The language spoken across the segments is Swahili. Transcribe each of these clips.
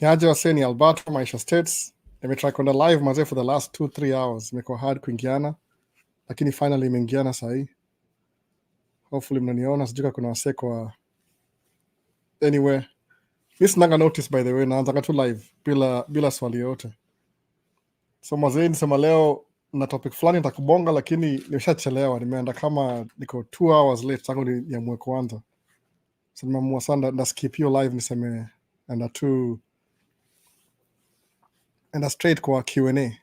Niaje waseni Alberta, Maisha States. Nimetry kwenda live mazee for the last 2-3 hours. Imekuwa hard kuingiana, lakini finally imeingiana sahi. Hopefully mnaniona, sijui kuna wasee kwa anyway. This nanga notice by the way, naanza tu live bila swali yote. So mazee nisema leo na topic fulani nitakubonga, lakini nimeshachelewa. Nimeenda kama niko 2 hours late tangu niamue kuanza. So nimeamua sana na skip hiyo live niseme enda straight kwa Q&A.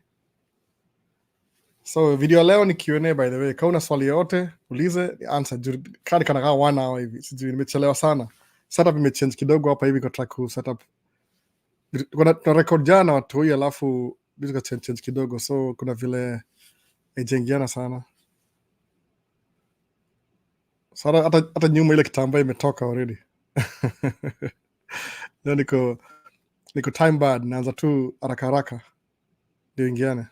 So video leo ni Q&A by the way. Kama una swali yote ulize, answer. Kadi kana 1 hour hivi. Sijui nimechelewa sana. Setup imechange kidogo hapa hivi kwa track ku setup. Kuna record jana watu hii alafu vitu change kidogo, so kuna vile haijaingiana sana. Sasa hata nyuma ile kitambaa imetoka already. Ndio niko time bad, naanza tu haraka ndio ingiane.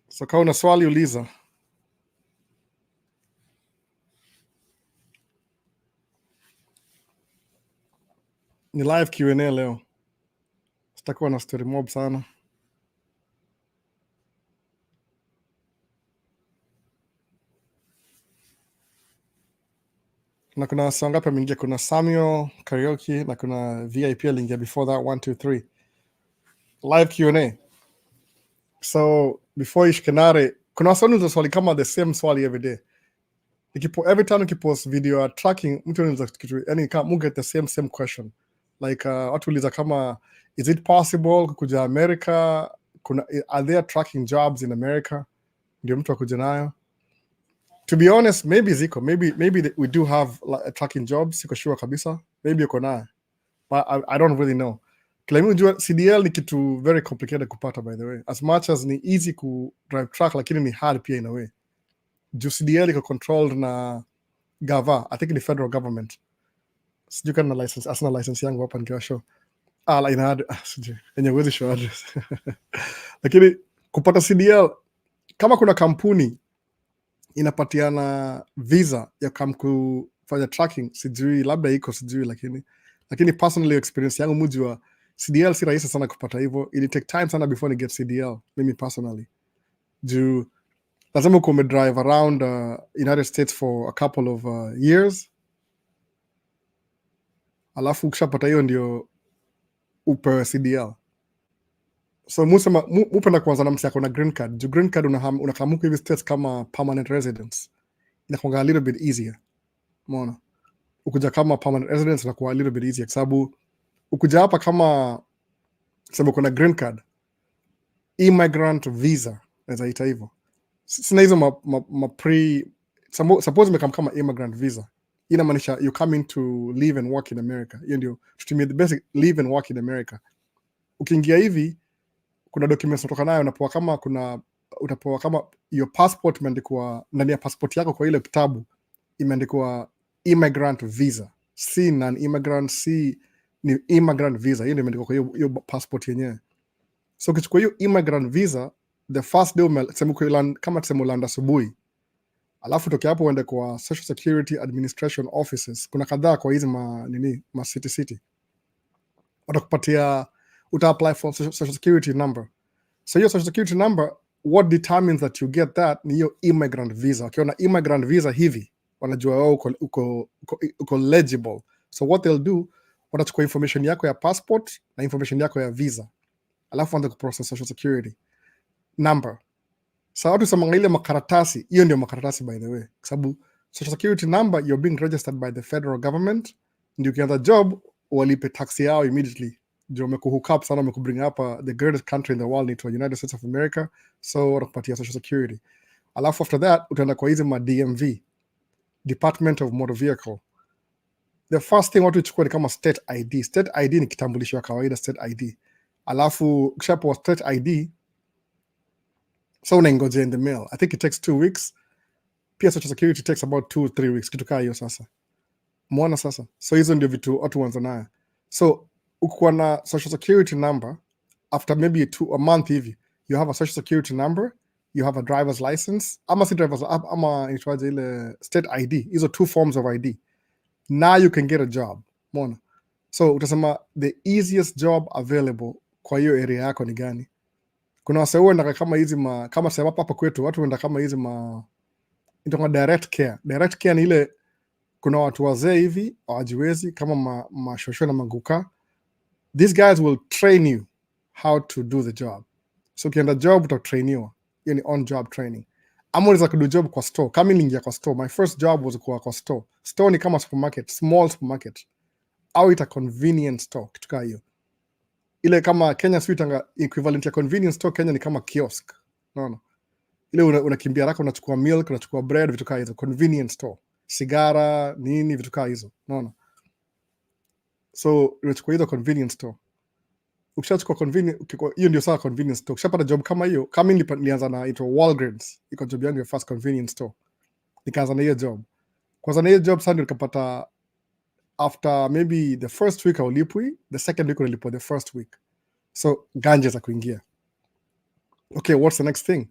So kama una swali uliza. Ni live Q&A leo. Sitakuwa na story mob sana. Na kuna song ngapi mingi? Kuna Samuel Karaoke na kuna VIP aliingia before that 1 2 3. Live Q&A. So before ishkenare, kuna swali kama the same swali every day. Every time ukipost video ya tracking, mtu anaweza kitu, yani kama mu get the same question. Like watu uliza kama is it possible kuja America? Are there tracking jobs in America? Ndio mtu akuja nayo. To be honest, maybe ziko, maybe we do have tracking jobs, siko sure kabisa. Maybe uko nayo. But I don't really know. Kila mtu jua CDL ni kitu very complicated kupata by the way. As much as ni easy ku drive track, lakini ni hard pia in a way. Juu CDL iko controlled na gava, I think ni federal government. Sijui kana license, asina license yangu hapa nikiwa show. Sijui, yenye uwezi show address. Lakini kupata CDL, kama kuna kampuni inapatiana visa ya kufanya tracking, sijui, labda iko sijui, lakini personally experience yangu mujua CDL si rahisi sana kupata hivyo. It take time sana before ni get CDL, mimi personally. Juu lazima uko drive around United States for a couple of years. Alafu ukishapata hiyo ndio upewe CDL. So mupenda kwanza na msi yako na green card. Juu green card unakamuka hivi states kama permanent residence. Inakuanga a little bit easier. Umeona? Ukuja kama permanent residence inakuwa a little bit easier. Sababu ukuja hapa kama sababu kuna green card, immigrant visa naweza ita hivyo. Sina hizo suppose umekam kama immigrant visa. Inamaanisha you come in to live and work in America. Hiyo ndio tutumie the basic live and work in America. Ukiingia hivi kuna documents unatoka nayo, utapewa kama your passport imeandikwa ndani ya passport yako, kwa ile kitabu imeandikwa immigrant visa. Si non-immigrant, si ni immigrant visa. Hiyo ndio imeandikwa kwa hiyo passport yenyewe. So ukichukua hiyo immigrant visa, the first day kama tuseme ulanda asubuhi, alafu toke hapo uende kwa Social Security Administration offices. Kuna kadhaa kwa hizi ma city. Watakupatia, apply for Social Security number. So your Social Security number, what determines that you get that ni hiyo immigrant visa. Ukiona immigrant visa hivi, wanajua wewe uko legible. So what they'll do, watachukua information yako ya passport na information yako ya visa, alafu wanza kuprocess Social Security number. So watu samanga ile makaratasi, hiyo ndio makaratasi by the way. Kwa sababu Social Security number, you're being registered by the federal government. Ndio ukianza job, walipe tax yao immediately. Ndio wamekuhook up sana, wamekubring hapa the greatest country in the world, into United States of America. So watakupatia Social Security. Alafu after that, utaenda kwa hizi ma DMV, Department of Motor Vehicle. The first thing watu ichukua ni kama state ID. State ID ni kitambulisho ya kawaida, state ID. Alafu ukishapewa state ID, so unaingoja in the mail. I think it takes 2 weeks. Pia Social Security takes about 2-3 weeks. Kitu kaa hiyo sasa. Muona sasa. So hizo ndio vitu watu wanza nayo. So ukikuwa na Social Security number, after maybe a month hivi, you have a Social Security number, you have a driver's license, ama si driver's, ama inaitwaje ile state ID. Hizo 2 forms of ID. Now you can get a job. Umeona? So utasema the easiest job available kwa hiyo area yako ni gani? Kuna wase huenda kama hizi kama sema hapa kwetu watu huenda kama hizi inaitwa direct care. Direct care ni ile kuna watu wazee hivi hawajiwezi kama mashosho na maguka. These guys will train you how to do the job. So ukienda job utatrainiwa. Hiyo ni on job training. Ama unaweza kudu job kwa store. Kama niliingia kwa store, my first job was kwa store. Store ni kama supermarket, small supermarket. Au ita convenience store, kitu kama hiyo. Ile kama Kenya suitanga equivalent ya convenience store Kenya ni kama kiosk. Unaona? Ile unakimbia haraka unachukua milk, unachukua bread, vitu kama hizo, convenience store. Sigara, nini, vitu kama hizo. Unaona? So unachukua hizo convenience store. Ukishachukua convenience, hiyo ndio sawa convenience store. Ukishapata job kama hiyo, kama nilianza na ito Walgreens, iko job yangu ya first convenience store. Nikaanza na hiyo job. Kwanza na hiyo job sasa ndio nikapata after maybe the first week haulipwi, the second week unalipwa the first week. So ganja za kuingia. Okay, what's the next thing?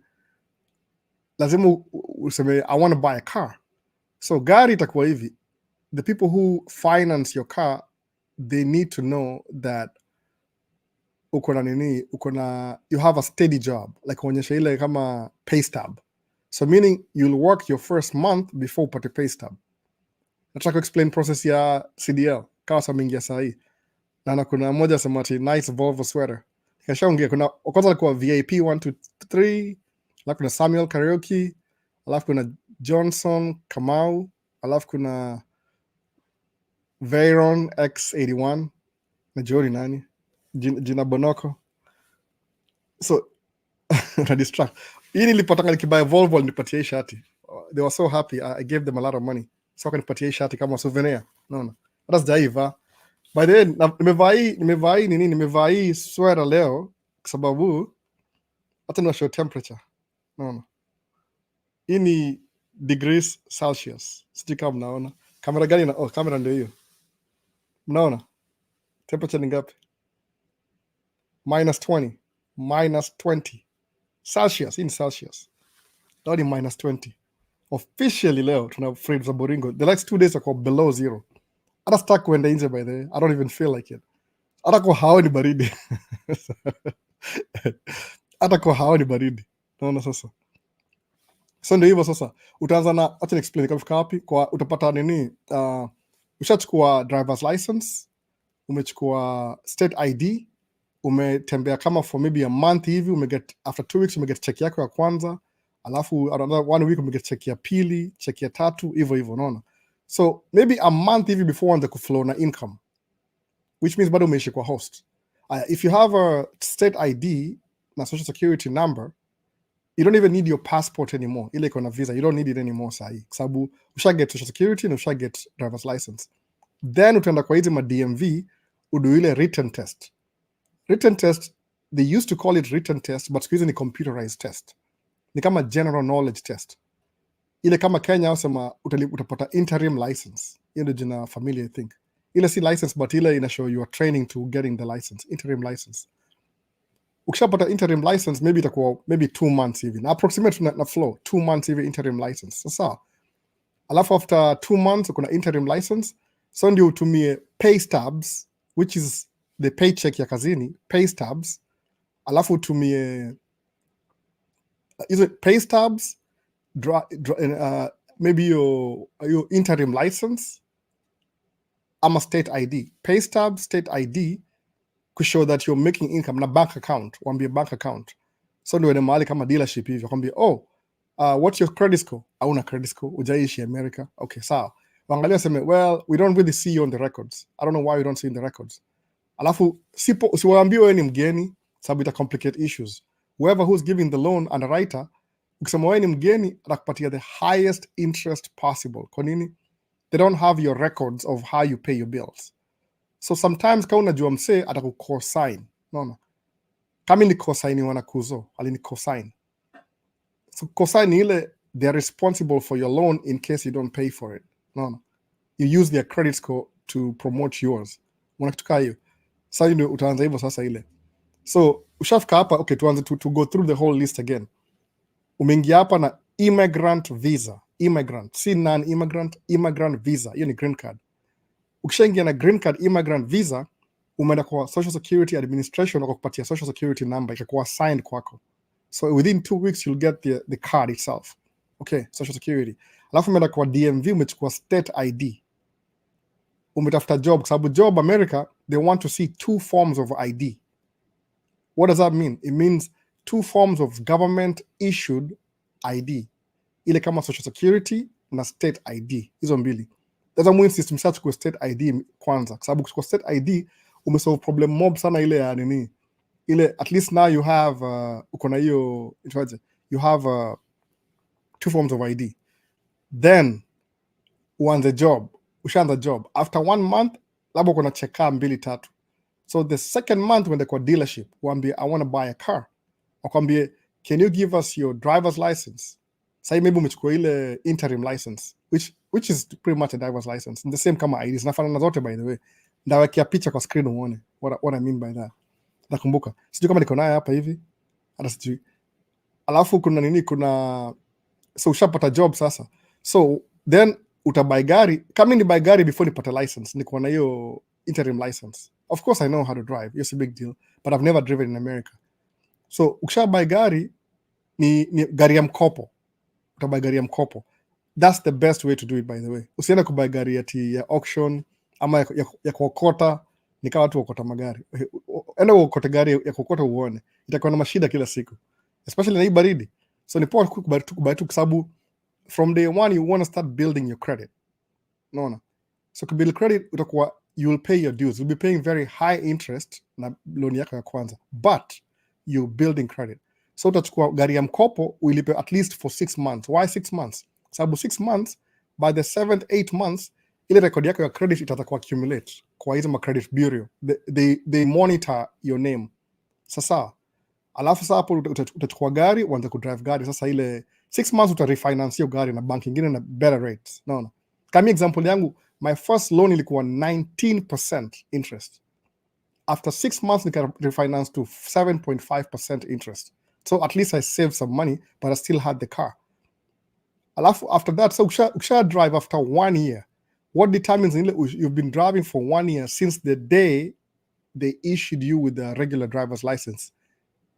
Lazima useme I want to buy a car. So gari itakuwa hivi. The people who finance your car, they need to know that you have a steady job, like uonyesha ile kama pay stub. So meaning you'll work your first month before upate pay stub. Nataka explain process ya CDL kama samingia sahi. Na kuna moja sema ati nice Volvo sweater. Kashaongea kuna kwanza alikuwa VIP 1 2 3, alafu kuna Samuel Karaoke, alafu kuna Johnson Kamau, alafu kuna Veyron X81 na Jori nani jina Bonoko. So na distract. Hii nilipotaka nikibuy Volvo nilipatia hii shati. They were so happy. I gave them a lot of money. So kanipatia hii shati kama souvenir. No. Hata sijaiva. By the way, nimevaa hii sweater leo kwa sababu hata ni show temperature. No. Hii ni degrees Celsius. Sijui kama mnaona. Kamera gani na kamera ndio hiyo. Mnaona? Temperature ni ngapi? -20 Celsius. In Celsius. That is -20. Officially leo tuna Fred za Boringo. The next 2 days are below zero. Hata sitaki kuenda nje by the way. I don't even feel like it. Hata kwa hao ni baridi. Hata kwa hao ni baridi. Naona sasa. So ndio hivyo sasa. Utaanza na acha explain kama fika wapi kwa utapata nini? Ushachukua driver's license, umechukua state ID, umetembea kama for maybe a month hivi, umeget after 2 weeks umeget check yako ya kwanza, alafu another 1 week umeget check ya pili, check ya tatu, hivyo unaona. So maybe a month hivi before uanze kuflow na income, which means bado umeishi kwa host. If you have a state ID na social security number, you don't even need your passport anymore. Ile iko na visa, you don't need it anymore sahi. Sababu ushaget social security na ushaget driver's license. Then utaenda kwa hizi ma DMV udu ile written test. Written test, they used to call it written test, but siku hizi ni computerized test. Ni kama general knowledge test. Ile kama Kenya usema utapata interim license. Hiyo ndio jina familia I think. Ile si license but ile ina show you are training to getting the license, interim license. Ukishapata interim license maybe itakuwa 2 months hivi. Na approximate na flow 2 months hivi interim license. Sasa alafu after 2 months kuna interim license, so ndio utumie pay stubs, which is the paycheck ya kazini, pay stubs. Alafu utumie hizo pay stubs, maybe your interim license ama state ID. Pay stubs, state ID to show that you're making income na bank account, wambie bank account. So ndio mahali kama dealership hivi, wambie what's your credit score? Hauna credit score, hujaishi America. Okay, sawa. Waangalia sema, well, we don't really see you on the records. I don't know why we don't see in the records. Alafu siwaambie wewe ni mgeni, sababu ita complicate issues. Whoever who's giving the loan, underwriter, ukisema wewe ni mgeni, atakupatia the highest interest possible. Kwa nini? They don't have your records of how you pay your bills. So sometimes kama unajua msee atakucosign. No. Kama ni cosign wanakuzo, alini cosign. So cosign ile they're responsible for your loan in case you don't pay for it. No. You use their credit score to promote yours. Unakituka hiyo. Sasa ndio utaanza hivyo sasa ile. So ushafika hapa, okay, tuanze to go through the whole list again. Umeingia hapa na immigrant visa. Immigrant, si non-immigrant, immigrant visa. Hiyo ni green card. Ukishaingia na green card immigrant visa, umeenda kwa Social Security Administration wakakupatia Social Security number ikakuwa signed kwako. So within 2 weeks you'll get the card itself. Okay, Social Security. Alafu umeenda kwa DMV umechukua state ID. Umetafuta job kwa sababu job America they want to see 2 forms of ID. What does that mean? It means 2 forms of government issued ID. Ile kama Social Security na state ID. Hizo mbili. That's why system search kwa state ID kwanza. Kwa sababu kwa state ID umesolve problem mob sana ile ya nini. Ile at least now you have uko na hiyo you have 2 forms of ID. Then uanze job. Ushaanza job. After 1 month labda uko na checka 2-3. So the second month when they kwa dealership, waambie I want to buy a car. Wakwambie can you give us your driver's license? Say maybe umechukua ile interim license which is pretty much a driver's license. The same kama IDs. Nafanana zote by the way. Ndawakia picha kwa screen uone what I mean by that. Nakumbuka. Sijui kama niko nayo hapa hivi. Hata sijui. Alafu kuna nini so ushapata job sasa. So then utabuy gari. Kama ni buy gari before nipata license. Niko na hiyo interim license. Of course I know how to drive. It's a big deal. But I've never driven in America. So ukishabuy gari ni gari ya mkopo. Utabuy gari ya mkopo. That's the best way to do it by the way. Usiende kubuy gari ya auction ama ya kuokota ni kama watu wakota magari. Enda uokote gari ya kuokota uone. Itakuwa na mashida kila siku. Especially na hii baridi. So ni poa kubuy tu kwa sababu from day one you want to start building your credit. No. So to build credit utakuwa you will pay your dues. You'll be paying very high interest na loan yako ya kwanza. But you're building credit. So utachukua gari ya mkopo uilipe at least for 6 months. Why 6 months? Sababu 6 months, by the 7th, 8th months, ile record yako ya credit itakuwa accumulate kwa hizo credit bureau. They monitor your name. Sasa, alafu sasa hapo utachukua gari, uanze kudrive gari. Sasa ile 6 months utarefinance hiyo gari na bank ingine na better rates. No. Kama example yangu, my first loan ilikuwa 19% interest. After 6 months, nika refinance to 7.5% interest. So at least I saved some money, but I still had the car. Alafu after that, so ukisha drive after 1 year, what determines you've been driving for 1 year since the day they issued you with the regular driver's license.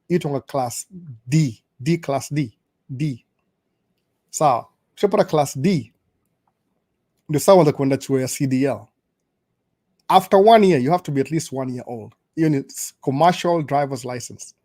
Itonga class D, class D. So, ukishapata class D, ndio sawa ndio kwenda chuo ya CDL. After 1 year, you have to be at least 1 year old. Hiyo ni commercial driver's license.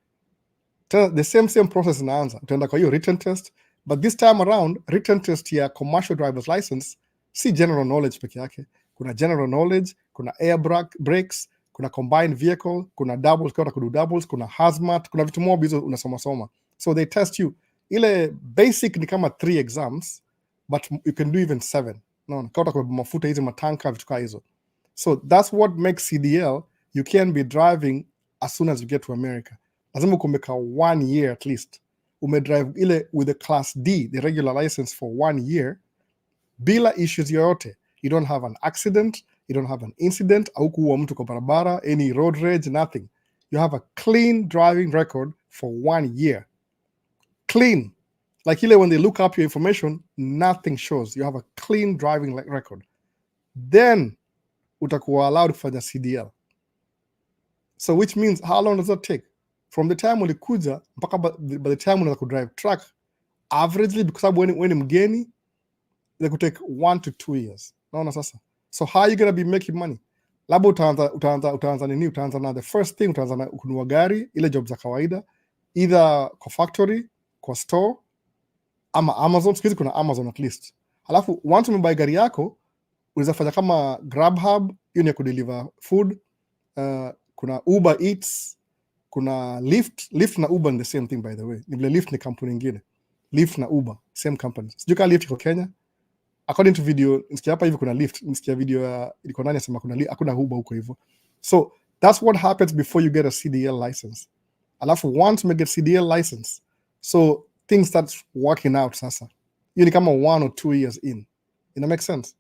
The same process inaanza. Utaenda kwa hiyo written test, but this time around, written test ya commercial driver's license si general knowledge peke yake. Kuna general knowledge, kuna air brakes, kuna combined vehicle, kuna doubles, kuna hazmat, kuna vitu mob hizo unasoma. So they test you. Ile basic ni kama 3 exams, but you can do even 7. No, kwa kwa mafuta hizo matanka vitu kama hizo. So that's what makes CDL. You can be driving as soon as you get to America. Lazima ukumeka 1 year at least. Umedrive ile with the class D, the regular license for 1 year, bila issues yoyote. You don't have an accident, you don't have an incident, au kuua mtu kwa barabara, any road rage, nothing. You have a clean driving record for 1 year. Clean. Like ile when they look up your information, nothing shows. You have a clean driving record. Then utakuwa allowed kufanya CDL. So which means how long does that take? From the time ulikuja mpaka by the time unaweza kudrive truck, averagely because when ni mgeni, they could take 1 to 2 years. Naona sasa. So how are you going to be making money? Labda utaanza nini? Utaanza na the first thing, utaanza na kununua gari, ile job za kawaida, either kwa factory, kwa store, ama Amazon. Siku hizi kuna Amazon at least. Alafu once umebuy gari yako, unaweza fanya kama Grubhub, hiyo ni ya kudeliver food. Kuna Uber Eats, kuna Lyft na Uber ni the same thing by the way. Ni vile Lyft ni kampuni nyingine. Lyft na Uber, same company. Sijui kama Lyft iko Kenya. According to video, nisikia hapa hivi kuna Lyft, nisikia video ilikuwa nani asema hakuna Uber huko hivyo. So that's what happens before you get a CDL license. Alafu once you get CDL license, so things start working out sasa. Hiyo ni kama 1 or 2 years in. Ina make sense?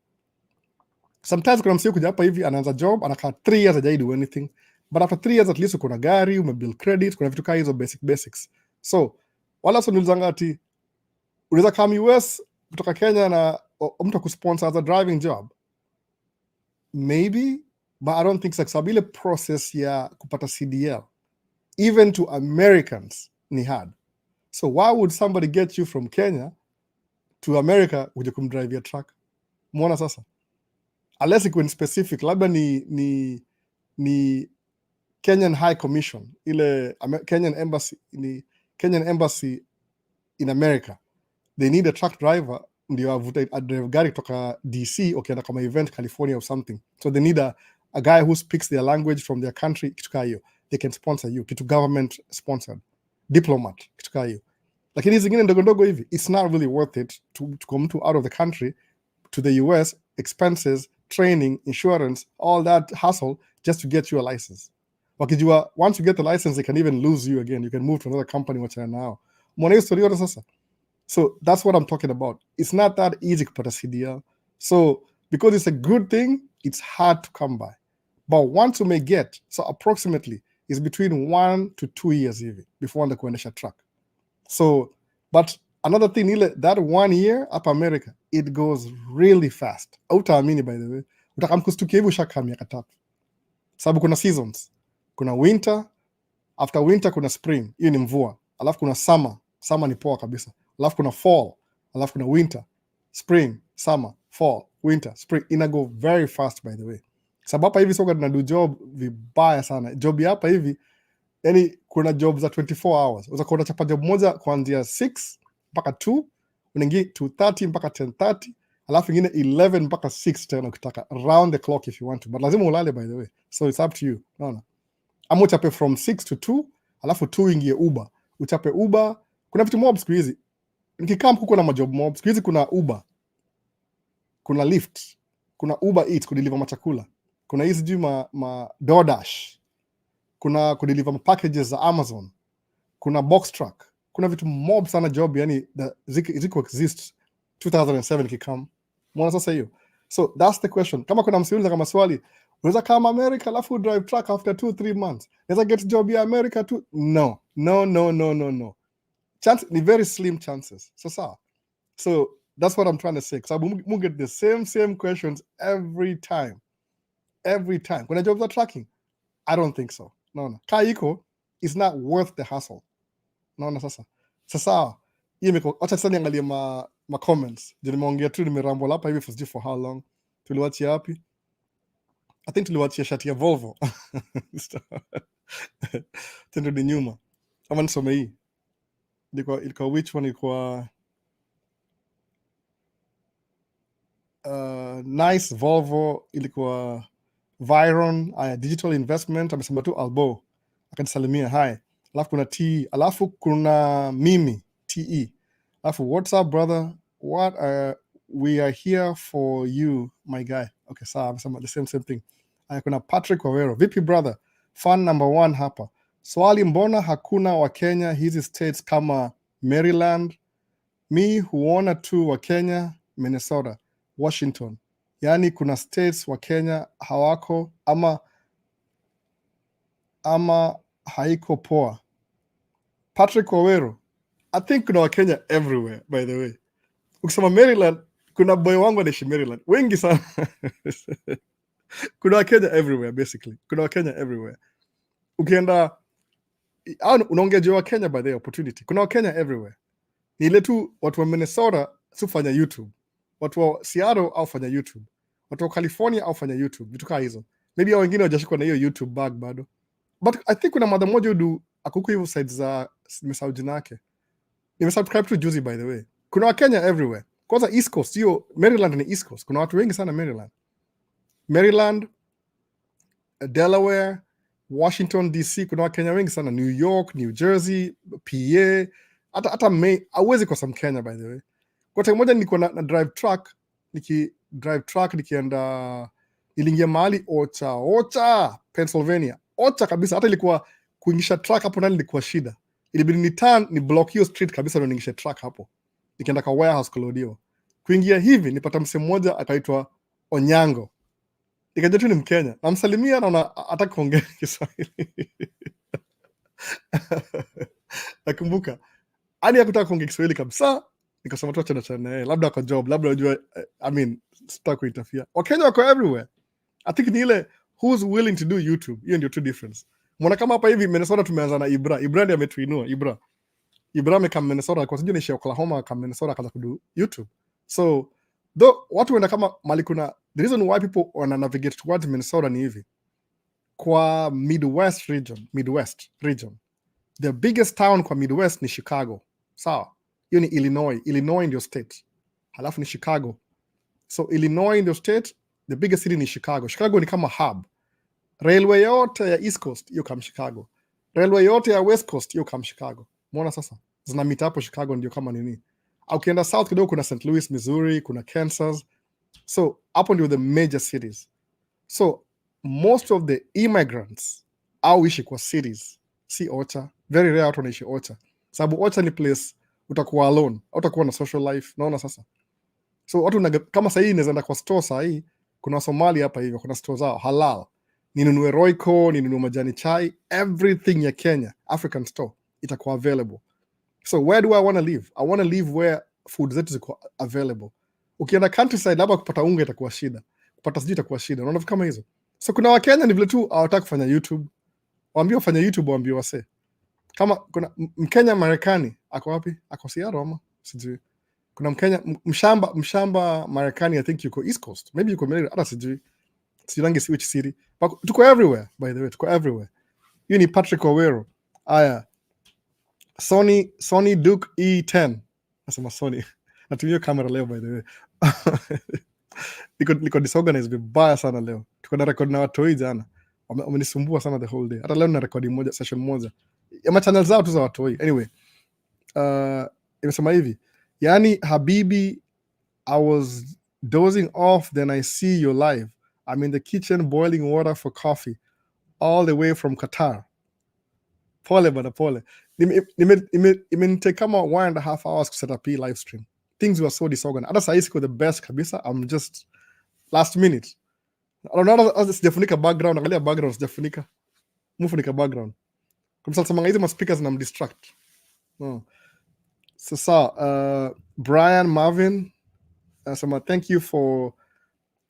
Sometimes kuna msio kuja hapa hivi anaanza job, anakaa 3 years hajai do anything. But after 3 years at least uko na gari, umebuild credit, kuna vitu kama hizo basics. So, wala sio nilizanga ati unaweza kama US kutoka Kenya na mtu akusponsor as a driving job. maybe, but I don't think so. Sababu ile process ya kupata CDL even to Americans ni hard. So why would somebody get you from Kenya to America uje kumdrive your truck? Muona sasa? Unless iko in specific, labda ni Kenyan High Commission, ile Kenyan Embassy in America. They need a truck driver, ndio drive gari kutoka DC ukienda kama event California or something. So they need a guy who speaks their language from their country, kitu kaa hiyo. They can sponsor you, kitu government sponsored. Diplomat, kitu kaa hiyo. Lakini hizi zingine ndogo ndogo hivi, it's not really worth it to come to out of the country to the US, expenses, training, insurance, all that hassle just to get you a license. Wakijua, once you get the license, they can even lose you again. You can move to another company, wachana nao. Mwana hiyo story yote sasa. So that's what I'm talking about. It's not that easy kupata CDL. So because it's a good thing, it's hard to come by. But once you may get, so approximately, it's between 1 to 2 years even before the kuendesha truck. So, but another thing, that 1 year up America, it goes really fast. Hautaamini by the way. Utakamkustukia hivi ushakaa miaka 3. Sababu kuna seasons. Kuna winter, after winter kuna spring, hiyo ni mvua. Alafu kuna summer, summer ni poa kabisa. Alafu kuna fall, alafu kuna winter, spring, summer, fall, winter, spring. Ina go very fast by the way. Sababu hapa hivi soka tunadu job vibaya sana. Job hapa hivi, yani kuna job za 24 hours. Unaweza kuona chapa job moja kuanzia 6 mpaka 2, unaingia 2:30 mpaka 10:30, alafu ingine 11 mpaka 6 tena ukitaka, round the clock if you want to. But lazima ulale by the way. So it's up to you. Naona. Ama uchape from 6 to 2, alafu 2 ingie Uber. Uchape Uber. Kuna vitu mob siku hizi. Nikikaa mkuko na majob mob, siku hizi kuna Uber, kuna Lyft, kuna Uber Eats kudeliver machakula, kuna hizi juu ma DoorDash, kuna kudeliver packages za Amazon, kuna box truck, kuna vitu mob sana job, yani ziko exist 2007 kikam. Mwana sasa hiyo. So that's the question. Kama kuna msiuliza kama swali, unaweza kama America alafu drive truck after 2-3 months. Unaweza get job ya America too? No. Chance ni very slim chances. So that's what I'm trying to say. Because we get the same questions every time. When I job the tracking, I don't think so. No. Kaiko is not worth the hassle. No. Sasa. Acha sasa niangalie ma comments. Je, nimeongea tu nimerambola hapa hivi for how long? Tuliwachia wapi? I think tuliwachia shati ya Volvo. Tendo ni nyuma. Ama nisome hii. Ilikuwa which one? Ilikuwa nice Volvo, ilikuwa Viron, digital investment, amesema tu Albo, akanisalimia hi. Alafu kuna T, alafu kuna mimi TE. Alafu what's up brother, what we are here for you my guy. Okay, sawa, amesema the same thing. Kuna Patrick Wawero, vipi brother, fan number 1 hapa. Swali, mbona hakuna wa Kenya hizi states kama Maryland? Mi huona tu wa Kenya Minnesota, Washington. Yani kuna states wa Kenya hawako ama haiko poa. Patrick Wawero, I think kuna wa Kenya everywhere by the way. Ukisema Maryland, kuna boy wangu anaishi Maryland. Wengi sana. Kuna wa Kenya everywhere basically. Kuna wa Kenya everywhere. Ukienda unaongea juu wa Kenya by the opportunity. Kuna wa Kenya everywhere. Ni ile tu watu wa Minnesota sifanya YouTube. Watu wa Seattle au fanya YouTube. Watu wa California au fanya YouTube. Vitu kama hizo. Maybe hao wengine hawajashikwa na hiyo YouTube bag bado. But I think kuna mother moja udu akuko hivyo sites za nimesahau jina yake. Nimesubscribe to juzi by the way. Kuna wa Kenya everywhere. Kwanza East Coast, hiyo Maryland ni East Coast. Kuna watu wengi sana Maryland, Delaware, Washington DC, kuna wa Kenya wengi sana. New York, New Jersey, PA, hata Maine, hauwezi kosa Mkenya by the way. Kwa time moja nilikuwa na drive truck nikienda, nilingia mahali Ocha, Pennsylvania. Ocha kabisa, hata ilikuwa kuingisha truck hapo ndani ilikuwa shida. Ilibidi ni turn, ni block hiyo street kabisa ndio niingisha truck hapo. Nikienda kwa warehouse Kolodiwa. Kuingia hivi nipata msemo mmoja akaitwa Onyango. Nikajua tu ni Mkenya. Namsalimia na hataki kuongea Kiswahili. Nakumbuka. Ani hakutaka kuongea Kiswahili kabisa. Nikasema tu achana naye. Labda kwa job, labda unajua sitaki kuitafia. Wakenya wako everywhere. I think ni ile who's willing to do YouTube. Hiyo ndio tu difference. Mbona kama hapa hivi Minnesota tumeanza na Ibra ndiye ametuinua. Ibra amekam Minnesota kwa sababu ni Oklahoma, akam Minnesota akaanza kudu YouTube. So though watu wenda kama mali kuna, the reason why people wana navigate towards Minnesota ni hivi, kwa Midwest region, the biggest town kwa Midwest ni Chicago, sawa? Hiyo ni Illinois ndio state, halafu ni Chicago. So Illinois ndio state, the biggest city ni Chicago ni kama hub. Railway yote ya East Coast hiyo kama Chicago, railway yote ya West Coast hiyo kama Chicago. Umeona sasa, zina meet hapo Chicago ndio kama nini. Ukienda south kidogo kuna St. Louis, Missouri, kuna Kansas. So hapo ndio the major cities. So most of the immigrants ishi kwa cities, si Ocha. Very rare watu wanaishi Ocha, sababu Ocha ni place utakuwa alone, utakuwa na social life. Naona sasa, so watu kama sahii inaenda kwa store sahii, kuna Somali hapa hivyo, kuna store zao halal, ninunue Royco, ninunue majani chai, everything ya Kenya African store itakuwa available. So where do I want to live? I want to live where food zetu ziko available. Ukienda countryside labda kupata unga itakuwa shida, kupata sijui itakuwa shida. Unaona kama hizo. So kuna Wakenya ni vile tu hawataka kufanya YouTube. Waambie wafanye YouTube, waambie wase. Kama kuna Mkenya Marekani, ako wapi? Ako Seattle ama sijui. Kuna Mkenya mshamba Marekani, I think yuko East Coast. Maybe yuko Maryland, hata sijui. Sirangi which city. But tuko everywhere, by the way, tuko everywhere. Hiyo ni Patrick Owero. Aya. Sony Duke E10. Nasema Sony. Natumia kamera leo, by the way. Niko disorganized vibaya sana leo. Tuko na record na watoi jana. Wamenisumbua sana the whole day. Hata leo na record session moja. Ya channel zao tu za watoi. Anyway, imesema hivi. Yani Habibi, I was dozing off, then I see you live. I'm in the kitchen boiling water for coffee all the way from Qatar. Pole bana, pole. Imenitake kama 1.5 hours to set up live stream. Things were so disorganized. Hata saa hii siko the best kabisa. I'm just last minute. Anaona sijafunika background, angalia background sijafunika. Mufunika background. Kwa sababu sema hizi ma speakers na mdistract. Sasa Brian Marvin sema thank you for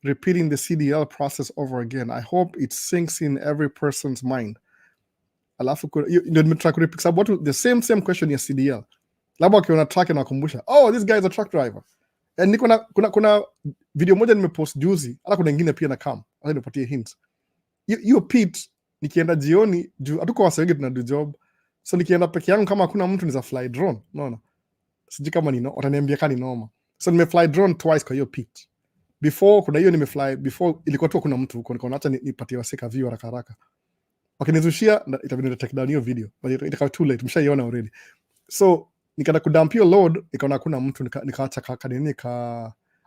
repeating the CDL process over again. I hope it sinks in every person's mind. Alafu ndio nimetry kurepeat sababu the same question ya CDL. Labda ukiona track na kukumbusha, oh, this guy is a truck driver. And kuna video moja nimepost juzi, hata kuna nyingine pia na cam. Hata nipatie hints. Hiyo pit nikienda jioni, hatuko wase wengi tunadu job. So nikienda peke yangu kama hakuna mtu niza fly drone. Unaona? Sijui kama ni wataniambia kani noma. So nimefly drone twice kwa hiyo pit. Before kuna hiyo nimefly, before ilikuwa tu kuna mtu huko, nikaona acha nipatie waseka view haraka. Wakinizushia itabidi ni take down hiyo video. But itakuwa too late, mshaiona already. So nikaenda kudump hiyo load, nikaona hakuna mtu, nikaacha kanini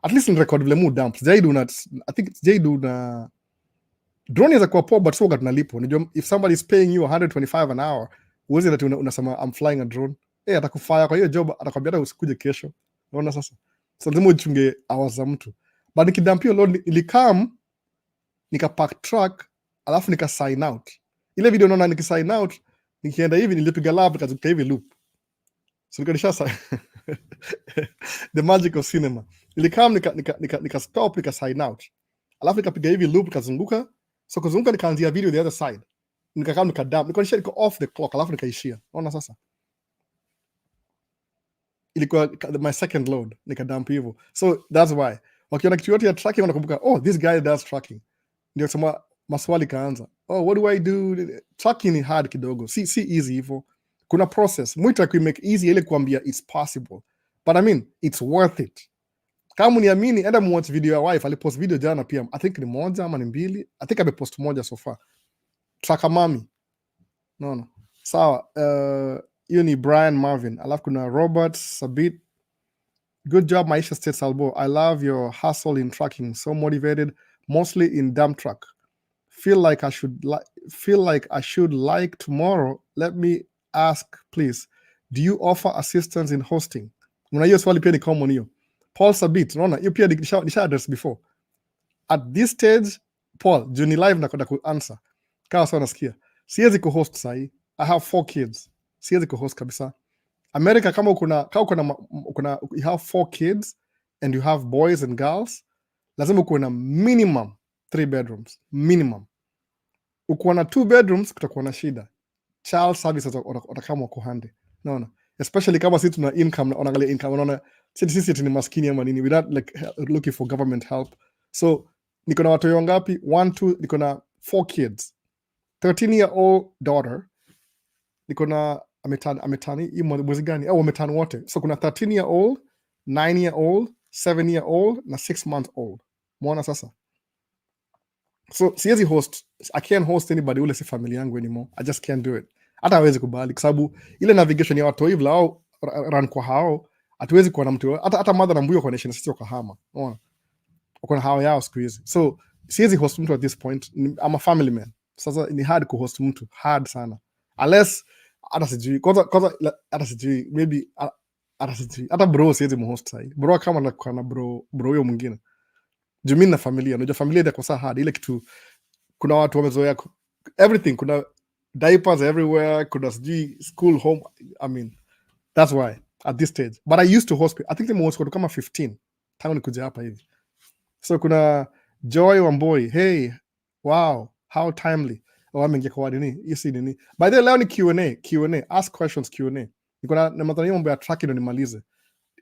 at least ni record vile mu dump. I think Jaidu na drone is kwa poa, but so tunalipo. Unajua if somebody is paying you 125 an hour, uweze ati unasema I'm flying a drone. Atakufire kwa hiyo job, atakwambia hata usikuje kesho. Unaona sasa? So lazima uchunge hours za mtu. But nikidump hiyo load ilikam, nikapark truck, alafu nika sign out. Ile video naona nikisign out, nikienda hivi nilipiga lap nikazuka hivi loop. So nikanisha the magic of cinema. Ilikam nika stop nika sign out. Alafu nikapiga hivi loop nikazunguka. So kuzunguka nikaanzia video the other side. Nikakam nikadump. Nikanisha niko off the clock alafu nikaishia. Unaona sasa? Ilikuwa my second load nikadump hivyo. So that's why. Wakiona kitu yote ya tracking wanakumbuka, oh, this guy does tracking. Ndio sema maswali kaanza. Oh, what do I do? Tracking ni hard kidogo. Si easy hivyo. Kuna process. Mwita make easy ile kuambia it's possible. But I mean, it's worth it. Kama uniamini, enda muwatch video ya wife. Alipost video jana pia. I think ni moja ama ni mbili. I think amepost moja so far. Tracker mami. No. Sawa. Hiyo ni Brian Marvin. Alafu kuna Robert Sabit. Good job, Maisha States Albo. I love your hustle in tracking. So motivated, mostly in dump truck. Feel like I should like tomorrow. Let me ask, please. Do you offer assistance in hosting? Una hiyo swali pia ni common hiyo. Paul Sabit, unaona hiyo pia nisha address before. At this stage, Paul, juni live nakwenda ku answer. Kawa sawa nasikia. Siwezi ku-host sahi. I have 4 kids. Siwezi ku-host kabisa. America, kama you have 4 kids and you have boys and girls, lazima uko na minimum 3 bedrooms minimum. Ukiwa na 2 bedrooms kutakuwa na shida. Child services watakama kuhande. Naona, especially kama sisi tuna income, unaangalia income, unaona sisi ni maskini ama nini, we're not like looking for government help. So niko na watoto wangapi? 1 2, niko na 4 kids, 13-year-old daughter, niko na ametani hii mwezi gani? Au ametani wote. So kuna 13-year-old, 9-year-old, 7-year-old na 6 months old. Muona sasa. So siwezi host, I can't host anybody ule si familia yangu anymore. I just can't do it. Hata hawezi kubali kwa sababu ile navigation ya watu hivi lao run kwa hao, hatuwezi kuwa na mtu hata mother na mbuyo kwa nation sisi wakahama. Unaona? Wako na hao yao siku hizi. So siwezi host mtu at this point. I'm a family man. Sasa ni hard ku host mtu, hard sana. Unless hata sijui kwanza hata sijui maybe hata sijui hata bro siwezi mhost sai. Bro kama na bro huyo mwingine. Jumini na familia, unajua familia ndio kwa hard ile kitu. Kuna watu wamezoea everything, kuna diapers everywhere, kuna sijui school home. I mean, that's why at this stage. But I used to host, I think the most kama 15 tangu nikuja hapa hivi. So kuna Joy Wamboi, hey, wow, how timely. Ameingia kwa nini? Hii nini? By the way, leo ni Q&A, ask questions Q&A. Niko na madhani mambo ya tracking ndio nimalize.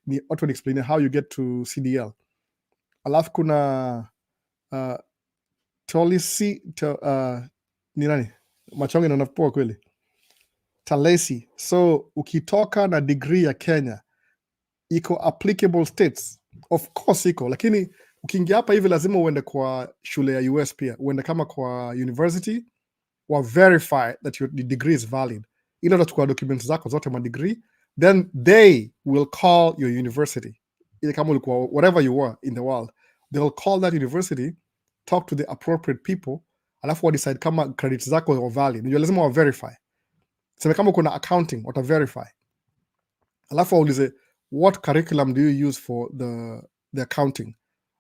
Ni watu explain how you get to CDL. Alafu kuna Tolisi ni nani? Machonge na napoa kweli. Talesi. So ukitoka na degree ya Kenya iko applicable states. Of course iko, lakini ukiingia hapa hivi lazima uende kwa shule ya US pia. Uende kama kwa university wa verify that your degree is valid. Ila utachukua documents zako zote ma degree, then they will call your university. Ile kama ulikuwa whatever you were in the world, they will call that university, talk to the appropriate people, alafu wa decide kama credits zako are valid. Ndio lazima wa verify. Sema kama kuna accounting, wata verify. Alafu waulize what curriculum do you use for the accounting.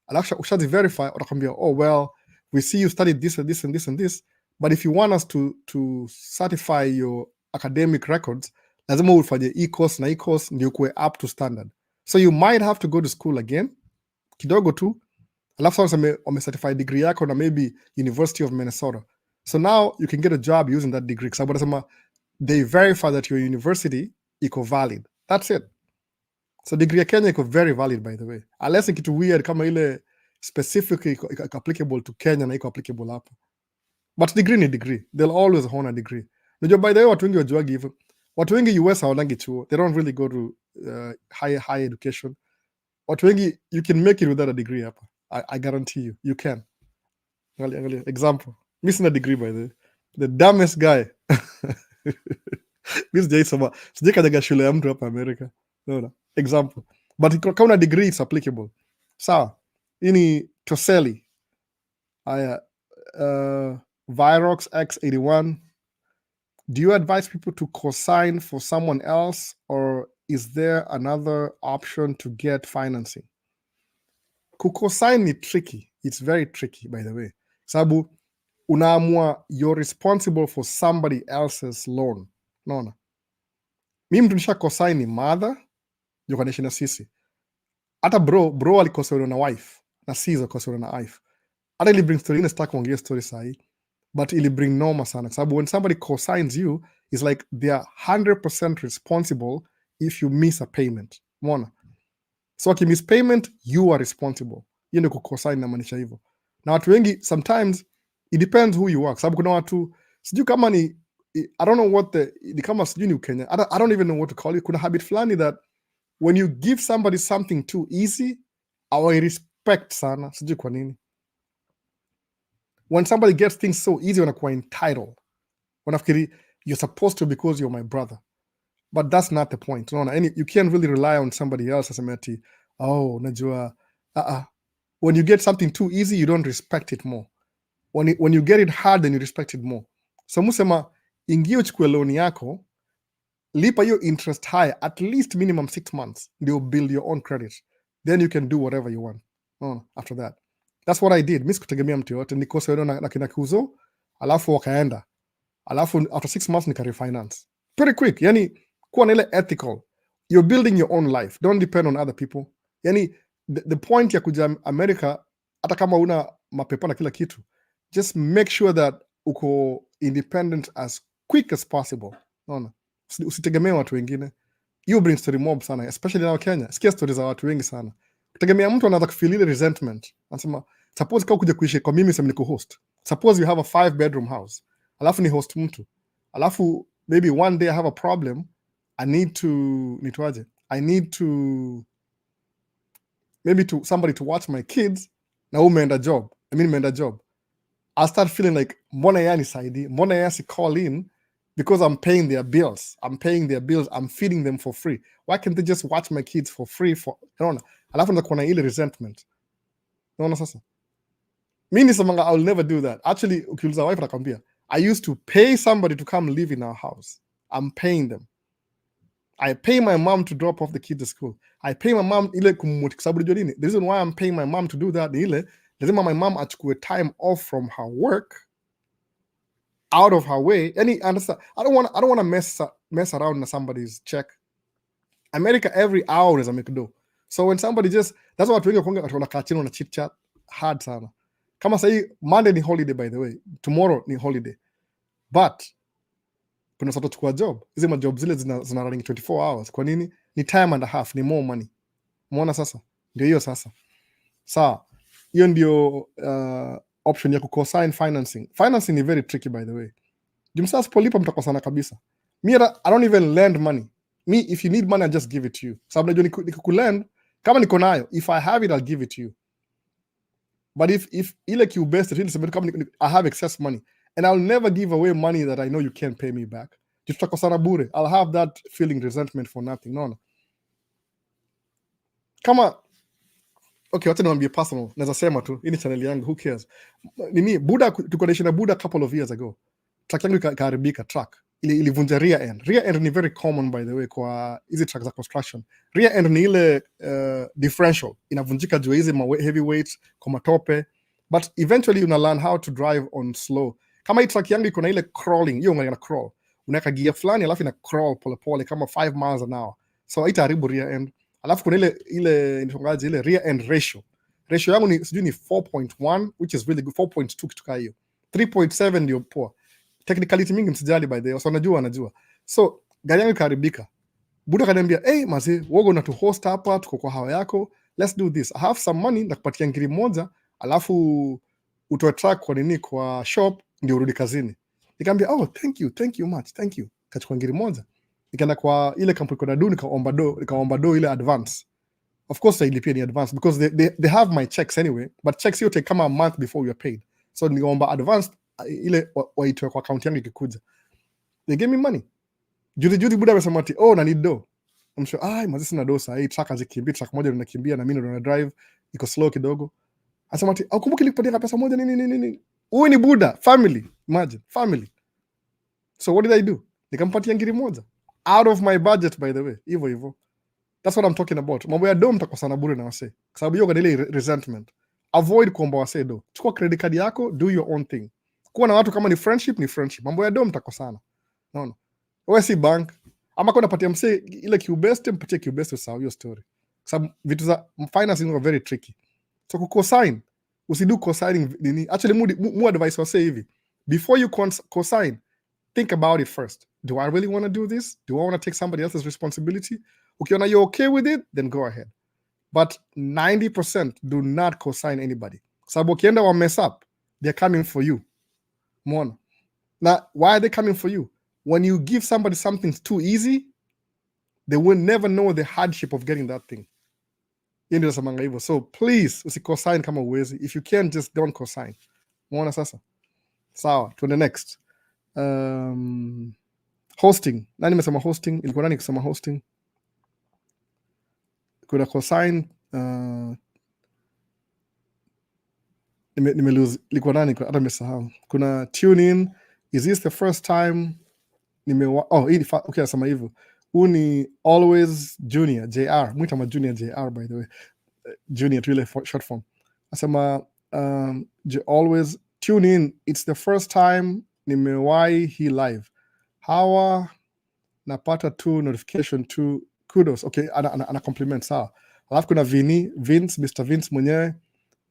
Alafu ushadi verify, watakwambia oh well, we see you studied this and this and this and this, but if you want us to certify your academic records, lazima ufanye e-course na e-course ndio kuwe up to standard. So you might have to go to school again kidogo tu, alafu sasa wamecertify degree yako na maybe University of Minnesota. So now you can get a job using that degree. Kwa sababu nasema they verify that your university iko valid. That's it. So degree ya Kenya iko very valid, by the way. Unless ni kitu weird kama ile specific iko applicable to Kenya na iko applicable hapa. But degree ni degree. They'll always honor a degree. Najua by the way watu wengi wajuagi hivyo. Watu wengi US hawalangi chuo. They don't really go to high education. Watu wengi you can make it without a degree hapa. I guarantee you. You can. Angalia example. Mimi sina degree by the way. The dumbest guy. Mimi sijai kanyaga shule ya mtu hapa America. No. Example. But kama una degree it's applicable. Sawa. Hii ni Toseli. Aya. Virox X81. Do you advise people to co-sign for someone else, or is there another option to get financing? Co-sign ni tricky. It's very tricky, by the way. Sababu unaamua you're responsible for somebody else's loan. Naona. Mimi mtu nisha co-sign ni mother, yuko na sisi. Hata bro alikosewa na wife, na Caesar kosewa na wife. Hata ili bring story, inataka kuongea story sahi, but ili bring noma sana. Sababu when somebody co-signs you, it's like they are 100% responsible if you miss a payment. Umeona? So if you miss payment, you are responsible. Hiyo ndio co-sign inamaanisha hivyo. Na watu wengi sometimes it depends who you are. Sababu kuna watu sijui kama ni I don't know what ni kama sijui ni Kenya. I don't even know what to call it. Kuna habit fulani that when you give somebody something too easy, I respect sana. Sijui kwa nini. When somebody gets things so easy, wanakuwa entitled. Wanafikiri you're supposed to because you're my brother. But that's not the point. No, and you can't really rely on somebody else as a meti. Oh, najua. When you get something too easy, you don't respect it more. When you get it hard, then you respect it more. So musema, ingia uchukue loan yako, lipa your interest high, at least minimum 6 months. You'll build your own credit. Then you can do whatever you want. After that. That's what I did. Mimi sikutegemea mtu yote, nikosa na kina kuzo, alafu wakaenda. Alafu after 6 months nika refinance. Pretty quick. Yani kuwa na ile ethical. You're building your own life. Don't depend on other people. Yani the point ya kuja America, hata kama una mapepo na kila kitu, just make sure that uko independent as quick as possible. Unaona, usitegemee watu wengine. You bring story mob sana, especially now Kenya. Sikia stories za watu wengi sana. Kutegemea mtu anaweza kufeel ile resentment. Anasema suppose kama kuja kuishi kwa mimi, sema niko host. Suppose you have a 5-bedroom house, alafu ni host mtu, alafu maybe one day I have a problem, I need to maybe to somebody to watch my kids, na umeenda job, meenda job. I'll start feeling like mbona yani saidi, mbona yasi call in, because I'm paying their bills, I'm feeding them for free. Why can't they just watch my kids for free? Unaona, alafu ndo kuna ile resentment. Unaona sasa, mimi nisemanga I'll never do that. Actually, ukiuliza wife atakwambia I used to pay somebody to come live in our house. I'm paying them. I pay my mom to drop off the kids to school. I pay my mom ile kumuti, kwa sababu unajua nini? The reason why I'm paying my mom to do that ni ile lazima my mom achukue time off from her work, out of her way. Any understand? I don't want to mess around na somebody's check. America, every hour is a McDo. So when somebody just, that's what wengi watu wanakaa chini na chit chat hard sana. Kama sahi Monday ni holiday, by the way, tomorrow ni holiday, but kuna sato chukua job. Hizi majob zile zina running 24 hours. Kwa nini? Ni time and a half, ni more money. Umeona sasa? Ndio hiyo sasa. Sawa. Hiyo ndio option ya kucosign financing. Financing ni very tricky, by the way. Jumsasa polipa mtakosana kabisa. Me, I don't even lend money. Me, if you need money, I just give it to you. Sababu najua nikulend, kama niko nayo, if I have it, I'll give it to you. But if ile kiubest, I have excess money, and I'll never give away money that I know you can't pay me back. Tutakosana bure. I'll have that feeling resentment for nothing. No. Kama okay, wacha niambie personal. Naweza sema tu, hii ni channel yangu, who cares? Nini Buddha, tukodesha na Buddha a couple of years ago. Truck yangu ikaharibika, truck ilivunja rear end. Rear end ni very common, by the way, kwa hizi truck za construction. Rear end ni ile differential inavunjika juu hizi heavyweights kwa matope, but eventually una learn how to drive on slow. Kama hii truck yangu iko na ile crawling, hiyo ngana crawl, unaweka gear fulani alafu ina crawl pole pole kama 5 miles an hour, so haitaharibu rear end. Alafu kuna ile nitongaje ile rear end ratio yangu ni sijui ni 4.1, which is really good. 4.2 kitu kama hiyo. 3.7 ndio poa. Technicality mingi msijali, by the way, so najua. So gari yangu ikaharibika. Buda kaniambia, hey mazee, wogo na tu host hapa, tuko kwa hawa yako, let's do this, I have some money, nakupatia ngiri moja, alafu utoe truck kwa nini kwa shop ndio urudi kazini. Nikamwambia, oh thank you much, thank you. Kachukua ngiri moja, nikaenda kwa ile kampuni kwa dadu, nikaomba do ile advance. Of course I ilipia ni advance because they have my checks anyway, but checks you take kama a month before you're paid. So nikaomba advance ile waitoe kwa account yangu ikikuja. They gave me money. Juzi Buda amesema ati, oh na need do. I'm sure, mazi sina do saa hii, truck hazikimbii, truck moja ninakimbia na mimi ndo na drive, iko slow kidogo. Anasema ati, ukumbuki nilikupatia pesa moja nini. Huyu ni Buda, family, imagine, family. So what did I do? Nikampatia ngiri moja. Out of my budget, by the way. Hivyo. That's what I'm talking about. Mambo ya do mtakosana bure na wase. Kwa sababu hiyo ile resentment. Avoid kuomba wase do. Chukua credit card yako, do your own thing. Kuwa na watu kama ni friendship. Mambo ya do mtakosana. Naona. Wewe si bank. Ama kwa napatia mse ile kiubest, mpatie kiubest, sawa hiyo story. Kwa sababu vitu za financing are very tricky. So kucosign, usidu cosigning nini. Actually mu advice wase hivi. Before you cosign, think about it first. Do I really want to do this? Do I want to take somebody else's responsibility? Ukiona you're okay with it, then go ahead. But 90% do not cosign anybody. Sababu ukienda wa mess up, they're coming for you. Mona. Now, why are they coming for you? When you give somebody something too easy, they will never know the hardship of getting that thing. So please, usicosign kama uwezi. If you can, just don't cosign. Mona sasa. Sawa, to the next. Hosting. Nani mesema hosting? Ilikuwa nani kusema hosting? Kuna cosign nimelose. Ilikuwa nani? Hata nimesahau. Kuna tune in. Is this the first time okay, nasema hivyo. Huu ni always junior JR. Mwita ma junior JR, by the way. Junior to ile short form. Nasema always tune in. It's the first time nimewahi hii live. Hawa napata tu notification tu. Kudos. Okay, ana compliment sawa. Alafu kuna Mr. Vince mwenyewe.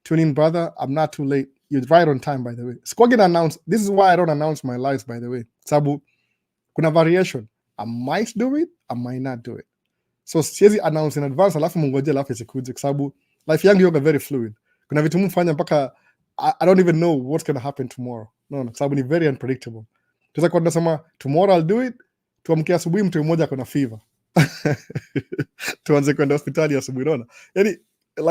Tune in, brother. I'm not too late. You're right on time, by the way. Squawking announce. This is why I don't announce my lives, by the way. Sabu, kuna variation. I might do it, I might not do it. So siwezi announce in advance alafu mungoje alafu isikuje, kwa sababu life yangu yoga very fluid. Kuna vitu mfanya mpaka I don't even know what's going to happen tomorrow. No, kwa sababu ni very unpredictable. Tuweza kwa tunasema tomorrow I'll do it, tuamkia asubuhi mtu mmoja akona fever. Tuanze kwenda hospitali asubuhi, unaona? Yaani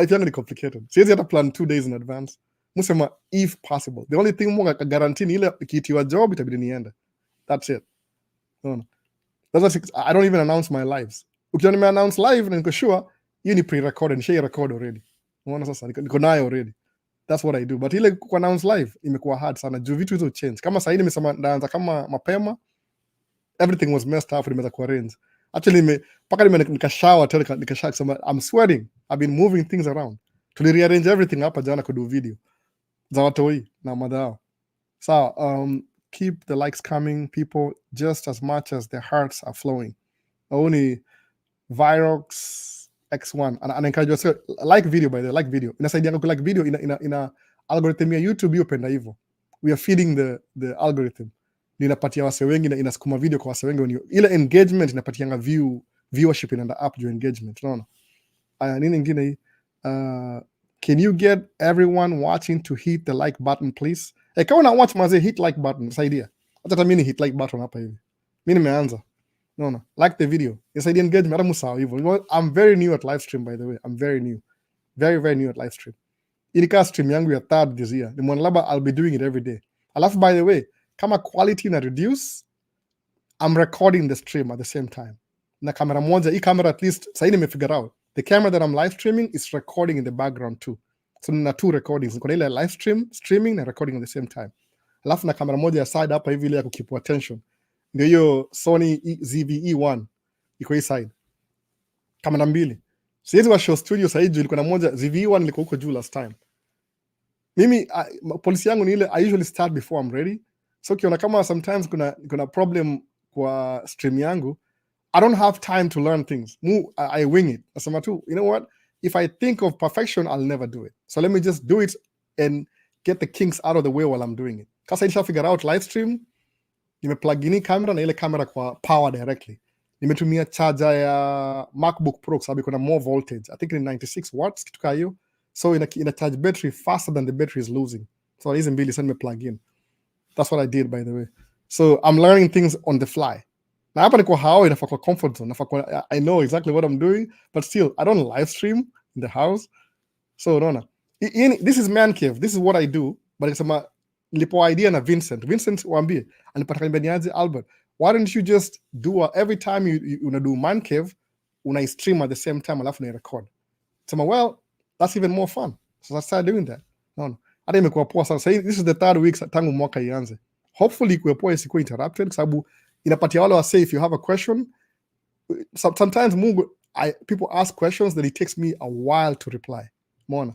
life yangu ni complicated. Siwezi hata plan 2 days in advance. Musema if possible. The only thing Mungu guarantee ni ile ikiitiwa job itabidi niende. That's it. No. I don't even announce my lives. Ukiona nime announce live na niko sure hiyo ni pre-recorded, nisha record already. Unaona sasa niko nayo already. That's what I do. But ile ku announce live imekuwa hard sana. Juu vitu hizo change. Kama sasa nimesema ndaanza kama mapema, everything was messed up, nimeweza ku arrange. Actually paka nikashower tena nikashower kusema I'm sweating. I've been moving things around. Tuli rearrange everything hapa jana kudu video za watoi na madhao. So keep the likes coming, people, just as much as their hearts are flowing. Only Virox X1 and encourage yourself, like video, by the way, like video. Inasaidia ku like video ina algorithm ya YouTube yopenda hivyo. We are feeding the algorithm. Ninapatia wase wengi na inasukuma video kwa wase wengi, ile engagement inapatianga viewership inaenda up juu engagement, unaona? Nini nyingine hii? Can you get everyone watching to hit the like button please? Hey, kama una watch maze, hit like button, saidia. Hata mimi hit like button hapa hivi. Mimi nimeanza. No. Like the video. Saidia engagement, hata musao hivyo. I'm very new at live stream, by the way. I'm very new. Very, very new at live stream. Ilika stream yangu ya 3rd this year. Nimeona labda I'll be doing it every day. Alafu, by the way, kama quality na reduce, I'm recording the stream at the same time. Na kamera moja, hii camera at least, sasa nimefigure out. The camera that I'm live streaming is recording in the background too. So nina 2 recordings. Niko na ile live streaming na recording at the same time. Alafu na kamera moja ya side hapa hivi ile ya kukeep attention. Ndio hiyo Sony ZV1 iko hii side. Kamera mbili. Siwezi wa show studio sasa hivi ilikuwa na moja ZV1 liko huko juu last time. Mimi policy yangu ni ile I usually start before I'm ready. So kiona kama sometimes kuna problem kwa stream yangu, I don't have time to learn things. I wing it. Nasema tu, you know what? If I think of perfection, I'll never do it. So let me just do it and get the kinks out of the way while I'm doing it. Kasa nisha figure out live stream, nimeplug in camera na ile camera kwa power directly. Nimetumia charger ya MacBook Pro sababu iko na more voltage. I think ni 96 watts kitu kama hiyo. So ina charge battery faster than the battery is losing. So hizi mbili sasa nimeplug in. That's what I did, by the way. So I'm learning things on the fly. Na hapa niko how inafaa kwa comfort zone. I know exactly what I'm doing, but still I don't live stream in the house. So unaona. This is man cave. This is what I do. But nikasema nilipo idea na Vincent waambie alipata kaniambiaje, Albert, why don't you just do every time you una do man cave una stream at the same time alafu na record. Sema well, that's even more fun. So I started doing that. No. Hata imekuwa poa sana. So this is the 3rd week tangu mwaka ianze. Hopefully ikuwe poa, isikuwe interrupted kwa sababu inapatia wale wase, if you have a question, sometimes people ask questions that it takes me a while to reply. Mona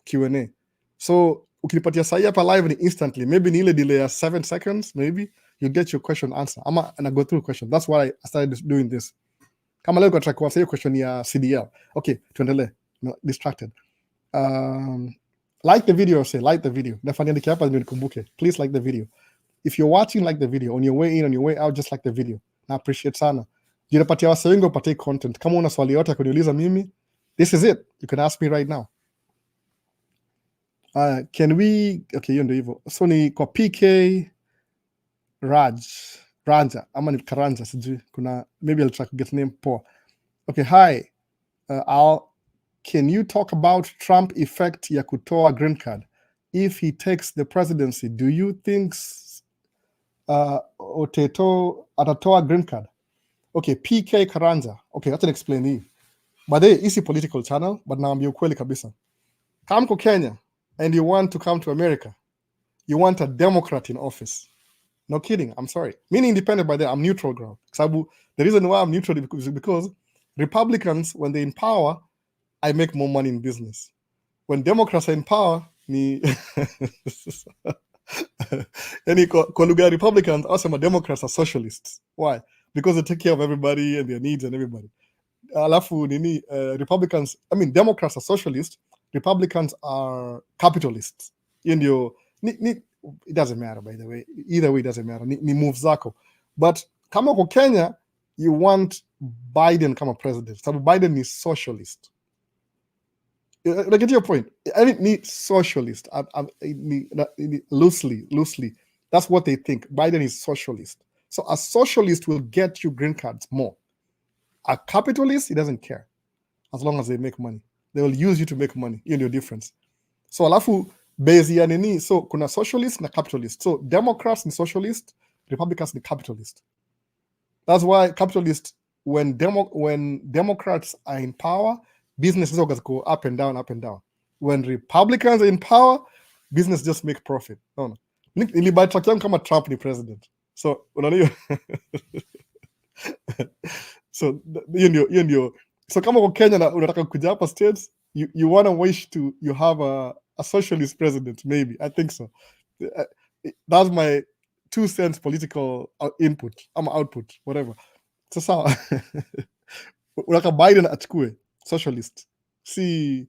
Q&A. So ukinipatia sahi hapa live ni instantly, maybe ni ile delay ya 7 seconds, maybe you get your question answer. And I go through question. That's why I started doing this. Kama leo kwa kuanza question ya CDL. Okay, tuendelee. No, distracted. Like the video, like the video. Nafanya nikia hapa ndio nikumbuke. Please like the video. If you're watching, like the video. On your way in, on your way out, just like the video. Na appreciate sana. Jinapatia wase wengi upate content. Kama una swali yote kuniuliza mimi, this is it. You can ask me right now. Can we, okay, hiyo ndio hivyo. So ni kwa PK Ranja, ama ni Karanja, sijui. Kuna, maybe I'll try to get name poa. Okay, hi. Can you talk about Trump effect ya kutoa green card? If he takes the presidency, do you think atatoa green card? Okay, PK Karanja. Okay, let's explain hii. But they is a political channel, but naambia ukweli kabisa. Kama mko Kenya and you want to come to America, you want a Democrat in office. No kidding, I'm sorry. Meaning independent, by the way, I'm neutral ground. Sabu, the reason why I'm neutral is because Republicans, when they're in power, I make more money in business. When Democrats are in power, ni yani kwa lugha Republicans, also my Democrats are socialists. Why? Because they take care of everybody and their needs and everybody. Alafu nini Republicans, I mean Democrats are socialists, Republicans are capitalists. It doesn't matter, by the way. Either way, it doesn't matter. Ni move zako. But kama kwa Kenya, you want Biden kama president. So Biden is socialist. I get your point. I need socialist. Loosely. That's what they think. Biden is socialist. So a socialist will get you green cards more. A capitalist, he doesn't care. As long as they make money. They will use you to make money. You know your difference. So alafu base ya nini, so kuna socialist na capitalist. So Democrats ni socialist, Republicans ni capitalist. That's why capitalist, when Democrats are in power, businesses always go up and down, up and down. When Republicans are in power, business just make profit. No. Nilibuy truck yangu kama Trump ni president. So unaniyo. So hiyo ndio. So kama kwa Kenya na unataka kuja hapa states, you want to wish to you have a socialist president, maybe. I think so. That's my 2 cents political input. I'm output, whatever. So sawa. Unataka Biden achukue socialist. See,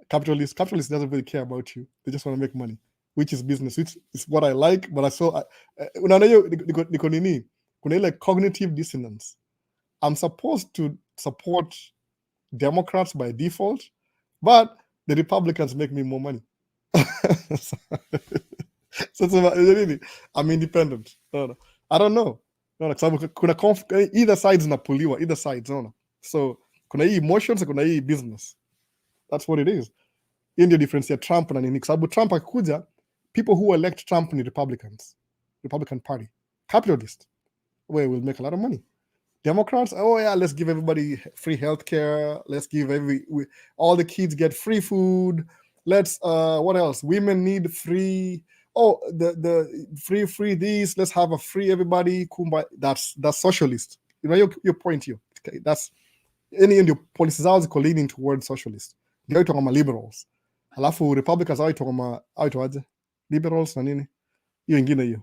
capitalist doesn't really care about you. They just want to make money, which is business, which is what I like. But I saw, unaona hiyo niko nini? Kuna ile cognitive dissonance. I'm supposed to support Democrats by default, but the Republicans make me more money. So I'm independent. No. I don't know. No, kuna either sides napuliwa, either sides. No. So kuna hii emotions, kuna hii business. That's what it is. In the difference ya Trump na nini, sababu Trump akikuja, people who elect Trump ni Republicans, Republican Party, capitalist, where we'll make a lot of money. Democrats, oh yeah, let's give everybody free healthcare. Let's give all the kids get free food. Let's what else? Women need free. Oh, the free this. Let's have a free everybody. Kumbaya. That's socialist. You know your point here. Okay, that's any in your policies are leaning towards socialist. Ndio talking about liberals. Halafu Republicans aje liberals na nini? Hiyo ingine hiyo.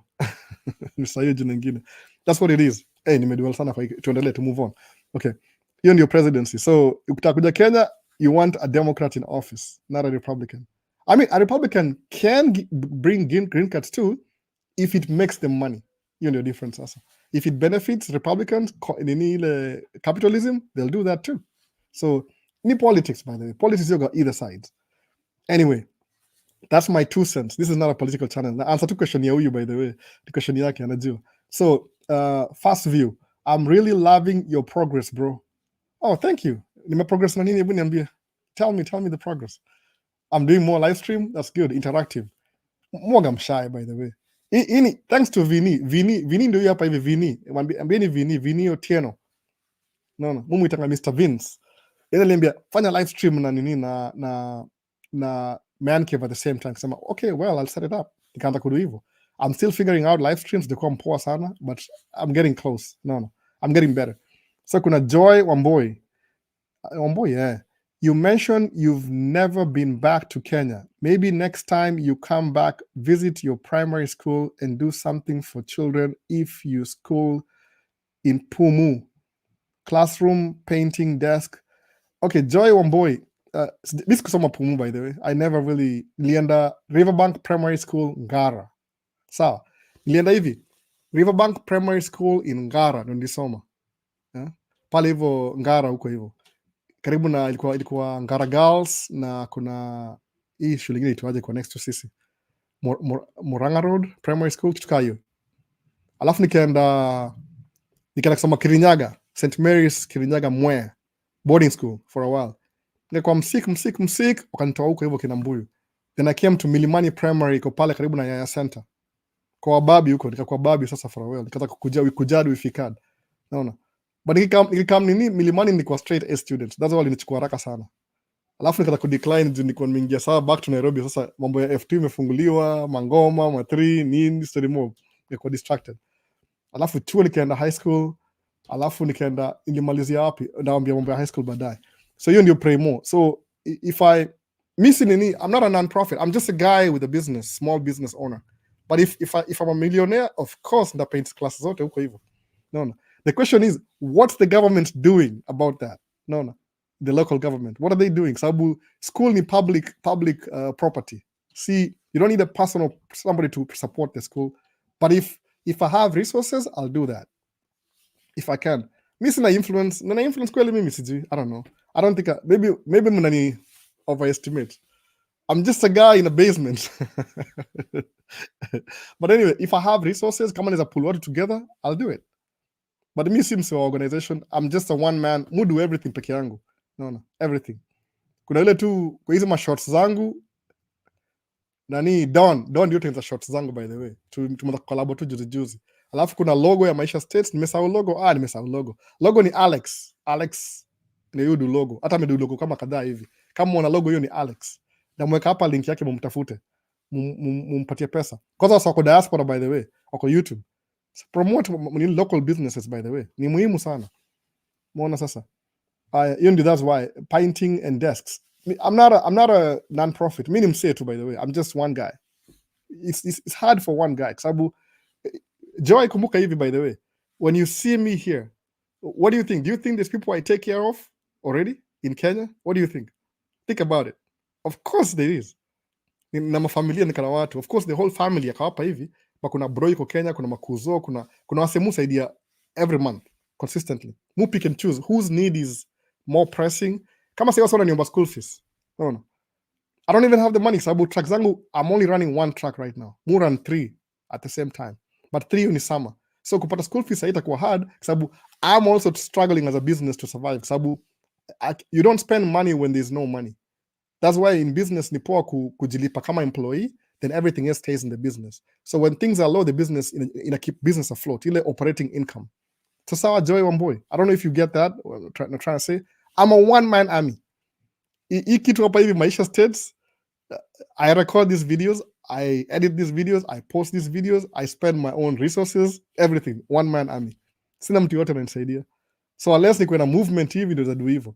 Nisaidie jina ingine. That's what it is. Hey, nimedual sana kwa tuendelee to move on. Okay. Hiyo ndio presidency. So ukitaka kuja Kenya, you want a Democrat in office, not a Republican. I mean, a Republican can bring green cards too if it makes them money. Hiyo ndio difference sasa. If it benefits Republicans in capitalism, they'll do that too. So ni politics, by the way. Politics you got either side. Anyway, that's my 2 cents. This is not a political channel. The answer to question ya huyu, by the way. The question yake anajua. So first view, I'm really loving your progress, bro. Oh, thank you. Nime progress na nini, hebu niambie. Tell me the progress. I'm doing more live stream. That's good. Interactive. Mwaga mshy, by the way. Thanks to Vini ndio hapa hivi Vini. Ambieni Vini Otieno. No. Mumu itanga Mr. Vince. Yeye aliambia fanya live stream na nini na man cave at the same time. Sema, okay, well, I'll set it up. Nikaanza kudu hivyo. I'm still figuring out live streams. They're mpoa sana, but I'm getting close. No. I'm getting better. So kuna Joy Wamboi, yeah. You mentioned you've never been back to Kenya. Maybe next time you come back, visit your primary school and do something for children if you school in Pumu. Classroom, painting, desk. Okay, Joy Wamboi. This kusoma Pumu, by the way. I never really nilienda Riverbank Primary School Ngara. Sawa. Nilienda hivi Riverbank Primary School in Ngara ndo nilisoma. Pale hivyo Ngara huko hivyo. Karibu na ilikuwa Ngara Girls na kuna hii shule nyingine itwaje kwa next to sisi. Murang'a Road Primary School kitu hiyo. Alafu nikaenda kusoma Kirinyaga, St. Mary's Kirinyaga Mwe boarding school for a while. Nilikuwa msik wakanitoa huko hivyo Kinambuyu. Then I came to Milimani Primary iko pale karibu na Yaya Center. Kwa babi huko nikakuwa babi sasa for a while. Nikaanza kujadu ifikad. Naona. But nikikam nini Milimani nilikuwa straight A student. That's why nilichukua haraka sana. Alafu nikaanza kudecline juu nilikuwa nimeingia sawa back to Nairobi sasa mambo ya F2 imefunguliwa, Mangoma, Ma3, nini story mob. Nilikuwa distracted. Alafu chuo nikaenda high school. Alafu nikaenda nilimalizia wapi? Naambia mambo ya high school baadaye. So hiyo ndio pray more. So if I miss nini, I'm not a non-profit. I'm just a guy with a business, small business owner. But if I'm a millionaire, of course nda paint classes zote huko hivyo. No. The question is, what's the government doing about that? No. the local government. What are they doing? Sababu school ni public property. See, you don't need a personal somebody to support the school. But if I have resources, I'll do that. If I can. Mi sina influence. Nina influence kweli mimi sijui. I don't know. I don't think maybe mnani overestimate. I'm just a guy in a basement. But anyway, if I have resources, come on, as a pull water together, I'll do it. But me seems organization, I'm just a one man, mu do everything peke yangu. No, everything. Kuna ile tu kwa hizo ma shots zangu nani Don ndio tenza shots zangu by the way. Tumeza collab tu juzi. Alafu kuna logo ya Maisha States, nimesahau logo. Logo ni Alex ni yudu logo. Hata amedu logo kama kadhaa hivi. Kama una logo hiyo ni Alex. Na mweka hapa link yake mumtafute. Mumpatie pesa. Kwanza wako diaspora by the way, wako YouTube. So promote local businesses by the way. Ni muhimu sana. Muona sasa. That's why painting and desks. I'm not a non-profit. Mimi ni msee tu by the way. I'm just one guy. It's hard for one guy. Sababu Joy kumbuka hivi by the way. When you see me here, what do you think? Do you think there's people I take care of already in Kenya? What do you think? Think about it. Of course there is. Na mafamilia nikana watu. Of course the whole family yakawapa hivi. But kuna bro yuko Kenya, kuna makuzo, kuna wasemu saidia every month consistently. Mu pick and choose whose need is more pressing. Kama sasa wana niomba school fees. No. I don't even have the money. Sababu track zangu, I'm only running one track right now. Mu run 3 at the same time. But 3 ni summer. So kupata school fees haitakuwa hard sababu I'm also struggling as a business to survive. Sababu you don't spend money when there's no money. That's why in business ni poa kujilipa kama employee, then everything else stays in the business. So when things are low, the business in a keep business afloat, ile operating income. So sawa Joy Wamboi, I don't know if you get that. I'm trying to say, I'm a one-man army. Hii kitu hapa hivi Maisha States, I record these videos, I edit these videos, I post these videos, I spend my own resources, everything. One-man army. Sina mtu yote ananisaidia. So unless niko na movement hivi ndio do hivyo.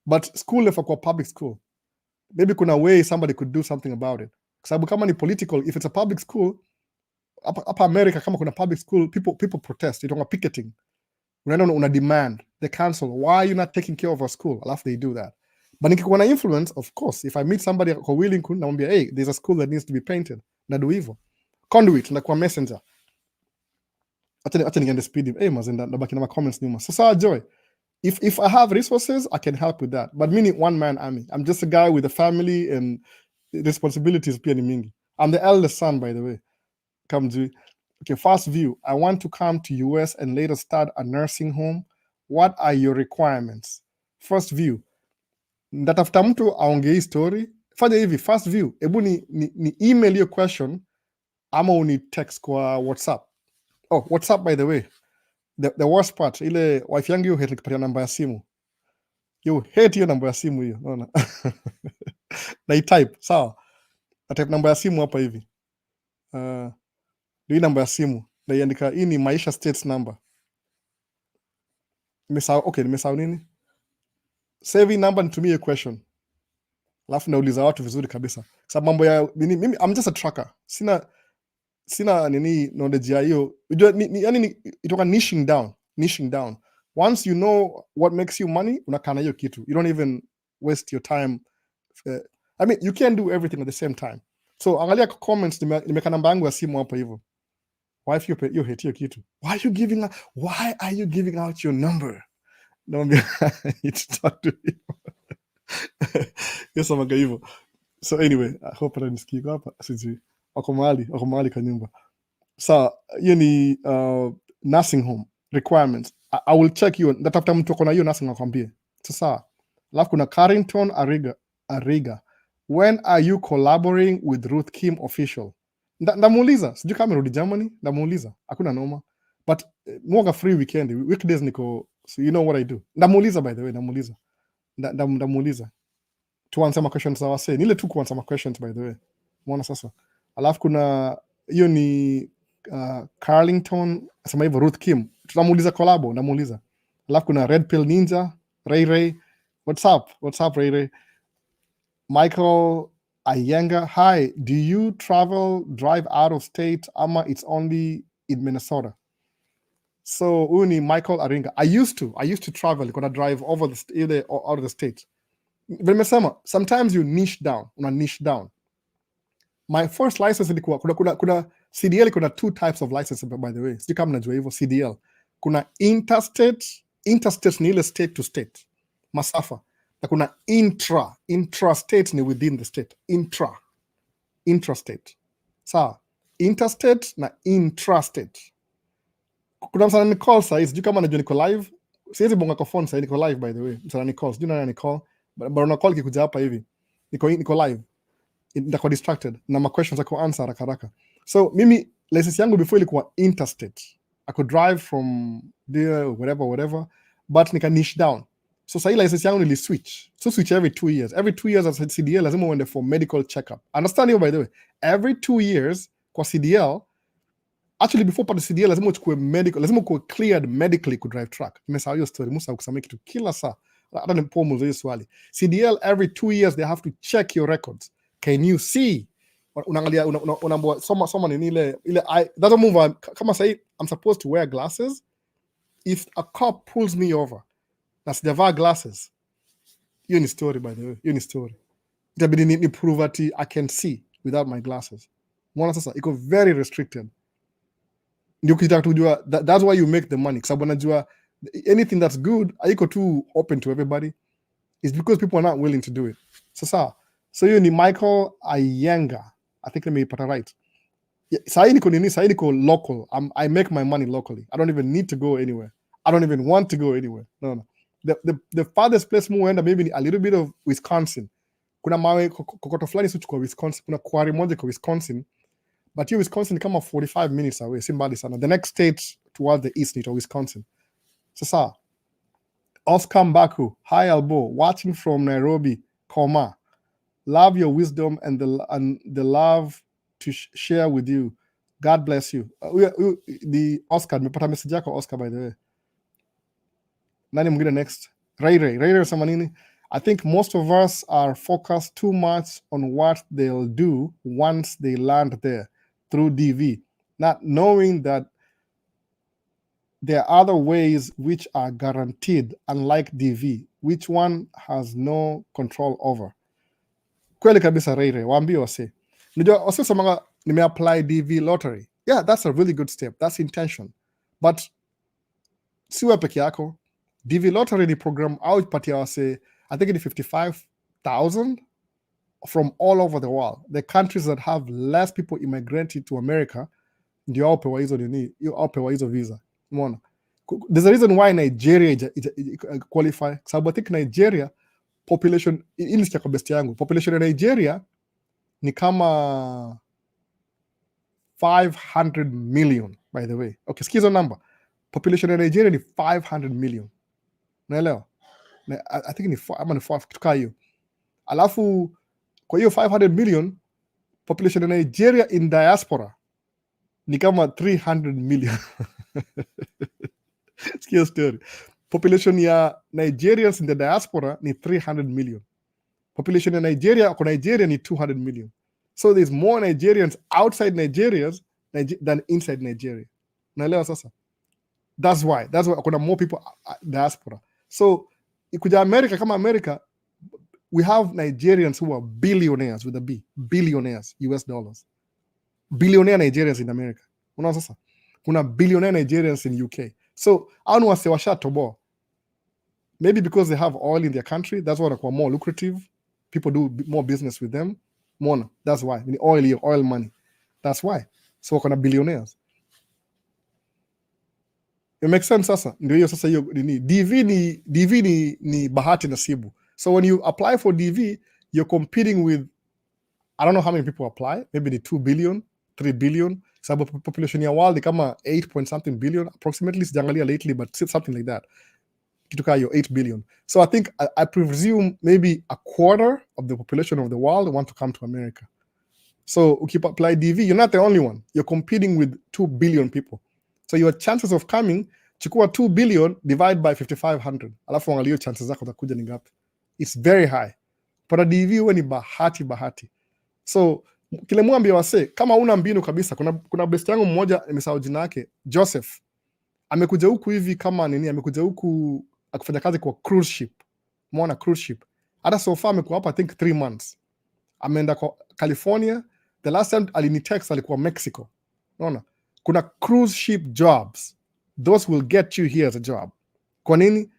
But school if kwa public school, maybe kuna way somebody could do something about it. Kwa sababu kama ni political, if it's a public school, hapa America kama kuna public school, people protest. Itonga picketing. Unaenda una demand the council, why are you not taking care of our school? Alafu they do that. But nikikuwa na influence, of course, if I meet somebody who willing to, namwambia, hey, there's a school that needs to be painted. Na do hivyo. Conduit, nakuwa messenger. Acha niende speed. Hey, mazinda, nabaki na ma comments nyuma. Sasa Joy, if I have resources, I can help with that. But me ni one-man army. I'm just a guy with a family and responsibilities pia ni mingi. I'm the eldest son, by the way. Come Joy. Okay, first view. I want to come to US and later start a nursing home. What are your requirements? First view. Ndatafuta mtu aongee story. Fanya hivi, first view. Ebu ni email your question ama uni text kwa WhatsApp. Oh, WhatsApp by the way. The worst part, ile wife yangu hate nikipatia namba ya simu. Hate hiyo namba ya simu hiyo. Unaona? Na type, sawa. Na type namba ya simu hapa hivi. Hii namba ya simu. Na iandika hii ni Maisha States number. Nimesahau nini? Save number nitumie question. Alafu nauliza watu vizuri kabisa. Sababu mambo ya mimi I'm just a tracker. Sina nini knowledge ya hiyo. Yani itoka niching down. Once you know what makes you money, unakana hiyo kitu. You don't even waste your time. I mean, you can't do everything at the same time. So angalia comments, nimeka namba yangu ya simu hapo hivyo. Wife you hate hiyo kitu. Why are you giving out your number? No, it's talk to you. Yes, amaga hivyo. So anyway, I hope ananisikia hapa sijui. Wako mahali kwa nyumba. So, hiyo ni nursing home requirements. I will check you. Ndatafuta mtu ako na hiyo nursing akwambie. Sasa, alafu kuna Carrington Ariga. When are you collaborating with Ruth Kim official? Ndamuuliza, sijui kama rudi Germany, ndamuuliza. Hakuna noma. But mwoga free weekend, weekdays niko, so you know what I do. Ndamuuliza by the way, ndamuuliza. To answer my questions za wase. Nile tu kuanswer my questions by the way. Mwona sasa. Alafu kuna hiyo ni Carlington, sema hivyo Ruth Kim. Tutamuuliza collabo, ndamuuliza. Alafu kuna Red Pill Ninja, Ray. What's up Ray? Michael Ayenga, hi, do you drive out of state ama it's only in Minnesota? So huyu ni Michael Aringa. I used to travel, nilikuwa na drive over the out of the state. Vile nimesema, sometimes you niche down, una niche down. My first license ilikuwa kuna CDL, kuna two types of license by the way. Sijui kama mnajua hivyo CDL. Kuna interstate ni ile state to state. Masafa. Na kuna intrastate ni within the state. Intrastate. Sawa. Interstate na intrastate. Kuna msana ni call sasa, sijui kama najua niko live. Siwezi bonga kwa phone sasa, niko live by the way. Msana ni call, sijui nani ni call. But una call kikuja hapa hivi. Niko live. Nitakuwa distracted na ma questions za kuanswer haraka. So mimi license yangu before ilikuwa interstate. I could drive from there whatever, but nika niche down. So sasa license yangu nili switch. So switch every 2 years. Every 2 years as CDL lazima uende for medical checkup. Understand you by the way. Every 2 years kwa CDL, actually before pata CDL lazima uchukue medical, lazima uwe cleared medically ku drive truck. Nimesahau hiyo story, musa kusema kitu kila saa. Hata nipomo hiyo swali. CDL every 2 years they have to check your records. Can you see? Unaangalia unaambia soma ni ile that's a move. Kama say I'm supposed to wear glasses, if a cop pulls me over na sijavaa glasses, hiyo ni story by the way, hiyo ni story. Itabidi ni prove that I can see without my glasses. Mbona sasa iko very restricted. Ndio ukitaka kujua, that's why you make the money, kwa sababu najua anything that's good haiko too open to everybody. It's because people are not willing to do it. Sasa so hiyo ni Michael Ayenga. I think let me put it right. Sahi niko local. I make my money locally. I don't even need to go anywhere. I don't even want to go anywhere. No. The farthest place muenda maybe a little bit of Wisconsin. Kuna mawe kokoto fulani suchu kwa Wisconsin. Kuna quarry moja kwa Wisconsin. But here Wisconsin kama 45 minutes away. Simbali sana. The next state towards the east nito Wisconsin. Sasa Oscar Mbaku. Hi Albo. Watching from Nairobi. Koma. Love your wisdom and the love to share with you. God bless you. The Oscar, nimepata message yako Oscar by the way. Nani mwingine next? Ray Samanini. I think most of us are focused too much on what they'll do once they land there through DV, not knowing that there are other ways which are guaranteed, unlike DV, which one has no control over. Kweli kabisa Ray, waambie wase. Unajua wase samanga nimeapply DV lottery. Yeah, that's a really good step. That's intention. But siwe peke yako. DV lottery ni program out patia wase, I think it's 55,000 from all over the world. The countries that have less people immigrating to America, ndio wapewa hizo nini, wapewa hizo visa. Umeona? There's a reason why Nigeria qualify. Sababu I think Nigeria population, ili sikia kwa best yangu, population ya Nigeria ni kama 500 million by the way. Okay, sikizo number. Population ya Nigeria ni 500 million. Unaelewa? I think ni 4 kutoka hiyo. Alafu kwa hiyo 500 million population ya Nigeria in diaspora ni kama 300 million. Sikia story. Population ya Nigerians in the diaspora ni 300 million. Population ya Nigeria kwa Nigeria ni 200 million. So there's more Nigerians outside Nigeria than inside Nigeria. Unaelewa sasa? That's why kuna more people diaspora. So ikuja America, kama America, we have Nigerians who are billionaires with a B, billionaires US dollars. Billionaire Nigerians in America. Unaona sasa? Kuna billionaire Nigerians in UK. So anu wase washatoboa. Maybe because they have oil in their country, that's why they're more lucrative. People do more business with them. More. That's why. Oil money. That's why. So kuna billionaires. It makes sense sasa. Ndio hiyo sasa hiyo ni DV ni bahati nasibu. So when you apply for DV, you're competing with, I don't know how many people apply, maybe the 2 billion, 3 billion. Sababu population ya world kama 8 point something billion approximately, sijangalia lately, but something like that. Kituka yo 8 billion. So I think I presume maybe a quarter of the population of the world want to come to America. So if you apply DV, you're not the only one. You're competing with 2 billion people. So your chances of coming, chukua 2 billion divide by 5,500. Alafu angalia chances zako za kuja ni ngapi. It's very high. Para DV huwa ni bahati. So kile mwambie wase, kama una mbinu kabisa, kuna best yangu mmoja nimesahau jina yake, Joseph. amekuja huku hivi kama nini, amekuja huku akifanya kazi kwa cruise ship. Umeona cruise ship. Hata so far amekuwa hapa I think 3 months. Ameenda kwa California. The last time alinitext alikuwa Mexico. Unaona? Kuna cruise ship jobs. Those will get you here as a job. Kwa nini?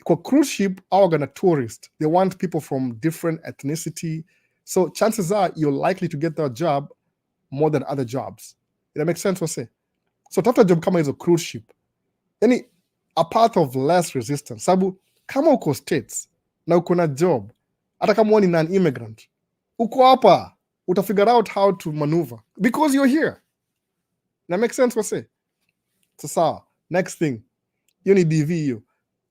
Kwa cruise ship, are gonna tourist. They want people from different ethnicity. So chances are you're likely to get that job more than other jobs. That makes sense, wase? So tafuta job kama hizo cruise ship. Yani a path of less resistance. Sabu kama uko States na uko na job, hata kama ni non-immigrant, uko hapa, uta figure out how to maneuver because you're here. That makes sense, wase? So next thing, you need DV hiyo.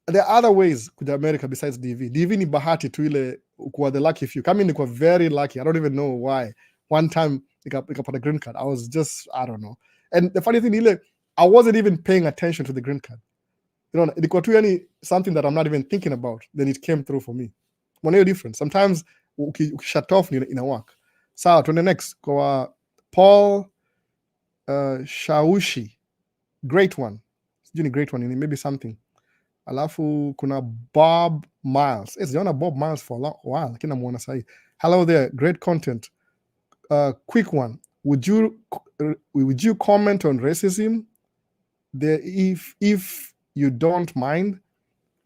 There are other ways kuja America besides DV. DV ni bahati tu ile ukuwa the lucky few. Kama nilikuwa very lucky. I don't even know why. One time nikapata green card. I was just, I don't know. And the funny thing ile, I wasn't even paying attention to the green card. You know, ilikuwa tu yani something that I'm not even thinking about. Then it came through for me. Mwana hiyo different. Sometimes ukishut off ina work. Sawa, to the next. Kwa Paul Shaushi. Great one. Sijui ni great one. Maybe something. Alafu kuna Bob Miles. Sijaona Bob Miles for a while, lakini namuona sahi. Hello there, great content. Quick one. Would you comment on racism there if you don't mind?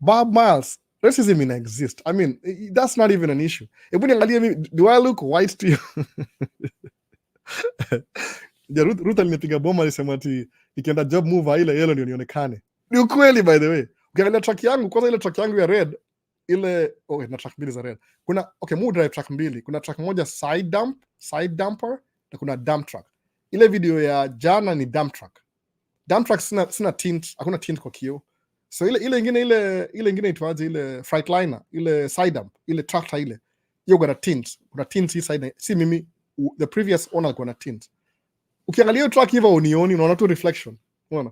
Bob Miles, racism ina exist. I mean, that's not even an issue. Hebu niangalie mimi, do I look white to you? Ruth alinipiga bomba alisema ati nikienda job move ile yellow ndio nionekane. Ni ukweli by the way. Ukiangalia track yangu, kwanza ile track yangu ya red, ile na track mbili za red. Kuna mu drive track mbili. Kuna track moja side dumper na kuna dump truck. Ile video ya jana ni dump truck. Dump truck sina tint, hakuna tint kwa kio. So ile ingine itwaje ile Freightliner, ile side dump, ile tractor ile. Hiyo kuna tint hii side. Si mimi, the previous owner alikuwa na tint. Ukiangalia hiyo track hivyo unioni, unaona tu reflection. Unaona?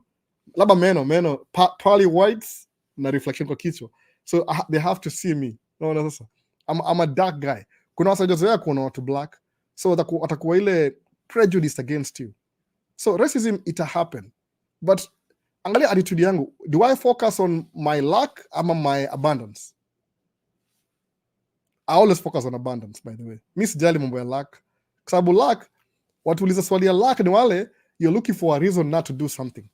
Labda meno probably whites na reflection kwa kichwa. So they have to see me. Unaona sasa? I'm a dark guy. Kuna wasajozoea kuona watu black. So watakuwa ile prejudice against you. So racism ita happen. But angalia attitude yangu. Do I focus on my luck ama my abundance? I always focus on abundance, by the way. Mi sijali mambo ya luck. Kwa sababu luck, watu uliza swali ya luck ni wale you're looking for a reason not to do something.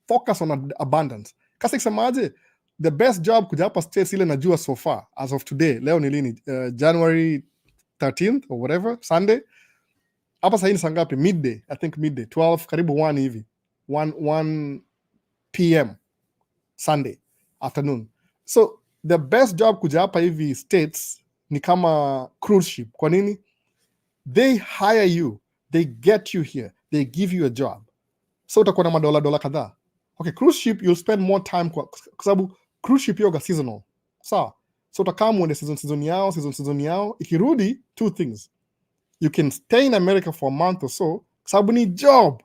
Focus on abundance. Kasi kisemaje, the best job kuja hapa States ile najua so far, as of today, leo ni lini, January 13th or whatever, Sunday. Hapa sahii ni saa ngapi? Midday, I think midday, 12, karibu 1 hivi. 1 p.m. Sunday afternoon. So the best job kuja hapa hivi States ni kama cruise ship. Kwa nini? They hire you, they get you here, they give you a job. So utakuwa na madola kadhaa. Okay, cruise ship you'll spend more time kwa sababu cruise ship yoga seasonal. Sawa. So utakaa muone season yao. Ikirudi, 2 things. You can stay in America for a month or so, sababu ni job.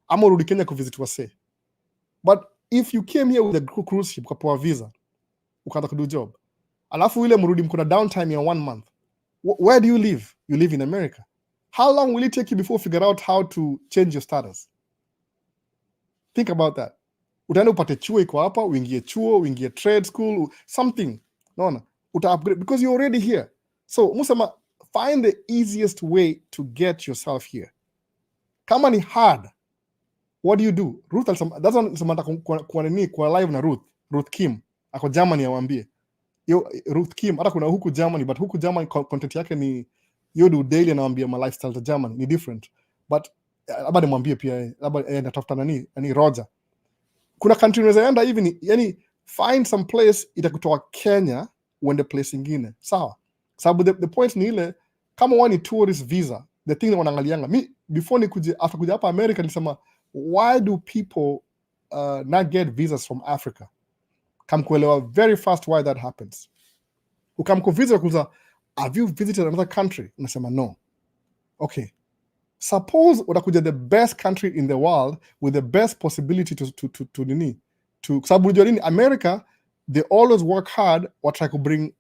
Ama urudi Kenya kuvisit wase. But if you came here with a cruise ship ukapewa visa, ukaanza kudu job, alafu ile mrudi mkuna downtime ya 1 month, where do you live? You live in America. How long will it take you before you figure out how to change your status? Think about that. Utaenda upate chuo iko hapa, uingie trade school, something. Naona, uta upgrade because you're already here. So, musema, find the easiest way to get yourself here. Kama ni hard, what do you do? Ruth that's one samanta kwa live na Ruth Kim. Ako Germany awambie. Yo Ruth Kim, hata kuna huku Germany, but huku Germany content yake ni yo do daily anawambia my lifestyle to Germany ni different. But labda nimwambie pia labda natafuta nani Roger. Kuna country unaweza enda hivi yani find some place itakutoa Kenya uende place ingine. Sawa? Sababu the point ni ile kama wani tourist visa, the thing wanaangalianga. Mi before after kuja hapa America nilisema why do people not get visas from Africa? Kamkuelewa very fast why that happens. Ukamkuvisit kuuliza have you visited another country? Unasema no. Okay. Suppose utakuja the best country in the world with the best possibility to sababu unajua nini America, they always work hard try to bring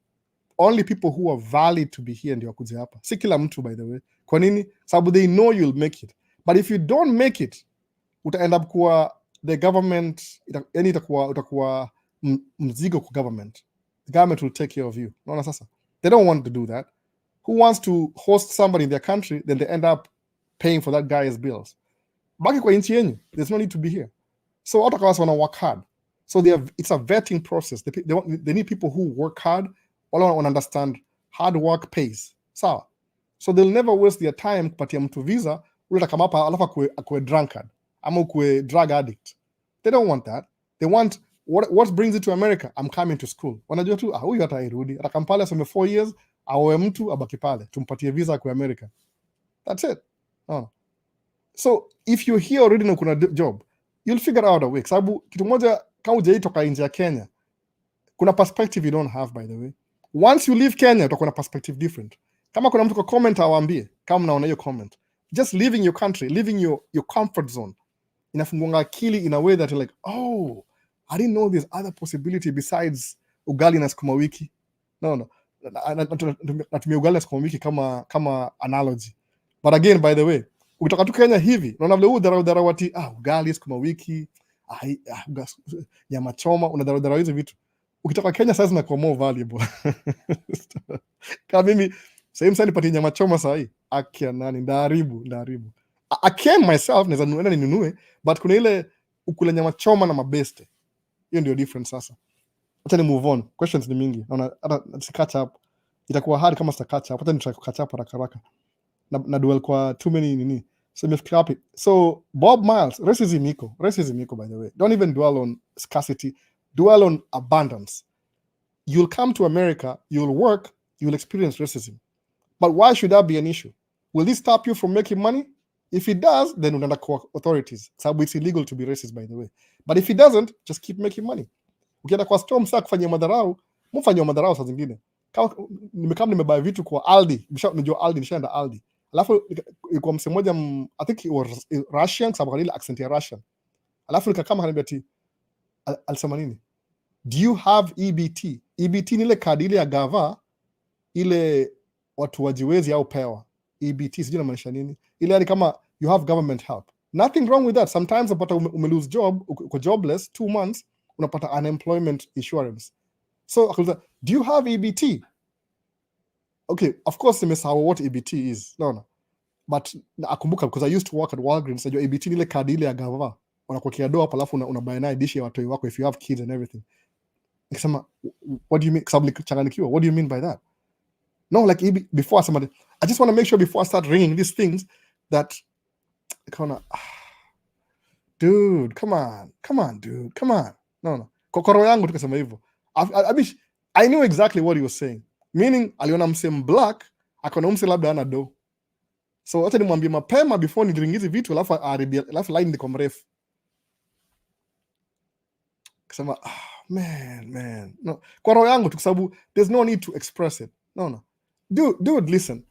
only people who are valid to be here ndio wakuja hapa. Si kila mtu by the way. Kwa nini? Sababu they know you'll make it. But if you don't make it, uta end up kuwa the government, yani utakuwa mzigo kwa government. The government will take care of you. Naona sasa, they don't want to do that. Who wants to host somebody in their country, then they end up paying for that guy's bills? Baki kwa nchi yenyu, there's no need to be here. So watu kawasa wana work hard. So it's a vetting process. They need people who work hard, wala wana understand hard work pays. Sawa. So they'll never waste their time kupatia mtu visa ule kama hapa alafu akue drunkard ama akue drug addict. They don't want that. They want what brings it to America? I'm coming to school. Wanajua tu huyu hata irudi. Atakampale asome 4 years, awe mtu abaki pale. Tumpatie visa kwa America. That's it. So if you're here already na kuna job, you'll figure out a way. Sababu kitu moja kama hujaitoka nje ya Kenya, kuna perspective you don't have, by the way. Once you leave Kenya, utakuwa na perspective different. Kama kuna mtu kwa comment awaambie, kama mnaona hiyo comment, just leaving your country, leaving your comfort zone, inafungua akili in a way that you're like, oh, I didn't know there's other possibility besides ugali na sukuma wiki. No. Natumia ugali na sukuma wiki kama analogy. But again, by the way, ukitoka tu Kenya hivi, unaona vile udharawati, ugali, sukuma wiki, nyama choma, unadharau hizo vitu. Ukitoka Kenya sasa zinakuwa more valuable. Kama mimi same sana nipatie nyama choma saa hii, akia nani ndaharibu. I can myself naweza ninunue, but kuna ile ukule nyama choma na mabeste. Hiyo ndio difference sasa. Acha ni move on. Questions ni mingi. Naona hata catch up. Itakuwa hard kama sita catch up. Hata nitaka catch up haraka. Na duel kwa too many nini. So nimefika hapi. So Bob Miles, racism iko by the way. Don't even dwell on scarcity. Dwell on abundance. You'll come to America, you'll work, you'll experience racism. But why should that be an issue? Will this stop you from making money? If it does, then unaenda kwa authorities. So it's illegal to be racist, by the way. But if it doesn't, just keep making money. Ukienda kwa store msa kufanyia madharau, mfanyia madharau saa zingine. Kama nimebuy vitu kwa Aldi, unajua Aldi, nishaenda Aldi. Alafu ilikuwa mse mmoja, I think it was Russian, sababu ile accent ya Russian. Alafu nikakama kaniambia ati alisema nini? Do you have EBT? EBT ni ile kadi ile ya gava, ile watu wajiwezi au pewa. EBT sijui inamaanisha nini? Ile yani kama you have government help. Nothing wrong with that. Sometimes unapata lose job, uko jobless 2 months, unapata unemployment insurance. So akauliza, do you have EBT? Okay, of course nimesahau what EBT is. No. But nakumbuka because I used to work at Walgreens. Najua EBT ni ile kadi ile ya gava. Unakuwekea doa hapo alafu unabuy naye dishi ya watu wako if you have kids and everything. Nikasema, what do you mean? Changanikiwa. What do you mean by that? No, like before somebody, I just want to make sure before I start ringing these things that kind of, dude, come on, dude, come on. No. Kokoro yangu tukasema hivyo. I knew exactly what he was saying. Meaning, aliona mse black, akona mse labda ana do. So acha nimwambie mapema before niringizi vitu alafu line ndiko mrefu. Kasema, man. No. Kwa roho yangu tukasabu, there's no need to express it. No. Dude, listen.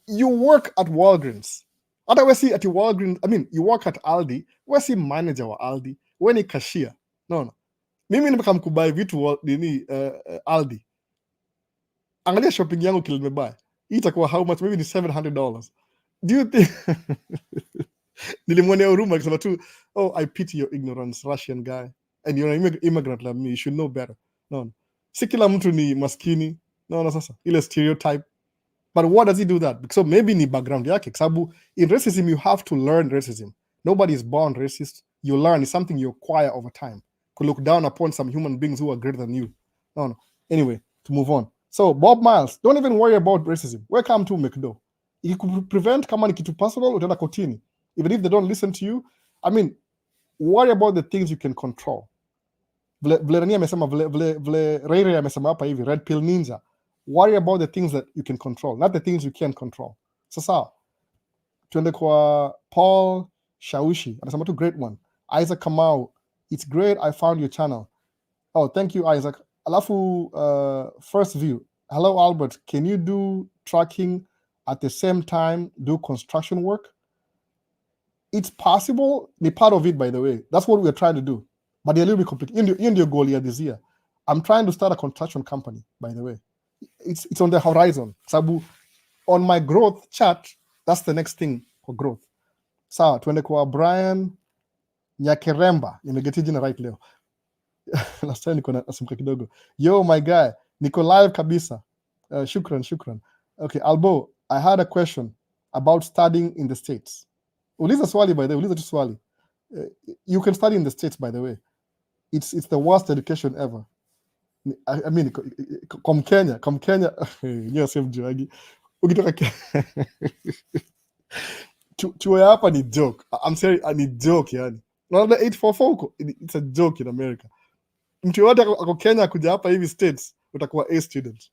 You work at Walgreens. Hata we see at Walgreens, I mean, you work at Aldi, we see manager wa Aldi, we ni cashier. No. Mimi nimekam kubuy vitu nini Aldi. Angalia shopping yangu kile nimebuy. Itakuwa how much? Maybe ni $700. Do you think nilimwonea huruma akisema tu, oh, I pity your ignorance, Russian guy. And you're an immigrant like me, you should know better. No. Si kila mtu ni maskini. No, sasa. Ile stereotype. But what does he do that? Because maybe ni background yake. Sababu in racism, you have to learn racism. Nobody is born racist. You learn. It's something you acquire over time. Could look down upon some human beings who are greater than you. No. Anyway, to move on. So, Bob Miles, don't even worry about racism. Welcome to McDo. You could prevent kama ni kitu possible, utaenda kotini. Even if they don't listen to you, I mean, worry about the things you can control. Vle amesema, Ray amesema hapa hivi, Red Pill Ninja. Worry about the things that you can control, not the things you can't control. Sasa, tuende kwa Paul Shaushi. Anasema tu great one. Isaac Kamau, it's great, I found your channel. Oh, thank you, Isaac. Alafu, first view. Hello, Albert. Can you do tracking at the same time, do construction work? It's possible. Ni part of it, by the way. That's what we're trying to do. But they're a little bit complicated. In your goal here this year, I'm trying to start a construction company, by the way. It's on the horizon. Sabu, on my growth chart, that's the next thing for growth. Sawa, tuende kwa Brian Nyakeremba, nimegetia jina right leo. Last time niko nasumbuka kidogo. Yo my guy, niko live kabisa. Shukran. Okay, Albo, I had a question about studying in the States. Uliza swali by the way, uliza tu swali. You can study in the States by the way. It's the worst education ever. I mean, come Kenya, nyo same juagi. Ukitoka chuo ya hapa ni joke. I'm sorry, ni joke yani. Unaona 844 huko, it's a joke in America. Mtu yote ako Kenya kuja hapa hivi States, utakuwa A student.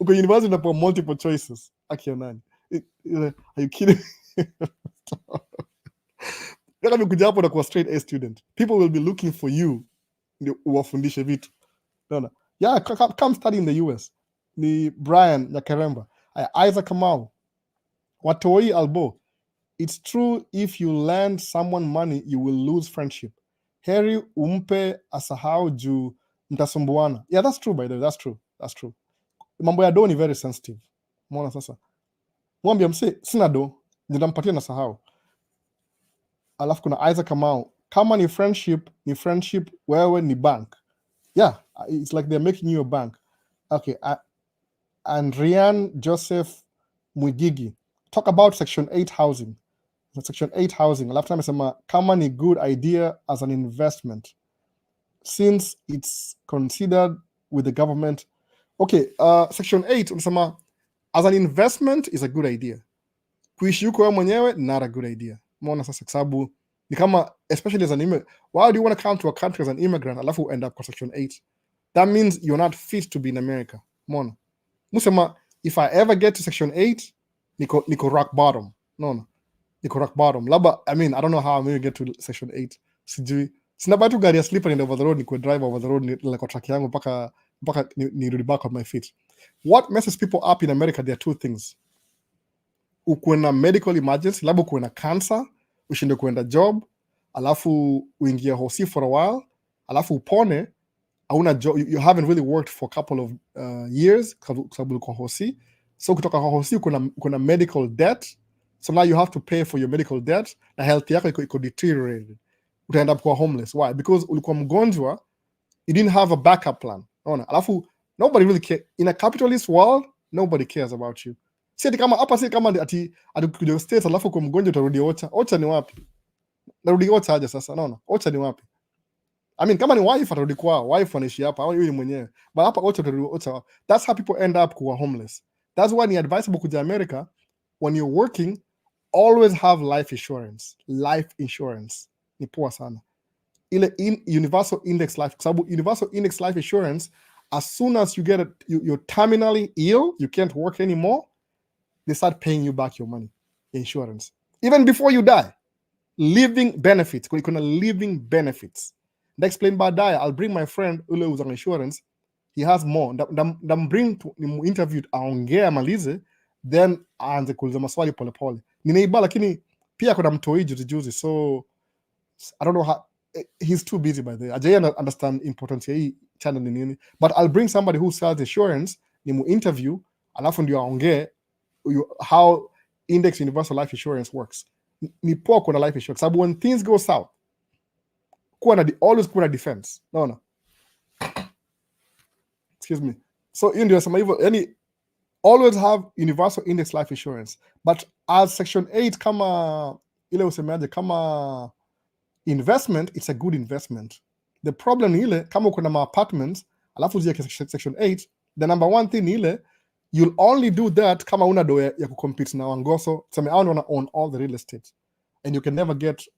Uko university unapewa multiple choices. Akio nani? Are you kidding? Kama kuja hapa utakuwa straight A student. People will be looking for you ndio uwafundishe vitu. Unaona? Yeah, come study in the US. Ni Brian Nyakeremba. Isaac Kamau. Watoi Albo. It's true if you lend someone money, you will lose friendship. Heri umpe asahau juu mtasumbuana. Yeah, that's true by the way. That's true. Mambo ya do ni very sensitive. Umeona sasa? Mwambie mse sina do, nitampatia na sahau. Alafu kuna Isaac Kamau. Kama ni friendship, wewe ni bank. Yeah, it's like they're making you a bank. Okay, and Rian Joseph Mwigigi. Talk about Section 8 housing. Section 8 housing. Alafu amesema kama ni good idea as an investment since it's considered with the government. Okay, Section 8 unasema as an investment is a good idea. Kuishi huko wewe mwenyewe not a good idea. Umeona sasa kwa sababu ni kama especially as an immigrant. Why do you want to come to a country as an immigrant alafu end up kwa Section 8? That means you're not fit to be in America. Umeona? Musema if I ever get to Section 8 niko rock bottom. No. Niko rock bottom. Laba, I mean, I don't know how I'm going to get to Section 8. Sijui. Sina batu gari ya slipper and over the road, niko drive over the road like track yangu mpaka nirudi back on my feet. What messes people up in America, there are two things. Ukuwe na medical emergency, labda ukuwe na cancer, ushinde kuenda job, alafu uingie hosi for a while, alafu upone, hauna job, you haven't really worked for a couple of years, sababu uko hosi. So kutoka hosi kuna medical debt, so now you have to pay for your medical debt, na health yako iko deteriorated. Utaenda kuwa homeless. Why? Because ulikuwa mgonjwa, you didn't have a backup plan. Alafu nobody really cares. In a capitalist world, nobody cares about you. Si kama ati kuja States alafu kwa mgonjwa utarudi Ocha. Ocha ni wapi? Narudi Ocha aje sasa, naona. Ocha ni wapi? I mean, kama ni wife atarudi kwa wife anaishi hapa au yeye mwenyewe. But hapa Ocha utarudi Ocha. That's how people end up kuwa homeless. That's why ni advisable kuja America, when you're working, always have life insurance. Life insurance ni poa sana. Ile universal index life, kwa sababu universal index life insurance, as soon as you get you're terminally ill, you can't work anymore, they start paying you back your money, insurance. Even before you die, living benefits. Kuna living benefits. That explain baadaye. I'll bring my friend ule who's on insurance. He has more. Bring to interview aongea malize, then aanze kuuliza maswali pole pole. Ninaiba lakini pia kuna mtoi juzi, so I don't know how. He's too busy by the way. I understand importance ya hii channel ni nini. But I'll bring somebody who sells insurance, nimu interview, alafu ndio aongee how index universal life insurance works. Ni poa kuna life insurance. Sababu when things go south, always kuna defense. No. Excuse me. So hiyo ndio sema hivyo, yani always have universal index life insurance. But as Section 8 kama ile usemaje kama investment, it's a good investment. The problem ni ile kama uko na ma apartments alafu zia Section 8, the number one thing ni ile you'll only do that kama una do ya kucompete na Wangoso. Sema I want to own all the real estate and you can never get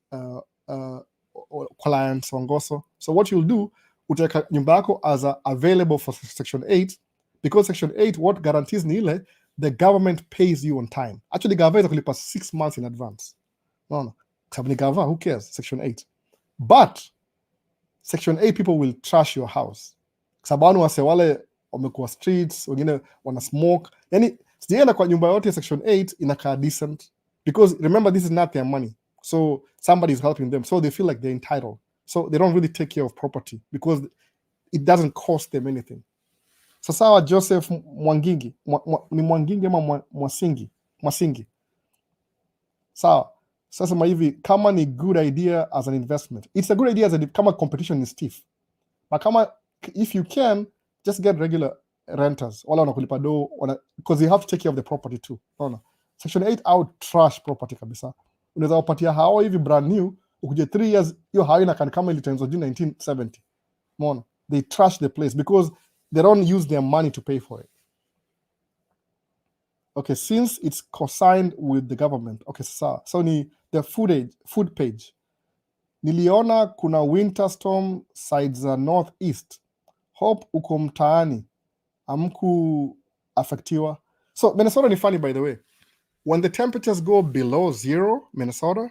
clients Wangoso. So what you'll do, uteka nyumba yako as available for Section 8, because Section 8 what guarantees ni ile the government pays you on time. Actually government kulipa 6 months in advance. No. Who cares? Section 8. But Section 8 people will trash your house. Sababu wase wale wamekuwa streets, wengine wana smoke. Yani sijaenda kwa nyumba yote Section 8 inakaa decent, because remember this is not their money. So somebody is helping them. So they feel like they're entitled. So they don't really take care of property because it doesn't cost them anything. Sasa Joseph Mwangingi, ni Mwangingi ama Mwasingi? Sawa. Sasa hivi kama ni good idea as an investment, it's a good idea as a kama competition is stiff, but kama if you can just get regular renters wala wanakulipa do because you have to take care of the property too. Unaona, section 8 out trash property kabisa. Unaweza wapatia hao hivi brand new, ukuje 3 years hiyo haina kan kama ilitengenezwa juu 1970. Unaona, they trash the place because they don't use their money to pay for it. Okay, since it's co-signed with the government. Okay, so ni the food page. Niliona kuna winter storm sides za northeast. Hope uko mtaani amku affectiwa. So Minnesota ni funny, by the way. When the temperatures go below zero, Minnesota,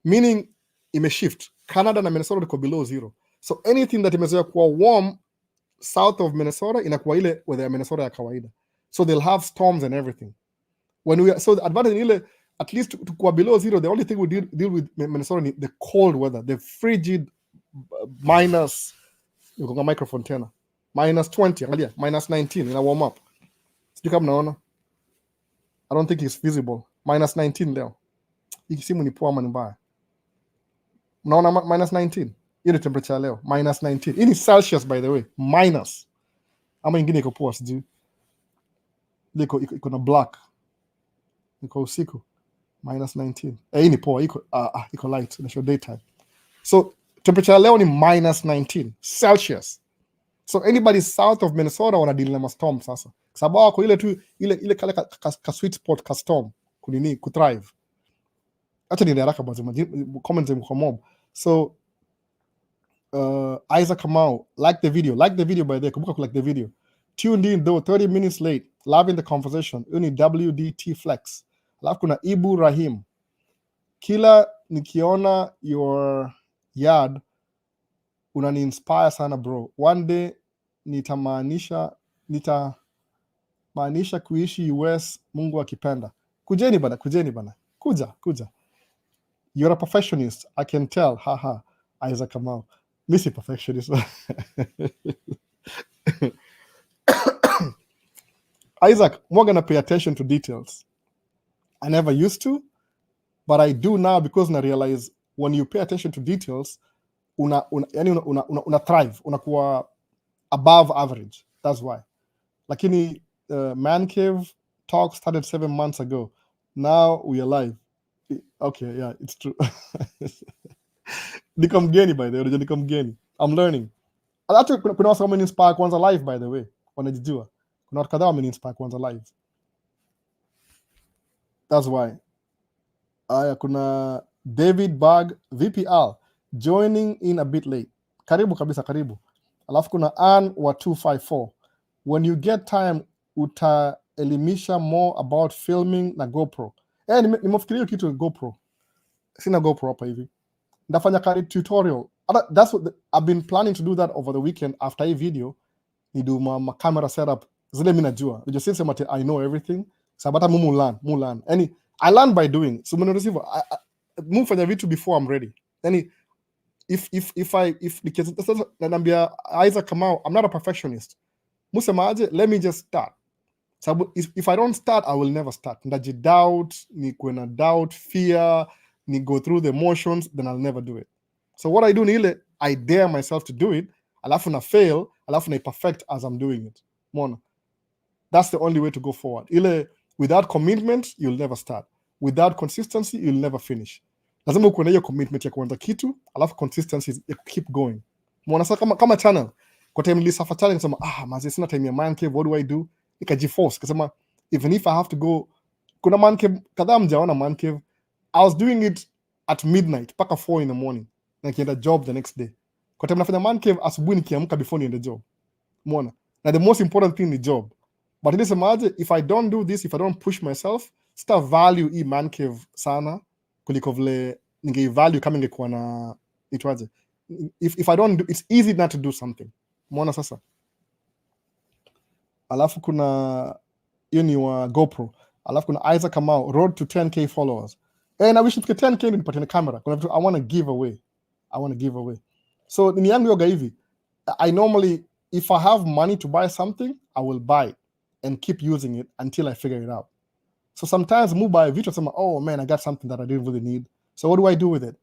meaning ime shift. Canada na Minnesota iko below zero. So anything that imezoea kuwa warm south of Minnesota inakuwa ile weather ya Minnesota ya kawaida. So they'll have storms and everything. So the advantage ile, at least to go below zero, the only thing we deal with Minnesota is the cold weather, the frigid minus, microphone tena, minus 20, angalia, minus 19 in a warm up. Sijui kama mnaona. I don't think it's visible. Minus 19 leo. Hii simu ni poa ama ni mbaya? Mnaona minus 19? Hiyo temperature leo, minus 19. Hii ni Celsius, by the way, minus. Ama ingine iko poa sijui. Iko na black. Iko usiku. Minus 19. Hii ni poa, iko light, inashow daytime. So temperature leo ni minus 19 Celsius. So anybody south of Minnesota wana deal na storm sasa. Sababu wako ile tu ile kale ka sweet spot ka storm kunini ku thrive. Acha ni haraka basi comments mko mob. So Isaac Kamau, like the video by the way, kumbuka like the video. Tuned in though 30 minutes late, loving the conversation. Uni WDT Flex. Alafu kuna Ibu Rahim. Kila nikiona your yard unani inspire sana bro. One day nitamaanisha kuishi US, Mungu akipenda. Kujeni bana. Kuja. You're a perfectionist, I can tell. Haha. Isaac Kamau. Missy perfectionist. Isaac, more gonna pay attention to details. I never used to, but I do now because I realize when you pay attention to details, una thrive, unakuwa above average. That's why. Lakini Man Cave talk started 7 months ago. Now we are live. Okay, yeah, it's true. Niko mgeni, by the way, niko mgeni. I'm learning. Actually, kuna watu wameniinspire kwanza live, by the way. Wanajijua. Kuna watu kadhaa wameniinspire kwanza live. That's why. Kuna David Bag VPL joining in a bit late. Karibu kabisa, karibu. Alafu kuna Ann wa 254. When you get time utaelimisha more about filming na GoPro. Nimefikiria kitu GoPro. Sina GoPro hapa hivi. Ndafanya kari tutorial. That's what I've been planning to do that over the weekend after a video. Ni do my camera setup. Zile mimi najua. Just say I know everything. Sabata mu learn. I learn by doing. So mimi receive move fanya vitu before I'm ready. If naambia Isaac Kamau, I'm not a perfectionist. Musemaje, let me just start. So if I don't start, I will never start. Ndajidoubt, ni kuena doubt, fear, ni go through the motions, then I'll never do it. So what I do ni ile, I dare myself to do it, alafu na fail, alafu na perfect as I'm doing it. Mona. That's the only way to go forward. Ile, without commitment, you'll never start. Without consistency, you'll never finish. Lazima uko na hiyo commitment ya kuanza kitu, alafu consistency ya keep going. Mwana sasa kama channel, kwa time nilisafa channel nikasema mazi sina time ya Man Cave, what do I do? Nikajiforce kasema even if I have to go, kuna Man Cave kadhaa mjaona Man Cave, I was doing it at midnight paka 4 in the morning na nikienda job the next day. Kwa time nafanya Man Cave asubuhi nikiamka before niende job. Umeona? Na the most important thing ni job. But it is imagine if I don't do this, if I don't push myself, sita value hii Man Cave sana kuliko vile ninge value kama ingekuwa na itwaje. If I don't do, it's easy not to do something. Umeona sasa? Alafu kuna hiyo ni wa GoPro. Alafu kuna Isaac Kamau, road to 10k followers. And I wish to get 10k nipate na camera. Kuna vitu I want to give away. So ni yangu yoga hivi. I normally, if I have money to buy something, I will buy it and keep using it until I figure it out. So sometimes mu buy vitu sema, oh man, I got something that I didn't really need. So what do I do with it?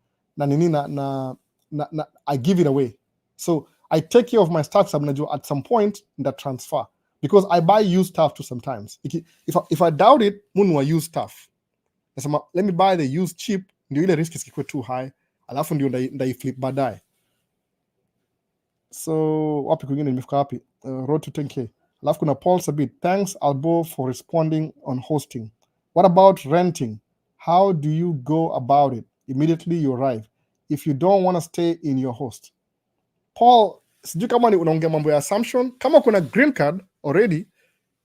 I give it away. So I take care of my stuff. At some point in that transfer, because I buy used stuff too sometimes. If I doubt it, munwa used stuff. Let me buy the used cheap, ndio ile risk isikuwe too high, alafu ndio ndaiflip baadaye. So wapi kwingine nimefika wapi? Road to 10K. Alafu kuna Paul Sabit, thanks Albo for responding on hosting. What about renting? How do you go about it? Immediately you arrive, if you don't want to stay in your host. Paul, sijui kama ni unaongea mambo ya assumption. Kama kuna green card already,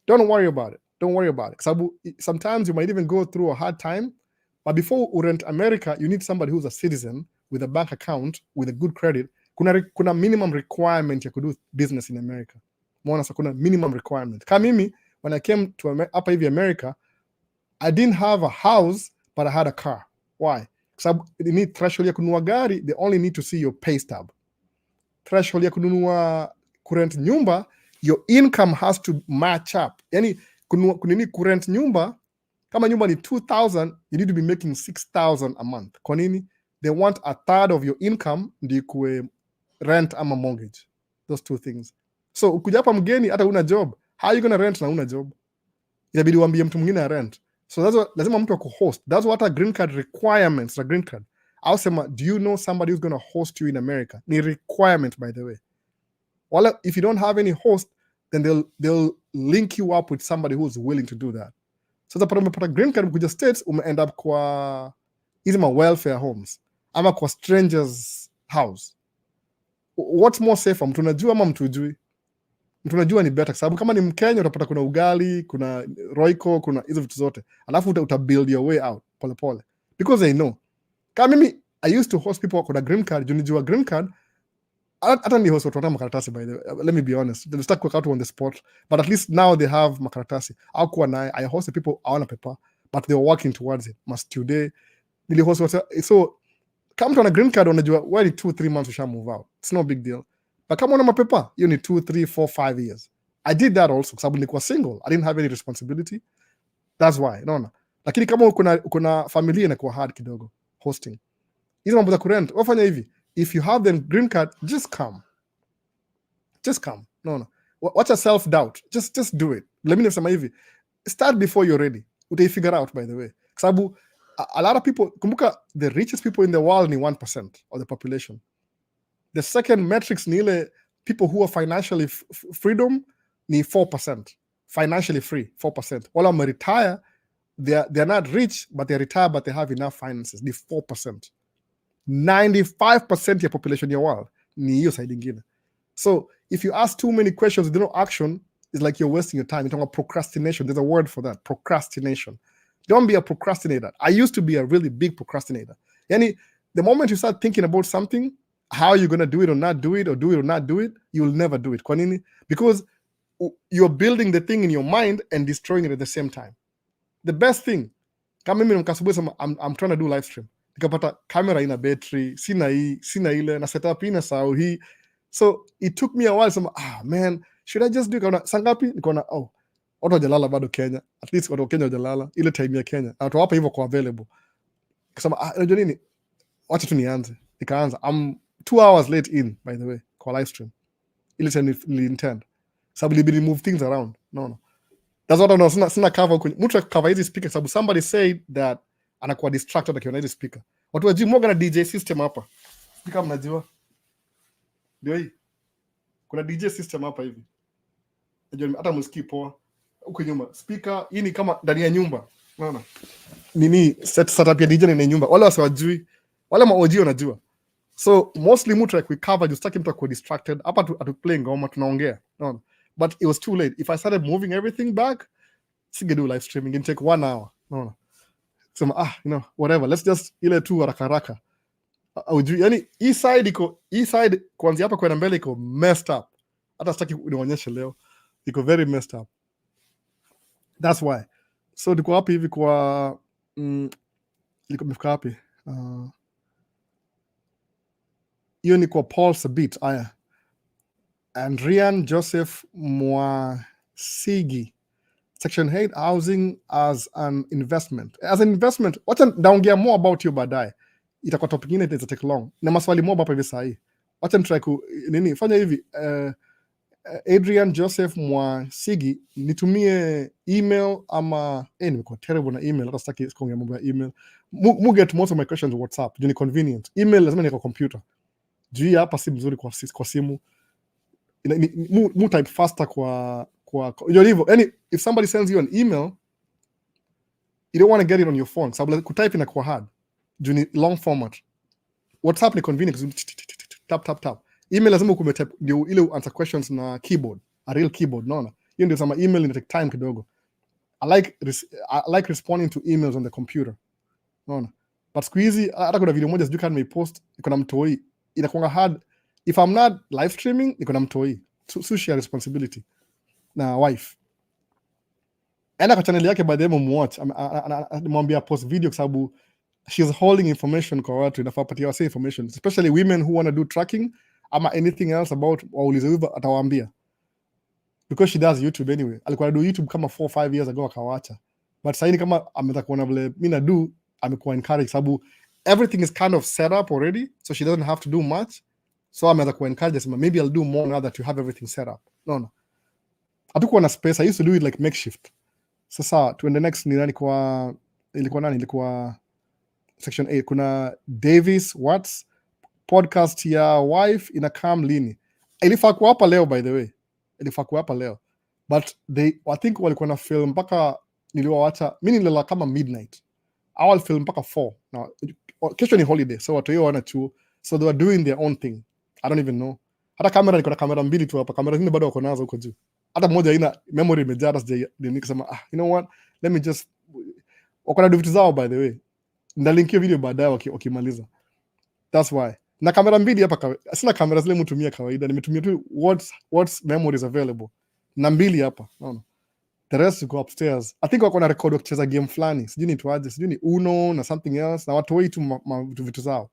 don't worry about it. Don't worry about it. Sababu sometimes you might even go through a hard time, but before you rent America, you need somebody who's a citizen with a bank account with a good credit. Kuna minimum requirement ya kudo business in America. Mwana sa kuna minimum requirement. Kama mimi, when I came to hapa hivi America, I didn't have a house, but I had a car. Why? Sababu you need threshold ya kununua gari, they only need to see your pay stub. Threshold ya kununua kurent nyumba, your income has to match up. Yani kunini kurent nyumba, kama nyumba ni 2,000, you need to be making 6,000 a month. Kwa nini? They want a third of your income ndi kuwe rent ama mortgage. Those two things. So ukuja hapa mgeni hata una job, how are you gonna rent na una job? Inabidi uambie mtu mwingine rent. So that's what lazima mtu akuhost. That's what a green card requirements, a green card. I'll say, do you know somebody who's going to host you in America? Ni requirement, by the way. Well, if you don't have any host, then they'll link you up with somebody who's willing to do that. So the umepata green card kuja States, end up kwa hizi ma welfare homes ama kwa strangers house. What's more safer? Mtu unajua ama mtu hujui? Mtu unajua ni better, sababu kama ni Mkenya utapata kuna ugali, kuna roiko, kuna hizo vitu zote, alafu uta build your way out pole pole, because they know. Kama mimi I used to host people with a green card, junijua green card, hata ni host watu wana makaratasi, by the way. Let me be honest, they start quick out on the spot, but at least now they have makaratasi. Au kuwa naye, I host people hawana paper, but they were working towards it. Must today nili host watu, so kama mtu ana green card unajua why 2-3 months usha move out, it's no big deal. But kama una mapepa, you need 2, 3, 4, 5 years. I did that also, sababu nilikuwa single, I didn't have any responsibility. That's why, no. Lakini kama kuna familia inakuwa hard kidogo hosting. Hizo mambo za kurent, wafanya hivi. If you have the green card, just come. No. Watch a self-doubt. Just do it. Let me nasema hivi. Start before you're ready. Utai figure out, by the way. Sababu a lot of people, kumbuka, the richest people in the world ni 1% of the population. The second metrics ni ile people who are financially freedom ni 4%. Financially free, 4%. Wala retire, they're not rich, but they retire, but they have enough finances. Ni 4%. 95% ya population ya world ni hiyo side ingine. So if you ask too many questions with no action, it's like you're wasting your time. You're talking about procrastination. There's a word for that, procrastination. Don't be a procrastinator. I used to be a really big procrastinator. Yani, the moment you start thinking about something, how you're going to do it or not do it, or do it or not do it, you'll never do it. Kwa nini? Because you're building the thing in your mind and destroying it at the same time. The best thing, kama mimi mkasubuhi, I'm trying to do live stream. Nikapata camera ina battery, sina ile, na setup ina sao hii. So it took me a while, man, should I just do it? Sangapi? Nikaona, watu wajalala bado Kenya. At least watu wa Kenya wajalala. Ile time ya Kenya. Watu hapa hivyo kwa available. Kasema, unajua nini? Wacha tu nianze. Nikaanza. I'm 2 hours late in, by the way, kwa live stream. Ile time niliintend. Sababu libidi move things around. No. That's what I know. Sina cover kwenye. Mtu cover hizi speaker sababu somebody said that anakuwa distracted akiona hizi speaker. Watu wajui mwaga na DJ system hapa. Speaker mnajua? Ndio hii. Kuna DJ system hapa hivi. Najua hata msikii poa. Huko nyuma. Speaker hii ni kama ndani ya nyumba. Unaona? Nini setup ya DJ ni nyumba. Wale wasiwajui. Wale maoji wanajua. So mostly mtu like we cover just talking to distracted. Hapa atu play ngoma tunaongea. Unaona? But it was too late. If I started moving everything back, singedo live streaming. It take 1 hour. Unaona? So whatever. Let's just ile tu haraka. Yani hii side kuanzia hapa kwenda mbele iko messed up. Hata sitaki nionyeshe leo. Iko very messed up. That's why. So niko hapo hivi kwa liko mfika hapi. Hiyo ni kwa Paul Sabit. Aya. And Rian Joseph Mwasigi. Section 8, housing as an investment. As an investment, wacha naongea more about you baadaye. itakuwa topic nyingine, itaweza take long na maswali mob hapa hivi sahi. Wacha nitry nini fanya hivi, Adrian Joseph Mwasigi, nitumie email ama nimekuwa terrible na email, hata sitaki kuongea mambo ya email. Mu get most of my questions WhatsApp, ni convenient. Email lazima ni kwa computer, juu hapa si mzuri kwa simu. Mu type faster kwa hivyo. Yani if somebody sends you an email, you don't want to get it on your phone, sababu kutype inakuwa hard, juu ni long format. WhatsApp ni convenient, tap. Email lazima ukumetype ndio ile answer questions na keyboard, a real keyboard, naona hiyo ndio sama email ina take time kidogo. I like responding to emails on the computer, naona. But siku hizi hata kuna video moja sijui kama nimeipost, iko na mtoi, inakuwa hard if I'm not live streaming, iko na mtoi, so share responsibility na wife. Enda kwa channel yake, by the way, mwatch, mwambia post video kwa sababu she's holding information kwa watu, inafaa patia wase information, especially women who want to do tracking ama anything else about waulize hivyo, atawaambia, because she does YouTube anyway. Alikuwa do YouTube kama 4 or 5 years ago akawaacha, but sasa kama ametaka kuona vile mimi na do, amekuwa encourage sababu everything is kind of set up already, so she doesn't have to do much. So ametaka ku encourage sema maybe I'll do more now that you have everything set up. No, hatukuwa na space. I used to do it like makeshift. Sasa tuende next, ni nani kwa ilikuwa section 8. Kuna Davis Watts, podcast ya wife ina come lini? Ilifaa kuwa hapa leo, by the way, but I think walikuwa na film mpaka niliwaacha mimi, nilala kama midnight, awal film mpaka 4. Now kesho ni holiday, so watu wao wana chuo, so they were doing their own thing. I don't even know. Hata kamera, niko na kamera mbili tu hapa, kamera zingine bado wako nazo huko juu, hata moja ina memory imejaa, sija nikasema you know what, let me just wako na vitu zao, by the way, ndalinkia video baadaye wakimaliza. That's why na kamera mbili hapa, sina kamera zile mtumia kawaida, nimetumia tu what's memories available, na mbili hapa, naona the rest go upstairs. I think wako na record wakicheza game fulani, sijui ni tuaje, sijui ni Uno na something else, na watu wetu vitu zao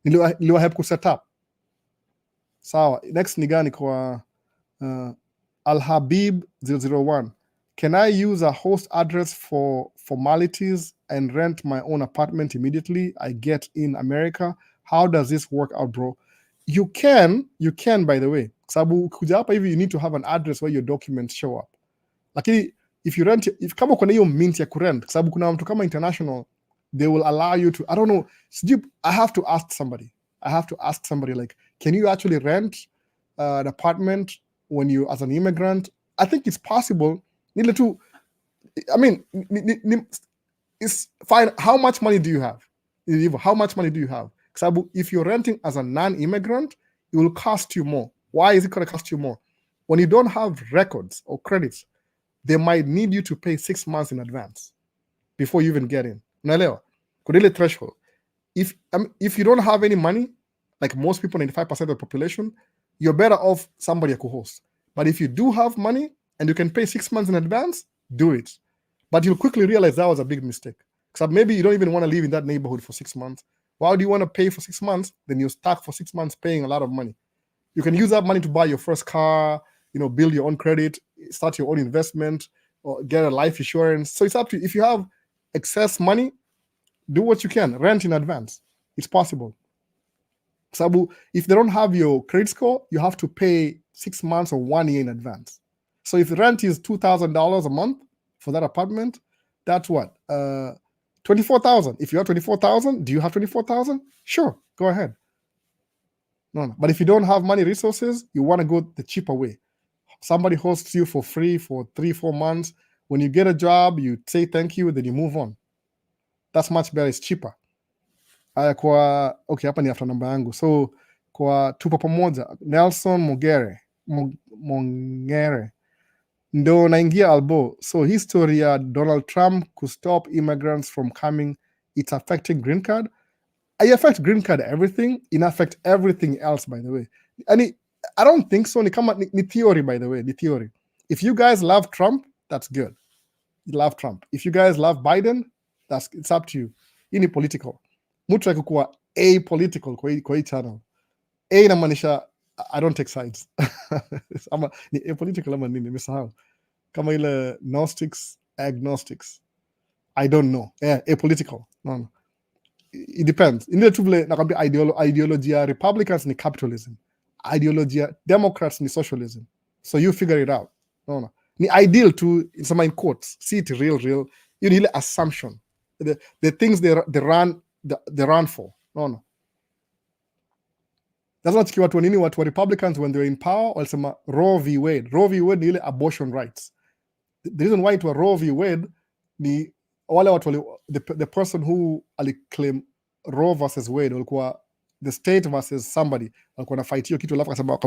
niliwa help ku set up. Sawa, next ni gani kwa Alhabib 001, can I use a host address for formalities and rent my own apartment immediately I get in America? How does this work out, bro? You can, by the way, sababu kuja hapa hivi you need to have an address where your documents show up. Lakini if you rent, if kama kuna hiyo mint ya kurent, sababu kuna mtu kama international, they will allow you to, I don't know, I have to ask somebody like, can you actually rent an apartment when you as an immigrant? I think it's possible. Nile tu, I mean, it's fine. How much money do you have? How much money do you have? Sababu if you're renting as a non-immigrant, it will cost you more. Why is it going to cost you more? When you don't have records or credits, they might need you to pay 6 months in advance before you even get in. Unaelewa? Kuna ile threshold. If you don't have any money, like most people, 95% of the population, you're better off somebody who hosts. But if you do have money and you can pay 6 months in advance, do it. But you'll quickly realize that was a big mistake. Because maybe you don't even want to live in that neighborhood for 6 months. Why do you want to pay for 6 months? Then you're stuck for 6 months paying a lot of money. You can use that money to buy your first car, build your own credit, start your own investment, or get a life insurance. So it's up to you. If you have excess money, do what you can. Rent in advance. It's possible. Sabu, if they don't have your credit score, you have to pay 6 months or 1 year in advance. So if the rent is $2,000 a month for that apartment, that's what? 24,000. If you have 24,000, do you have 24,000? Sure, go ahead. No. But if you don't have money resources, you want to go the cheaper way. Somebody hosts you for free for 3-4 months. When you get a job, you say thank you, then you move on. That's much better. It's cheaper. Okay, hapa ni after namba yangu. So kwa tupo pamoja, Nelson Mongere ndo naingia albo. So history ya Donald Trump could stop immigrants from coming, it's affecting green card. I affect green card everything, it affect everything else, by the way. And I don't think so. Ni theory, by the way, the theory. If you guys love Trump, that's good. You love Trump. If you guys love Biden, it's up to you. Ini political. Mutu ya kukua apolitical kwa hii channel. A inamaanisha I don't take sides. Ama ni apolitical ama nini, nimesahau. Kama ile Gnostics, agnostics. I don't know. Yeah, apolitical. No. it depends. In the two nakwambia ideology ya Republicans ni capitalism, ideology ya Democrats ni socialism. So you figure it out. No. Ni ideal to in quotes. See it real. You need assumption. The things they run for. No. That's not watu nini watu Republicans when they're in power walisema Roe v. Wade. Roe v. Wade ni ile abortion rights. The reason why it was Roe v. Wade ni wale watu the person who aliclaim Roe versus Wade walikuwa the state versus somebody walikuwa na fight hiyo kitu, alafu akasema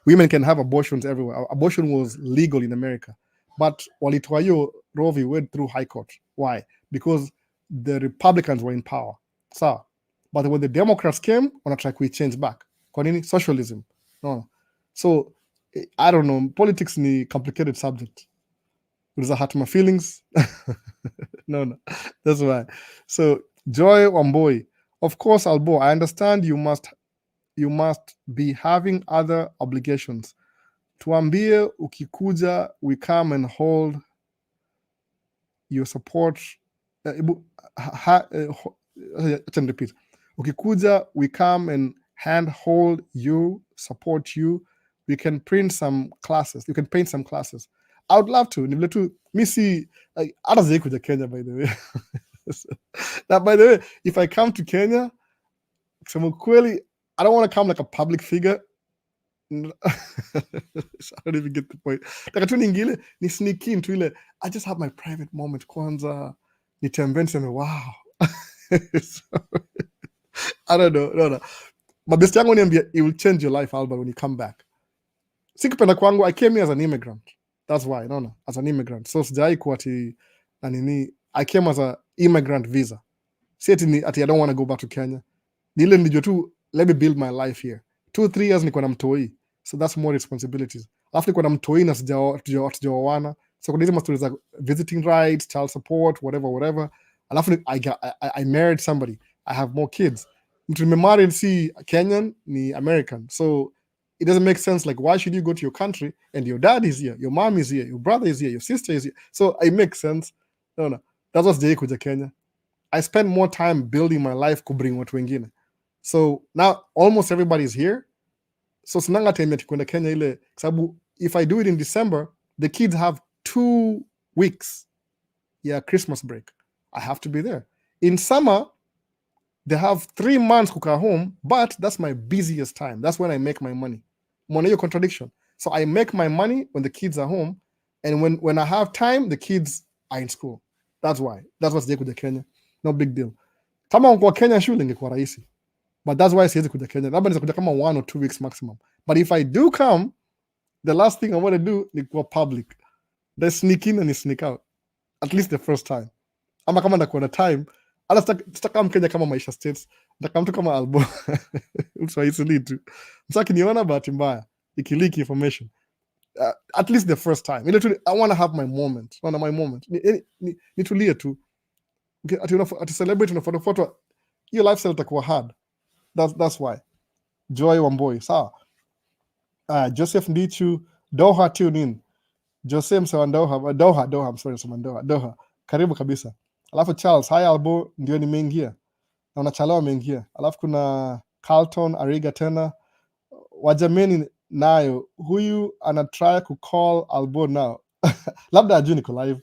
women can have abortions everywhere. Abortion was legal in America, but walitoa hiyo Roe v. Wade through high court. Why? Because the Republicans were in power. So, but when the Democrats came, wanatry kuichange back. Kwa nini? Socialism. No. So I don't know, politics ni complicated subject. Does that hurt my feelings? No. That's why. So Joy Wamboi, of course, Albo, I understand you must be having other obligations. Tuambie ukikuja, we come and hold your support. Repeat. Ukikuja, we come and handhold you, support you. We can print some classes. You can paint some classes. I would love to. Me see, hata zai kuja Kenya, by the way. Now, by the way, if I come to Kenya, kusema kweli, I don't want to come like a public figure. I don't even get the point. Like tu niingile, ni sneak into ile, I just have my private moment kwanza, nitembee niseme wow. I don't know. No. Mabesti yangu niambia, it will change your life, Alba, when you come back. Sikupenda kwangu, I came here as an immigrant. That's why, no, as an immigrant. So sijai kuwa ati I came as an immigrant visa. Si ati I don't want to go back to Kenya. Nile nilijua tu, let me build my life here. 2-3 years niko na mtoi. So that's more responsibilities. Alafu niko na mtoi na sijaoana. So kuna hizi mastori za visiting rights, child support, whatever. Alafu I married somebody. I have more kids. Mtu nimemarried si Kenyan ni American. So it doesn't make sense. Like, why should you go to your country and your dad is here, your mom is here, your brother is here, your sister is here? So it makes sense. No. That's what's jai kuja Kenya. I spend more time building my life kubring watu wengine. So now almost everybody is here. So sinanga time ya kwenda Kenya ile, sababu if I do it in December, the kids have 2 weeks. Yeah, Christmas break. I have to be there. In summer, they have 3 months kukaa home, but that's my busiest time. That's when I make my money. Mwana hiyo contradiction. So I make my money when the kids are home, and when I have time, the kids are in school. That's why. That's what's kuja Kenya. No big deal. Kama uko Kenya shule ingekuwa rahisi. But that's why siwezi kuja Kenya. Labda nitakuja kama 1 or 2 weeks maximum. But if I do come, the last thing I want to do ni kuwa public. They sneak in and sneak out. At least the first time. Ama kama ndakuwa na time, hata sitaka Kenya kama Maisha States. Nataka mtu kama Albo. Uswaisili tu. Msaki niona bahati mbaya. Ikiliki information. At least the first time. I want to have my moment. My moment. Nitulie tu. Ati celebrate unapata photo. Your lifestyle itakuwa hard. That's why. Joy Wamboi. Sawa. Joseph Ndichu. Doha tune in. Jose msewa Doha. I'm sorry, Doha. Karibu kabisa. Alafu Charles, hi Albo, ndio nimeingia. Na unachalewa ameingia. Alafu kuna Carlton, Ariga tena. Wajameni nayo, huyu anatry kucall Albo now. Labda ajui niko live.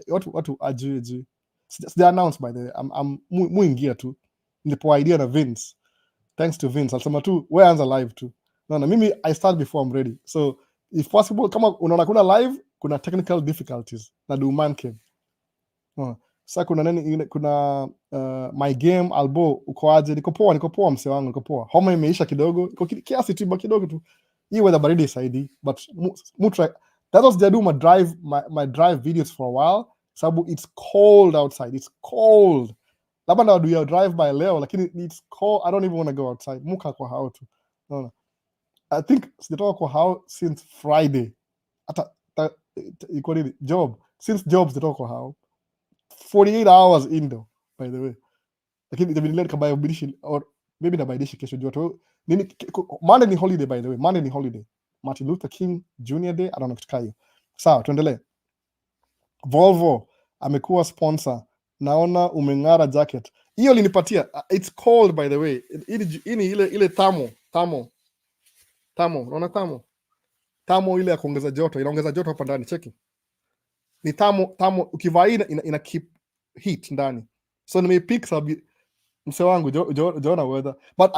Watu ajui. Sija announce by the way. I'm muingia tu. Nilipo idea na Vince. Thanks to Vince. Alisema tu, we anza live tu. No, mimi I start before I'm ready. So, if possible, kama unaona kuna live, kuna technical difficulties. Na do man cave. Sasa kuna my game Albo uko aje? Niko poa mse wangu, niko poa. Homa imeisha kidogo, iko kiasi tu kidogo tu. Hii weather baridi isaidi, but try. That was to do my drive videos for a while. Sababu it's cold outside. It's cold. Labda na do your drive by leo, lakini it's cold. I don't even want to go outside. Muka kwa hao tu. No. I think sijatoka kwa hao since Friday. Hata iko nini? Since jobs sijatoka kwa hao. 48 hours indoor, by the way. Lakini itabidi kabaya ubidishi, or maybe nabadilisha kesho joto. Monday ni holiday, by the way. Monday ni holiday. Martin Luther King Jr. Day. I don't know kitu hiyo. Sawa, tuendelee. Volvo amekuwa sponsor. Naona umeng'ara jacket. hiyo linipatia. It's cold by the way. Ini ile tamo, unaona tamo ile ya kuongeza joto, inaongeza joto hapa ndani, cheki. Ni tamo ukivaa ina keep heat ndani. So nimepick sababu mse wangu Jona weather. But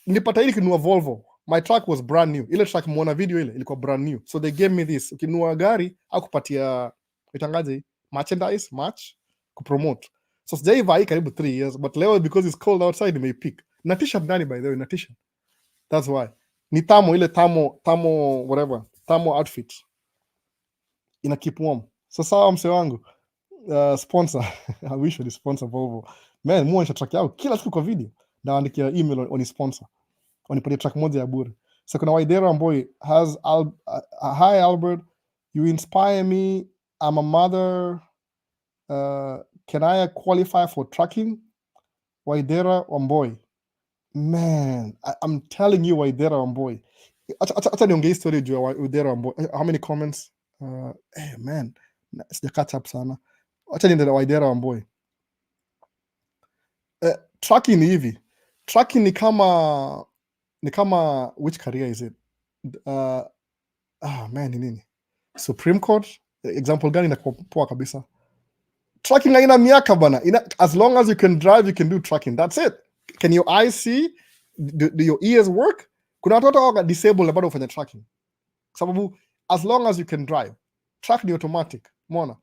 nilipata hili kinunua Volvo. My truck was brand new. Ile truck muona video ile ilikuwa brand new. So they gave me this. Ukinunua gari au kupatia itangaje merchandise match kupromote. So sijaiva hii karibu 3 years, but leo because it's cold outside nimepick. Na t-shirt ndani by the way, na t-shirt. That's why. Ni ile tamo whatever. Tamo outfit. Ina keep warm. So sawa mse wangu. Sponsor. I wish you sponsor Volvo. Man, muonyesha track yao kila siku kwa video. Na waandikia email on sponsor. Wanipatia track moja ya bure. So kuna Waidera Boy has hi Albert, you inspire me. I'm a mother. Can I qualify for tracking? Waidera Boy. Man, I'm telling you Waidera Boy. Acha niongee story juu ya Waidera Boy. How many comments? Hey man, sija catch up sana. Acha niende na Waidera Boy. Tracking ni hivi. Tracking ni kama which career is it? Man, ni nini? Supreme Court? Example gani na poa kabisa? Tracking haina miaka bana. As long as you can drive, you can do tracking. That's it. Can your eyes see? Do your ears work? Kuna watoto wako disabled na bado ufanya tracking. Sababu as long as you can drive, track ni automatic. Umeona?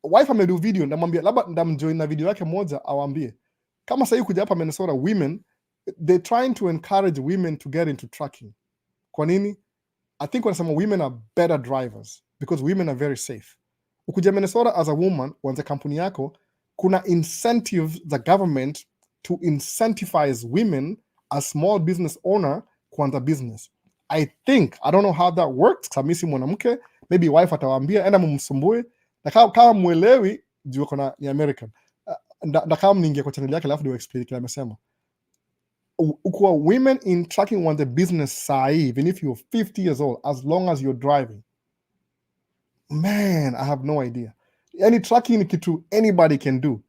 Wife amedu video ndamwambia labda ndamjoin na video yake moja awambie. Kama sasa kuja hapa Minnesota, women they're trying to encourage women to get into tracking. Kwa nini? I think wanasema women are better drivers because women are very safe. Ukuja Minnesota as a woman, wanza kampuni yako, kuna incentives the government to incentivize women as small business owner kuanza business. I don't know how that works. Kamisi mwanamke, maybe wife atawaambia, enda mumsumbue. Na kama mwelewi, juu kuna ni American. Na kama mningia kwa channel yake alafu ndio explain kile amesema. Ukua women in tracking want the business sai, even if you're 50 years old, as long as you're driving. Man, I have no idea. Any tracking kitu anybody can do.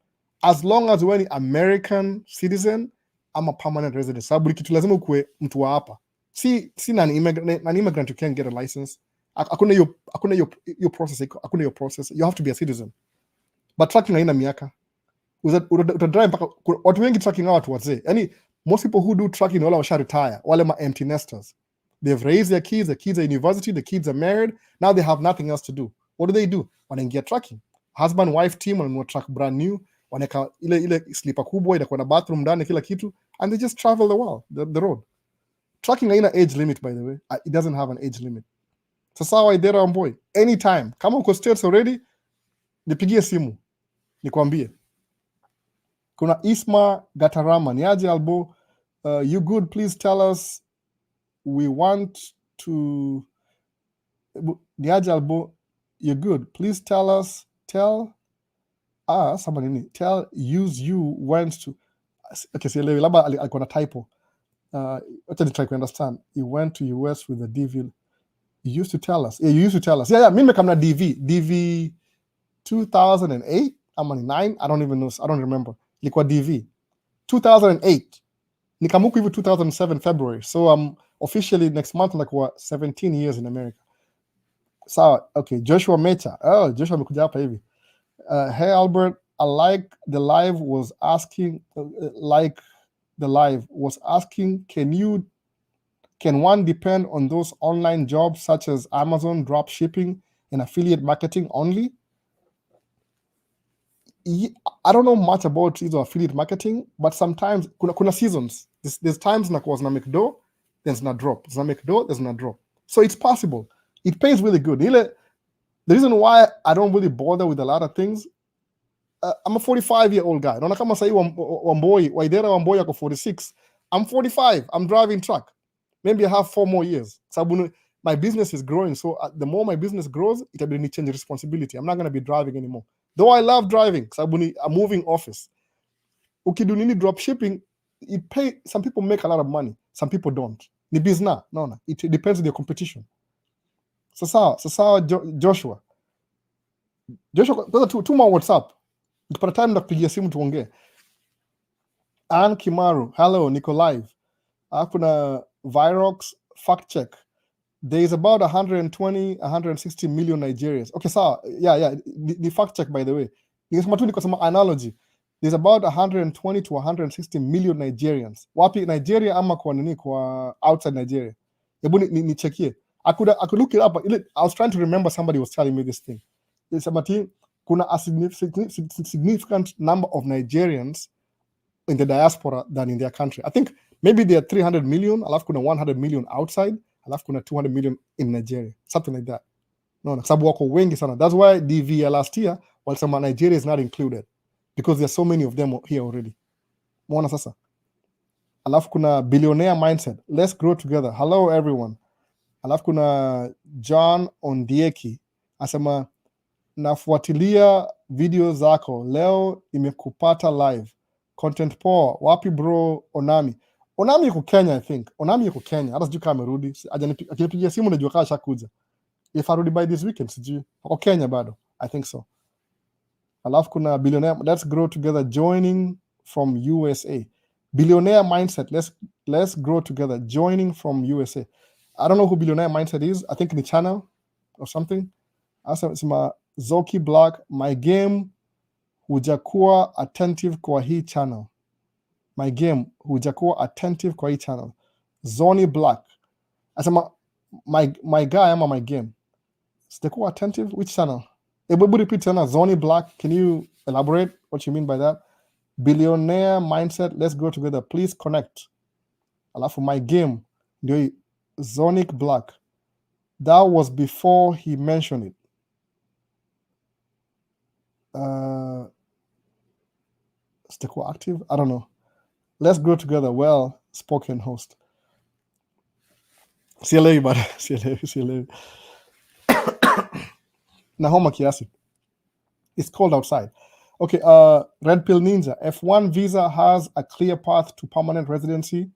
As long as you're an American citizen, I'm a permanent resident. Sababu kitu lazima ukue mtu wa hapa. Si an immigrant you can't get a license. Hakuna your process. You have to be a citizen. But tracking haina miaka. Utadrive mpaka watu wengi tracking hao watu wazee. Yaani most people who do tracking wala washa retire, wale ma empty nesters. They've raised their kids are university, the kids are married, now they have nothing else to do. What do? Wanaingia tracking. Husband wife team wananunua track brand new, waneka ile sleeper kubwa inakuwa na bathroom ndani kila kitu, and they just travel the world, the road. Tracking haina age limit by the way. It doesn't have an age limit. Sasa Waidera Boy, anytime. Kama uko states already, nipigie simu. Nikwambie. Kuna Isma Gatarama, niaje Albo, you good, please tell us, we want to, niaje Albo, you good, please tell us, use you went to, okay, so labda alikuwa na typo, wacha ni try to understand, you went to US with the DV, you used to tell us, yeah, mimi kama na DV 2008, ama 9, I don't even know, I don't remember. Ilikuwa DV 2008 nikamuku hivi 2007 February, so I'm officially next month nakuwa 17 years in America. Sawa, okay. Joshua Mecha, Joshua amekuja hapa hivi. Hey Albert, I like the live was asking, can one depend on those online jobs such as Amazon drop shipping and affiliate marketing only? I don't know much about either affiliate marketing, but sometimes kuna seasons. There's times na kuwa make dough, there's na drop. There's na make dough, there's na drop. So it's possible. It pays really good. The reason why I don't really bother with a lot of things, I'm a 45-year-old guy. Naona kama sahi Waidera Wamboi ako 46. I'm 45. I'm driving truck. Maybe I have 4 more years. Sababu my business is growing. So the more my business grows, it'll be change responsibility. I'm not going to be driving anymore. Though I love driving, sababu a moving office. Ukidu nini drop shipping, some people make a lot of money, some people don't. Ni business. No. It depends on your competition. Sasa Joshua, tuma WhatsApp. Ukipata time na kupigia simu tuongee. Ann Kimaru, hello, Nico Live. Kuna Virox fact check. There is about 120, 160 million Nigerians. Okay, so yeah. The fact check, by the way. Because some analogy. There's about 120 to 160 million Nigerians. Wapi Nigeria ama kwa nini kwa outside Nigeria? Hebu ni check here. I could look it up, but I was trying to remember, somebody was telling me this thing. It's about kuna a significant number of Nigerians in the diaspora than in their country. I think maybe there are 300 million, alafu kuna 100 million outside, alafu kuna 200 million in Nigeria, something like that. No, sababu wako wengi sana. That's why DV last year walisema Nigeria is not included because there are so many of them here already. Muona sasa. Alafu kuna billionaire mindset. Let's grow together. Hello everyone. Alafu kuna John Ondieki asema nafuatilia video zako leo, imekupata live content poa. Wapi bro? Onami yuko Kenya, I think. Onami yuko Kenya, hata sijui kama amerudi. Akinipigia simu najua kama shakuja. If arudi by this weekend sijui. Ako Kenya bado, I think so. Alafu kuna billionaire, let's grow together, joining from USA. Billionaire mindset, let's grow together, joining from USA. I don't know who billionaire mindset is. I think in the channel or something. Asema Zoki Black, my game hujakuwa attentive kwa hii channel. My game hujakuwa attentive kwa hii channel. Zoni Black. Asema my guy ama my game. Sijakuwa attentive? Which channel? Ebu repeat channel. Zoni Black. Can you elaborate what you mean by that? Billionaire mindset, let's go together. Please connect. Alafu my game. Ndio Zonic Black. That was before he mentioned it. Still active? I don't know. Let's grow together. Well spoken host. See you later, buddy. See you later. Nahoma kiasi. It's cold outside. Okay, Red Pill Ninja. F1 visa has a clear path to permanent residency,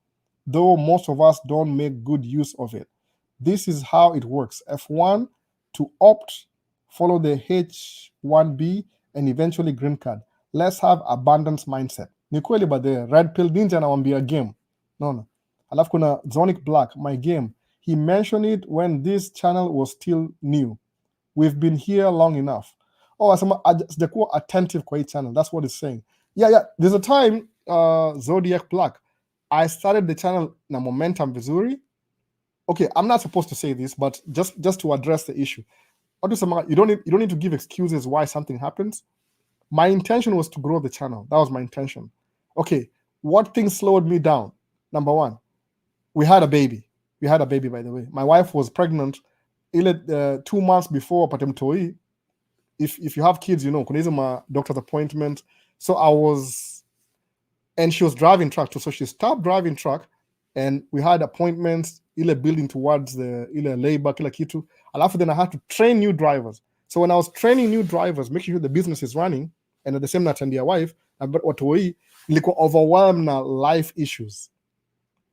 though most of us don't make good use of it. This is how it works. F1 to opt, follow the H1B, and eventually green card. Let's have abundance mindset. Ni kweli ba the Red Pill Ninja anawambia game. No. Alafu kuna Zonic Black, my game. He mentioned it when this channel was still new. We've been here long enough. Oh, asema sijakuwa attentive kwa hii channel. That's what it's saying. Yeah. There's a time, Zodiac Black, I started the channel na momentum vizuri. Okay, I'm not supposed to say this, but just to address the issue. You don't need to give excuses why something happens. My intention was to grow the channel. That was my intention. Okay, what things slowed me down? Number one, we had a baby. We had a baby, by the way. My wife was pregnant 2 months before patemtoi. If you have kids, you know, kuna hizo ma doctor's appointment. So and she was driving truck too. So she stopped driving truck and we had appointments, ile building towards the ile labor, kila kitu. Alafu then I had to train new drivers. So when I was training new drivers, making sure the business is running, and at the same time, natendia wife, watoi, ilikuwa overwhelmed na life issues,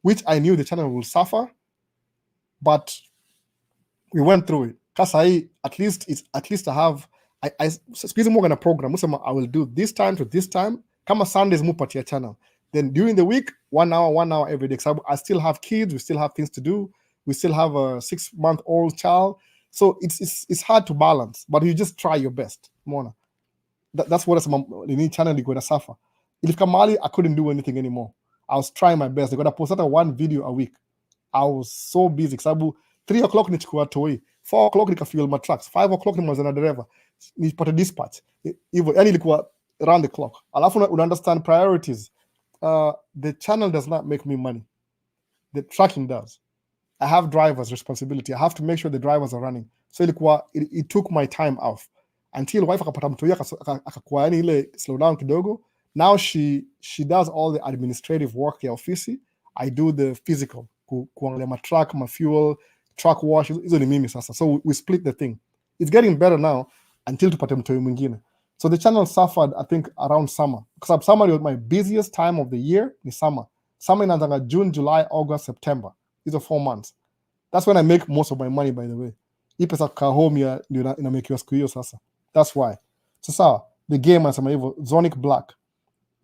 which I knew the channel will suffer, but we went through it. Because at least I have, I squeeze more than a program. I will do this time to this time. Kama Sundays mupatia channel. Then during the week, 1 hour every day. So I still have kids. We still have things to do. We still have a 6-month-old child. So it's hard to balance, but you just try your best. Mona. That's what the channel is going to suffer. If Kamali, I couldn't do anything anymore. I was trying my best. They're going to post out one video a week. I was so busy. Sababu 3 o'clock nichukua toi, 4 o'clock nikafuel my trucks, 5 o'clock nimazana dereva, nipata dispatch. Hivyo, yani ilikuwa around the clock. Alafu una understand priorities. The channel does not make me money. The tracking does. I have driver's responsibility. I have to make sure the drivers are running. So it took my time off until wife akapata mtoto akakuwa yani ile slow down kidogo. Now she does all the administrative work ya ofisi. I do the physical, kuangalia my truck, my fuel, truck wash. Hizo ni mimi sasa. So we split the thing. It's getting better now until tupate mtoto mwingine. So the channel suffered, I think, around summer. Because summer was my busiest time of the year. Ni summer. Summer inaanzanga June, July, August, September. These are 4 months. That's when I make most of my money, by the way. Hii pesa kukaa home ya inamekiwa siku hiyo sasa. That's why. So sawa, the game anasema hivyo, Zonic Black.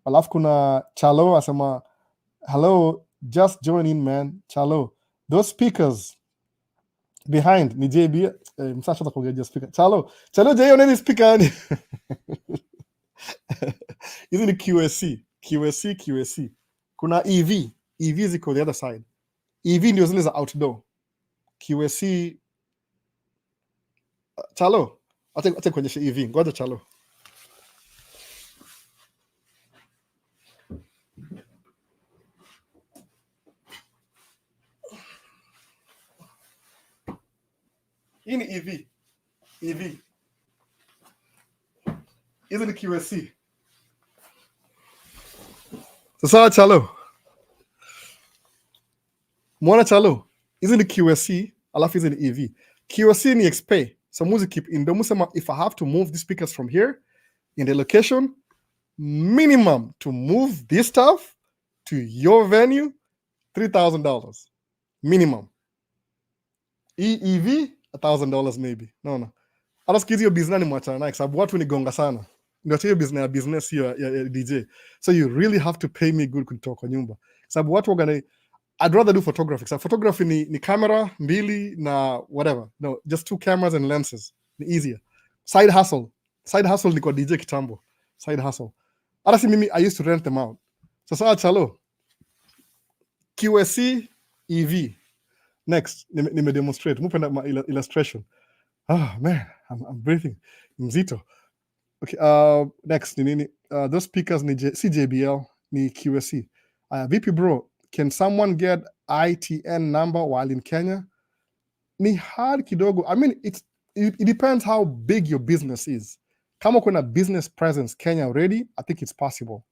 Alafu kuna Chalo asema hello, just join in man. Chalo, those speakers behind ni JB msasha kuongea speaker. Chalo je nini speaker yani? Hizi ni QSC. Kuna EV ziko the other side. EV ndio zile za outdoor. QSC Chalo, acha kuonyesha EV. Ngoja Chalo. Hii ni EV. Hizi ni QSC. Sasa Chalo. Mwona Chalo. Hizi ni QSC, alafu hizi ni EV. QSC ni XP. So music keep in. Ndio if I have to move the speakers from here in the location, minimum to move this stuff to your venue, $3,000 minimum. EV $1,000 maybe. No. Hata siku hiyo business ni mwachana naye sababu watu ni gonga sana. Ndio hiyo business hiyo ya DJ. So you really have to pay me good kutoka kwa nyumba. Sababu watu wagana I'd rather do photography. So photography ni camera mbili na whatever. No, just 2 cameras and lenses. Ni easier. Side hustle ni kwa DJ kitambo. Side hustle. Hata si mimi I used to rent them out. Sasa Chalo. QSC EV. Next, nime demonstrate. Mupenda ma illustration. Man, I'm breathing. Mzito. Okay, next, those speakers ni CJBL, ni QSC. VP bro, can someone get ITN number while in Kenya? Ni hard kidogo. I mean, it depends how big your business is. Kama kuna business presence Kenya already, I think it's possible.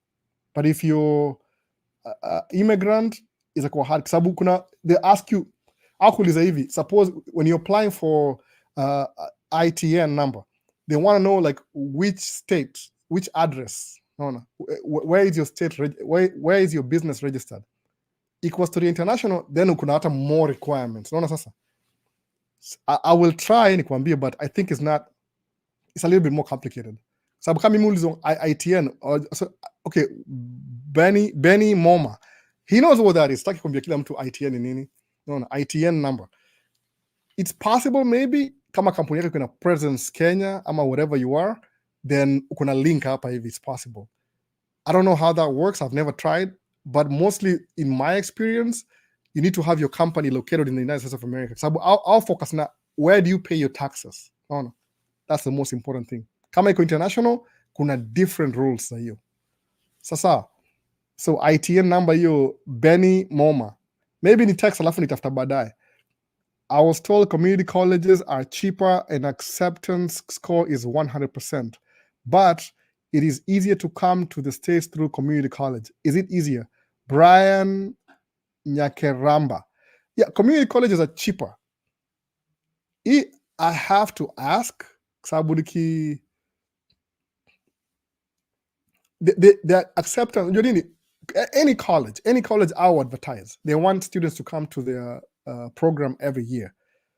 But if you're immigrant, it's like hard. Sababu they ask you, suppose when you're applying for ITN number, they want to know like which state, which address. No. Where is your state? Where is your business registered? Equals to the international, then kuna hata more requirements. No, sasa. I will try nikwambie, but I think it's a little bit more complicated. Sababu kama mimi ulizo ITN, okay, Benny Moma, he knows what that is. Taki kuambia kila mtu ITN ni nini. No, ITN number. It's possible maybe kama kampuni yako kuna presence Kenya ama wherever you are, then kuna link hapa hivi, it's possible. I don't know how that works. I've never tried, but mostly in my experience, you need to have your company located in the United States of America. So I'll focus na where do you pay your taxes? No. That's the most important thing. Kama iko international, kuna different rules na hiyo. Sasa, so ITN number hiyo Benny Moma. Maybe ni tax alafu nitafuta baadaye. I was told community colleges are cheaper and acceptance score is 100%. But it is easier to come to the States through community college. Is it easier? Brian Nyakeramba. Yeah, community colleges are cheaper. I have to ask, Sabudiki, the acceptance, any college I will advertise. They want students to come to their program every year.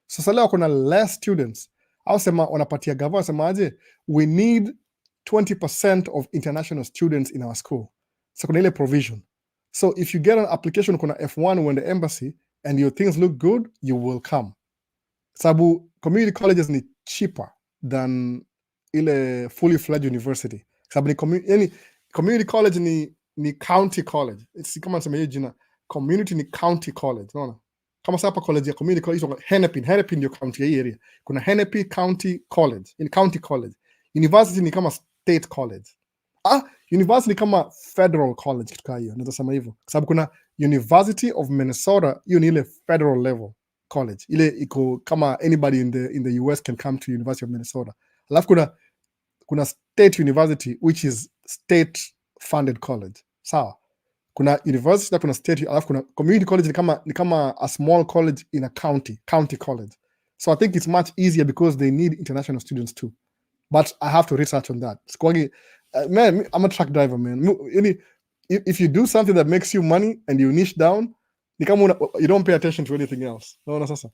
So sasa kuna less students. Au sema wanapatia gava semaje, we need 20% of international students in our school. So kuna ile provision. So if you get an application kuna F1 when the embassy and your things look good, you will come. Sabu community colleges ni cheaper than ile fully fledged university. Sabu ni community college ni county college. It's kama nasema hiyo jina, community ni county college, unaona? Kama sapa college ya community college Hennepin ndio county ya hii area. Kuna Hennepin County College, in county college. University ni kama state college. University ni kama federal college kitu kama hiyo. Naweza sema hivyo. Kwa sababu kuna University of Minnesota, hiyo ni ile federal level college. Ile iko kama anybody in the US can come to University of Minnesota. Alafu kuna state university which is state funded college. Sawa. Kuna university na kuna state, alafu kuna community college ni kama a small college in a county college. So I think it's much easier because they need international students too. But I have to research on that. Man, I'm a truck driver, man. If you do something that makes you money and you niche down, you don't pay attention to anything else. No, sasa.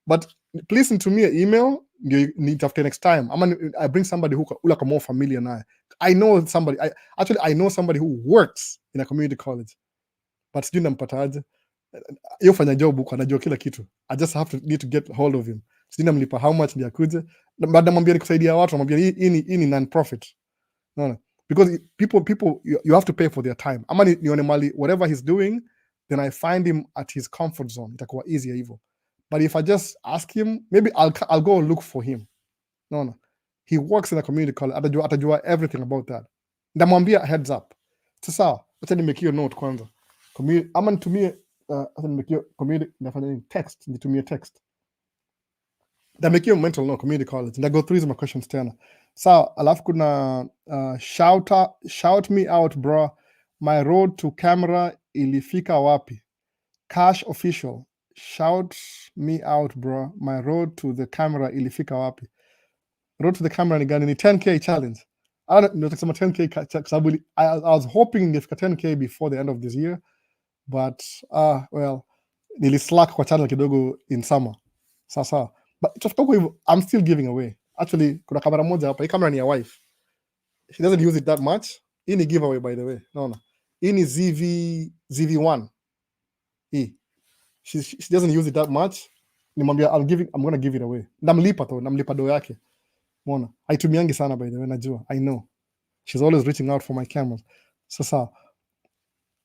but please nitumie email ndio nitafute next time, ama I bring somebody who ula more familiar naye. I know somebody, I know somebody who works in a community college, but sijui nampataje. Hiyo fanya job huko, anajua kila kitu. I just need to get hold of him. Sijui namlipa how much ndio akuje, baada namwambia nikusaidia watu, namwambia hii ni non-profit. No. Because people you have to pay for their time. Ama nione mali whatever he's doing, then I find him at his comfort zone. Itakuwa easier hivyo. But if I just ask him, maybe I'll go look for him. No. He works in a community college. Atajua everything about that. Ndamwambia heads up. Sasa, acha nimekio note kwanza. Ama nitumie acha nimekio community nafanya nini? Text, nitumie text. Ndamekio mental note community college. Ndago through my questions tena. So, alafu kuna shout me out bro. My road to camera ilifika wapi? Cash official. Shout me out bro. My road to the camera ilifika wapi? Road to the camera ni gani? Ni 10k challenge. I don't know, 10k I was hoping nifika 10k before the end of this year, but well, nilislack kwa channel kidogo in summer. Sasa, but I'm still giving away. Actually, kuna kamera moja hapa. Hii kamera ni ya wife. She doesn't use it that much. Hii ni giveaway by the way. No. Hii ni ZV1. Hii. She doesn't use it that much. Nimwambia I'm gonna give it away. Namlipa do yake. Umeona? Haitumiangi sana by the way, najua. I know. She's always reaching out for my cameras. Sasa.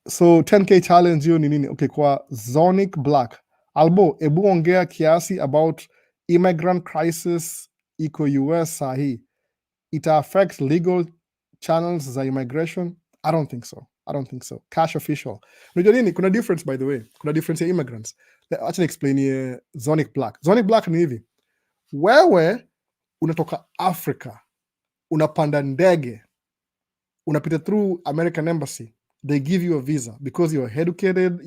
So 10k challenge hiyo ni nini? Okay, kwa Zonic Black. Albo, ebu ongea kiasi about immigrant crisis iko US sahi. It affects legal channels za immigration? I don't think so. Cash official. Unajua nini? Kuna difference by the way. Kuna difference ya immigrants. Acha explain Zonic Black. Zonic Black ni hivi. Wewe unatoka Africa, unapanda ndege, unapita through American embassy. They give you a visa because you're educated,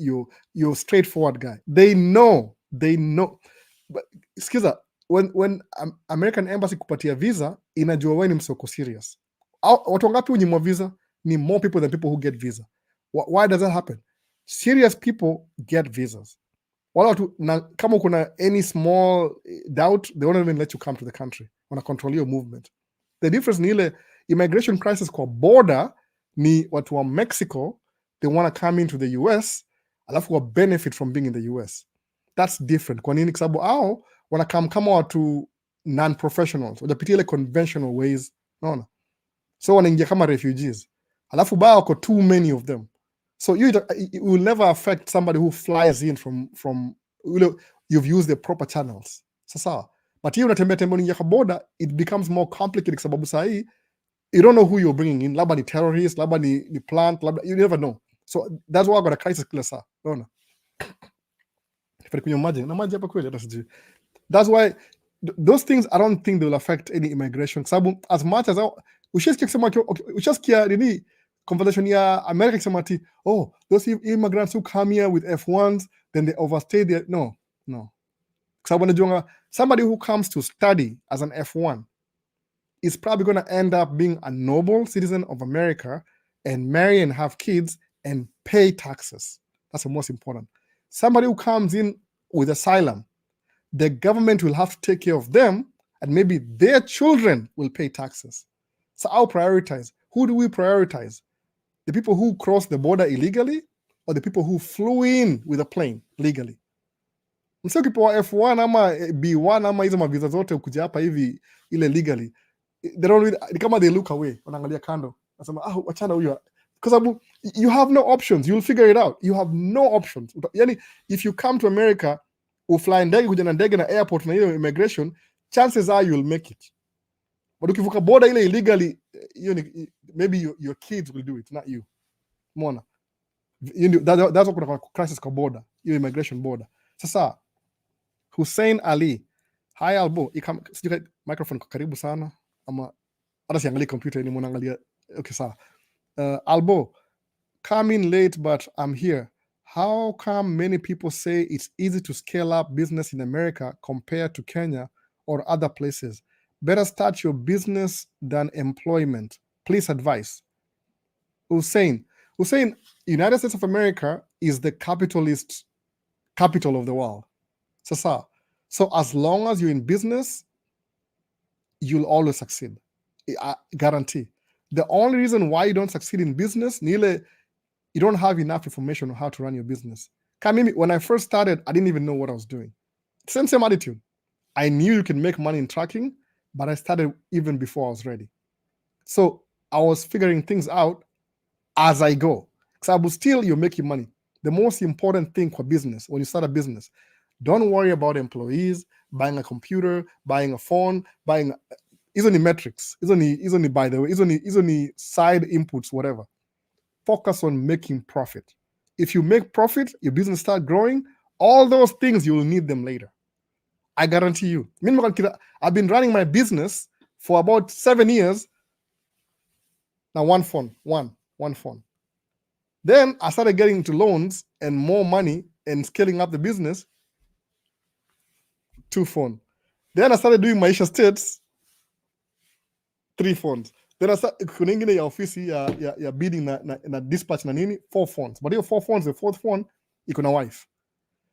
you're straightforward guy. They know. But skiza, when American embassy kupatia visa, inajua wewe ni msoko serious. Watu wangapi unyimwa visa? Ni more people than people who get visa. Why does that happen? Serious people get visas. Kama kuna any small doubt, they won't even let you come to the country. Wana control your movement. The difference ni ile immigration crisis kwa border ni watu wa Mexico, they want to come into the US, alafu wa benefit from being in the US. That's different. Kwa nini? Kwa sababu hao wana kama watu non-professionals, wajapitia ile conventional ways, naona. So wanaingia kama refugees. Alafu wako too many of them. So it will never affect somebody who flies in from you've used the proper channels. Sasa. But hiyo unatembea unaingia kwa border, it becomes more complicated kwa sababu saa hii you don't know who you're bringing in. Labda ni terrorist, labda ni plant, labda you never know. So that's why I got a crisis kila saa. Naona. Kunywa maji, na maji hapa kweli hata sijui. That's why those things I don't think they will affect any immigration. Sababu as much as ushasikia nini conversation ya America kisema ati those immigrants who come here with F1s then they overstay their no. Sababu najua somebody who comes to study as an F1 is probably going to end up being a noble citizen of America and marry and have kids and pay taxes. That's the most important. Somebody who comes in with asylum, the government will have to take care of them and maybe their children will pay taxes. So I'll prioritize. Who do we prioritize? The people who cross the border illegally or the people who flew in with a plane legally? Msio kipo F1 ama B1 ama hizo mavisa zote ukuja hapa hivi ile legally. Kama they look away, wanaangalia kando. Nasema wachana huyo. Because you have no options. You'll figure it out. You have no options. Yani, if you come to America, ufly ndege kuja na ndege na airport na hiyo immigration, chances are you'll make it. But ukivuka border ile illegally, maybe your kids will do it, not you. Mona. That's what kuna crisis kwa border, your immigration border. Sasa, Hussein Ali. Hi Albo. Sijui microphone kwa karibu sana. Ama hata siangalia computer ni mnaangalia. Okay, sawa. Albo, come in late, but I'm here. How come many people say it's easy to scale up business in America compared to Kenya or other places? Better start your business than employment. Please advise. Hussein, United States of America is the capital of the world. Sasa. So as long as you're in business, you'll always succeed. I guarantee. The only reason why you don't succeed in business, Nile, you don't have enough information on how to run your business. When I first started, I didn't even know what I was doing. Same attitude. I knew you can make money in tracking, but I started even before I was ready. So I was figuring things out as I go. Because still, you're making money. The most important thing for business, when you start a business, don't worry about employees, buying a computer, buying a phone, buying isn't the metrics, isn't by the way, isn't the side inputs, whatever. Focus on making profit. If you make profit, your business start growing, all those things you will need them later. I guarantee you. I've been running my business for about 7 years. Now one phone. Then I started getting into loans and more money and scaling up the business. 2 phones. Then I started doing Maisha states. 3 phones. Then I started kuna ingine ya ofisi ya bidding na dispatch na nini 4 phones. But hiyo 4 phones, the 4th phone iko na wife.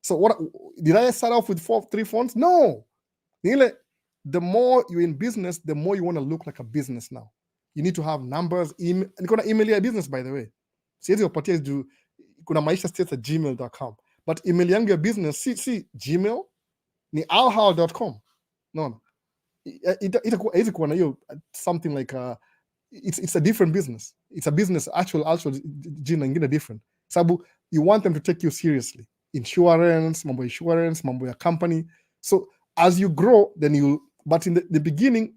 So what did I start off with 3 phones? No. The more you're in business, the more you want to look like a business now. You need to have numbers, niko na email ya business by the way. Siwezi upatia juu kuna maisha states at gmail.com. But email yangu ya business si Gmail ni alhal.com. No. Itakuwa na hiyo something like it's a different business. It's a business actual jina ingine different. Sababu you want them to take you seriously. Insurance, mambo ya company. So as you grow, then but in the beginning,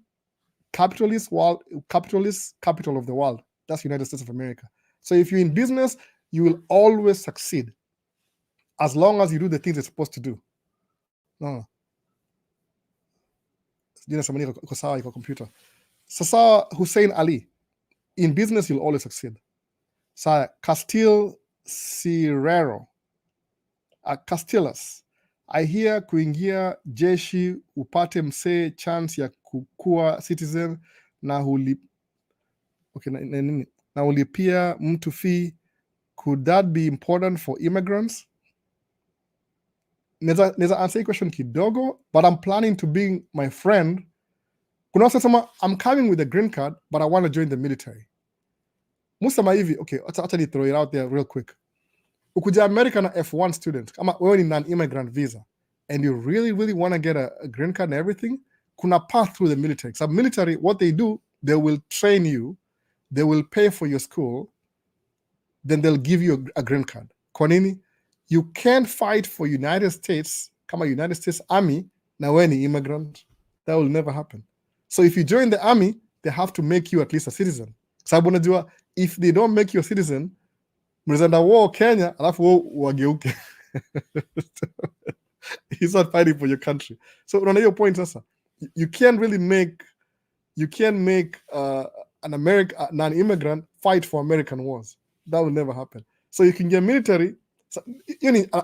capital of the world. That's United States of America. So if you're in business, you will always succeed as long as you do the things you're supposed to do. No. Computer. Sasa Hussein Ali, in business you'll always succeed. Sa Castil Cirero, Castillas, I hear kuingia jeshi upate msee chance ya kukua citizen na ulipia mtu fee. Could that be important for immigrants? Neza answer your question kidogo, but I'm planning to bring my friend. Kuna wasa sema, I'm coming with a green card, but I want to join the military. Musama hivi, okay, acha ni throw it out there real quick. Ukuja America na F1 student, kama wewe ni non-immigrant visa, and you really, really want to get a green card and everything, kuna path through the military. So military, what they do, they will train you, they will pay for your school, then they'll give you a green card. Kwa nini? You can't fight for United States, kama United States Army, na wewe ni immigrant. That will never happen. So if you join the army, they have to make you at least a citizen. Sababu unajua, if they don't make you a citizen, mnaweza war Kenya, alafu wageuke. He's not fighting for your country. So unaona hiyo point sasa. You can't make an non-immigrant fight for American wars. That will never happen. So you can get military. So,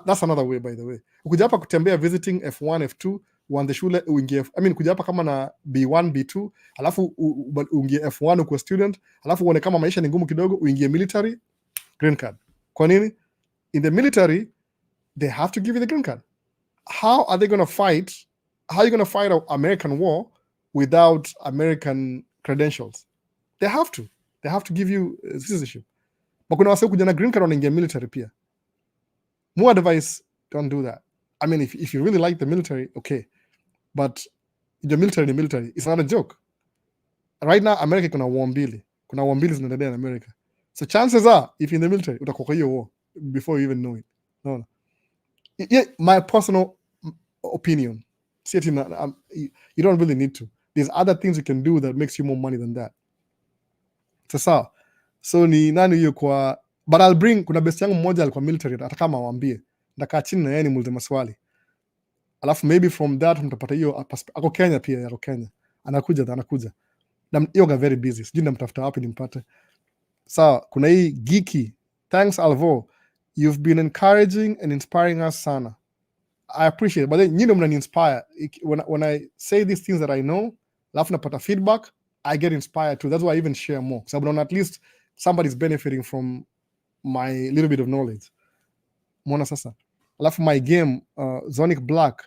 that's another way, by the way. Ukuja hapa kutembea visiting F1, F2, uanze shule uingie, kuja hapa kama na B1, B2, alafu uingie F1 uko student, alafu uone kama maisha ni ngumu kidogo, uingie military, green card. Kwa nini? In the military, they have to give you the green card. How are they going to fight? How are you going to fight an American war without American credentials? They have to. They have to give you citizenship. But kuna wase kuja na green card wanaingia military pia. More advice, don't do that. I mean, if you really like the military, okay. But the military, it's not a joke. Right now, America kuna war mbili. Kuna war mbili zinaendelea in America. So chances are, if you're in the military, utakuwa kwa hiyo war before you even know it. No. Yeah, my personal opinion. You don't really need to. There's other things you can do that makes you more money than that. Sasa, so ni nani hiyo kwa, but I'll bring, kuna best yangu mmoja alikuwa military, atakama waambie, ndakaa chini na yeye nimuulize maswali. Alafu maybe from that mtapata hiyo, ako Kenya pia, yako Kenya. Anakuja. Na yoga very busy. Sijui namtafuta wapi nimpate. Sawa, kuna hii geeky. Thanks Alvo. You've been encouraging and inspiring us sana. I appreciate it. But then, you know, when I inspire, when I say these things that I know, alafu napata feedback, I get inspired too. That's why I even share more. So at least somebody's benefiting from my little bit of knowledge. Mwana sasa. Alafu my game, Zonic Black,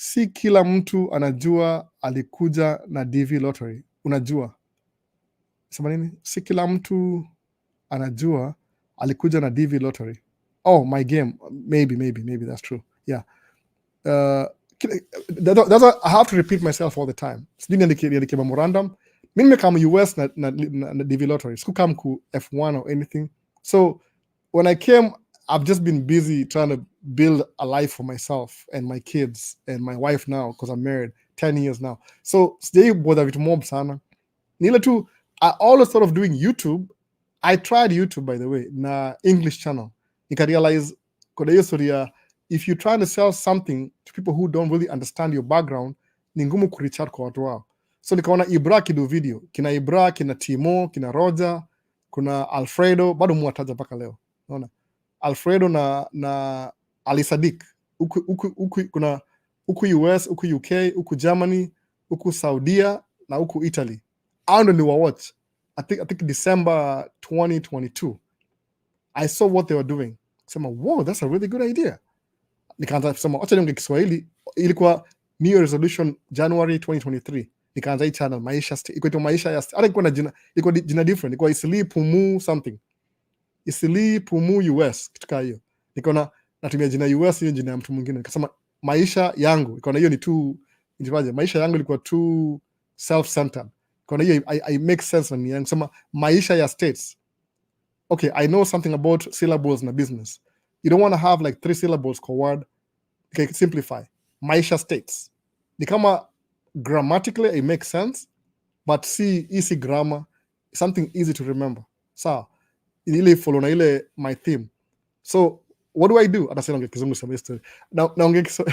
si kila mtu anajua alikuja na DV lottery. Unajua sema nini? Si kila mtu anajua alikuja na DV lottery. Oh, my game. Maybe that's true. Yeah. That's what I have to repeat myself all the time. Sijui niandikie memorandum. Mimi nimekam US na DV lottery. Sikukam ku F1 or anything. So when I came, I've just been busy trying to build a life for myself and my kids and my wife now, because I'm married 10 years now. So sijai bother vitu mob sana. Nile tu, I always thought of doing YouTube. I tried YouTube, by the way, na English channel. Nika realize kuna hiyo story ya, if you're trying to sell something to people who don't really understand your background, ni ngumu kureach out kwa watu wao. So nikaona Ibra kidu video. Kina Ibra, kina Timo, kina Roger, kuna Alfredo, bado muwataja mpaka leo. Unaona? Alfredo na Ali Sadiq. Kuna huku US, huku UK, huku Germany, huku Saudia na huku Italy. I don't know watch. I think December 2022. I saw what they were doing. Sema, whoa, that's a really good idea. Nikaanza kusema, acha niongee Kiswahili. Ilikuwa New Resolution January 2023. Nikaanza hii channel Maisha, iko Maisha ya hata iko na jina, iko jina different. Iko Isili Pumu something. Isili Pumu US, kitu kama hiyo. Nikaona natumia jina US, hiyo jina ya mtu mwingine. Nikasema maisha yangu. Ikaona hiyo ni too, njivaje, maisha yangu ilikuwa too self-centered. Ikaona hiyo I make sense na ni yangu. Sema maisha ya states. Okay, I know something about syllables in a business. You don't want to have like 3 syllables per word. Okay, simplify. Maisha states. Ni kama grammatically it makes sense, but see easy grammar, something easy to remember. So, ile follow na ile my theme. So, what do I do? Atasema ngeke kizungu semester. Na ngeke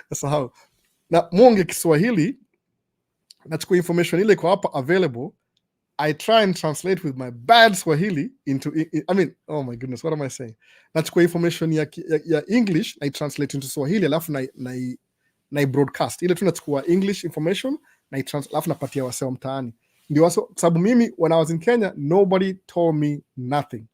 That's how. Na mwonge Kiswahili, nachukua information ile kwa hapa available. I try and translate with my bad Swahili into, I mean, oh my goodness, what am I saying? Nachukua information ya English, I translate into Swahili, alafu na broadcast. Ile tu nachukua English information, alafu napatia waseo mtaani. Ndio sababu mimi, when I was in Kenya, nobody told me nothing.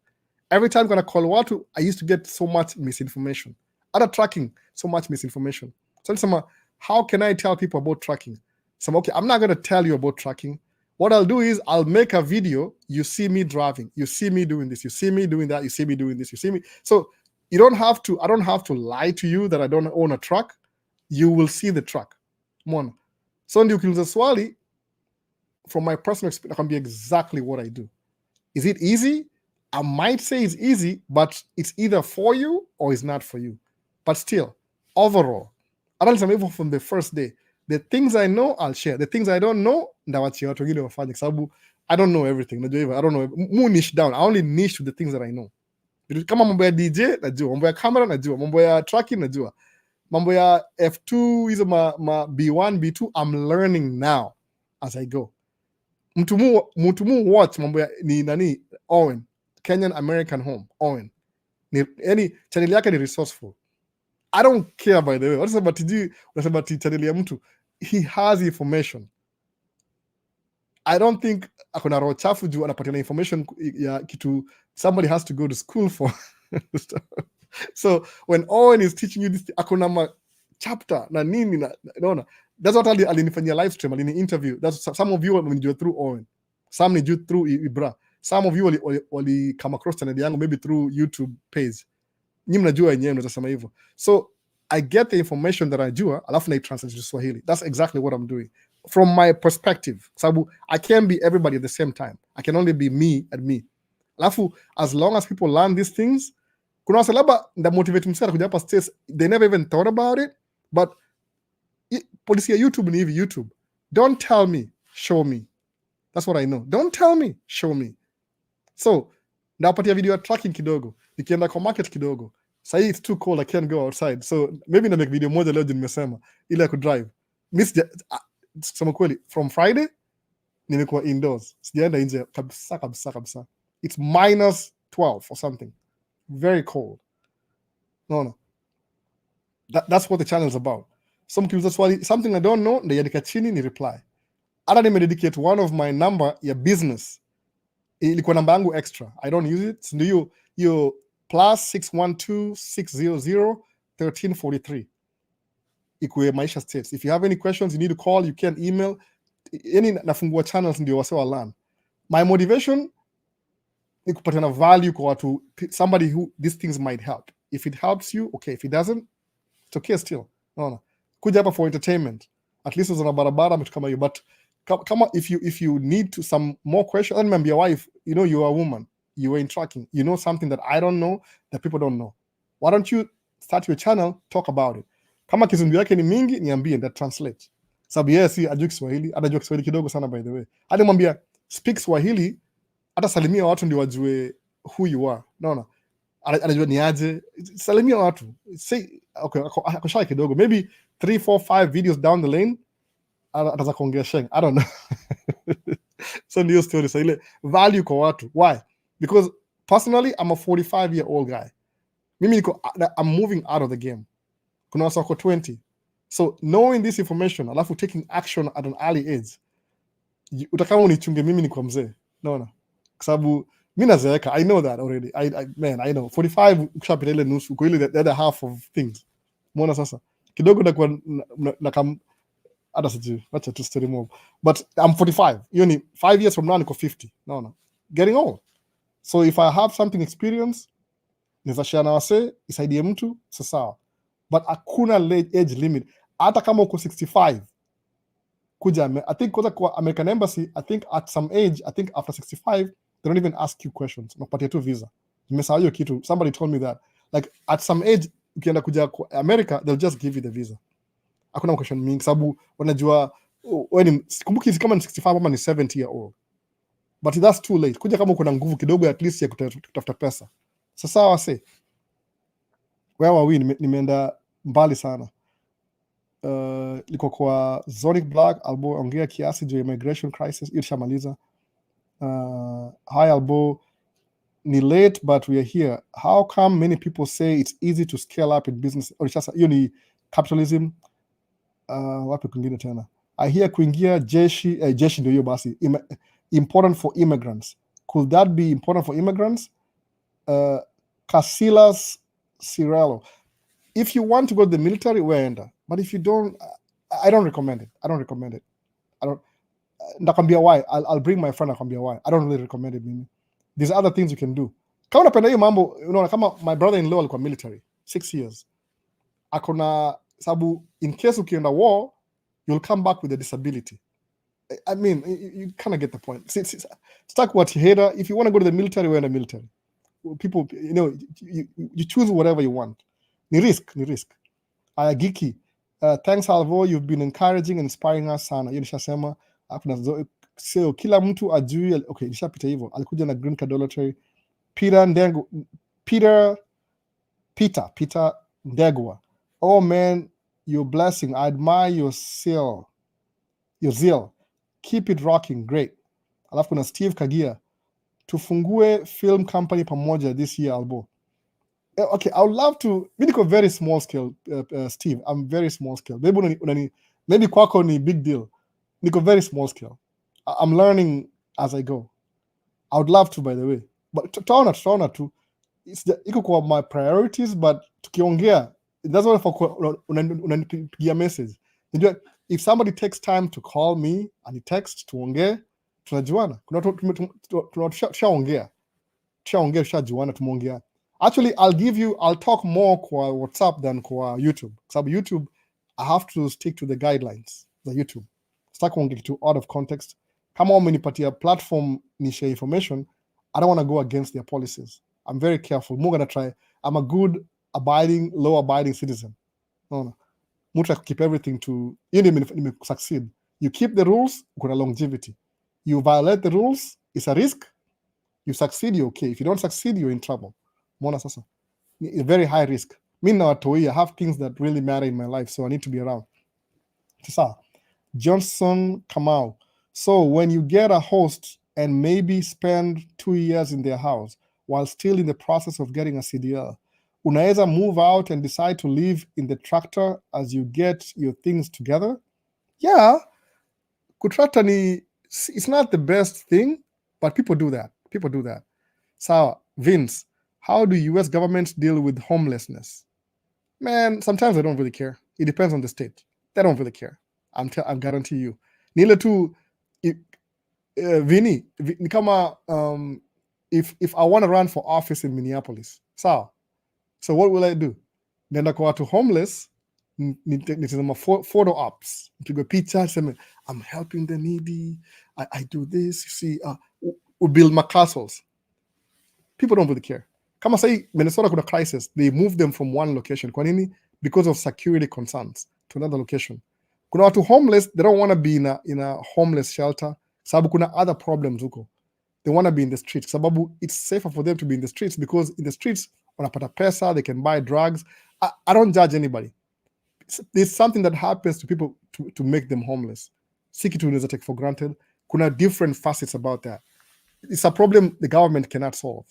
Every time when I call watu, I used to get so much misinformation. Other tracking, so much misinformation. So nisema, how can I tell people about tracking? So okay, I'm not going to tell you about tracking. What I'll do is I'll make a video. You see me driving. You see me doing this. You see me doing that. You see me doing this. You see me. So you don't have to, I don't have to lie to you that I don't own a truck. You will see the truck. Mona. So ndio ukiuliza swali, from my personal experience, that can be exactly what I do. Is it easy? I might say it's easy, but it's either for you or it's not for you. But still, overall, I don't say from the first day. The things I know, I'll share. The things I don't know, ndawachia watu wengine wafanye, sababu I don't know everything. Najua hivyo, I don't know. Mu niche down. I only niche to the things that I know. Kama mambo ya DJ, najua. Mambo ya camera, najua. Mambo ya tracking, najua. Mambo ya F2, hizo ma B1, B2, I'm learning now as I go. Mtu mu watch mambo ya ni nani? Owen. Kenyan American Home. Owen. Any channel yake ni resourceful. I don't care, by the way. Unasema channel ya mtu. He has information. I don't think akona roho chafu juu anapatia information ya kitu somebody has to go to school for. So when Owen is teaching you this, akona ma chapter na nini na naona. That's what alinifanyia live stream, alini interview. That's some of you when through Owen. Some ni through Ibra. Some of you wali come across channel yangu maybe through YouTube page. Nyinyi mnajua yenyewe mtasema hivyo. So I get the information that I do, alafu na translate to Swahili. That's exactly what I'm doing from my perspective. Sababu I can't be everybody at the same time. I can only be me and me. Alafu as long as people learn these things, kuna wasa labda nda motivate msana kuja hapa states, they never even thought about it, but policy ya YouTube ni hivi, YouTube. Don't tell me, show me. That's what I know. Don't tell me, show me. So, napatia video ya tracking kidogo. Nikienda kwa market kidogo. Sahi it's too cold, I can't go outside. So, maybe na make video moja leo nimesema ile ya kudrive. Kusema kweli, from Friday, nimekuwa indoors. Sijaenda nje kabisa. It's -12 or something. Very cold. No. That's what the channel is about. So mkiuliza swali, something I don't know, ndaiandika chini ni reply. Hata nimededicate one of my number ya business. Ilikuwa namba yangu extra. I don't use it. Ndio hiyo +612 600 1343. ikuwe Maisha States. If you have any questions, you need to call, you can email. Any nafungua channels ndio wase wa learn. My motivation ni kupatiana value kwa watu, somebody who these things might help. If it helps you, okay. If it doesn't, it's okay still. No. Kuja hapa for entertainment. At least uzana barabara vitu kama hiyo. But kama if you need to some more questions, then remember your wife, you know you're a woman, you are in tracking, you know something that I don't know, that people don't know. Why don't you start your channel, talk about it. Kama kizungu yake ni mingi, niambie that translate. Sababu yeye si ajui Kiswahili, anajua Kiswahili kidogo sana by the way. Hadi mwambia speak Swahili, hata salimia watu ndio wajue who you are. No. Anajua ni aje, salimia watu. Say okay, akoshai kidogo. Maybe 3, 4, 5 videos down the lane, ataza kuongea sheng. I don't know. So ndio story. So ile value kwa watu. Why? Because personally, I'm a 45-year-old guy. Mimi I'm moving out of the game. Kuna wasa wako 20. So knowing this information, alafu taking action at an early age, utakama unichunge mimi ni kwa mzee. No. Kwa sababu mimi nazeeka. I know that already. I know. 45 ukishapita ile nusu, uko ile the other half of things. Muona sasa. Kidogo na kam hata sijui. Wacha tu story more. But I'm 45. Hiyo ni 5 years from now niko 50. No. Getting old. So if I have something experience, naweza share na wase, isaidie mtu, sawa. But hakuna age limit. Hata kama uko 65, kuja. I think kwa American Embassy, I think at some age, I think after 65, they don't even ask you questions. Unapatia tu visa. Nimesahau hiyo kitu. Somebody told me that. Like at some age, ukienda kuja America, they'll just give you the visa. Hakuna question mingi sababu wanajua when kumbuki kama ni 65 ama ni 70-year-old. But that's too late. Kuja kama uko na nguvu kidogo at least ya kutafuta pesa. Sasa wase. Where are we? Nimeenda mbali sana. Liko kwa Zonic Black, Albo ongea kiasi juu immigration crisis, ilishamaliza. Hi Albo, ni late but we are here. How come many people say it's easy to scale up in business? Hiyo ni capitalism. Wapi kwingine tena? I hear kuingia jeshi ndio hiyo basi. Important for immigrants. Could that be important for immigrants? Casillas Cirello. If you want to go to the military, weenda. But if you don't, I don't recommend it. I don't. Nakwambia why. I'll bring my friend. Nakwambia why. I don't really recommend it. Mimi. There's other things you can do. Kama unapenda hiyo mambo, kama my brother-in-law alikuwa military 6 years. Akona sababu in case ukienda war, you'll come back with a disability. I mean, you kind of get the point. Stuck what you hate. If you want to go to the military, we're in the military. People, you choose whatever you want. Ni risk. Geeky. Thanks Alvo, you've been encouraging and inspiring us sana. Hiyo nishasema. So kila mtu ajui, okay, nishapita hivyo. Alikuja na Green Cadolatory. Peter Ndegwa. Oh man, you're blessing. I admire your zeal. Keep it rocking. Great. Alafu kuna Steve Kagia. Tufungue film company pamoja this year, Albo. Okay, I would love to. Mimi niko very small scale, Steve. I'm very small scale. Maybe kwako ni big deal. Niko very small scale. I'm learning as I go. I would love to, by the way. But tutaona tu. Iko kwa my priorities, but tukiongea, that's why unanipigia message. If somebody takes time to call me and he texts tuongee, tunajuana. Tushaongea, tumeongea. Actually, I'll talk more kwa WhatsApp than kwa YouTube. Sababu YouTube, I have to stick to the guidelines za YouTube. Sitaki kuongea kitu out of context. Kama wamenipatia platform ni share information, I don't want to go against their policies. I'm very careful. I'm gonna try. I'm a good, law-abiding citizen. No. Mucha keep everything to. You succeed. You keep the rules, kuna longevity. You violate the rules, it's a risk. You succeed, you're okay. If you don't succeed, you're in trouble. Mona sasa. It's very high risk. Me na watoi, I have things that really matter in my life, so I need to be around. Sasa. Johnson Kamau. So when you get a host and maybe spend 2 years in their house while still in the process of getting a CDL, unaweza move out and decide to live in the tractor as you get your things together? Yeah. Kutractor ni, it's not the best thing, but people do that. So, Vince, how do US governments deal with homelessness? Man, sometimes I don't really care. It depends on the state. They don't really care. I'm guarantee you. Ni ile tu Vini, ni kama if I want to run for office in Minneapolis, sawa. So what will I do? Nenda kwa watu homeless, nitazama photo ops, nipigwe picha, sema I'm helping the needy, I do this, you see, we build my castles. People don't really care. Kama say Minnesota kuna crisis, they move them from one location. Kwa nini? Because of security concerns to another location. Kuna watu homeless, they don't want to be in a homeless shelter, sababu kuna other problems huko. They want to be in the streets, sababu it's safer for them to be in the streets because in the streets wanapata pesa, they can buy drugs. I don't judge anybody. There's something that happens to people to make them homeless. Si kitu unaweza take for granted. Kuna different facets about that. It's a problem the government cannot solve.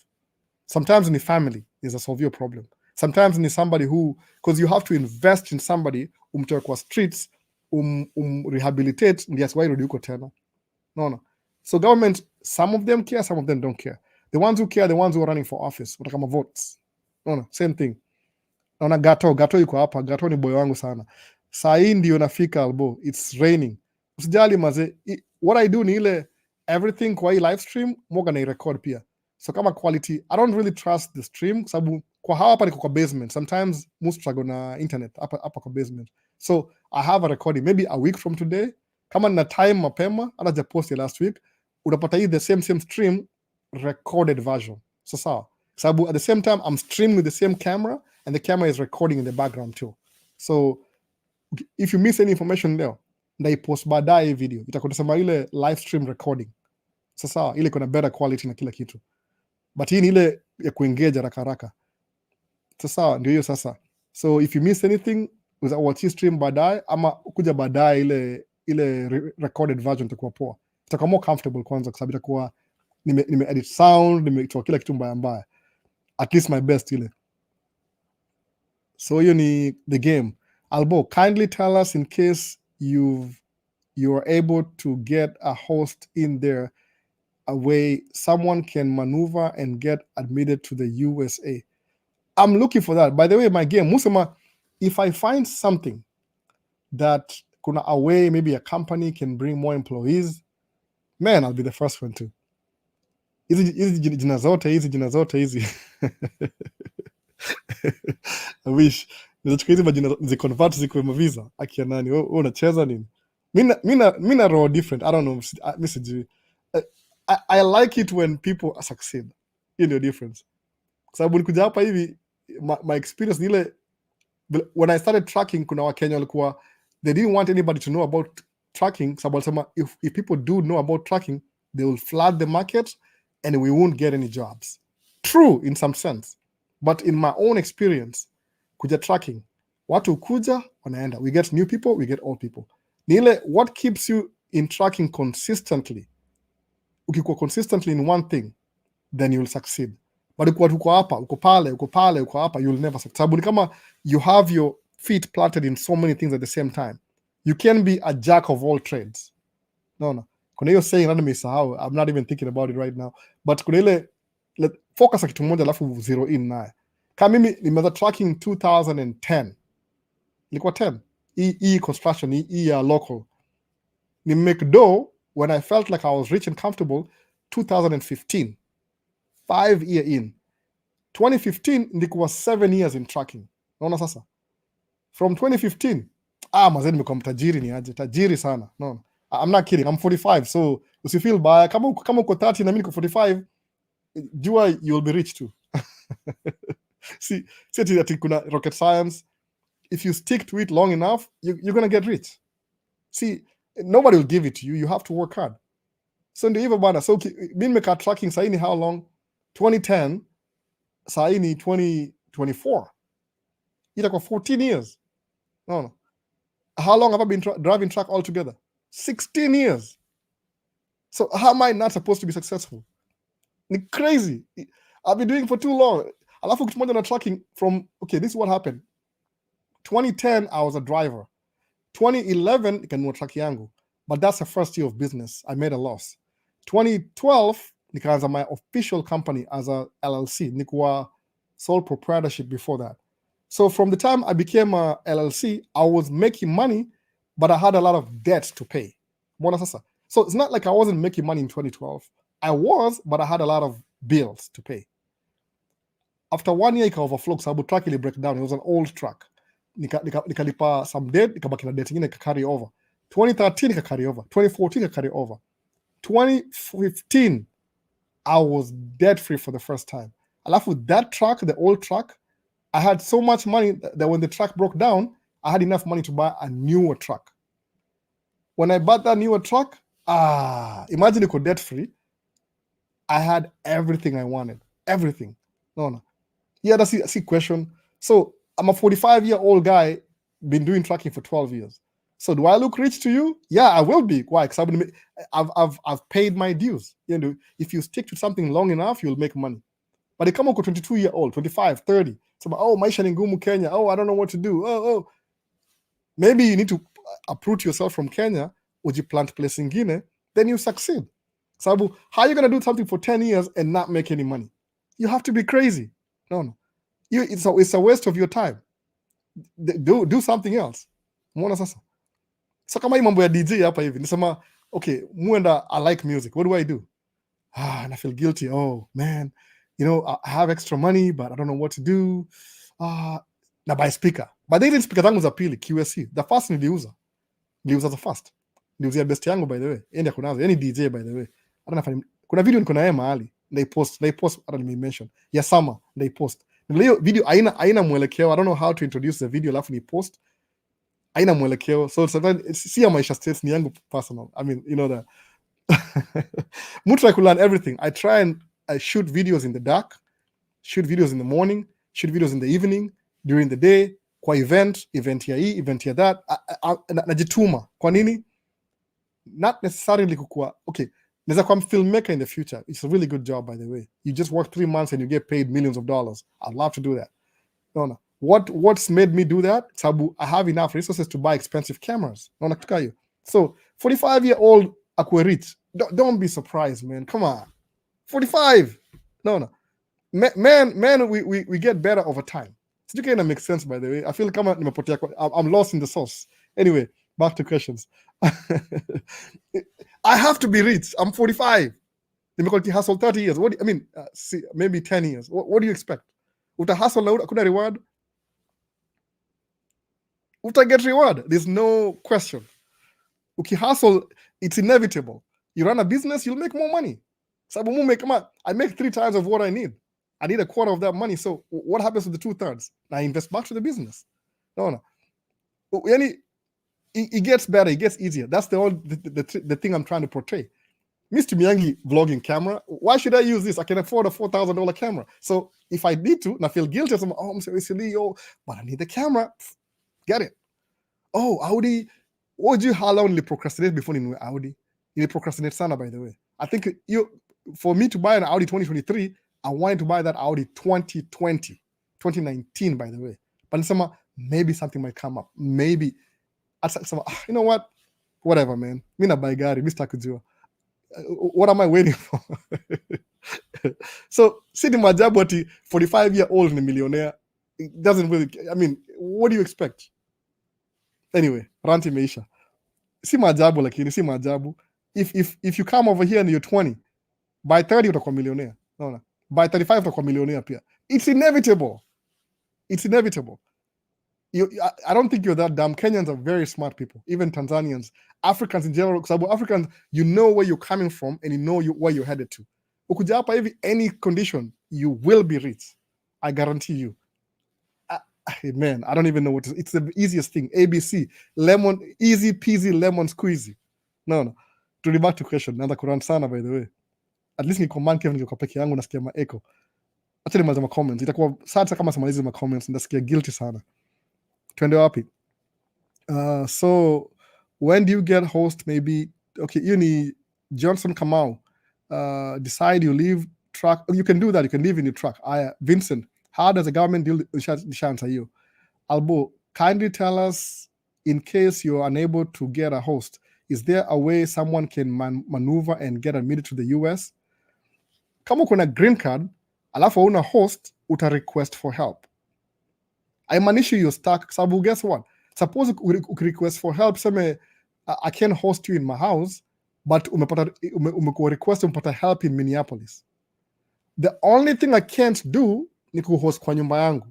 Sometimes in the family is a solve your problem. Sometimes in somebody who, because you have to invest in somebody umtoe kwa streets, rehabilitate, ndiyo why irudi huko tena. No. So government, some of them care, some of them don't care. The ones who care, the ones who are running for office, watakama votes. No, same thing. Naona Gato yuko hapa. Gato ni boy wangu sana. Saa hii ndio nafika albo. It's raining. Usijali maze. What I do ni ile everything kwa hii live stream moga na record pia. So kama quality, I don't really trust the stream sababu kwa hapa niko kwa basement. Sometimes most struggle na internet hapa kwa basement. So I have a recording maybe a week from today. Kama nina time mapema, hata ja post last week, unapata hii the same stream recorded version. So sawa. Sababu at the same time I'm streaming with the same camera and the camera is recording in the background too. So if you miss any information leo, ndaipost baadaye video. Itakutasema ile live stream recording. So sawa, ile kuna better quality na kila kitu. But hii ni ile ya kuengage haraka. So sawa, ndio hiyo sasa. So if you miss anything, watch stream baadaye ama kuja baadaye ile recorded version itakuwa poa. Itakuwa more comfortable kwanza kwa sababu itakuwa nime edit sound, nimetoa kila kitu mbaya. At least my best ile. So hiyo ni the game. Albo, kindly tell us in case you are able to get a host in there a way someone can maneuver and get admitted to the USA. I'm looking for that. By the way, my game, Musema, if I find something that kuna a way maybe a company can bring more employees, man, I'll be the first one too. Hizi jina zote hizi. I wish nizachukua hizi majina ziconvert zikuwe mavisa akia nani wewe unacheza nini? Mina raw different. I don't know. I like it when people succeed. You know difference. Sababu nikuja hapa hivi my experience ni ile when I started tracking kuna Wakenya walikuwa they didn't want anybody to know about tracking. Sababu sema if people do know about tracking, they will flood the market and we won't get any jobs. True in some sense. But in my own experience, kuja tracking, watu kuja, wanaenda. We get new people, we get old people. Nile, what keeps you in tracking consistently? Ukikuwa consistently in one thing, then you will succeed. But uko hapa, uko pale, you will never succeed. Sababu ni kama you have your feet planted in so many things at the same time. You can be a jack of all trades. No. Kuna hiyo saying, nani nimesahau, I'm not even thinking about it right now. But kuna ile focus kitu moja alafu zero in naye. Kama mimi nimeanza tracking 2010. Ilikuwa 10. E construction, local. Ni make dough when I felt like I was rich and comfortable 2015. 5 year in. 2015 ndikuwa 7 years in tracking. Naona sasa. From 2015, mazee nimekuwa mtajiri ni aje. Tajiri sana. No. I'm not kidding. I'm 45. So usifeel baya. Kama uko 30 na mimi niko 45, jua you'll be rich too. See that kuna rocket science. If you stick to it long enough, you're going to get rich. See, nobody will give it to you. You have to work hard. So ndio hivyo bana. So mimi nimekaa tracking sasa ni how long? 2010 sasa ni 2024. Itakuwa 14 years. No. How long have I been driving track altogether? 16 years. So how am I not supposed to be successful? Ni crazy. I've been doing it for too long. Alafu kitu moja na tracking from, okay, this is what happened. 2010, I was a driver. 2011, nikanunua truck yangu. But that's the first year of business. I made a loss. 2012, nikaanza my official company as a LLC. Nikuwa sole proprietorship before that. So from the time I became a LLC, I was making money, but I had a lot of debt to pay. So it's not like I wasn't making money in 2012. I was, but I had a lot of bills to pay. After 1 year, ika overflow sababu truck ili break down. It was an old truck. Nikalipa some debt, nikabaki na debt ingine ika carry over. 2013 ika carry over. 2014 ika carry over. 2015, I was debt free for the first time. Alafu that truck, the old truck, I had so much money that when the truck broke down, I had enough money to buy a newer truck. When I bought that newer truck, imagine it was debt free. I had everything I wanted. Everything. No. Yeah, that's a question. So I'm a 45-year-old guy, been doing trucking for 12 years. So do I look rich to you? Yeah, I will be. Why? Because I've paid my dues. You know, if you stick to something long enough, you'll make money. But they come up with 22-year-old, 25, 30. So, Maisha ni ngumu Kenya. Oh, I don't know what to do. Oh. Maybe you need to uproot yourself from Kenya, ujiplant place ingine, then you succeed. Sabu, how are you going to do something for 10 years and not make any money? You have to be crazy. No. It's a waste of your time. Do something else. Mwona sasa. So kama hii mambo ya DJ hapa hivi, nisema, okay, muenda, I like music. What do? And I feel guilty. Oh, man. You know, I have extra money, but I don't know what to do. Na buy speaker. But they didn't speaker zangu za pili, QSC. The first niliuza the first. Niliuzia best yangu, by the way. Endi akunazo. Any DJ, by the way. Kuna video niko na yeye mahali. They post, hata mention. Ya summer, they post. Nilio video, aina mwelekeo. I don't know how to introduce the video, alafu ni post. Aina mwelekeo. So see how Maisha states ni yangu personal. I mean, you know that. Mutu I could learn everything. I try and I shoot videos in the dark, shoot videos in the morning, shoot videos in the evening, during the day, kwa event ya hii, event ya that. Najituma. Kwa nini? Not necessarily kukua. Okay, neza kwa filmmaker in the future. It's a really good job, by the way. You just work 3 months and you get paid millions of dollars. I'd love to do that. No. What's made me do that? Sabu, I have enough resources to buy expensive cameras. So 45-year-old akwe rich. Don't be surprised, man. Come on. 45. No. Man, we get better over time. It's okay, that makes sense, by the way. I feel like I'm lost in the sauce. Anyway, back to questions. I have to be rich. I'm 45. Nimekuwa hustle 30 years. Maybe 10 years. What do you expect? Uta hustle na kuna reward? Uta get reward? There's no question. Uki hustle, it's inevitable. You run a business, you'll make more money. I make 3 times of what I need. I need a quarter of that money. So what happens to the 2/3? I invest back to the business. No. It gets better. It gets easier. That's the thing I'm trying to portray. Mr. Miyangi vlogging camera. Why should I use this? I can afford a $4,000 camera. So if I need to, and I feel guilty, I'm seriously, but I need the camera. Get it. Oh, Audi. How long will you procrastinate before you Audi? You procrastinate sana, by the way. I think for me to buy an Audi 2023, I wanted to buy that Audi 2019, by the way. But maybe something might come up. Maybe. You know what? Whatever, man. Mina buy gari, Mr. Kujua. What am I waiting for? So, sitting majabu ati 45-year-old ni millionaire. It doesn't really, what do you expect? Anyway, ranti Maisha. Si majabu lakini, si majabu. If you come over here and you're 20, by 30 utakuwa millionaire. No. By 35 utakuwa millionaire pia. It's inevitable. I don't think you're that dumb. Kenyans are very smart people. Even Tanzanians, Africans in general. Because Africans, you know where you're coming from and you know where you're headed to. Ukuja hapa hivi, any condition, you will be rich. I guarantee you. Man, I don't even know what it's the easiest thing. ABC, lemon, easy peasy, lemon squeezy. No. To the back to question. Nanda Quran sana, by the way. At least niko man Kevin niko peke yangu nasikia echo. Acha nimalize ma comments. Itakuwa sasa kama simalize ma comments nasikia guilty sana. Twende wapi? So when do you get host? Maybe okay, you need Johnson Kamau. Decide you leave truck. You can do that. You can live in your truck. Vincent, how does the government deal with you? Albo, kindly tell us in case you're unable to get a host. Is there a way someone can maneuver and get admitted to the US? Kama kuna green card, alafu una host, uta request for help. haimaanishi you're stuck, sababu guess what, suppose request for help, seme I can host you in my house, but umekuwa request umepata help in Minneapolis. The only thing I can't do ni kuhost kwa nyumba yangu.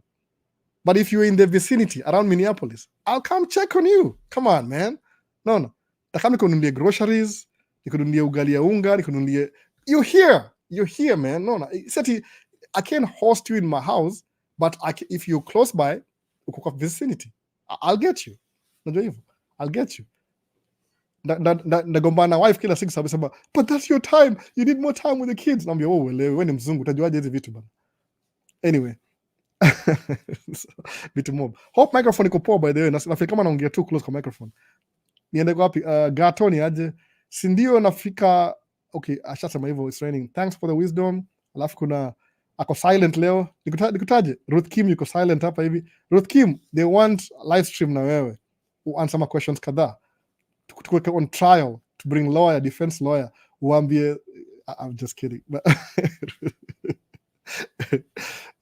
But if you're in the vicinity around Minneapolis, I'll come check on you. Come on, man. No. Takam nikununulie groceries, nikununulie ugali ya unga, nikununulie. You're here, man. No. I can't host you in my house, but if you're close by, uko kwa vicinity, I'll get you. Najua hivyo. I'll get you. Nagombana wife kila siku sababu, but that's your time. You need more time with the kids. Naambia wewe ni mzungu, utajuaje hizi vitu bana. Anyway. Vitu mob. Hope microphone iko poa by the way. Nafikiri kama naongea too close kwa microphone. Niende wapi? Gatoni aje. Si ndio nafika. Okay, ashasema hivyo, it's raining. Thanks for the wisdom. Alafu kuna ako silent leo. Nikutaje? Ruth Kim yuko silent hapa hivi. Ruth Kim, they want live stream na wewe. Answer my questions kadhaa. Tukuweke on trial to bring lawyer, defense lawyer. Uambie, I'm just kidding.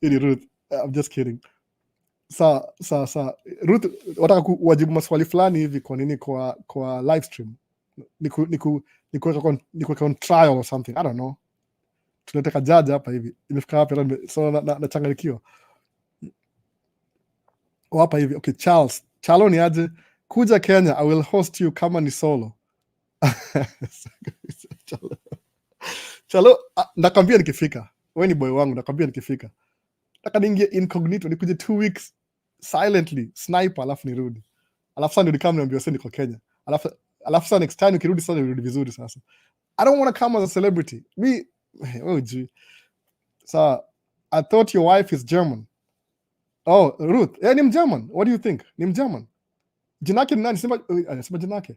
Ruth, I'm just kidding. Sa Ruth, wataka kuwajibu maswali fulani hivi kwa nini kwa live stream. Nikuweka on trial or something. I don't know. Tunataka judge hapa hivi. Imefika hapa so nachanganyikiwa. Hapa hivi. Okay, Charles. Chalo ni aje? Kuja Kenya, I will host you kama ni solo. Chalo, nakwambia nikifika. Wewe ni boy wangu, nakwambia nikifika. Nataka niingie incognito, nikuje 2 weeks silently, sniper, alafu nirudi. Alafu sasa ndio kama niambia sasa niko Kenya. Alafu sasa next time nikirudi sasa nirudi vizuri sasa. I don't want to come as a celebrity. Oh gee. So, I thought your wife is German. Oh, Ruth, ni German. What do you think? Ni German. Jinake ni nani? Sema jinake.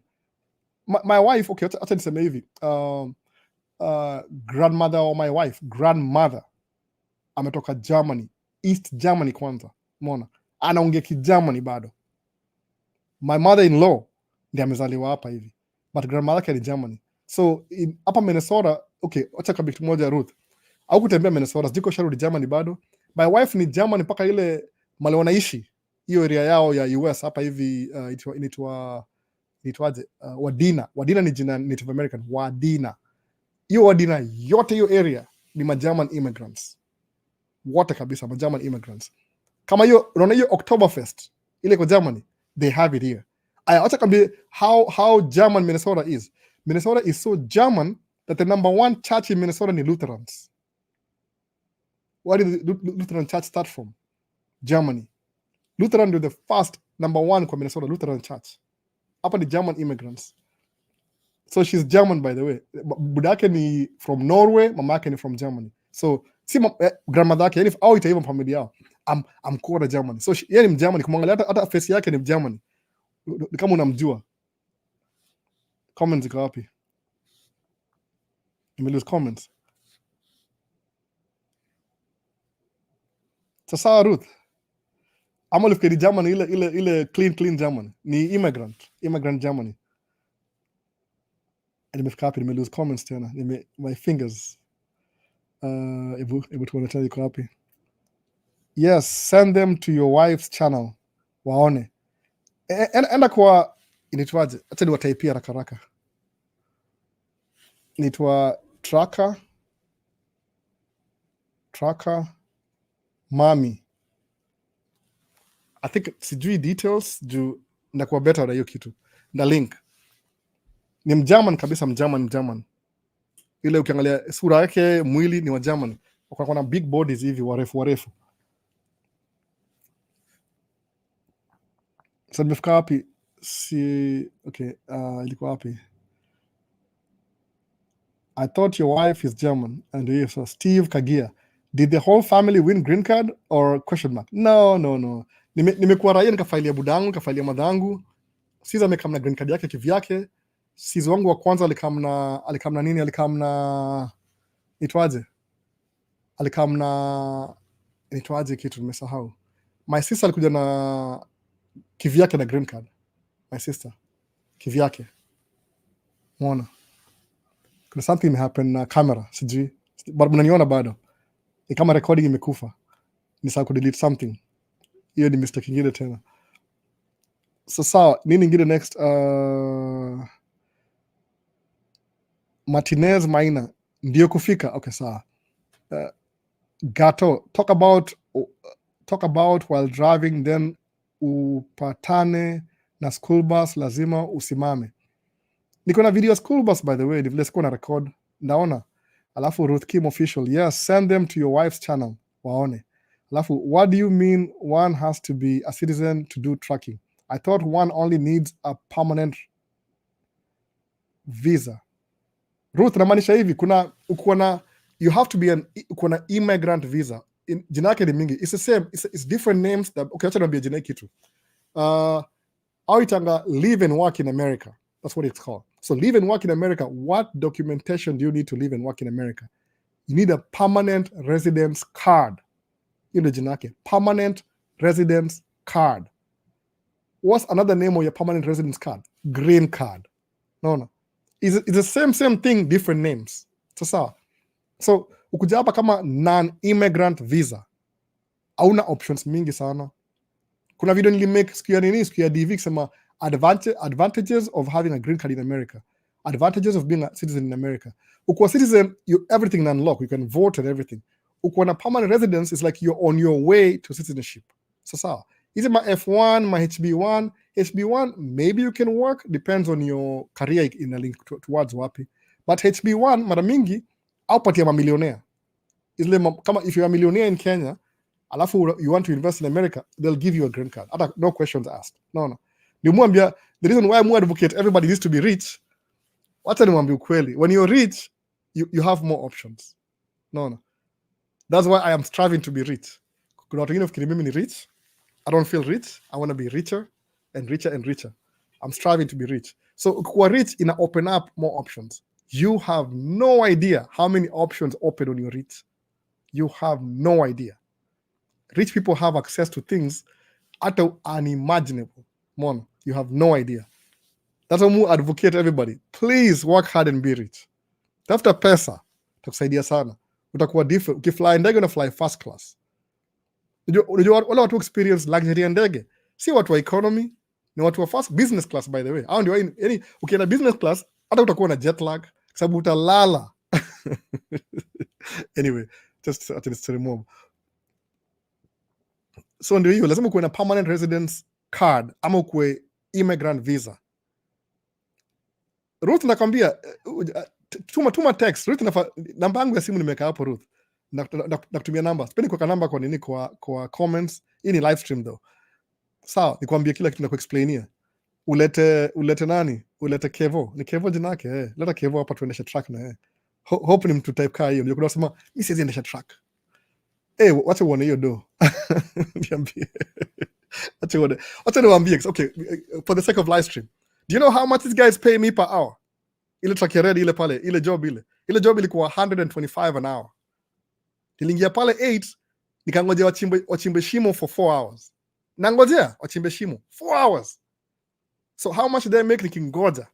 My wife, okay, acha niseme hivi. Grandmother or my wife, grandmother ametoka Germany, East Germany kwanza. Umeona? Anaongea Kigermany bado. My mother-in-law ndiye amezaliwa hapa hivi. But grandmother yake ni Germany. So hapa Minnesota, okay, acha kabisa moja Ruth. Au kutembea Minnesota, sijiko sharudi Germany bado. My wife ni Germany mpaka ile mali wanaishi. Hiyo area yao ya US hapa hivi inaitwaje? Wadina. Wadina ni jina Native American. Wadina. Hiyo Wadina yote hiyo area ni ma German immigrants. Wote kabisa ma German immigrants. Kama hiyo unaona hiyo Oktoberfest ile kwa Germany, they have it here. Acha kwambie how German Minnesota is. Minnesota is so German that the number 1 church in Minnesota ni Lutherans. Where did the Lutheran church start from? Germany. Lutheran were the first number 1 kwa Minnesota Lutheran church. Hapa ni German immigrants. So she's German by the way. Budake ni from Norway, mamake ni from Germany. So si grandmother yake yani au itaiva familia yao. I'm quarter Germany. So yeye ni Germany, kumwangalia hata face yake ni Germany. Ni kama unamjua. Comments ziko wapi? Lose comments. Sasa Ruth, ama ulifikiri Germany ile clean Germany ni immigrant Germany. Nimefika wapi? Lose comments tena. My fingers. Ebu tuone tena iko wapi? Yes, send them to your wife's channel. Waone. Enda kwa inaitwaje? Acha niwataipia haraka. Inaitwa tracker Mami. I think sijui details juu ndakuwa better na hiyo kitu. Na link. Ni Mgerman kabisa, Mgerman. Ile ukiangalia sura yake, mwili ni wa German. Wako na big bodies hivi warefu. Sasa nimefika wapi? Okay, ilikuwa wapi? I thought your wife is German. And yes, Steve Kagia. Did the whole family win green card or question mark? No. Nimekuwa raia nikafailia budangu, nikafailia madhangu. Sisi amekamna green card yake kivyake. Sisi wangu wa kwanza alikamna nini? Alikamna itwaje kitu nimesahau. My sister alikuja na kivyake na green card. My sister kivyake. Umeona? Kuna something happen na camera, sijui. Bado mnaniona bado. Ni kama recording imekufa. Nisahau ku delete something. hiyo ni mistake ingine tena. So sawa, nini ingine next? Martinez Maina ndio kufika. Okay, sawa. Gato, talk about while driving, then upatane na school bus, lazima usimame. Niko na video school bus, by the way, ni vile sikuwa na record. Naona. Alafu Ruth Kim official, yes, send them to your wife's channel waone. Alafu, what do you mean one has to be a citizen to do tracking? I thought one only needs a permanent visa. Ruth, namaanisha hivi, you have to be uko na immigrant visa. Jina yake ni mingi. It's the same, it's different names. Okay, acha niambie jina kitu. Au itanga live and work in America. That's what it's called. So live and work in America. What documentation do you need to live and work in America? You need a permanent residence card. You know jina yake. Permanent residence card. What's another name of your permanent residence card? Green card. No. It's the same thing, different names. So ukuja hapa kama non-immigrant visa, hauna options mingi sana. Kuna video nilimake siku ya DV kusema advantages of having a green card in America, advantages of being a citizen in America. Ukiwa citizen, everything unlocked. You can vote and everything. Ukiwa na permanent residence, it's like you're on your way to citizenship. So is it my F1, my HB1? HB1, maybe you can work, depends on your career in a link towards wapi. But HB1, mara mingi, aupatia mamillionaire. Kama if you're a millionaire in Kenya, alafu you want to invest in America, they'll give you a green card. No questions asked. No. The reason why I advocate everybody needs to be rich, when you're rich, you have more options. No. That's why I am striving to be rich. Kuna watu wengine wafikiri mimi ni rich. I don't feel rich. I want to be richer and richer and richer. I'm striving to be rich. So ukikuwa rich, ina open up more options. You have no idea how many options open when you're rich. You have no idea. Rich people have access to things unimaginable. Mono, you have no idea. That's why I advocate everybody. Please work hard and be rich. Tafuta pesa, takusaidia sana. Utakuwa different. Ukifly ndege na fly first class. Unajua wale watu experience luxury ya ndege, si watu wa economy, ni watu wa first business class, by the way. Hao ndio yani ukienda business class hata utakuwa na jet lag sababu utalala. Anyway, just to remove. So ndio hiyo, lazima kuwe na permanent residence card ama kuwe immigrant visa. Ruth nakwambia tuma text. Ruth namba yangu ya simu nimeweka hapo Ruth. Nakutumia namba. Sipendi kuweka namba kwa nini kwa comments. Hii ni live stream though. Sawa, nikwambia kila kitu na kuexplainia. Ulete nani? Ulete Kevo. Ni Kevo jina yake Leta Kevo hapa tuendeshe track na Hope ni mtu type kaa hiyo. Ndio kuna wasema mimi siwezi endesha track. Wacha uone hiyo do. Niambie. Wacha niwaambie. Okay, for the sake of live stream. Do you know how much these guys pay me per hour? Ile track ya red ile pale, ile job ilikuwa 125 an hour. Nilingia pale 8, nikangojea wachimbe shimo for 4 hours. Nangojea wachimbe shimo 4 hours. So how much they make nikingoja?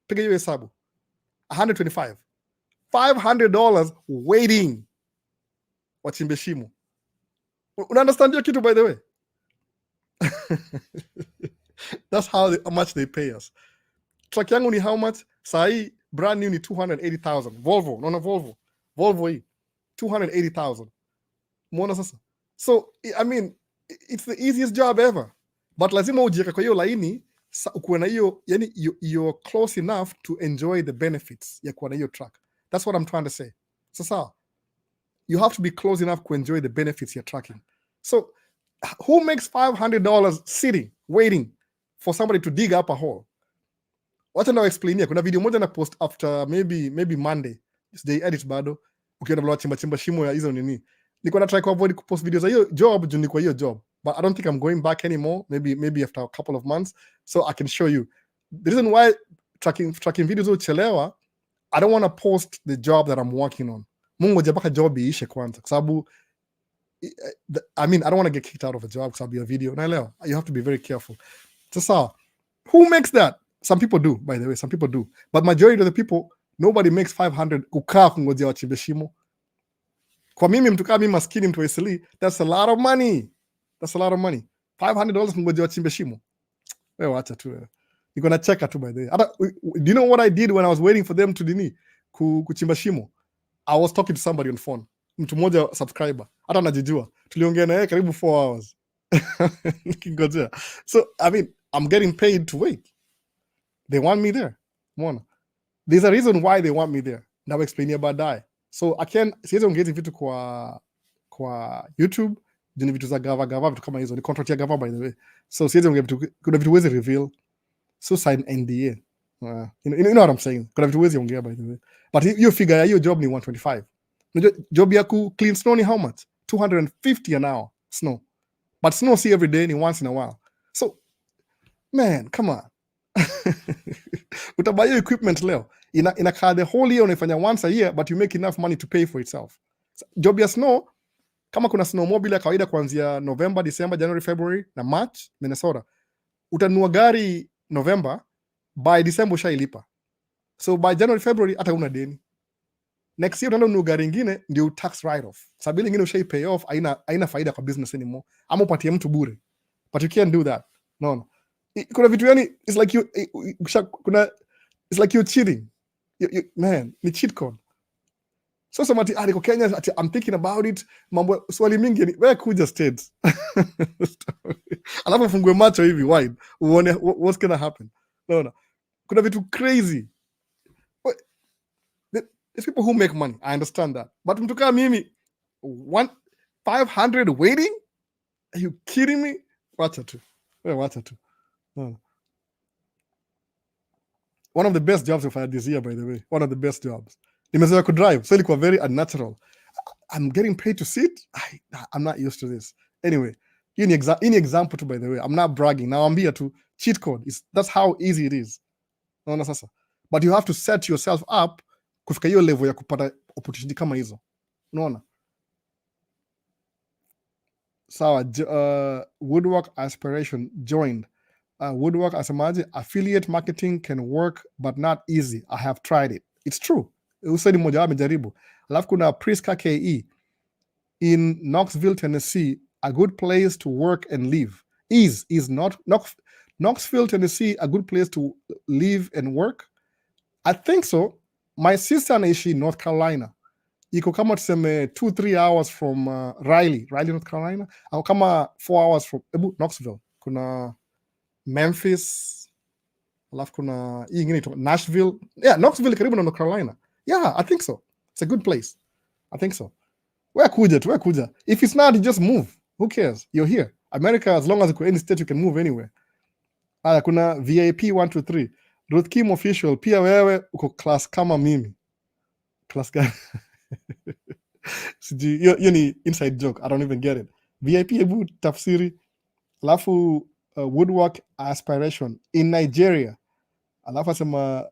Piga hiyo hesabu. 125. $500 waiting. Wachimbe shimo. Una understand your kitu, by the way? That's how much they pay us. Truck yangu ni how much? Sahi brand new ni 280,000. Volvo, no Volvo hii 280,000. Muona sasa. So I mean, it's the easiest job ever. But lazima ujiweke kwa hiyo laini, ukuwe na hiyo, yani you're close enough to enjoy the benefits ya kuwa na hiyo truck. That's what I'm trying to say. Sasa you have to be close enough to enjoy the benefits you're tracking. So who makes $500 sitting, waiting for somebody to dig up a hole? Wacha na explain. Kuna video moja na post after maybe Monday. They edit bado. Ukiona vile chimba shimo ya hizo nini. Niko na try to avoid post videos za hiyo job juu niko hiyo job. But I don't think I'm going back anymore. Maybe after a couple of months, so I can show you. The reason why tracking videos uchelewa, I don't want to post the job that I'm working on. Mungu jabaka job iishe kwanza. Sababu I don't want to get kicked out of a job because I'll be a video. Naelewa. You have to be very careful. Sasa, who makes that? Some people do, by the way. Some people do. But majority of the people, nobody makes 500 kukaa kungojea wachimbe shimo. Kwa mimi mtu kama mimi maskini mtu wa Isili, that's a lot of money. That's a lot of money. $500 ngoja wachimbe shimo. Wewe acha tu wewe. Niko na cheka tu by the way. Hata do you know what I did when I was waiting for them to kuchimba shimo? I was talking to somebody on phone. Mtu mmoja subscriber. Hata najijua. Tuliongea na yeye karibu 4 hours. Nikingojea. So I mean, I'm getting paid to wait. They want me there. Umeona? There's a reason why they want me there. Now explain here baadaye. So siwezi ongea hizi vitu kwa YouTube, ni vitu za gava vitu kama hizo. Ni contract ya gava by the way. So siwezi ongea vitu, kuna vitu huwezi reveal. So sign NDA. You know what I'm saying? Kuna vitu huwezi ongea by the way. But hiyo figure ya hiyo job ni 125. Unajua job ya ku clean snow ni how much? 250 an hour snow. But snow see every day, ni once in a while. So man, come on. Utabuy equipment leo. Inakaa the whole year unaifanya once a year, but you make enough money to pay for itself. So, job ya snow, kama kuna snowmobile ya kawaida kuanzia November, December, January, February na March, Minnesota, utanunua gari November, by December ushailipa. So by January, February hata una deni. Next year utaenda ununua gari ingine, ndio tax write off. Sababu ile ingine ushai pay off, haina faida kwa business anymore. Ama upatie mtu bure. But you can't do that. No. Kuna vitu yani, it's like you're cheating. Man, ni cheat code. So somebody niko Kenya, I'm thinking about it, mambo swali mingi ni wewe kuja States. Alafu fungue macho hivi wide, uone what's gonna happen. No. Kuna vitu crazy. There's people who make money, I understand that. But mtu kama mimi 500 waiting? Are you kidding me? Wacha tu. No. One of the best jobs I've had this year, by the way. One of the best jobs. Nimezoea kudrive, so ilikuwa very unnatural. I'm getting paid to sit? I'm not used to this. Anyway, hii ni example tu, by the way. I'm not bragging. Nawaambia tu, cheat code. That's how easy it is. Naona sasa. But you have to set yourself up kufika hiyo level ya kupata opportunity kama hizo. Unaona? Sawa, Woodwork Aspiration joined. Woodwork asemaje, affiliate marketing can work but not easy. I have tried it. It's true. Useni mmoja amejaribu. Alafu kuna Priska KE in Knoxville, Tennessee, a good place to work and live. Is not Knoxville, Tennessee, a good place to live and work? I think so. My sister anaishi North Carolina. Iko kama tuseme 2-3 hours from Raleigh, North Carolina. Au kama 4 hours from Knoxville. Kuna Memphis. Alafu kuna hii ingine Nashville. Yeah, Knoxville karibu na North Carolina. Yeah, I think so. It's a good place. I think so. Where kuja. If it's not, you just move. Who cares? You're here. America, as long as you're in any state, you can move anywhere. Kuna VIP 123. Ruth Kim official. Pia wewe uko class kama mimi. Class gani? Hiyo ni inside joke. I don't even get it. VIP hebu tafsiri. Alafu Woodwork Aspiration in Nigeria. Alafu asema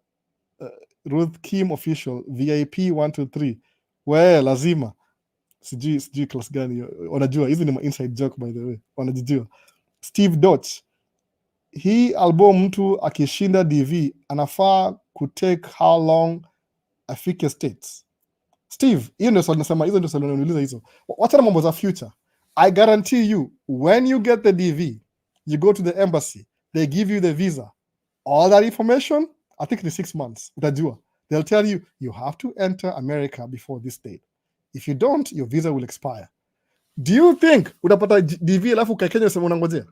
Ruth Kim official VIP 123. We lazima. Sijui class gani. Wanajua hizi ni inside joke, by the way. Wanajijua. Steve Dodge. Hii album mtu akishinda DV anafaa kutake how long afike States? Steve, hiyo ndio swali nasema, hizo ndio swali unaniuliza hizo. Wacha na mambo za future. I guarantee you, when you get the DV, you go to the embassy, they give you the visa. All that information, I think in 6 months, utajua. They'll tell you, you have to enter America before this date. If you don't, your visa will expire. Do you think utapata DV alafu ukae Kenya useme unangojea?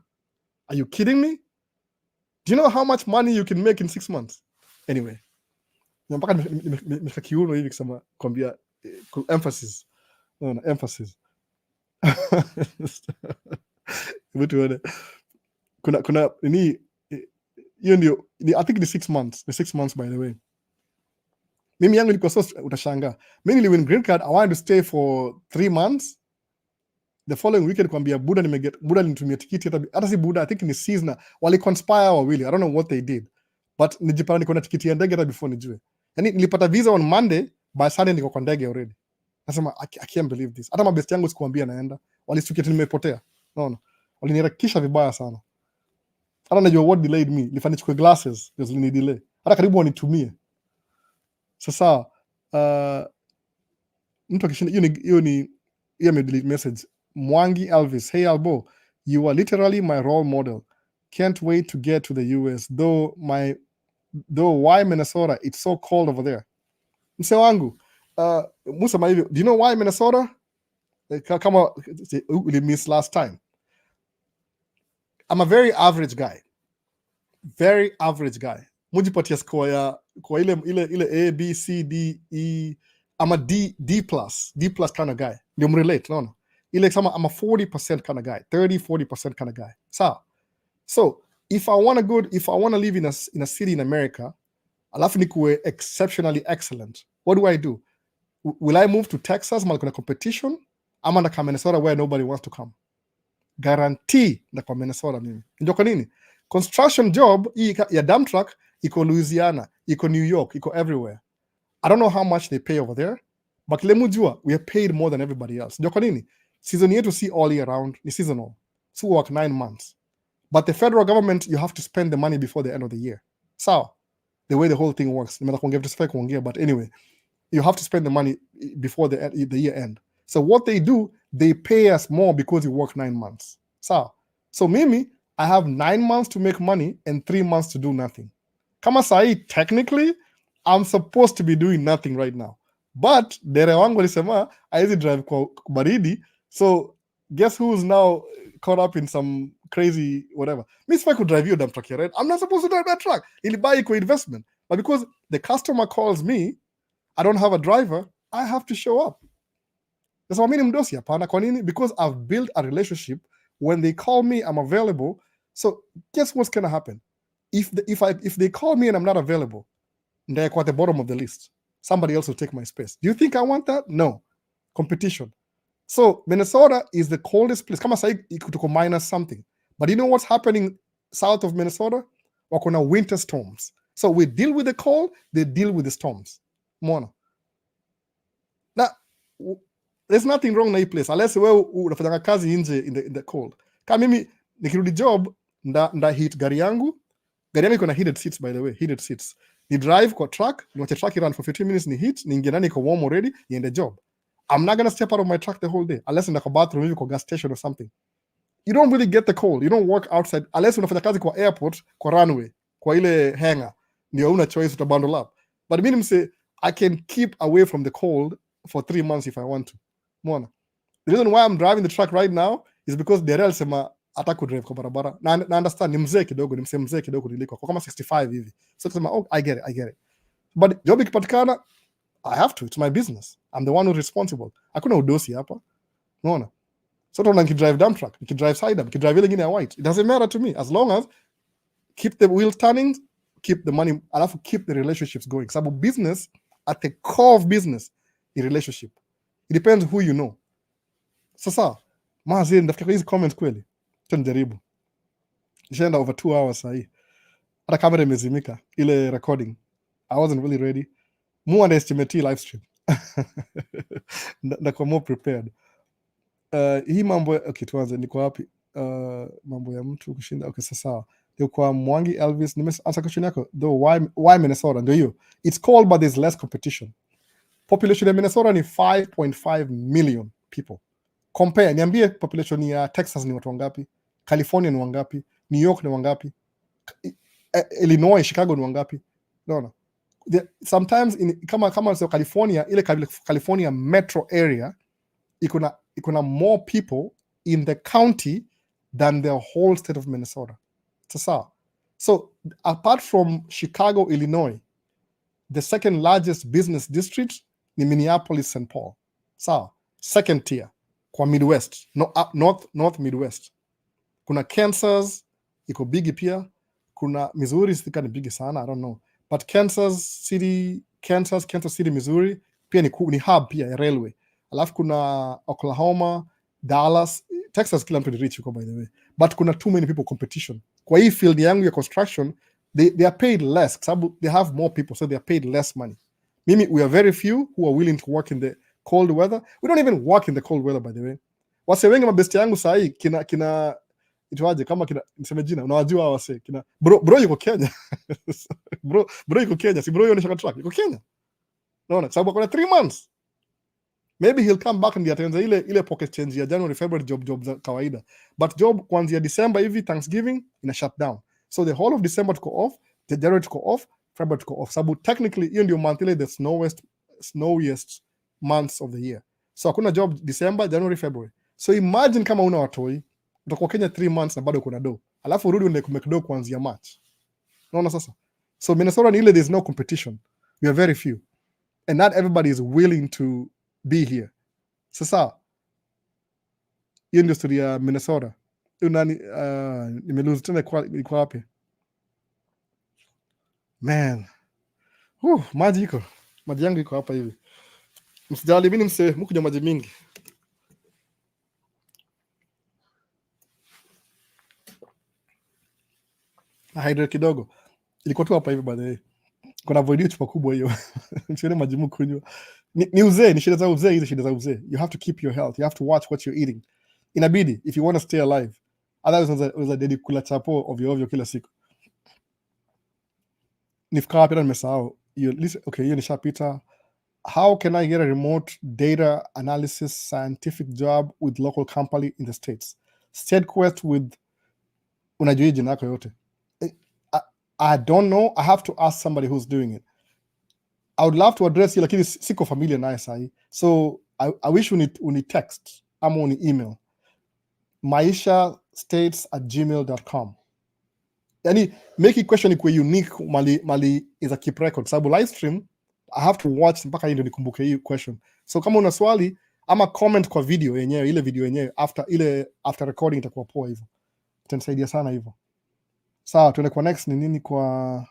Are you kidding me? Do you know how much money you can make in 6 months? Anyway, mpaka nimefika kiuno hivi kusema kwambia emphasis. No, emphasis. Kuna ni hiyo ndio, I think the 6 months. The 6 months, by the way. Mimi yangu ilikuwa so utashangaa. Mimi niliwin green card, I wanted to stay for 3 months. The following weekend kwambia Buda nitumia tikiti hata si Buda, I think ni season wali conspire wawili. I don't know what they did. But nijipata niko na tikiti ya ndege hata before nijue. Yaani nilipata visa on Monday, by Sunday niko kwa ndege already. Nasema I can't believe this. Hata mabest yangu sikuambia naenda. Walistukia nimepotea. No. Waliniharakisha vibaya sana. Hata najua what delayed me. Nilifanya nichukue glasses, ndio ni delay. Hata karibu wanitumie. Sasa mtu akishinda hiyo ni delete message. Mwangi Elvis, hey Albo, You are literally my role model. Can't wait to get to the US. Though why Minnesota? It's so cold over there. Mse wangu, Musa hivi, do you know why Minnesota? Kama we missed last time. I'm a very average guy. Very average guy. Mujipatia score ya kwa ile A, B, C, D, E. I'm a D plus kind of guy. Ndio mrelate, naona. Ile kama I'm a 40% kind of guy, 30-40% kind of guy. So if I want to live in a city in America, alafu nikuwe exceptionally excellent, what do? Will I move to Texas mali kuna competition ama na Minnesota where nobody wants to come? Guarantee na kwa Minnesota mimi. Ndio kwa nini? Construction job ya dump truck iko Louisiana, iko New York, iko everywhere. I don't know how much they pay over there, but lemujua we are paid more than everybody else. Ndio kwa nini? Season yetu see all year round, ni seasonal. So work 9 months. But the federal government, you have to spend the money before the end of the year. So the way the whole thing works, but anyway, you have to spend the money before the year end. So what they do, they pay us more because you work 9 months. So Mimi, I have 9 months to make money and 3 months to do nothing. Kama sahi, technically, I'm supposed to be doing nothing right now. But dere wangu alisema, haizi drive kwa baridi. So guess who's now caught up in some crazy whatever. Me if I could drive you a dump truck here, right? I'm not supposed to drive that truck. Ili buy equal investment. But because the customer calls me, I don't have a driver, I have to show up. That's what I mean mdosi hapana. Kwa nini? Because I've built a relationship. When they call me, I'm available. So guess what's gonna happen? If they call me and I'm not available, they're at the bottom of the list. Somebody else will take my space. Do you think I want that? No. Competition. So Minnesota is the coldest place. Kama say ikutuko minus something. But you know what's happening south of Minnesota? Wakona winter storms. So we deal with the cold, they deal with the storms. Mona. Now, there's nothing wrong na hii place. Unless wewe unafanya kazi nje in the cold. Kama mimi nikirudi job, nda heat gari yangu. Gari yangu iko na heated seats, by the way. Heated seats. Ni drive kwa truck, niwache truck run for 15 minutes, ni heat, niingie ndani iko warm already, niende job. I'm not going to step out of my truck the whole day unless in the bathroom, maybe kwa gas station or something. You don't really get the cold. You don't work outside unless unafanya kazi kwa airport, kwa runway, kwa ile hangar. Ndio una choice to bundle up. But meaning say I can keep away from the cold for 3 months if I want to. Mwana. The reason why I'm driving the truck right now is because Derel sema ataku drive kwa barabara. Na understand ni mzee kidogo, ni mzee kidogo niliko. Kwa kama 65 hivi. So kusema oh I get it. But job ikipatikana I have to. It's my business. I'm the one who's responsible. Hakuna udosi hapa. Unaona? So I can drive dump truck, you can drive side up, you can drive ile ingine white. It doesn't matter to me as long as keep the wheels turning, keep the money, alafu keep the relationships going. Sababu business, at the core of business, is relationship. It depends who you know. Sasa, mazi ndafikia hizi comments kweli. Tunajaribu. Nishaenda over 2 hours sahi. Hata kamera imezimika ile recording. I wasn't really ready. More underestimate live stream. Ndako more prepared. Hii mambo okay, tuanze niko wapi? Mambo ya mtu kushinda. Okay, sasa ndio kwa Mwangi Elvis nimeanza question yako. Though why Minnesota? Ndio hiyo. It's cold but there's less competition. Population ya Minnesota ni 5.5 million people. Compare, niambie population ya Texas ni watu wangapi? California ni wangapi? New York ni wangapi? Illinois, Chicago ni wangapi? No. Sometimes kama so California, ile California metro area ikuna more people in the county than the whole state of Minnesota. So apart from Chicago, Illinois, the second largest business district ni Minneapolis, St. Paul. So second tier kwa Midwest, North Midwest. Kuna Kansas, iko bigi pia. Kuna Missouri, sika ni bigi sana, I don't know. But Kansas City, Missouri, pia ni hub pia ya railway. Alafu kuna Oklahoma, Dallas, Texas kila mtu ni rich by the way. But kuna too many people competition. Kwa hii field yangu ya construction, they are paid less. Sababu they have more people, so they are paid less money. Mimi, we are very few who are willing to work in the cold weather. We don't even work in the cold weather by the way. Wase wengi mabesti yangu sahi, kina ituaje kama kina niseme jina unawajua wase kina bro yuko Kenya. bro yuko Kenya, si bro yuko shaka truck yuko Kenya. Naona sababu kuna 3 months. maybe he'll come back and ataanza ile pocket change ya January February job za kawaida, but job kuanzia December hivi Thanksgiving ina shut down, so the whole of December tuko off, the January tuko off, February tuko off, sababu technically hiyo ndio month ile the snowiest months of the year, so hakuna job December, January, February. So imagine kama una watoi utakuwa Kenya 3 months na bado kuna do, alafu urudi uende kumake do kuanzia March. Unaona sasa? So Minnesota ni ile there's no competition, we are very few and not everybody is willing to be here. Sasa hiyo ndio story ya Minnesota. Nani nimelose tena kwa wapi? Man. Maji yangu iko hapa hivi. Msijali mimi mkunywa maji mingi. Hydrate kidogo. Ilikuwa tu hapa hivi by the way. Kuna void chupa kubwa hiyo. Msione maji mkunywa. Ni uzee, ni shida za uzee hizo, shida za uzee. You have to keep your health. You have to watch what you're eating. Inabidi if you want to stay alive. Otherwise unaweza dedi kula chapo ovyo kila siku. Nifika pia nimesahau. Okay, hiyo nishapita. How can I get a remote data analysis scientific job with local company in the States? State quest with unajua jina yako yote. I don't know. I have to ask somebody who's doing it. I would love to address you, lakini siko familiar naye sahi. So I wish uni text ama uni email. maisha.states@gmail.com. Yani make it question ikuwe unique mali is a keep record. Sababu live stream I have to watch mpaka ndio nikumbuke hii question. So kama una swali ama comment kwa video yenyewe, ile video yenyewe after recording itakuwa poa hivyo. Itanisaidia sana hivyo. Sawa, tuende kwa next ni nini kwa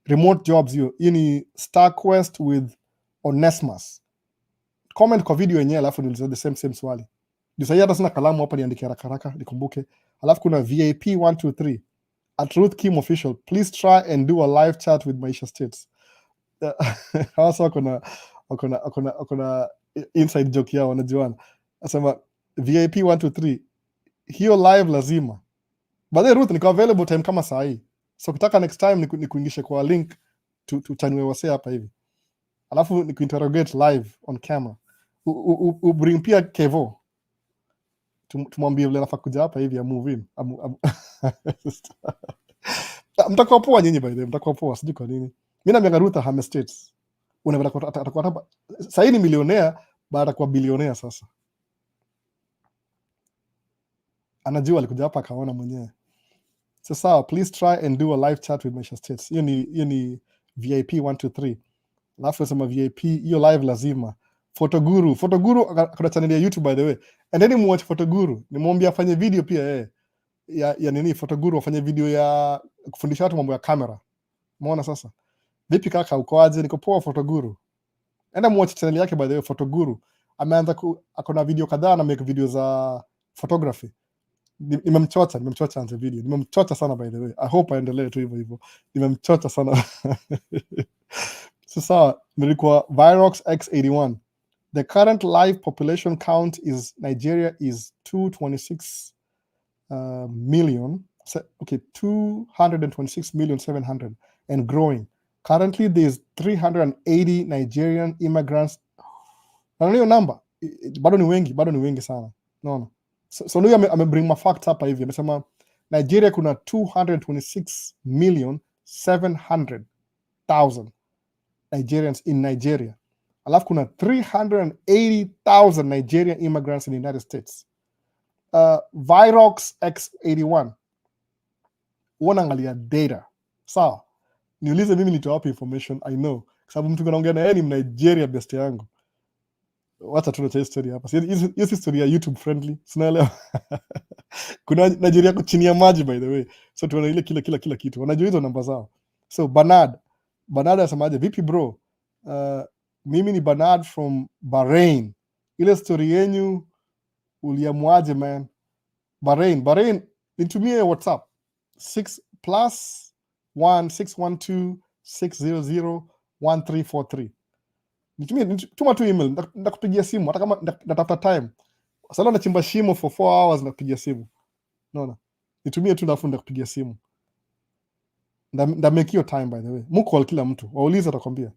remote jobs hiyo. Hii ni StarQuest with Onesmus. Comment kwa video yenyewe alafu niulize the same swali. Ndio sasa hata sina kalamu hapa niandike haraka nikumbuke. Alafu kuna VIP 123 at Ruth Kim official. Please try and do a live chat with Maisha States. Hasa kuna inside joke yao wanajuana. Nasema VIP 123 hiyo live lazima. Baadaye Ruth niko available time kama saa hii. So kitaka next time nikuingishe kwa link to chanwe wase hapa hivi. Alafu nikuinterrogate live on camera. Bring pia Kevo. Tumwambie vile anafaa kuja hapa hivi ya move in. Mtakuwa poa nyinyi by the way, mtakuwa poa sijui kwa nini. Mimi naambia Ruth Ham States. Unaweza atakuwa hapa. Sasa hii ni millionaire baada kwa billionaire sasa. Anajua alikuja hapa akaona mwenyewe. Sasa please try and do a live chat with Maisha States. Hiyo ni VIP 123. Alafu sema VIP hiyo live lazima. Photoguru kuna channel ya YouTube by the way. And then muwatch Photoguru. Nimwambia afanye video pia yeye. Ya nini Photoguru afanye video ya kufundisha watu mambo ya kamera. Umeona sasa? Vipi kaka uko aje? Niko poa Photoguru. Enda muwatch channel yake by the way Photoguru. Ameanza akona video kadhaa na make video za photography. Nimemchocha anze video. Nimemchocha sana by the way. I hope aendelee tu hivyo. Nimemchocha sana. Sasa nilikuwa Virox X81. The current live population count is Nigeria is 226 million. Okay, 226,700,000 and growing. Currently there's 380 Nigerian immigrants. I don't know your number. Bado ni wengi sana. No. So leo amebring my facts hapa hivi. Amesema Nigeria kuna 226,700,000 Nigerians in Nigeria. Alafu kuna 380,000 Nigerian immigrants in the United States. Virox X81. Unaangalia data. Sawa. Niulize mimi nitoa wapi information I know. Kwa sababu mtu anaongea na yeye ni Nigeria best yangu. Wacha tunacha history hapa. Hiyo history ya YouTube friendly. Sinaelewa. Kuna Nigeria kwa chini ya maji by the way. So tuona ile kila kitu. Wanajua hizo namba zao. So Bernard anasemaje? Vipi bro? Mimi ni Bernard from Bahrain. Ile story yenu uliamwaje man? Bahrain nitumie WhatsApp 6+1 612 600 1343. Tuma tu email, ndakupigia simu hata kama ndatafuta time. Sasa nachimba shimo for 4 hours ndakupigia simu. Unaona? Nitumie tu ndafu ndakupigia simu. Make your time by the way. Mko kila mtu. Wauliza atakwambia.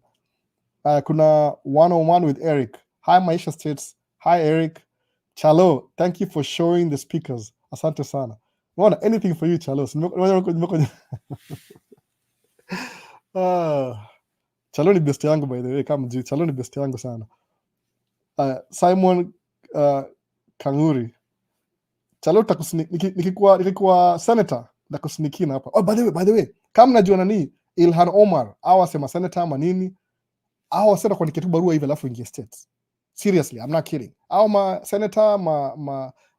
Kuna 101 with Eric. Hi Maisha States. Hi Eric. Chalo, thank you for showing the speakers. Asante sana. Unaona, anything for you Chalo. Chalo ni best yangu by the way, kama mjui. Chalo ni best yangu sana. Simon Kanguri. Chalo nikikuwa senator ndakusinikina hapa. Oh, by the way, kama najua nani Ilhan Omar au asema senator ama nini, au asema kwa nikitu barua hivi alafu ingie states. Seriously, I'm not kidding. Au ma senator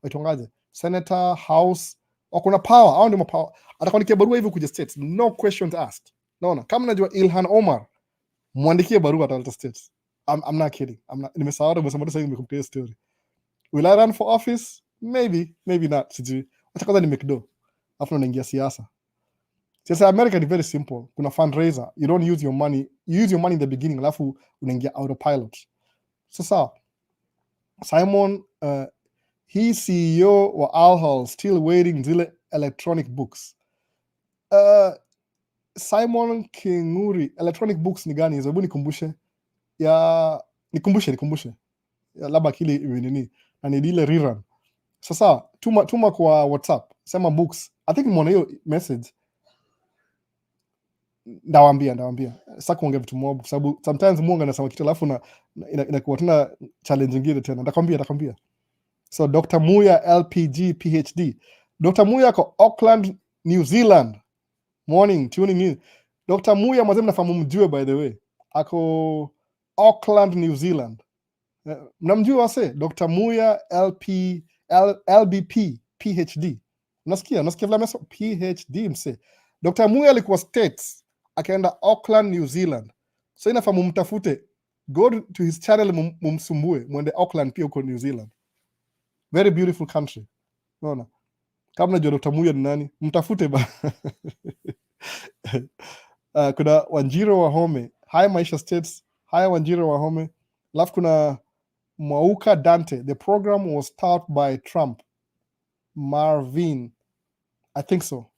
waitongaje? Senator, house, wakuna power, au ndio power. Atakuandikia barua hivi kuja states, no questions asked. Naona, kama najua Ilhan Omar, mwandikie barua ataleta states. I'm not kidding. Nimesahau nimesema sasa nimekumpea story. Will I run for office? Maybe not. Sijui. Acha kwanza nimekdo. Alafu naingia siasa. Siasa ya America ni very simple. Kuna fundraiser. You don't use your money. You use your money in the beginning, alafu unaingia autopilot. Sasa Simon, he CEO wa Alhol still waiting zile electronic books. Simon Kinguri, electronic books ni gani? Hebu nikumbushe. Nikumbushe. Labda akili imenini. Na ni ile rerun. Sasa tuma kwa WhatsApp. Sema books. I think nimeona hiyo message. Ndawambia. Sasa kuongea vitu mob sababu sometimes Mungu anasema kitu alafu na inakuwa tena challenge nyingine tena. Ndakwambia. So Dr. Muya LPG PhD. Dr. Muya ko Auckland, New Zealand. Morning, tuning in. Dr. Muya mazem nafahamu mjue by the way. Ako Auckland, New Zealand. Mnamjua wase? Dr. Muya LBP PhD. Unasikia vile amesema PhD mse. Dr. Muya alikuwa States, akaenda Auckland, New Zealand. So inafahamu mtafute. Go to his channel mumsumbue, mwende Auckland pia huko New Zealand. Very beautiful country. Unaona? Kama najua Dr. Muya ni nani, mtafute ba. Kuna Wanjiro Wahome. Hi Maisha States. Hi Wanjiro Wahome. Alafu kuna Mwauka Dante. The program was taught by Trump. Marvin. I think so.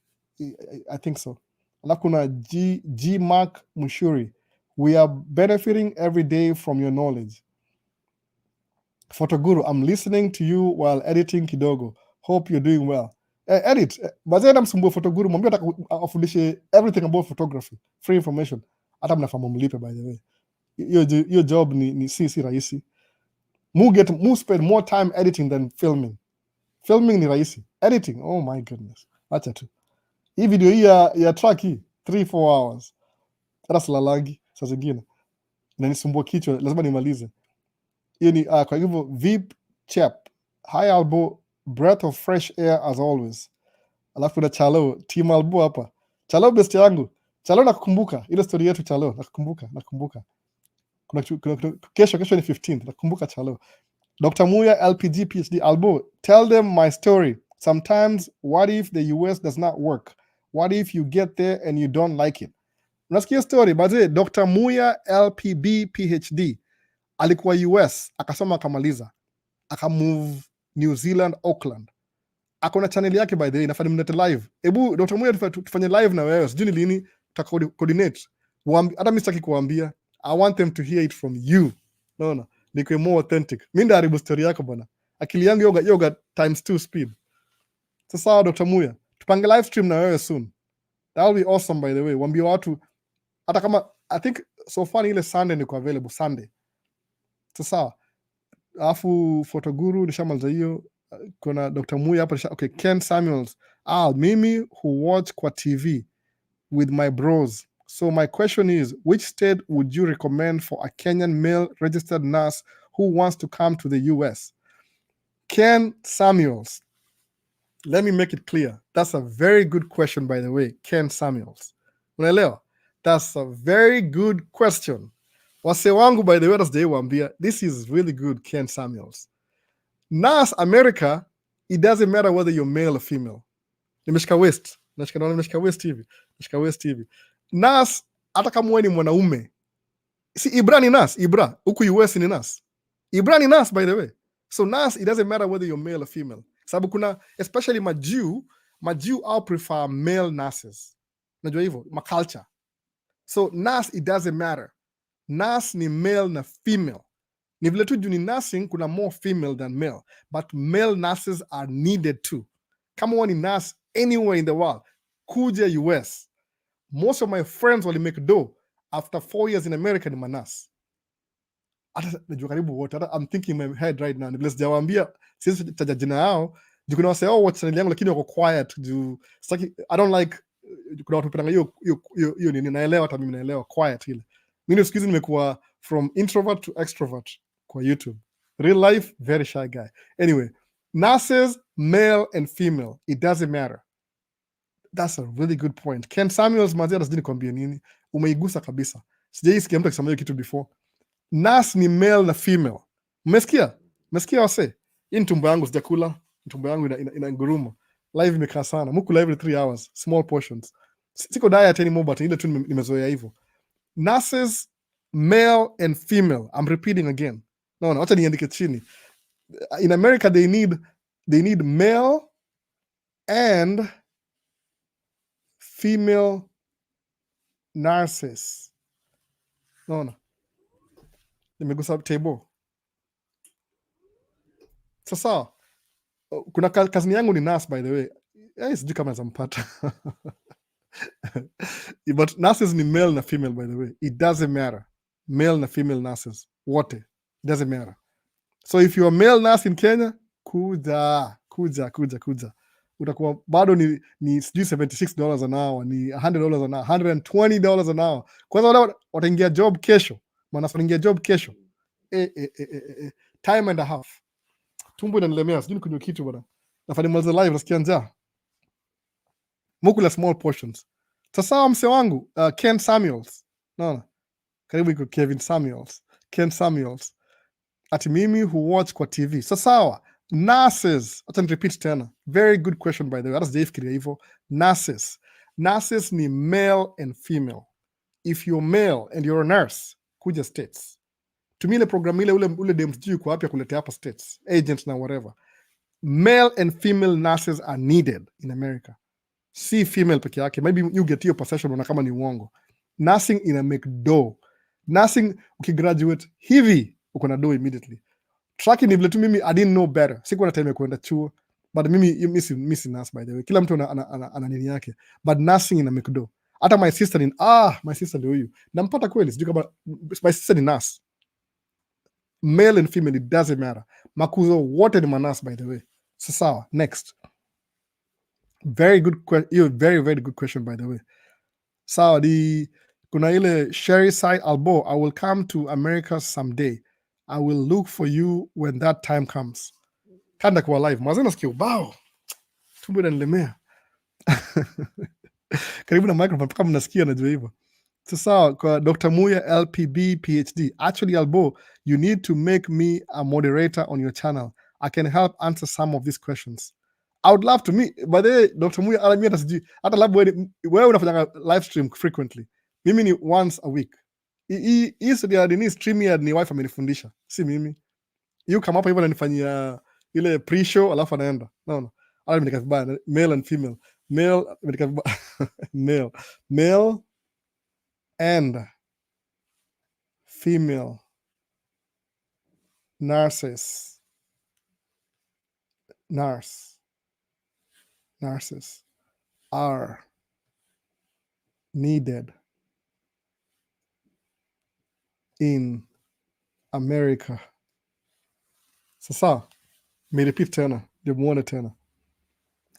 Alafu kuna G Mark Mushuri. We are benefiting every day from your knowledge. Photoguru, I'm listening to you while editing kidogo. Hope you're doing well. Edit. Bazenda msumbue Photoguru, mwambie afundishe everything about photography. Free information. Hata mnafahamu mlipe by the way. Your job ni si rahisi. Mu spend more time editing than filming. Filming ni rahisi. Editing, oh my goodness. Acha tu. Hii video hii ya track hii 3-4 hours. Hata silalangi saa zingine. Na nisumbua kichwa, lazima nimalize. Hiyo ni kwa hivyo Vip Chap. Hi Albo, breath of fresh air as always. Alafu na Chalo, team Albo hapa. Chalo best yangu. Chalo nakukumbuka. Ile story yetu Chalo, nakukumbuka. Kesho ni 15th. Nakukumbuka Chalo. Dr. Muya LPG PhD Albo, tell them my story. Sometimes, what if the US does not work? What if you get there and you don't like it? Unasikia story, baze Dr. Muya LPB PhD alikuwa US, akasoma akamaliza, akamove New Zealand, Auckland. Akona channel yake by the way, nafanya mnete live. Ebu Dr. Muya tufanye live na wewe, sijui ni lini coordinate. Hata mimi sitaki kuambia. I want them to hear it from you. No. Nikwe more authentic. Mimi ndaribu story yako bwana. Akili yangu yoga times 2 speed. Sasa Dr. Muya, tupange live stream na wewe soon. That will be awesome by the way. Waambie watu hata kama I think so far ile Sunday niko available Sunday. Sasa alafu Photoguru nishamaliza hiyo. Kuna Dr. Muya hapa. Okay, Ken Samuels. Mimi who watch kwa TV with my bros. So my question is, which state would you recommend for a Kenyan male registered nurse who wants to come to the US? Ken Samuels. Let me make it clear. That's a very good question, by the way, Ken Samuels. Unaelewa? That's a very good question. Wase wangu, by the way, wambia, this is really good, Ken Samuels. Nurse America, it doesn't matter whether you're male or female. Nimeshika West. Nimeshika West TV. Nurse, hata kama wewe ni mwanaume. Si Ibra ni nurse, Ibra. Huku US ni nurse. Ibra ni nurse, by the way. So nurse, it doesn't matter whether you're male or female. Sababu kuna, especially Majew all prefer male nurses. Najua hivyo, culture. So nurse, it doesn't matter. Nurse ni male na female. Ni vile tu juu ni nursing kuna more female than male, but male nurses are needed too. Kama wewe ni nurse anywhere in the world, kuja US. Most of my friends wali make dough after 4 years in America ni manas. Hata najua karibu wote. Hata I'm thinking in my head right now. Ni sijawaambia sisi taja jina yao. Juu kuna wase watch channel yangu lakini wako quiet juu I don't like kuna watu penda hiyo nini, naelewa, hata mimi naelewa quiet ile. Mimi siku hizi nimekuwa from introvert to extrovert kwa YouTube. Real life very shy guy. Anyway, nurses male and female, it doesn't matter. That's a really good point. Ken Samuels mazia nasijui nikwambie nini. Umeigusa kabisa. Sijaisikia mtu akisema hiyo kitu before. Nurse ni male na female. Mmesikia? Mmesikia wase? Hii ni tumbo yangu sijakula. Tumbo yangu ina nguruma. Live imekaa sana. Muku live 3 hours. Small portions. Siko diet anymore, but ile tu nimezoea hivyo. Nurses male and female. I'm repeating again. No, wacha niandike chini. In America they need male and female nurses. No. Nimegusa table. Sasa kuna kazini yangu ni nurse, by the way. Sijui kama zampata. But nurses ni male na female, by the way. It doesn't matter. Male na female nurses. Wote. It doesn't matter. So if you're a male nurse in Kenya, kuja. Utakuwa bado ni sijui $76 an hour, ni $100 an hour, $120 an hour. Kwanza wale wataingia job kesho. Manasa wataingia job kesho. Time and a half. Tumbo inanilemea, sijui kunywa kitu bwana. Nafanya mwanzo live nasikia njaa. Mukula small portions. Sasa mse wangu, Ken Samuels. Naona. Karibu iko Kevin Samuels. Ken Samuels. Ati mimi who watch kwa TV. Sasa nurses. Acha repeat tena. Very good question, by the way. Hata sijafikiria hivyo. Nurses. Nurses ni male and female. If you're male and you're a nurse, kuja States. Tumia ile program ile ule dem sijui kwa wapi ya kuletea hapa States. Agents na whatever. Male and female nurses are needed in America. Si female peke yake. Maybe you get your possession na kama ni uongo. Nursing ina make dough. Nursing ukigraduate hivi uko na dough immediately. Tracking ni vile tu mimi I didn't know better. Sikuwa na time ya kwenda chuo. But mimi miss nurse, by the way. Kila mtu ana nini yake. But nursing ina make dough. Hata my sister ndio huyu. Nampata kweli, sijui kama my sister ni nurse. Male and female, it doesn't matter. Makuzo wote ni manas, by the way. Sawa, next. Very good question. Very, very good question, by the way. Sawa, kuna ile Sherry side Albo, I will come to America someday. I will look for you when that time comes. Kanda kwa live. Mazana sikio, bao. Tumbo inanilemea. Karibu na microphone, kama mnasikia najua hivyo. Sasa kwa Dr. Muya LPB PhD. Actually, Albo, you need to make me a moderator on your channel. I can help answer some of these questions. I would love to meet. By the way, Dr. Muya alamia tasiji. Hata labda wewe unafanya live stream frequently. Mimi ni once a week. Hii studio ni StreamYard ni wife amenifundisha. Si mimi. You come up hivyo ananifanyia ile pre-show alafu anaenda. No. Ala mimi nikavibaya male and female. Male male and female nurses are needed in America. Sasa repeat tena, nimuone tena.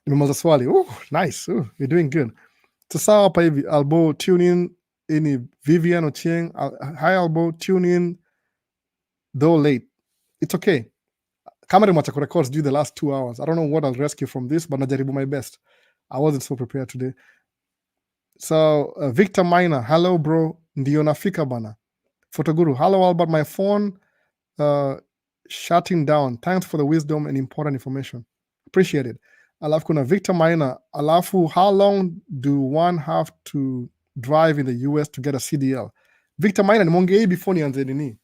Nimemaliza swali. Nice. You're doing good. Sasa hapa hivi Albo tune in any Vivian Ochieng. Hi Albo, tune in though late. It's okay. Camera macha records due the last 2 hours. I don't know what I'll rescue from this, but najaribu my best. I wasn't so prepared today. So Victor Minor, hello bro. Ndio nafika bana. Photoguru, hello Albert, my phone shutting down. Thanks for the wisdom and important information. Appreciate it. Alafu kuna Victor Minor. Alafu, how long do one have to drive in the US to get a CDL? Victor Minor, nimeongea before nianze nini.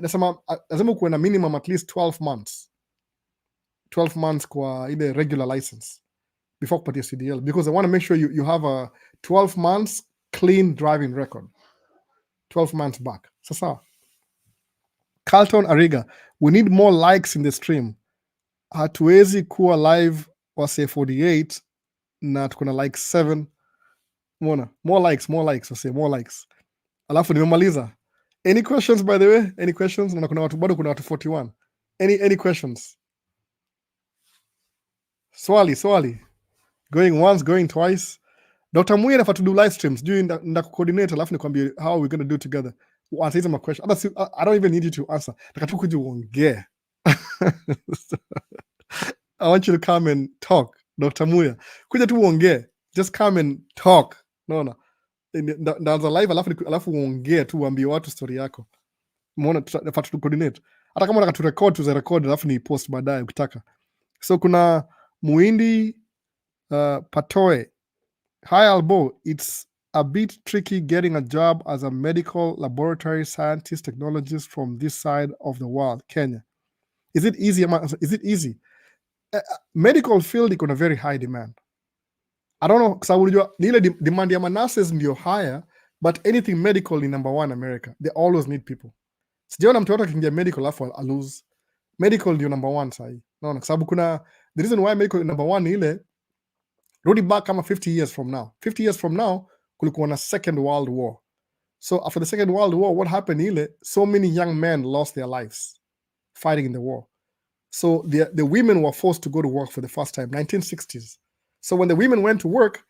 Nasema kuwe na minimum at least 12 months. 12 months kwa ile regular license before kupatia CDL, because I want to make sure you have a 12 months clean driving record. 12 months back. Sasa Carlton Ariga, we need more likes in the stream. Hatuwezi kuwa live wase 48 na tuko na like 7. Mona, more likes wase, more likes. Alafu nimemaliza. Any questions by the way? Any questions? Na kuna watu bado, kuna watu 41. Any questions? Swali. Going once, going twice. Dr. Muye nafaa to do live streams. Sijui nda coordinate alafu nikwambie how are we going to do together. Answer hizo ma question. I don't even need you to answer. Nataka tu kuja uongee. I want you to come and talk. Dr. Muya, kuja tu uongee. Just come and talk. Naona. Ndaanza live alafu uongee tu uambie watu story yako. Umeona, nafaa tu coordinate. Hata kama unataka tu record, tuza record alafu ni post baadaye ukitaka. So kuna Muindi Patoe. Hi Albo, it's a bit tricky getting a job as a medical laboratory scientist technologist from this side of the world, Kenya. Is it easy? Is it easy? Medical field iko na very high demand. I don't know, kwa unajua ni ile demand ya nurses ndio higher, but anything medical ni number one America. They always need people. Sijaona mtu yote akiingia medical alafu a lose. Medical ndio number one sahi. Naona kwa sababu kuna the reason why medical is number one ni ile rudi back kama 50 years from now. 50 years from now kulikuwa na Second World War. So after the Second World War, what happened ile, so many young men lost their lives fighting in the war. So the women were forced to go to work for the first time, 1960s. So when the women went to work,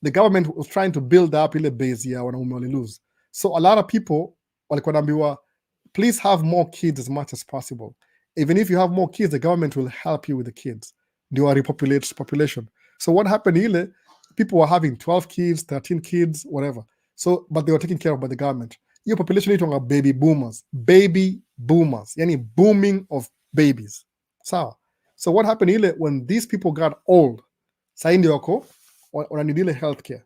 the government was trying to build up ile base ya wanaume walilose. So a lot of people walikuwa naambiwa, please have more kids as much as possible. Even if you have more kids, the government will help you with the kids. They will repopulate population. So what happened ile, people were having 12 kids, 13 kids, whatever. So, but they were taken care of by the government. Your population is talking baby boomers. Baby boomers. Yani booming of babies. So what happened ile, when these people got old, saindi wako wananidile healthcare.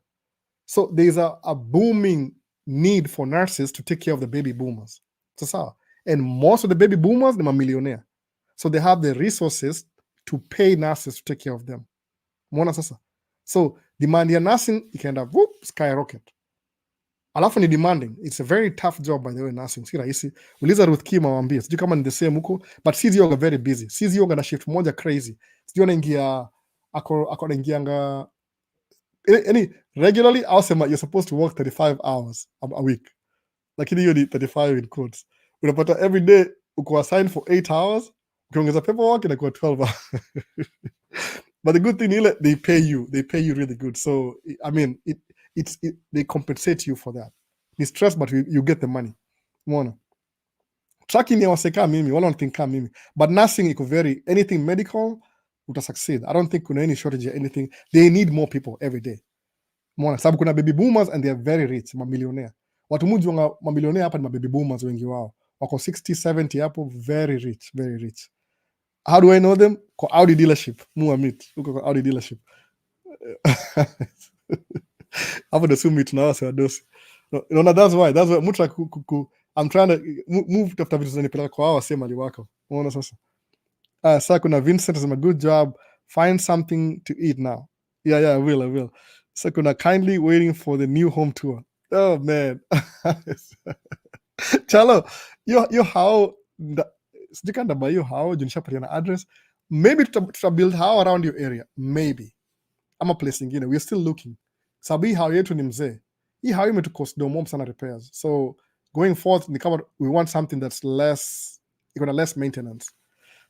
So there's a booming need for nurses to take care of the baby boomers. So and most of the baby boomers, they're a millionaire. So they have the resources to pay nurses to take care of them. Mwana sasa. So demand ya nursing ikaenda skyrocket. Alafu ni demanding. It's a very tough job, by the way, nursing. Si rahisi. Uliza Ruth Kim awambie. Sijui kama ni the same huko, but sisi yoga very busy. Sisi yoga na shift moja crazy. Sijui anaingia ako anaingianga any regularly, I'll say you're supposed to work 35 hours a week. Lakini hiyo ni 35 in quotes. Unapata every day uko assigned for 8 hours, ukiongeza paperwork inakuwa 12 hours. But the good thing is they pay you really good. So I mean, they compensate you for that. Ni stress, but you get the money. Umeona? Tracking ya waseka mimi, wala wanatinka mimi. But nursing iko very, anything medical, uta succeed. I don't think kuna any shortage of anything. They need more people every day. Umeona? Sababu kuna baby boomers and they are very rich, mamillionaire. Watu muji wanga mamillionaire hapa ni baby boomers wengi wao. Wako 60, 70 hapo, very rich, very rich. How do I know them? Kwa Audi dealership. Mua meet. Uko kwa Audi dealership. Hapo ndo sumu tunawasa wadosi. No, that's why mutra I'm trying to move tafuta vitu zinanipeleka kwa hao wasema mali wako. Unaona sasa. Sasa kuna Vincent is a good job. Find something to eat now. Yeah, I will. So kuna kindly waiting for the new home tour. Oh man. Chalo, yo how sijikanda ba yo how junishapatiana address. Maybe to build how around your area. Maybe. Ama place ingine. We're still looking. Sabi hii hao yetu ni mzee. Hii hao imetu cost domo sana repairs. So going forth ni kama we want something that's less, ikona less maintenance.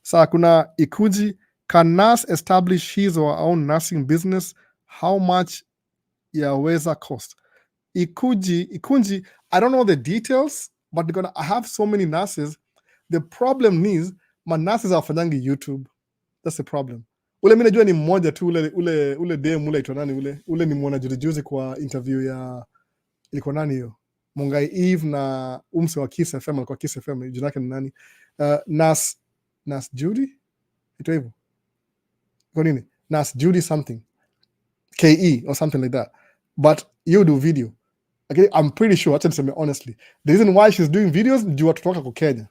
Sa kuna Ikuji, can nurse establish his or her own nursing business? How much yaweza cost? Ikunji, I don't know the details, but I have so many nurses. The problem is my nurses are fanyangi YouTube. That's the problem. Ule mimi najua ni mmoja tu ule dem ule aitwa nani ule ni muona juzi kwa interview ya ilikuwa nani hiyo? Mungai Eve na umse wa Kiss FM, alikuwa Kiss FM, jina yake ni nani? Nas Judy? Ito hivyo. Kwa nini? Nas Judy something. KE or something like that. But you do video. Okay, I'm pretty sure, acha niseme honestly, the reason why she's doing videos juu watoto wake kwa Kenya.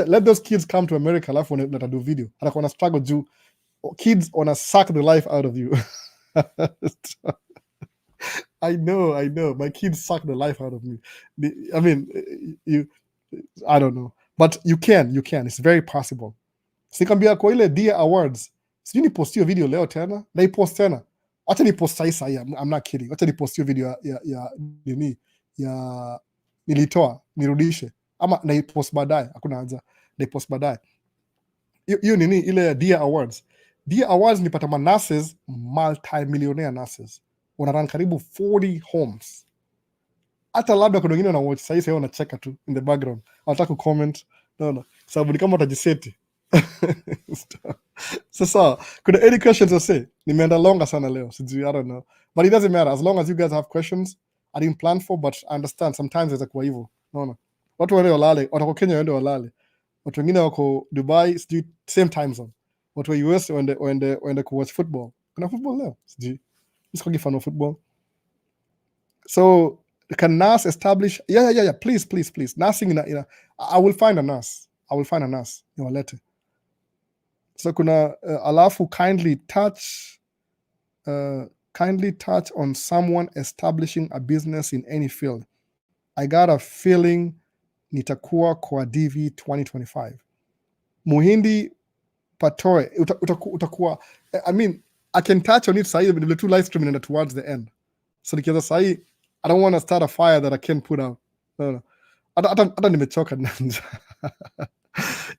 Let those kids come to America alafu wanataka do video. Atakuwa na struggle juu kids wanna suck the life out of you. I know. My kids suck the life out of me. I mean, I don't know. but you can, it's very possible. Sikambia kwa ile Dear Awards, sijui ni post hiyo video leo tena, na ipost tena. Acha ni post sahi, I'm not kidding. Acha ni post hiyo video ya nilitoa, nirudishe. Ama na ipost baadaye, hakuna haja. Na ipost baadaye. Hiyo nini ile Dear Awards. Dear Awards nipata nurses, multi-millionaire nurses. Wanarun karibu 40 homes. Hata labda kuna wengine wanawatch sahi wanacheka tu in the background. Hawataka kucomment. No. Sababu ni kama watajiseti. Sasa, kuna any questions I say? Nimeenda longa sana leo. I don't know. But it doesn't matter. As long as you guys have questions, I didn't plan for, but I understand sometimes it's kwa hivyo. No. Watu wale walale, watu Kenya waende walale. Watu wengine wako Dubai, same time zone. Watu wa US waende ku watch football. Kuna football leo? Sijui. Nisikogi fan of football. So, can NAS establish? Yeah. Please. Nursing I will find a nurse. Niwalete. So kuna alafu kindly touch on someone establishing a business in any field. I got a feeling nitakuwa kwa DV 2025. Muhindi Patoe, utakuwa, I mean, I can touch on it sahi, but the two live streaming and towards the end. So nikianza sahi, I don't want to start a fire that I can't put out. No. Hata nimechoka nanja.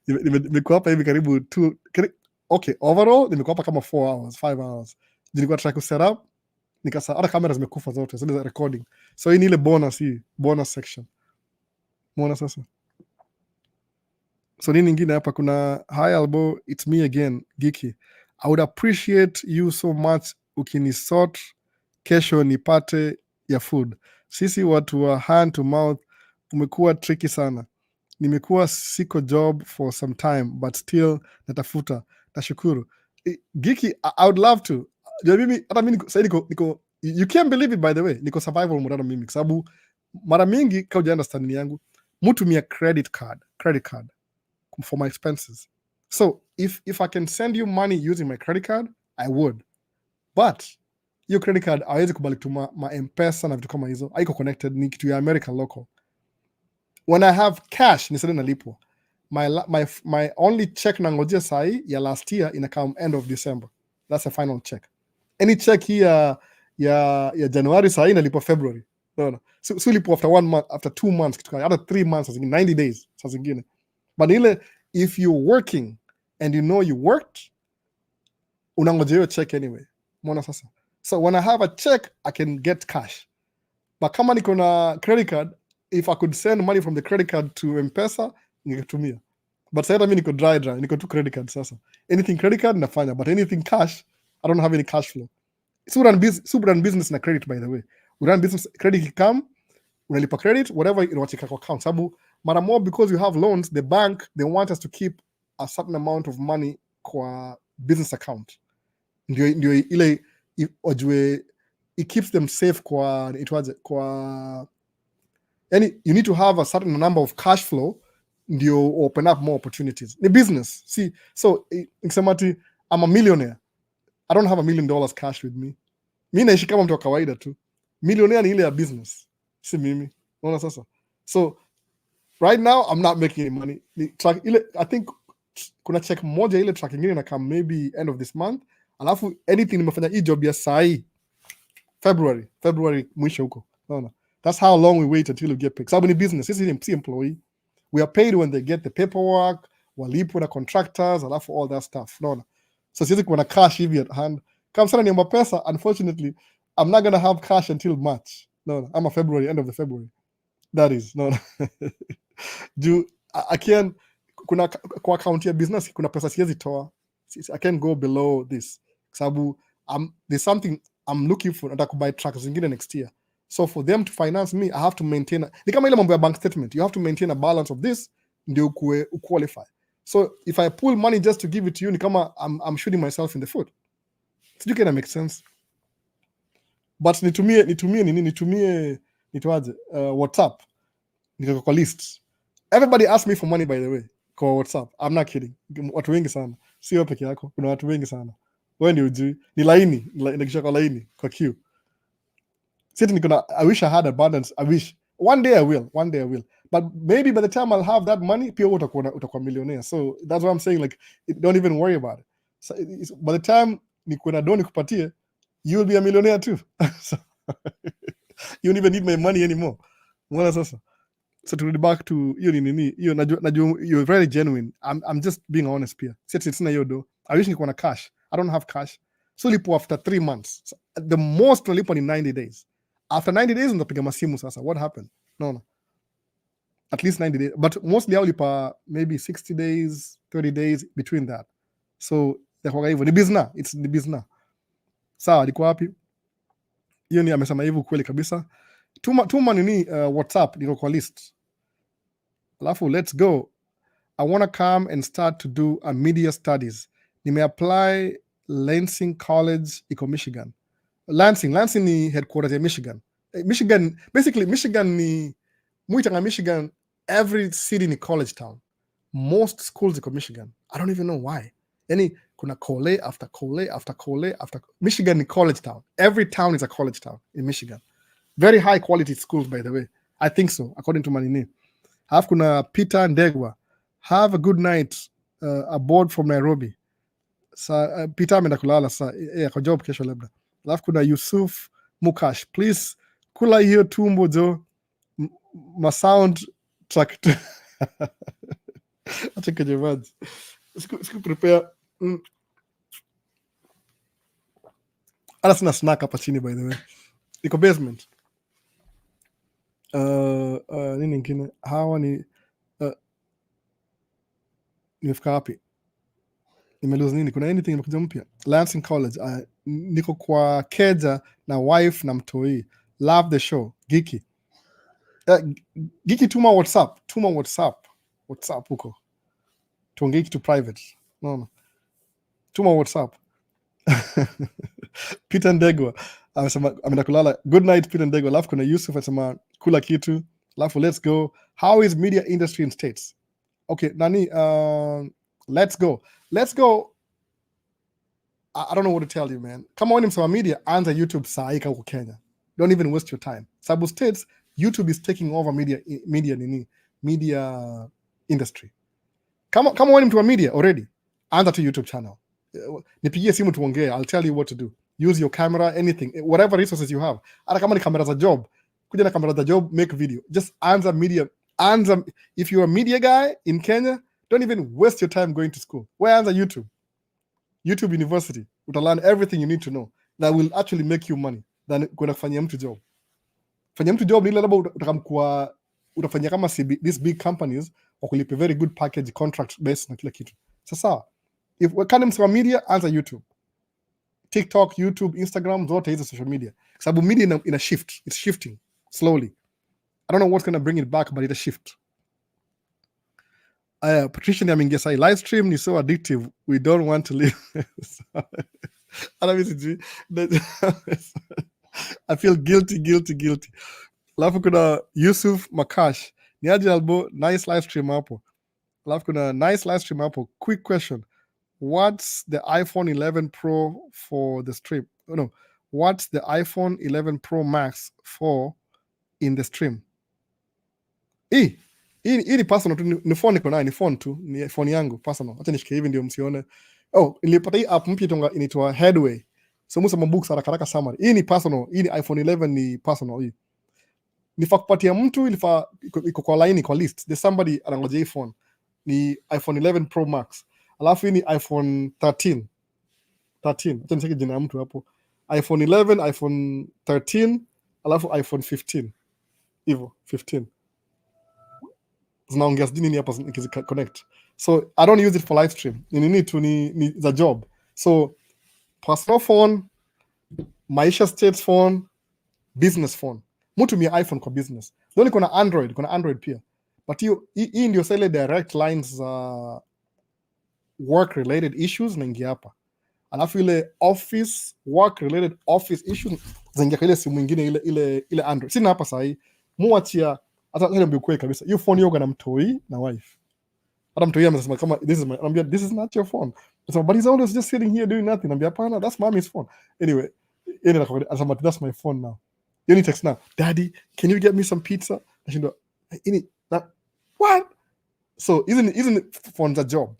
Nimekuwa hapa hivi karibu okay, overall nimekuwa hapa kama 4 hours, 5 hours. Nilikuwa try ku set up, nikasa hata kamera zimekufa zote, so recording. So hii ni ile bonus section. Muona sasa. So nini nyingine hapa kuna hi Albo, it's me again, Geeky. I would appreciate you so much ukinisort kesho nipate ya food. Sisi watu wa hand to mouth umekuwa tricky sana. Nimekuwa siko job for some time but still natafuta. Nashukuru. Geeky, I would love to. Hata mimi sasa niko you can't believe it by the way. Niko survival murana mimi sababu mara mingi kama huja understand yangu mutumia credit card for my expenses. So if I can send you money using my credit card, I would. But your credit card haiwezi kubali kutuma ma M-Pesa na vitu kama hizo. Haiko connected, ni kitu ya American local. When I have cash ni sasa nalipwa. My only check nangojea sahi ya last year ina come end of December. That's a final check. Any check here ya January sahi inalipwa February. No. So lipo after 1 month, after 2 months, after 3 months, 90 days, saa zingine. But ile, if you're working and you know you worked, unangojea hiyo check anyway. Mwana sasa. So when I have a check, I can get cash. But kama niko na credit card, if I could send money from the credit card to M-Pesa, ningetumia. But sasa mimi niko dry, niko tu credit card sasa. Anything credit card nafanya, but anything cash, I don't have any cash flow. Super run business na credit, by the way. We run business, credit come, unalipa credit, whatever inawachika kwa account. Sababu mara more because you have loans, the bank, they want us to keep a certain amount of money kwa business account. Ndio ile ojue, it keeps them safe kwa yani you need to have a certain number of cash flow ndio open up more opportunities. Ni business. See, so iksemati I'm a millionaire. I don't have $1 million cash with me. Mimi naishi kama mtu wa kawaida tu. Millionaire ni ile ya business. Si mimi. Unaona sasa. So right now I'm not making any money. I think kuna check moja ile track nyingine na come maybe end of this month. Alafu anything nimefanya hii job ya sahi February mwisho huko. Unaona. That's how long we wait until we get paid. Sababu ni business. Sisi ni employee. We are paid when they get the paperwork, walipo na contractors, alafu all that stuff. Unaona. So siwezi kuwa na cash hivi at hand. Kama sana niomba pesa, unfortunately, I'm not going to have cash until March. No, I'm a February, end of the February. That is, no. I can't, kwa account ya business, kuna pesa siwezi toa. I can't go below this. Sababu, there's something I'm looking for, nataka kubuy trucks zingine next year. So for them to finance me, I have to maintain, ni kama ile mambo ya bank statement, you have to maintain a balance of this, ndio qualify. So if I pull money just to give it to you, ni kama I'm shooting myself in the foot. Sijui kena make sense. But nitumie WhatsApp. Niko kwa list. Everybody asks me for money, by the way, kwa WhatsApp. I'm not kidding. Watu wengi sana. Sio peke yako. Kuna watu wengi sana. Wewe ndio ujui. Ni laini. Nikisha kwa laini. Kwa queue. Sisi I wish I had abundance. I wish. One day I will. but maybe by the time I'll have that money, pia utakuwa millionaire. So that's what I'm saying, like, don't even worry about it. So by the time nikuwe na doni kupatie, you will be a millionaire too. So you don't even need my money anymore. Mbona sasa? So to read back to hiyo nini, hiyo najua you're very genuine. I'm just being honest pia. Sina hiyo do. I wish nikuwa na cash. I don't have cash. So lipo after 3 months. So the most nalipo ni 90 days. After 90 days unapiga masimu sasa. What happened? No. At least 90 days. But mostly hao lipa maybe 60 days, 30 days between that. So kwa hivyo ni business. It's the business. Sawa, liko wapi? Hiyo ni amesema hivyo kweli kabisa. Tuma nini WhatsApp niko kwa list. Alafu let's go. I want to come and start to do a media studies. Nimeapply Lansing College iko Michigan. Lansing ni headquarters ya Michigan. Michigan, basically Michigan ni muitanga Michigan, every city ni college town. Most schools iko Michigan. I don't even know why. Yani kuna Cole after Cole after Cole after Michigan ni college town. Every town is a college town in Michigan. Very high quality schools, by the way. I think so, according to Manini. Alafu kuna Peter Ndegwa. Have a good night aboard from Nairobi. Sa Peter ameenda kulala sa kwa job kesho labda. Alafu kuna Yusuf Mukash. Please kula hiyo tumbo jo ma sound track. Acheke jemaji. Siku prepare. Ala sina snack hapa chini, by the way. Iko basement. Nini nyingine? Hawa ni nimefika wapi? Nimelose nini? Kuna anything imekuja mpya? Lansing College. Niko kwa keja na wife na mtoi. Love the show. Geeky. Geeky, tuma WhatsApp. WhatsApp huko. Tuongee kitu private. No. Tuma WhatsApp. Peter Ndegwa amesema ameenda kulala. Good night Peter Ndegwa. Alafu kuna Yusuf anasema kula kitu. Alafu let's go. How is media industry in States? Okay, nani let's go. I don't know what to tell you, man. Kama wewe ni msema media, anza YouTube saa hii huko Kenya. Don't even waste your time. Sababu States, YouTube is taking over media industry. Kama wewe ni mtu wa media already, anza tu YouTube channel. Nipigie simu tuongee. I'll tell you what to do. Use your camera, anything, whatever resources you have. Hata kama ni kamera za job, kuja na kamera za job, make video. Just anza media. If you're a media guy in Kenya, don't even waste your time going to school. Where anza YouTube University. Uta learn everything you need to know that will actually make you money than kwenda kufanyia mtu job. Fanyia mtu job ni ile labda utakamkuwa utafanyia kama these big companies wakulipe very good package, contract based na kila kitu. Sasa if kama msema media, anza YouTube. TikTok, YouTube, Instagram, zote hizo social media. Sababu media ina shift. It's shifting slowly. I don't know what's going to bring it back, but it'll shift. Patricia ameingia sai, live stream ni so addictive, we don't want to live. I feel guilty. Alafu kuna Yusuf Makash, ni aje Albo, nice live stream hapo. Alafu kuna nice live stream hapo. Quick question, what's the iPhone 11 Pro for the stream? No, what's the iPhone 11 Pro Max for in the stream? Hii ni personal tu, ni phone niko nayo, ni phone tu, ni phone yangu personal. Acha nishike hivi ndio msione. Nilipata hii app mpya inaitwa Headway. So musa mabooks haraka summary. Hii ni personal, hii ni iPhone 11 ni personal hii. Nifaa kupatia mtu, iko kwa line, kwa list. There's somebody anangoja hii phone. Ni iPhone 11 Pro Max. Alafu hii ni iPhone 13. Acha nishike jina ya mtu hapo. iPhone 11, iPhone 13, alafu iPhone 15. Hivyo 15. Zinaongea sijui nini hapa nikiziconnect. So I don't use it for live stream. Ni za job. So personal phone, Maisha States phone, business phone. Mtu mia iPhone kwa business. Ndio kuna Android pia. But hii ndio sele direct lines work related issues naingia hapa. Alafu ile office work related office issues zaingia ile simu nyingine ile Android. Sina hapa sahi. Muachia hata ndio kweli kabisa. Hiyo phone yoga na mtoi na wife. Hata mtoi amesema kama this is not your phone. So but he's always just sitting here doing nothing. Anambia hapana, that's mommy's phone. Anyway, that's my phone now. You need text now. Daddy, can you get me some pizza? Nashindo, That, what? So isn't phone a job?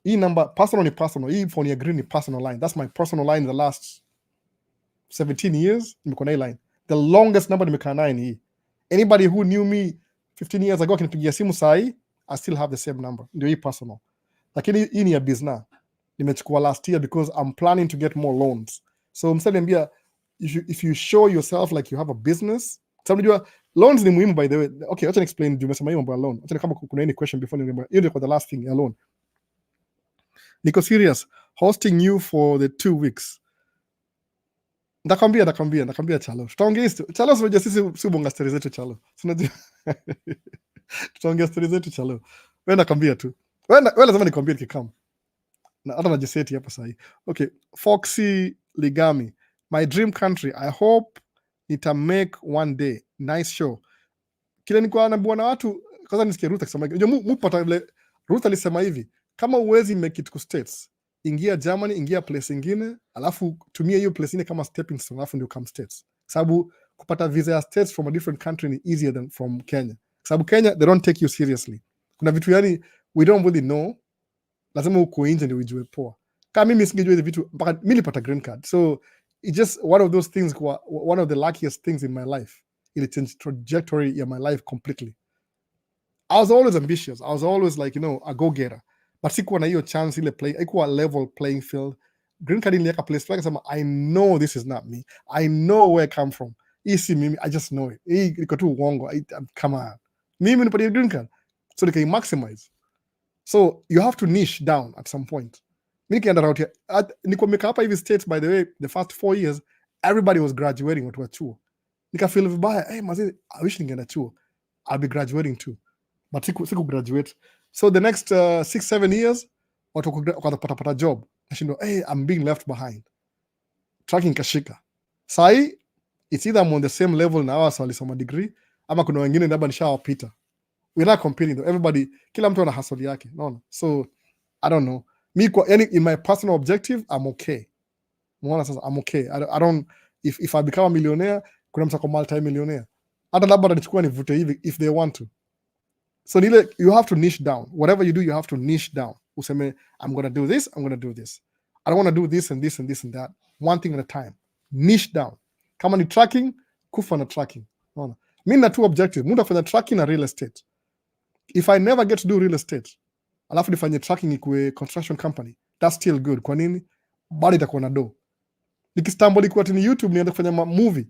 Hii number personal ni personal. Hii phone ya green ni personal line. That's my personal line in the last 17 years. Nimekuwa na hii line. The longest number nimekaa nayo ni hii. Anybody who knew me 15 years ago akinipigia simu saa hii, I still have the same number. Ndio hii personal. Lakini hii ni ya business. Nimechukua last year because I'm planning to get more loans. So msaniambia, if you show yourself like you have a business, sababu unajua loans ni muhimu by the way. Okay, acha explain juu umesema hiyo mambo ya loan. Acha kama kuna any question before niambia. Hiyo ndio the last thing ya loan. Niko serious hosting you for the 2 weeks. Ndakwambia Chalo. Tutaongea Chalo, unajua sisi bonga story zetu Chalo. Unajua tutaongea story zetu Chalo. Wewe nakwambia tu. Wewe lazima nikwambie nikikam. Na hata najiseti hapa sasa. Okay, Foxy Ligami. My dream country. I hope nita make one day. Nice show. Kile nilikuwa naambiwa na watu, kwanza nisikie Ruth akisema. Unajua mpata vile Ruth alisema hivi, kama uwezi make it to States, ingia Germany, ingia place ingine, alafu tumia hiyo place ingine kama stepping stone, alafu ndio come States. Sababu kupata visa ya States from a different country ni easier than from Kenya. Sababu Kenya, they don't take you seriously. Kuna vitu yani, we don't really know. Lazima uko nje ndio ujue poa. Kama mimi singejua hizo vitu, mpaka mimi nilipata green card. So, it's just one of those things, one of the luckiest things in my life. It changed trajectory of my life completely. I was always ambitious. I was always like, a go-getter. But sikuwa na hiyo chance ile play, ikuwa level playing field. Green card iliweka place like sama, I know this is not me. I know where I come from. Hii si mimi, I just know it. Hii iko tu uongo. Come on. Mimi nipatie green card. So they can maximize. So you have to niche down at some point. Mimi nikienda out here, niko meka hapa hivi States, by the way, the first 4 years, everybody was graduating watu wa chuo. Nikafeel vibaya, hey mazee, I wish ningeenda chuo. I'll be graduating too. But siku graduate. So the next 6-7 years, watu wakapata job. Nashindo, hey, I'm being left behind. Tracking kashika. Sai, it's either I'm on the same level na hawa walisoma degree, ama kuna wengine labda nishawapita. We're not competing though. Everybody, kila mtu ana hustle yake. No. So, I don't know. Me, in my personal objective, I'm okay. I'm okay. I don't, if I become a millionaire, kuna mtu ako multi-millionaire. Hata labda atachukua nivute hivi if they want to. So you have to niche down. Whatever you do, you have to niche down. Useme, I'm going to do this, I'm going to do this. I don't want to do this and this and this and that. One thing at a time. Niche down. Kama ni tracking, kufa na tracking. No. Mimi na two objectives. Munda fanya tracking na real estate. If I never get to do real estate, alafu nifanye tracking ikuwe construction company, that's still good. Kwa nini? Bado itakuwa na do. Nikistumble ikuwa tini YouTube niende kufanya movie,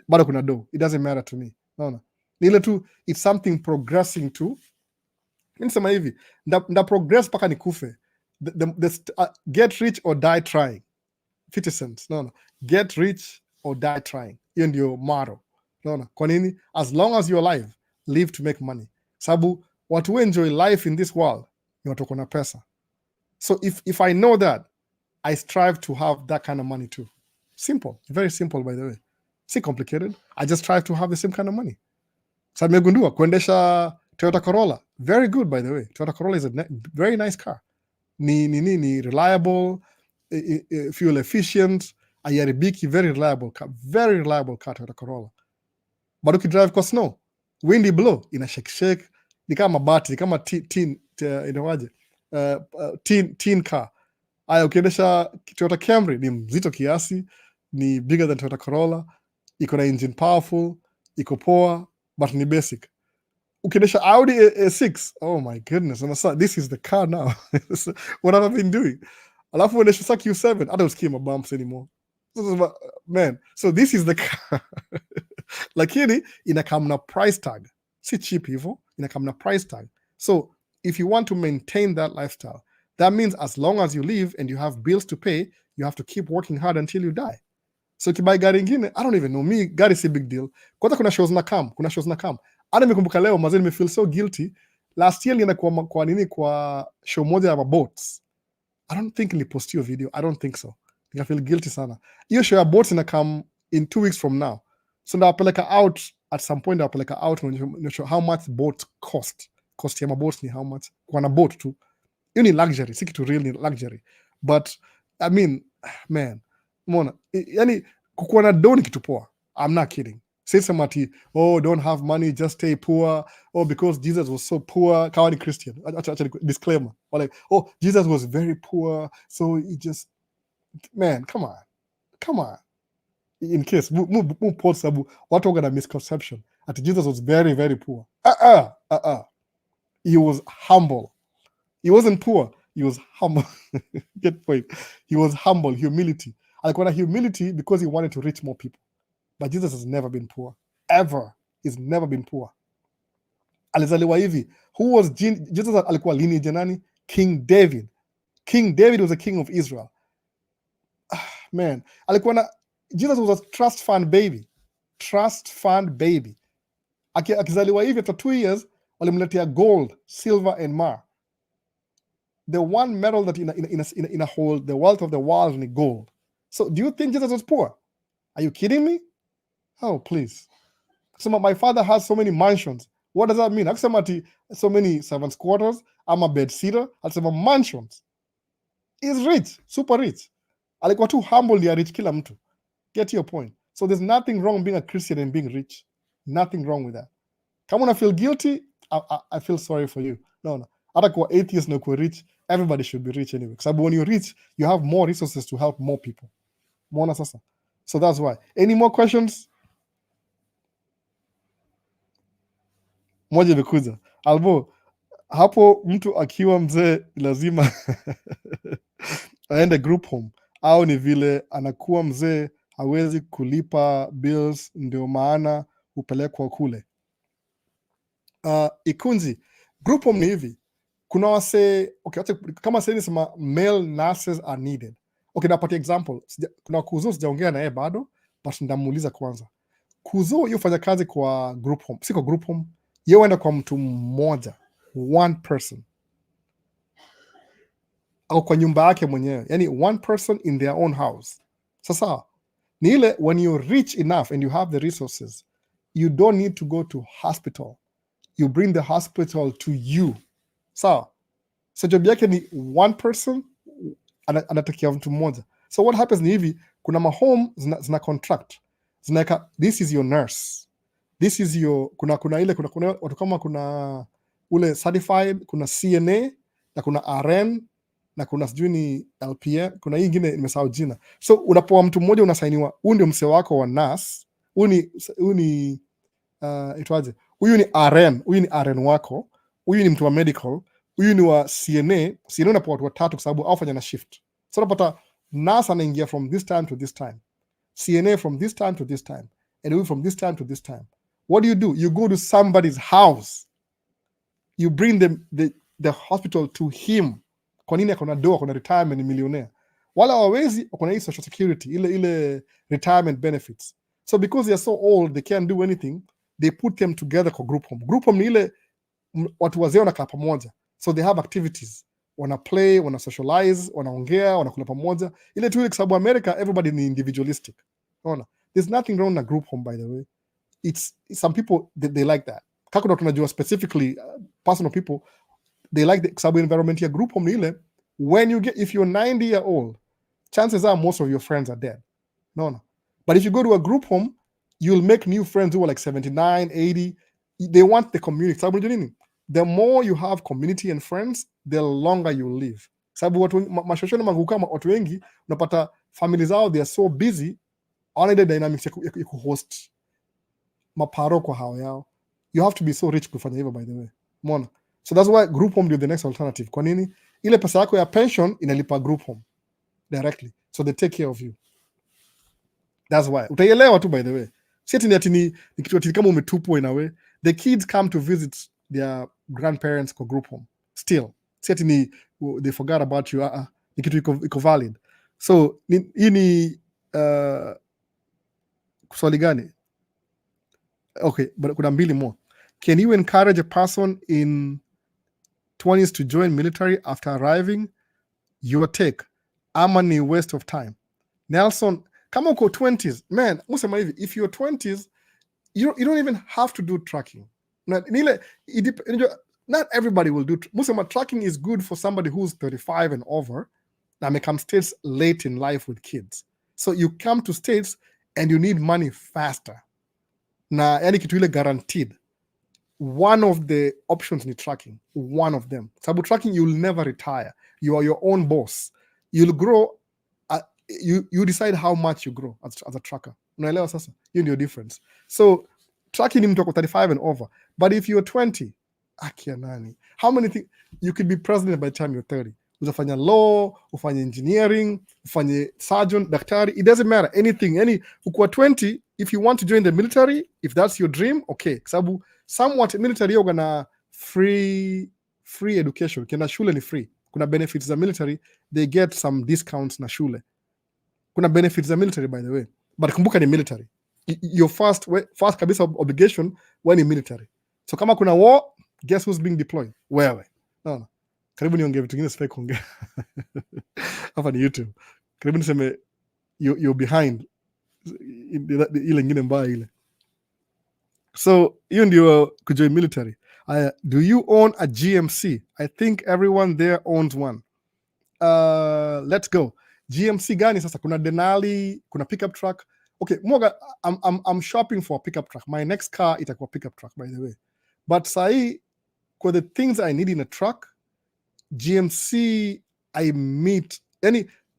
bado kuna do. It doesn't matter to me. No. Nile tu, it's something progressing to. Nisema hivi, nda progress paka nikufe. Get rich or die trying. 50 cents. No. Get rich or die trying. Hiyo ndio motto. No. Kwa nini? As long as you're alive, live to make money. Sabu, watu who enjoy life in this world, ni watu kuna pesa. So if I know that, I strive to have that kind of money too. Simple. Very simple, by the way. Si complicated. I just strive to have the same kind of money. Sa megundua, kuendesha Toyota Corolla. Very good, by the way. Toyota Corolla is a very nice car. Ni reliable, fuel efficient, ayaribiki, very reliable car. Very reliable car, Toyota Corolla. But ukidrive kwa snow, windy blow, ina shake, ni kama mabati, ni kama teen car. Aya, ukiendesha Toyota Camry, ni mzito kiasi, ni bigger than Toyota Corolla, iko na engine powerful, iko poa, but ni basic. Ukiendesha Audi A6, oh my goodness, this is the car now. What have I been doing? Alafu uendesha sa Q7, I don't ski my bumps anymore. Man, so this is the car. Lakini inakam na price tag. Si cheap hivyo, inakam na price tag. So if you want to maintain that lifestyle, that means as long as you live and you have bills to pay, you have to keep working hard until you die. So ukibuy gari ingine, I don't even know, me gari si big deal. Kwanza kuna shows na kam. Ana nimekumbuka leo mazeni me feel so guilty. Last year nilienda kwa show moja ya boats. I don't think nilipost hiyo video. I don't think so. I feel guilty sana. Hiyo show ya boats inakam in 2 weeks from now. So ndawapeleka out at some point, ndawapeleka out and show how much boats cost. Cost ya maboats ni how much. Kwa na boat tu. Hiyo ni luxury. Si kitu real, ni luxury. But, I mean, man, mona, yani kukuwa na do ni kitu poa. I'm not kidding. say somebody, oh, don't have money, just stay poor. Oh, because Jesus was so poor, Kawani Christian. Actually, disclaimer. Or like, oh, Jesus was very poor, so he just, man, come on. In case, Paul Sabu, what we're gonna misconception that Jesus was very, very poor. He was humble. He wasn't poor. He was humble. Get point. He was humble, humility. Alikuwa na humility because he wanted to reach more people. But Jesus has never been poor. Ever. He's never been poor. Alizaliwa hivi. Who was Jesus? Alikuwa lineage nani? King David. King David was a king of Israel. Man. Alikuwa na Jesus was a trust fund baby. Trust fund baby. Akizaliwa hivi after 2 years, walimletea gold, silver and myrrh. The one metal that in a whole, the wealth of the world is gold. So do you think Jesus was poor? Are you kidding me? Oh, please. So my father has so many mansions. What does that mean? Akisema so many servants' quarters, I'm a bed sitter, alisema mansions. He's rich, super rich. Alikuwa too humble, they are rich kila mtu. Get your point. So there's nothing wrong being a Christian and being rich. Nothing wrong with that. Come on, I feel guilty, I feel sorry for you. No. Hata kuwa atheist na kuwa rich, everybody should be rich anyway. Because when you're rich, you have more resources to help more people. Mwana sasa. So that's why. Any more questions? Moja imekuja. Albo, hapo mtu akiwa mzee lazima aende group home. Au ni vile anakuwa mzee hawezi kulipa bills ndio maana upelekwa kule. Ikunzi, group home ni hivi. Kuna wase, okay, kama sasa nisema male nurses are needed. Okay, napatia example. Kuna kuzo sijaongea na yeye bado, but ndamuuliza kwanza. Kuzo yufanya kazi kwa group home. Si kwa group home. Yeye huenda kwa mtu mmoja, one person. Au kwa nyumba yake mwenyewe. Yani one person in their own house. Sasa, ni ile when you're rich enough and you have the resources, you don't need to go to hospital. You bring the hospital to you. Sawa. So job yake ni one person anatakia mtu mmoja. So what happens ni hivi, kuna mahome zina contract. Zinaeka, this is your nurse. This is your, kuna watu kama kuna ule certified, kuna CNA, na kuna RN, na kuna sijui ni LPN, kuna hii ingine nimesahau jina. So unapoa mtu mmoja unasainiwa, huyu ndio mse wako wa nurse, huyu ni itwaje? Huyu ni RN, huyu ni RN wako, huyu ni mtu wa medical, huyu ni wa CNA. CNA unapoa watu watatu kwa sababu aufanya na shift. So unapata nurse anaingia from this time to this time, CNA from this time to this time, and huyu from this time to this time. What do? You go to somebody's house. You bring the hospital to him. Kwa nini akona doa, akona retirement, ni millionaire. Wala wawezi akona hii social security, ile retirement benefits. So because they are so old, they can't do anything, they put them together kwa group home. Group home ni ile watu wazee wanakaa pamoja. So they have activities. Wana play, wana socialize, wanaongea, wanakula pamoja. Ile tu ile, kwa sababu America everybody ni individualistic. Unaona? There's nothing wrong na group home, by the way. It's some people they like that. Kako tunajua specifically personal people, they like the sababu environment ya group home ile, when you get, if you're 90 years old, chances are most of your friends are dead. No. But if you go to a group home, you'll make new friends who are like 79, 80. They want the community. Sababu nini? The more you have community and friends, the longer you live. Sababu watu mashoshoni manguka watu wengi unapata families zao, they are so busy on the dynamics ya kuhost maparo kwa hao yao. You have to be so rich kufanya hivyo, by the way. Mona. So that's why group home is the next alternative. Kwa nini? Ile pesa yako ya pension inalipa group home directly. So they take care of you. That's why. Utaielewa tu, by the way. Si ati ni kitu ati kama umetupwa in a way. The kids come to visit their grandparents kwa group home. Still. Si ati ni they forgot about you. Ni kitu iko valid. So hii ni swali gani? Okay, but kuna mbili more. Can you encourage a person in 20s to join military after arriving? Your take. Ama ni waste of time. Nelson, kama uko 20s, man, musema hivi, if you're 20s, you don't even have to do tracking. Not everybody will do. Musema tracking is good for somebody who's 35 and over, that may come States late in life with kids. So you come to States and you need money faster. na yani kitu ile guaranteed. One of the options ni tracking, one of them. Sababu tracking, you'll never retire. You are your own boss. You'll grow, you decide how much you grow as a tracker. Unaelewa sasa? Hiyo ndio difference. So tracking ni mtu wako 35 and over. But if you're 20, akia nani? How many things you could be president by the time you're 30? Utafanya law, ufanye engineering, ufanye surgeon, daktari, it doesn't matter, anything. Ukiwa 20, if you want to join the military, if that's your dream, okay. Sababu somewhat military yoga na free education. Kena shule ni free. Kuna benefits za military, they get some discounts na shule. Kuna benefits za military, by the way. But kumbuka ni military. Your first kabisa obligation when in military. So kama kuna war, guess who's being deployed? Wewe. No. Karibu niongee vitu vingine sifai kuongea. Hapa ni YouTube. Karibu niseme you're behind ile ingine mbaya ile. So hiyo ndio kujoin military. Do you own a GMC? I think everyone there owns one. Let's go. GMC gani sasa? Kuna Denali, kuna pickup truck. Okay, Moga, I'm shopping for a pickup truck. My next car itakuwa pickup truck, by the way. But sahi, for the things I need in a truck, GMC I meet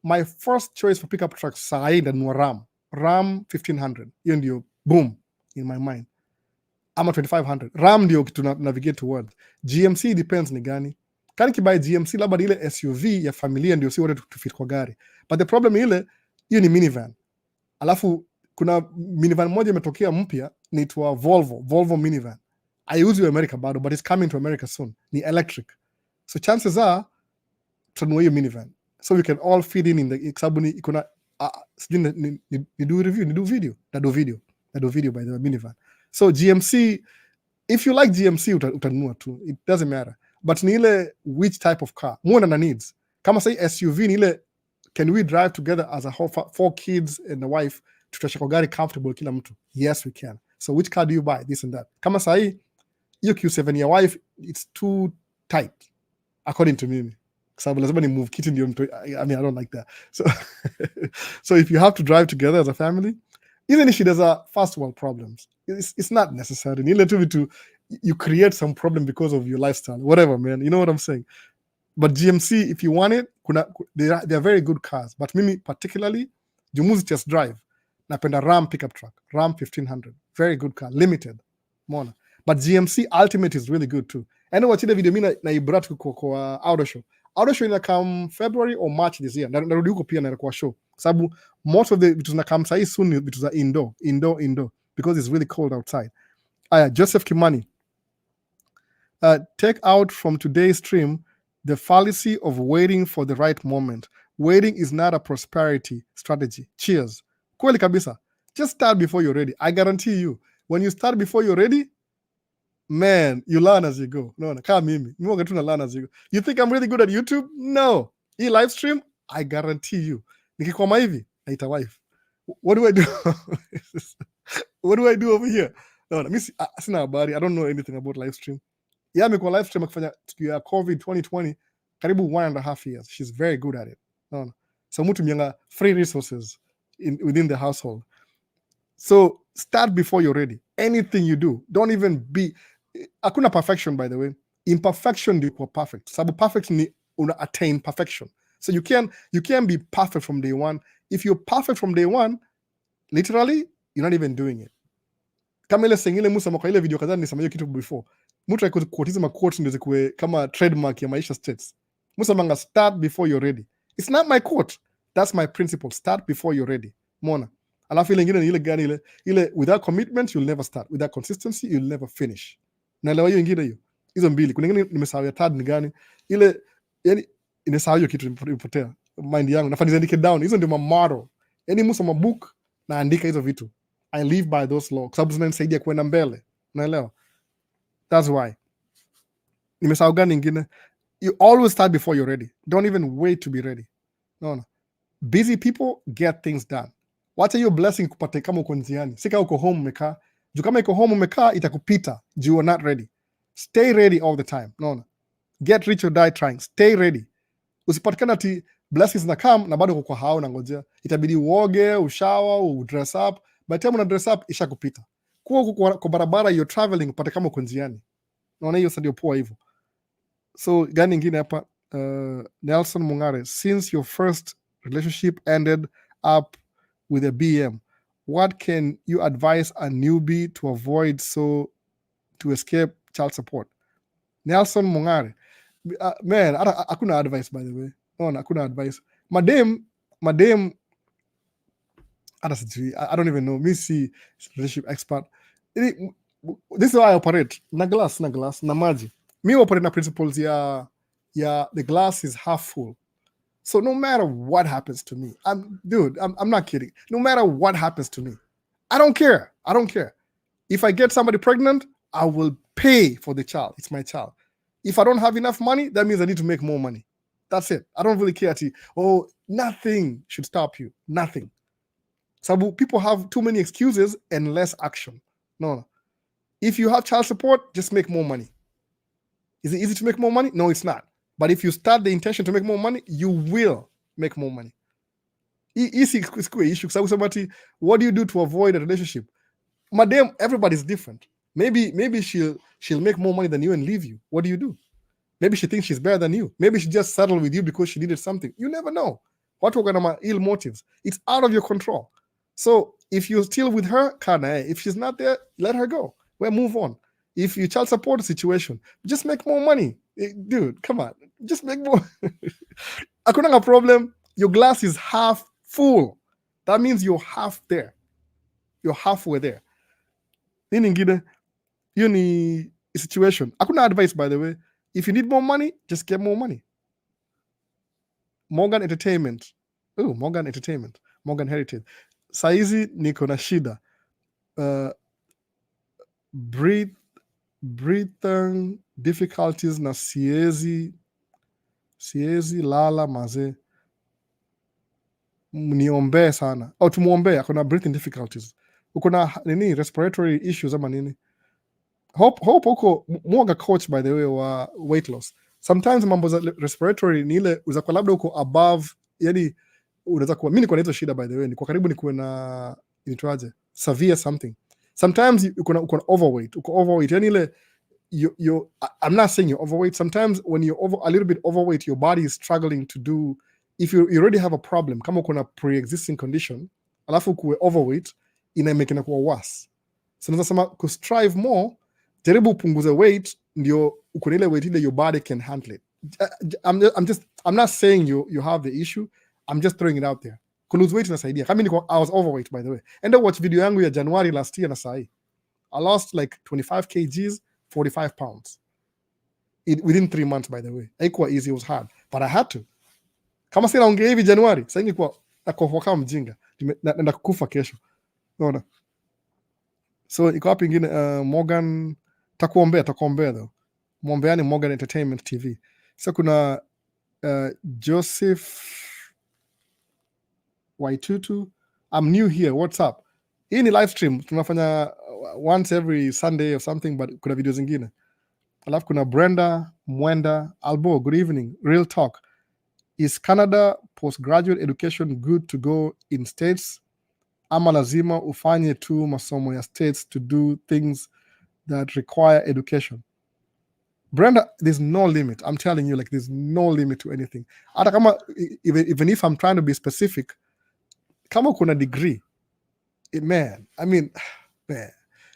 my first choice for pickup truck sahi ndanunua Ram 1500. Hiyo ndio boom in my mind. Ama 2500. Ram ndio kitu navigate towards. GMC depends ni gani. Kani kibai GMC labda ile SUV ya familia ndio si wote tufit kwa gari. But the problem ile, hiyo ni minivan. Alafu kuna minivan moja imetokea mpya inaitwa Volvo minivan. Haiuzwi America bado, but it's coming to America soon. Ni electric. So chances are tutanunua hiyo minivan. So we can all fit in the sababu ni kuna ni do review, ni do video. Na do video by the way, minivan. So GMC, if you like GMC utanunua tu. It doesn't matter. But ni ile which type of car. More than needs. Kama say SUV ni ile, can we drive together as a whole 4 kids and a wife, tutashika gari comfortable kila mtu? Yes, we can. So which car do you buy? This and that. Kama sahi, hiyo Q7 ya wife, it's too tight, according to me. Sababu lazima ni move kiti ndio mtu. I mean, I don't like that. So if you have to drive together as a family, even if she does a first world problems, it's not necessary. Ni ile tu you create some problem because of your lifestyle, whatever, man. You know what I'm saying? But GMC, if you want it, they are very good cars. But mimi particularly, Jumuzi just drive. Napenda Ram pickup truck, Ram 1500, very good car, limited, mona. But GMC Ultimate is really good too. And watch the video mimi na ibrat kwa auto show. Auto show ina come February or March this year. Narudi huko pia na kwa show. Sababu most of the vitu na come sahi soon vitu za indoor because it's really cold outside. Joseph Kimani. Take out from today's stream the fallacy of waiting for the right moment. Waiting is not a prosperity strategy. Cheers. Kweli kabisa. Just start before you're ready. I guarantee you, when you start before you're ready, man, you learn as you go. No, kama mimi. Mimi tu na learn as you go. You think I'm really good at YouTube? No. Hii live stream, I guarantee you. Nikikwama hivi, naita wife. What do I do? What do I do over here? No, mimi sina habari. I don't know anything about live stream. Yeah, amekuwa live stream akifanya siku ya COVID 2020 karibu 1.5 years. She's very good at it. No. So mtu mianga free resources within the household. So start before you're ready. Anything you do, don't even be. Hakuna perfection, by the way. Imperfection ndio perfect. Sababu perfect ni una attain perfection. So you can be perfect from day one. If you're perfect from day one, literally, you're not even doing it. Kama ile sengile Musa mwa ile video kadhaa nisema hiyo kitu before. Mtu akuotiza quotes ndio zikuwe kama trademark ya Maisha States. Musa manga start before you're ready. It's not my quote. That's my principle. Start before you're ready. Mona. Alafu ile ingine ni ile gani ile without commitment you'll never start. Without consistency you'll never finish. Naelewa hiyo ingine hiyo. Hizo mbili. Kuna ingine nimesahau ya third ni gani? Ile yani inasahau hiyo kitu ipotea. Mind yangu. Nafanya niandike down. Hizo ndio motto. Yani Musa mabook naandika hizo vitu. I live by those laws. Sababu zinanisaidia kwenda mbele. Unaelewa? That's why. Nimesahau gani ingine? You always start before you're ready. Don't even wait to be ready. No. Busy people get things done. Wacha hiyo blessing kupate kama uko njiani. Si kama uko home umekaa. Juu kama uko home umekaa itakupita. You are not ready. Stay ready all the time. No. Get rich or die trying. Stay ready. Usipatikana ati blessings na come na bado uko kwa hao na ngojea. Itabidi uoge, ushawa, udress up. By the time una dress up ishakupita. kuwa kwa barabara you're traveling upate kama uko njiani. Naona hiyo sasa ndio poa hivyo. So gani ingine hapa? Nelson Mungare, since your first relationship ended up with a BM, what can you advise a newbie to avoid to escape child support? Nelson Mungare, man, hakuna advice by the way. No, hakuna advice. Madam, I don't even know. Me see relationship expert. This is how I operate. Na glass, na maji. Me operate na principles the glass is half full. So no matter what happens to me, I'm not kidding. No matter what happens to me, I don't care. If I get somebody pregnant, I will pay for the child. It's my child. If I don't have enough money, that means I need to make more money. That's it. I don't really care. Nothing should stop you. Nothing. So people have too many excuses and less action. No. If you have child support, just make more money. Is it easy to make more money? No, it's not. But if you start the intention to make more money, you will make more money. Easy issue. What do you do to avoid a relationship? Madam, everybody's different. Maybe she'll make more money than you and leave you. What do? Maybe she thinks she's better than you. Maybe she just settled with you because she needed something. You never know. What we're gonna ill motives? It's out of your control. So if you're still with her, if she's not there, let her go. Well, move on. If you child support situation, just make more money. Dude, come on. Just make more. Hakuna problem. Your glass is half full. That means you're half there. You're halfway there. Nini ingine situation. Hakuna advice, by the way. If you need more money, just get more money. Morgan Entertainment. Morgan Heritage. Saizi niko na shida. Breathing difficulties na siezi lala maze. Mniombee sana. Tumuombee, akona breathing difficulties. Ukona nini respiratory issues ama nini. Hope uko mwaga coach, by the way, wa weight loss. Sometimes mambo za respiratory ni ile uza kwa labda uko above, yani unaweza kuwa, mimi niko na hizo shida, by the way, niko karibu nikuwe na inaitwaje, severe something. Sometimes uko overweight, yani ile I'm not saying you're overweight. Sometimes when you're a little bit overweight, your body is struggling to do, if you already have a problem, kama uko na pre-existing condition, alafu kuwe overweight, inaimekina kuwa worse. So naweza sema ku strive more, jaribu upunguze weight, ndio uko ile weight ile your body can handle it. I'm not saying you have the issue. I'm just throwing it out there. Ku lose weight inasaidia. Kama I was overweight, by the way. And I watched video yangu ya January last year na sahi. I lost like 25 kgs, 45 pounds. Within 3 months, by the way. Haikuwa easy, it was hard. But I had to. Kama sina ongea hivi January, sasa ingekuwa nakohoa kama mjinga. Naenda kukufa kesho. Unaona? So iko hapo ingine Morgan takuombea though. Mwombeani Morgan Entertainment TV. So kuna Joseph Waitutu, I'm new here, what's up? Hii ni live stream, tunafanya once every Sunday or something, but kuna video zingine. Alafu kuna Brenda Mwenda Albo, good evening, real talk. Is Canada postgraduate education good to go in States? Ama lazima ufanye tu masomo ya States to do things that require education? Brenda, there's no limit. I'm telling you, like, there's no limit to anything. Hata kama, even if I'm trying to be specific, kama kuna degree, man,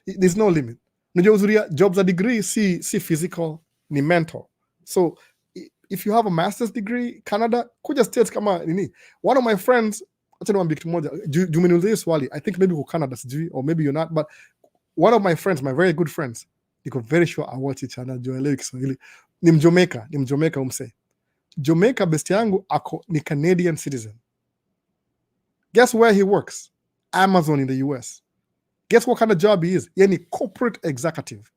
there's no limit. Najua uzuri jobs a degree, see physical, ni mental. So if you have a master's degree, Canada, kuja States kama nini. One of my friends, acha niwaambie kitu moja, jumeniuliza swali, I think maybe uko Canada sijui, or maybe you're not, but one of my friends, my very good friends, niko very sure I watch each other, joelewi Kiswahili, ni Mjomeka umse. Jamaica best yangu ni Canadian citizen. Guess where he works? Amazon in the US. Guess what kind of job he is? Yani corporate executive.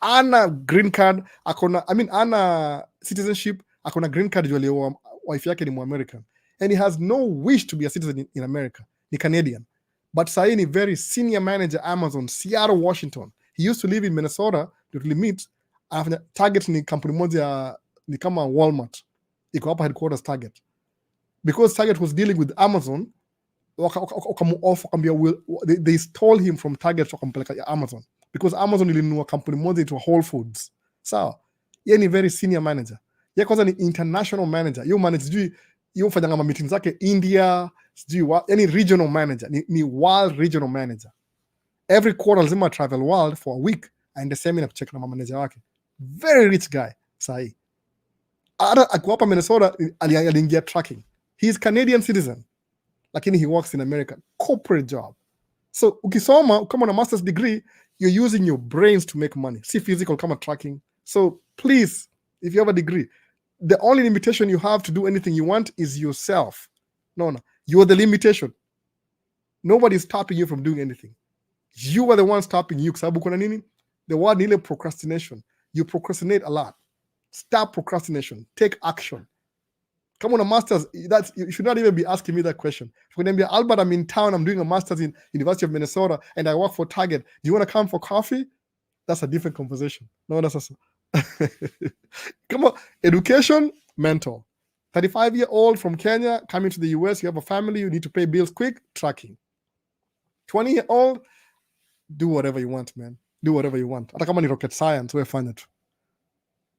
Ana green card, ana citizenship, akona green card juu wife yake ni American. And he has no wish to be a citizen in America. Ni Canadian. But sahi ni very senior manager Amazon, Seattle, Washington. He used to live in Minnesota, to meet. Target ni kampuni moja ni kama Walmart. Iko hapa headquarters Target. Because Target was dealing with Amazon, wakamu-off wakaambia they stole him from Target wakampeleka Amazon because Amazon ilinunua kampuni moja itwa Whole Foods. Sawa, yeye ni very senior manager, yeye kwanza ni international manager, yeye manage sijui yeye ufanya ma meeting zake India sijui yani regional manager, ni world regional manager. Every quarter lazima travel world for a week aende seminar kucheck na manager wake. Very rich guy. Sahi hata akiwa hapa Minnesota aliingia tracking. He is Canadian citizen lakini he works in America, corporate job. So ukisoma kama una master's degree, you're using your brains to make money, si physical kama tracking. So please, if you have a degree, the only limitation you have to do anything you want is yourself. No, you're the limitation. Nobody is stopping you from doing anything. You are the one stopping you. Kwa sababu kuna nini? The word ni ile procrastination. You procrastinate a lot. Stop procrastination. Take action. Come on, a master's. You should not even be asking me that question. When I'm Albert, I'm in town. I'm doing a master's in University of Minnesota, and I work for Target. Do you want to come for coffee? That's a different conversation. No, that's a come on. Education, mental. 35-year-old from Kenya coming to the US. You have a family. You need to pay bills quick. Tracking. 20-year-old. Do whatever you want, man. Do whatever you want. Hata kama ni rocket science, wewe fanya tu.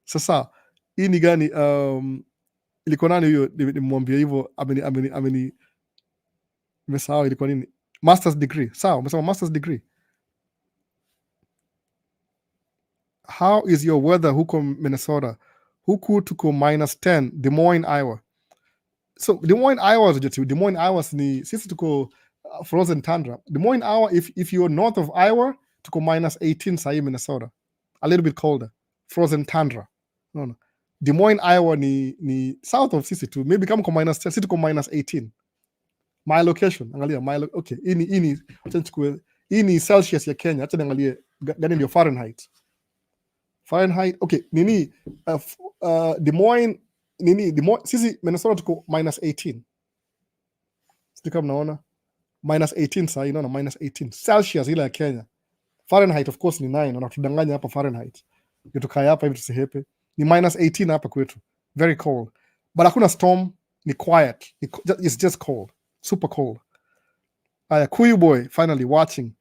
Sasa hii ni gani? Ilikuwa nani huyo nimwambia hivyo ameni nimesahau ilikuwa nini? Master's degree. Sawa, umesema master's degree. How is your weather huko Minnesota? Huku tuko -10, Des Moines, Iowa. So Des Moines, Iowa Des Moines, Iowa ni sisi tuko frozen tundra. Des Moines, Iowa, if you're north of Iowa, tuko -18 sahi Minnesota. A little bit colder. Frozen tundra. No. Des Moines, Iowa ni south of sisi tu. Maybe kama kwa -10, sisi tuko -18. My location, angalia okay, hii ni Celsius ya Kenya. Acha niangalie gani ndio Fahrenheit. Fahrenheit, okay, nini Des Moines sisi Minnesota tuko -18. Sisi kama mnaona -18 sasa, unaona -18 Celsius ile ya Kenya. Fahrenheit of course ni 9, wanatudanganya hapa Fahrenheit. Tukae hapa hivi tusihepe. Ni -18 hapa kwetu. Very cold. But hakuna storm, ni quiet. It's just cold. Super cold. Kuyu boy finally watching.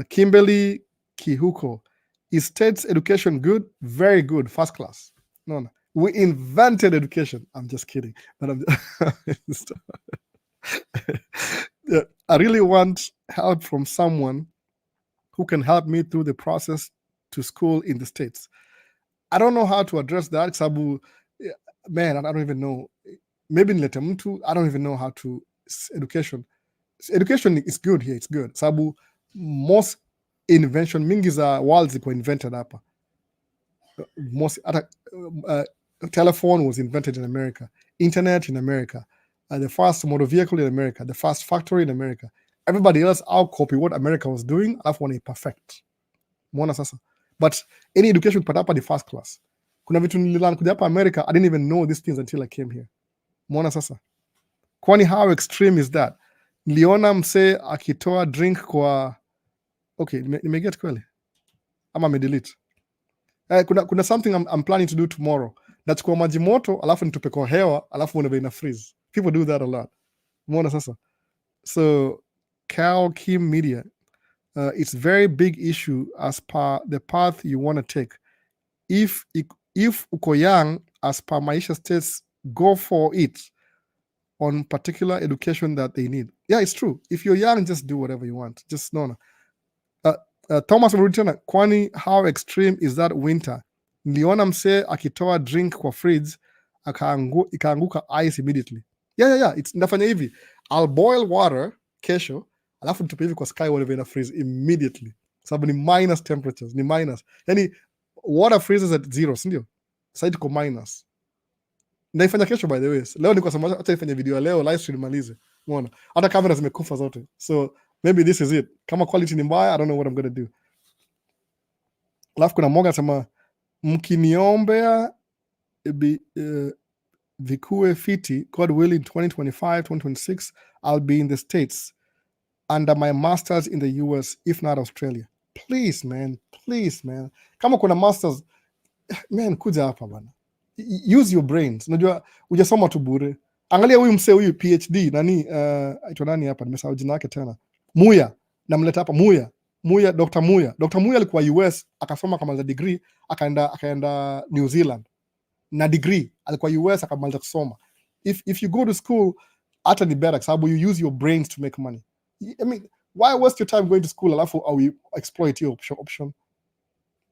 Kimberly Kihuko. Is state's education good? Very good. First class. No. We invented education. I'm just kidding. But I'm yeah, I really want help from someone who can help me through the process to school in the States. I don't know how to address that. Sabu, man, I don't even know. Maybe nilete mtu. I don't even know how to. Education is good here. It's good. Sabu, most invention mingi za world ziko invented hapa. Most telephone was invented in America. Internet in America. The first motor vehicle in America. The first factory in America. Everybody else out copy what America was doing, alafu wana perfect. Muona sasa. But any education pata hapa ni first class. Kuna vitu nililearn kuja hapa America, I didn't even know these things until I came here. Muona sasa. Kwani how extreme is that? Niliona mse akitoa drink kwa okay, nimeget kweli. Ama medelete. Kuna something I'm planning to do tomorrow. Nachukua maji moto, alafu nitupe kwa hewa, alafu unaweza ina freeze. People do that a lot. Muona sasa. So Cal Kim Media, it's very big issue as per the path you want to take. If uko young, as per Maisha states, go for it on particular education that they need. Yeah, it's true. If you're young, just do whatever you want. Just no. Thomas Murutana, kwani how extreme is that winter? Niliona mse akitoa drink kwa fridge, ikaanguka ice immediately. Yeah. It's nafanya hivi. I'll boil water kesho, alafu nitupe hivi kwa sky whatever ina freeze immediately. Sababu ni minus temperatures, ni minus. Yani water freezes at 0, si ndio? Sasa iko minus. Naifanya kesho by the way. Leo niko sema acha nifanye video leo live stream malize. Umeona? Hata kamera zimekufa zote. So maybe this is it. Kama quality ni mbaya, I don't know what I'm going to do. Alafu kuna mmoja anasema mkiniombea vikue fiti, God willing, 2025, 2026, I'll be in the States under my masters in the US, if not Australia. Please, man. Kama kuna masters, man, kuja hapa bana. Use your brains. Unajua, ujasoma tu bure. Angalia huyu msee huyu PhD nani aitwa nani hapa, nimesahau jina lake tena. Muya, namleta hapa Muya, Dr. Muya. Dr. Muya alikuwa US akasoma akamaliza degree akaenda New Zealand na degree, alikuwa US akamaliza kusoma. If you go to school, hata ni better sababu you use your brains to make money. I mean, why waste your time going to school alafu au you exploit your option?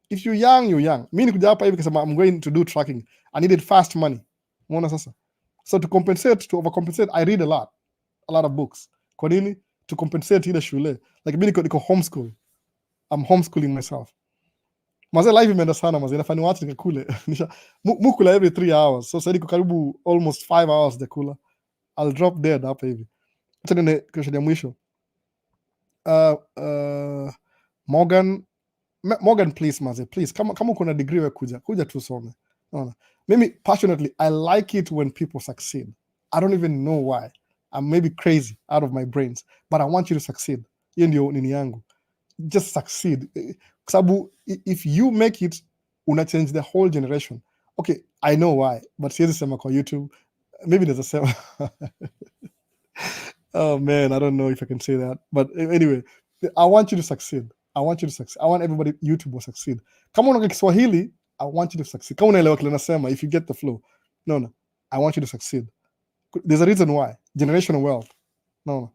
If you're young, you're young. Mimi nikuja hapa hivi kusema I'm going to do tracking. I needed fast money. Unaona sasa? So to overcompensate, I read a lot of books. Kwa nini? To compensate ile shule. Like mimi niko homeschool. I'm homeschooling myself. Maze life imeenda sana maze, nafanya watu nikakule. Mukula every 3 hours. So sasa niko karibu almost 5 hours de kula. I'll drop dead hapa hivi. Acha nene question ya mwisho. Morgan please maze, please kama uko na degree wewe kuja tu some. Unaona? Mimi passionately I like it when people succeed. I don't even know why. I'm maybe crazy out of my brains, but I want you to succeed. Hiyo ndio nini yangu. Just succeed. Sababu if you make it, una change the whole generation. Okay, I know why, but siwezi sema kwa YouTube. Maybe there's a sema. Oh man, I don't know if I can say that. But anyway, I want you to succeed. I want everybody YouTube will succeed. Kama unaongea Kiswahili, I want you to succeed. Kama unaelewa kile nasema, if you get the flow. No. I want you to succeed. There's a reason why. Generational wealth. No.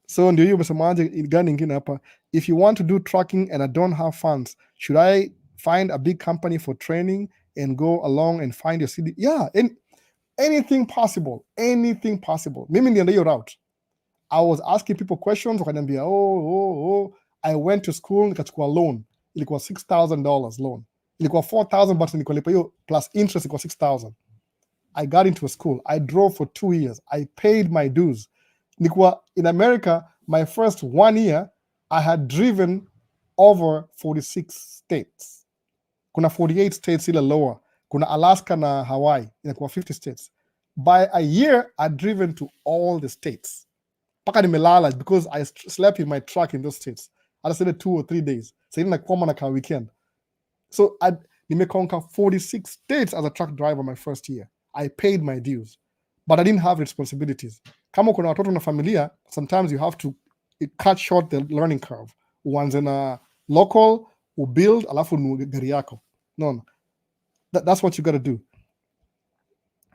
So ndio hiyo umesemaje gani ingine hapa? If you want to do tracking and I don't have funds, should I find a big company for training and go along and find your CD? Yeah, anything possible. Anything possible. Mimi ndio hiyo route. I was asking people questions, wakaniambia, I went to school nikachukua loan. Ilikuwa $6,000 loan. Ilikuwa 4,000 but nilikuwa hiyo plus interest ilikuwa 6,000. I got into a school. I drove for 2 years. I paid my dues. Nilikuwa in America, my first 1 year, I had driven over 46 states. Kuna 48 states ile lower. Kuna Alaska na Hawaii. Inakuwa 50 states. By a year, I'd driven to all the states. Paka nimelala because I slept in my truck in those states. I stayed 2 or 3 days. So in like na weekend. So nimeconquer 46 states as a truck driver my first year. I paid my dues, but I didn't have responsibilities. Kama kuna watoto na familia, sometimes you have to cut short the learning curve. Uanze na local, ubuild, alafu gari yako. No. That's what you got to do.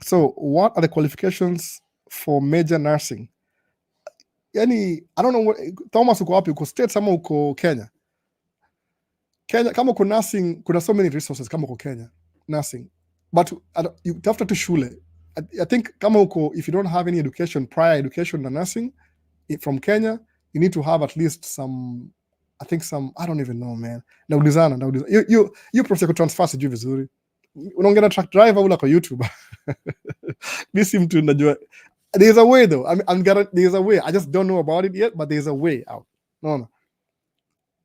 So what are the qualifications for major nursing? Yani, I don't know what, Thomas uko wapi, uko States ama uko Kenya? Kenya, kama uko nursing, kuna so many resources kama uko Kenya, nursing. But you tafuta tu shule. I think kama uko, if you don't have any education, prior education na nursing from Kenya, you need to have at least some, I don't even know, man. Naulizana. You process ku transfer sijui vizuri. Unaongea na truck driver ula kwa YouTube. Mimi mtu najua. There's a way though. There's a way. I just don't know about it yet, but there's a way out. No.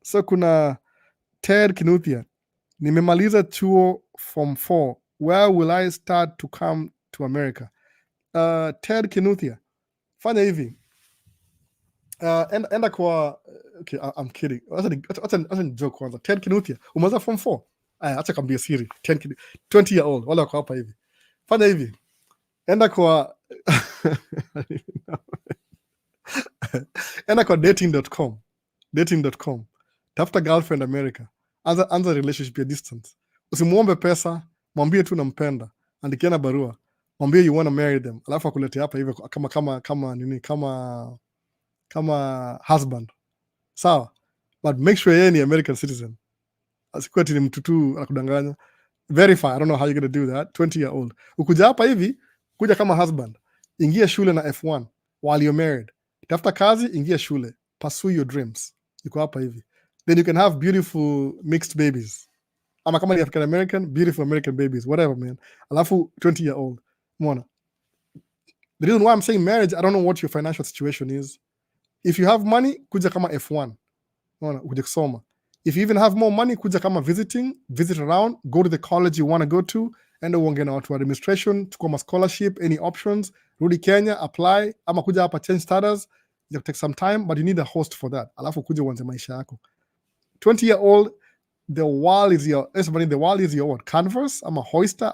So kuna Ted Kinuthia. Nimemaliza chuo form 4. Where will I start to come to America? Ted Kinuthia. Fanya hivi. Enda kwa, okay, I'm kidding. Acha joke kwanza. Ted Kinuthia. Umaliza form 4. Acha kambia siri. 20 year old. Wala kwa hapa hivi. Fanya hivi. Enda kwa enda kwa dating.com. Tafuta girlfriend America. Anza relationship ya distance. Usimuombe pesa, mwambie tu nampenda. Andikiana barua. Mwambie you want to marry them. Alafu akulete hapa hivi kama husband. Sawa. But make sure yeye ni American citizen. Asikuwa ati ni mtu tu anakudanganya. Verify. I don't know how you're going to do that. 20 year old. Ukuja hapa hivi, kuja kama husband. Ingia shule na F1 while you're married. Tafuta kazi, ingia shule. Pursue your dreams. Iko hapa hivi. Then you can have beautiful mixed babies. Ama kama ni African American, beautiful American babies, whatever, man. Alafu 20 year old. Mwana. The reason why I'm saying marriage, I don't know what your financial situation is. If you have money, kuja kama F1. Mwana, kuja kusoma. If you even have more money, kuja kama visit around, go to the college you want to go to, and uongee na watu wa administration, tukoma scholarship, any options, rudi Kenya, apply, ama kuja hapa change status. It'll take some time, but you need a host for that. Alafu kuja uanze maisha yako. 20 year old, the wall is your what? Canvas, ama hoister,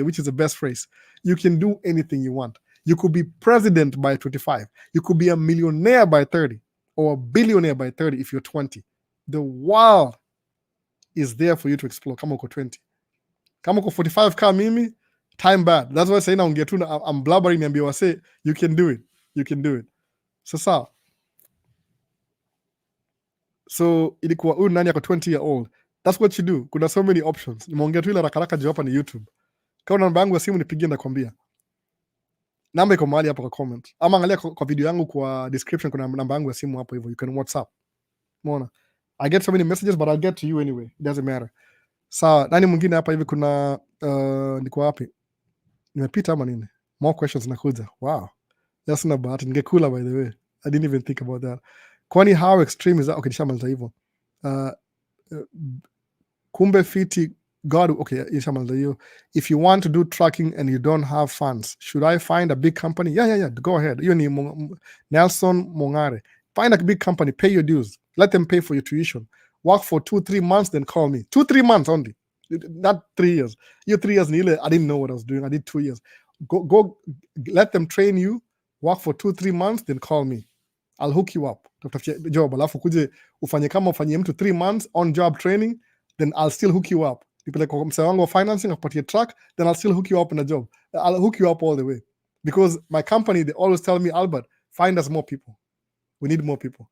which is the best phrase. You can do anything you want. You could be president by 25. You could be a millionaire by 30 or a billionaire by 30 if you're 20. The world is there for you to explore. Kama uko 20. Kama uko 45 kama mimi, time bad. That's why I say naongea tu I'm blabbering niambia wase you can do it. You can do it. Sasa. So ilikuwa huyu nani ako 20 year old. That's what you do. Kuna so many options. Nimeongea tu ile rakaraka juu hapa ni YouTube. Kama namba yangu ya simu nipigie nakwambia. Namba iko mahali hapo kwa comment. Ama angalia kwa video yangu kwa description kuna namba yangu ya simu hapo hivyo. You can WhatsApp. Umeona? I get so many messages but I'll get to you anyway. It doesn't matter. Sawa, nani mwingine hapa hivi kuna niko wapi? Nimepita ama nini? More questions nakuja. Wow. That's not bad. Ningekula by the way. I didn't even think about that. Kwani how extreme is that? Okay, nishamaliza hivyo. Kumbe fiti God, okay, nishamaliza hiyo. If you want to do tracking and you don't have funds, should I find a big company? Yeah. Go ahead. Hiyo ni Nelson Mongare. Find a big company, pay your dues. Let them pay for your tuition. Work for 2-3 months, then call me. 2-3 months only. Not 3 years. You 3 years, I didn't know what I was doing. I did 2 years. Go let them train you. Work for 2-3 months, then call me. I'll hook you up. Job. Alafu kuje ufanye kama ufanye mtu 3 months on job training, then I'll still hook you up. Nipeleke kwa msee wangu wa financing, akupatie track, then I'll still hook you up in a job. I'll hook you up all the way. Because my company, they always tell me, Albert, find us more people. We need more people.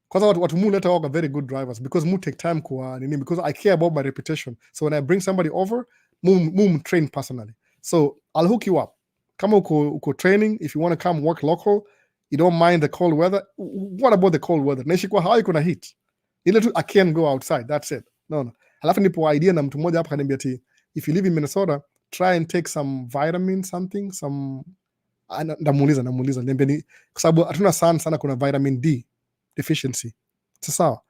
Because watu mu leta wako very good drivers. Because mu take time kwa nini. Because I care about my reputation. So when I bring somebody over, mu train personally. So I'll hook you up. Kama uko training, if you want to come work local, you don't mind the cold weather. What about the cold weather? Naishi kwa how you gonna heat? Ile tu I can't go outside. That's it. No. Halafu nipo idea na mtu mmoja hapa kaniambia ati if you live in Minnesota, try and take some vitamin something, some ndamuuliza niambia ni kwa sababu hatuna sana kuna vitamin D deficiency. Sasa